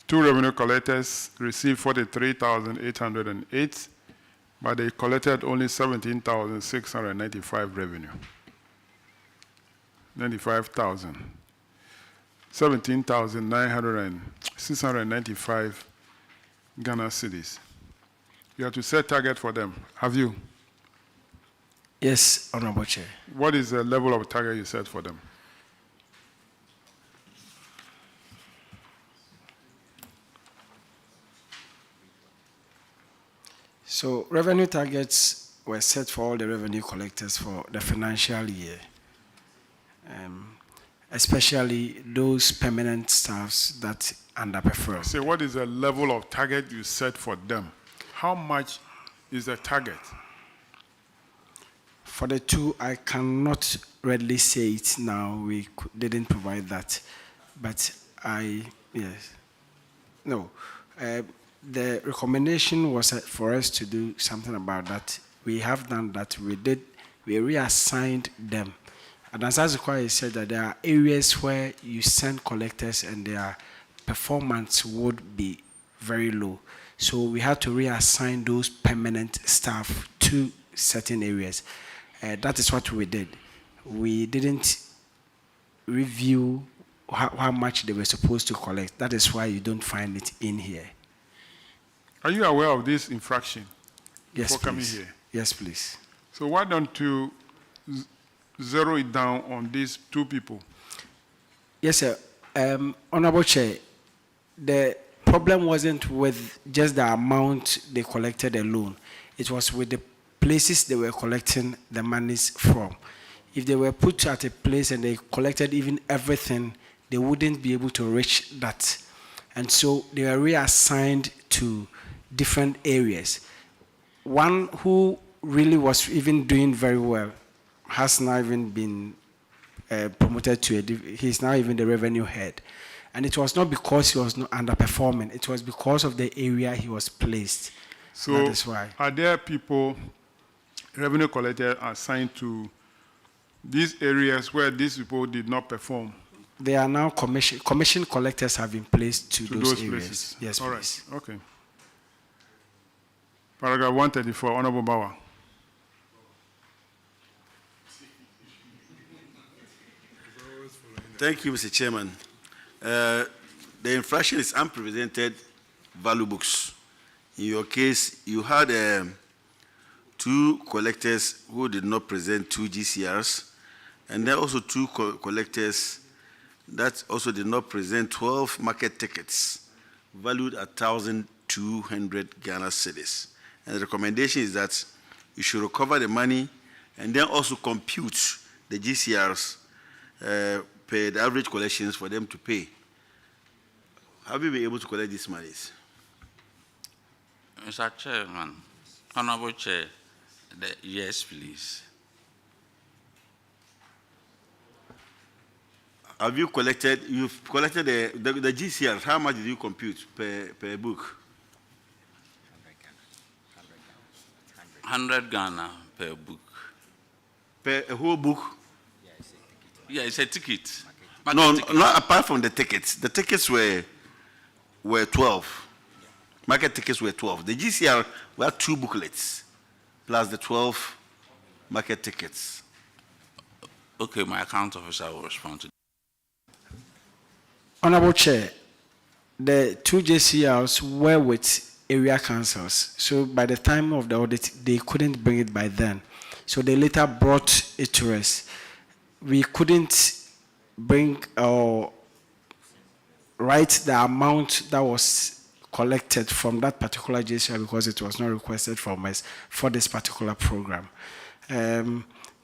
2 revenue collectors received 43,808, but they collected only 17,695 revenue. 95,000. 17,695 Ghana cedis. You have to set target for them. Have you? Yes, Honorable Chair. What is the level of target you set for them? So revenue targets were set for all the revenue collectors for the financial year, especially those permanent staffs that underperform. Say, what is the level of target you set for them? How much is the target? For the two, I cannot readily say it now. We didn't provide that, but yes. No. The recommendation was for us to do something about that. We have done that. We reassigned them. And as Whyis said, that there are areas where you send collectors and their performance would be very low. So we had to reassign those permanent staff to certain areas. That is what we did. We didn't review how much they were supposed to collect. That is why you don't find it in here. Are you aware of this infraction? Yes, before please. Coming here? Yes, please. So why don't you zero it down on these two people? Yes, sir. Honorable Chair, the problem wasn't with just the amount they collected alone. It was with the places they were collecting the monies from. If they were put at a place and they collected even everything, they wouldn't be able to reach that. And so they were reassigned to different areas. One who really was even doing very well has now even been promoted to he's now even the revenue head. And it was not because he was not underperforming, it was because of the area he was placed. So that is why. Are there people, revenue collectors, assigned to these areas where these people did not perform? They are now commission collectors have been placed to those areas. Places. Yes, all please. Right. Okay. Paragraph 134, Honorable Bauer. Thank you, Mr. Chairman. The infraction is unprecedented value books. In your case, you had two collectors who did not present 2 GCRs, and there are also two collectors that also did not present 12 market tickets valued at 1,200 Ghana cedis. And the recommendation is that you should recover the money and then also compute the GCRs per the average collections for them to pay. Have you been able to collect these monies? Mr. Chairman, Honorable Chair, yes, please. Have you collected, you've collected the GCRs, how much did you compute per book? 100 Ghana per book. Per a whole book? Yeah, it's a ticket. No, not apart from the tickets. The tickets were 12. Market tickets were 12. The GCR were 2 booklets, plus the 12 market tickets. Okay, my account officer will respond to that. Honorable Chair, the 2 JCRs were with area councils. So by the time of the audit, they couldn't bring it by then. So they later brought it to us. We couldn't bring or write the amount that was collected from that particular JCR because it was not requested from us for this particular program.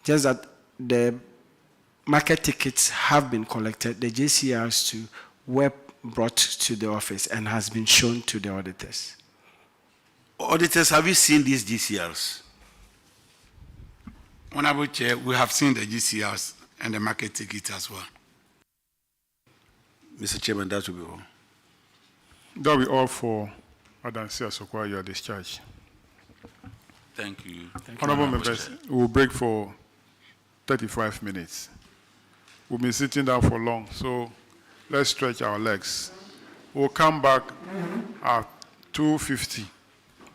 Just that the market tickets have been collected, the JCRs too were brought to the office and has been shown to the auditors. Auditors, have you seen these GCRs? Honorable Chair, we have seen the GCRs and the market ticket as well. Mr. Chairman, that will be all. That will be all for Adansi Asokwa, your discharge. Thank you. Honorable members, we will break for 35 minutes. We've been sitting down for long, so let's stretch our legs. We'll come back at 2:50.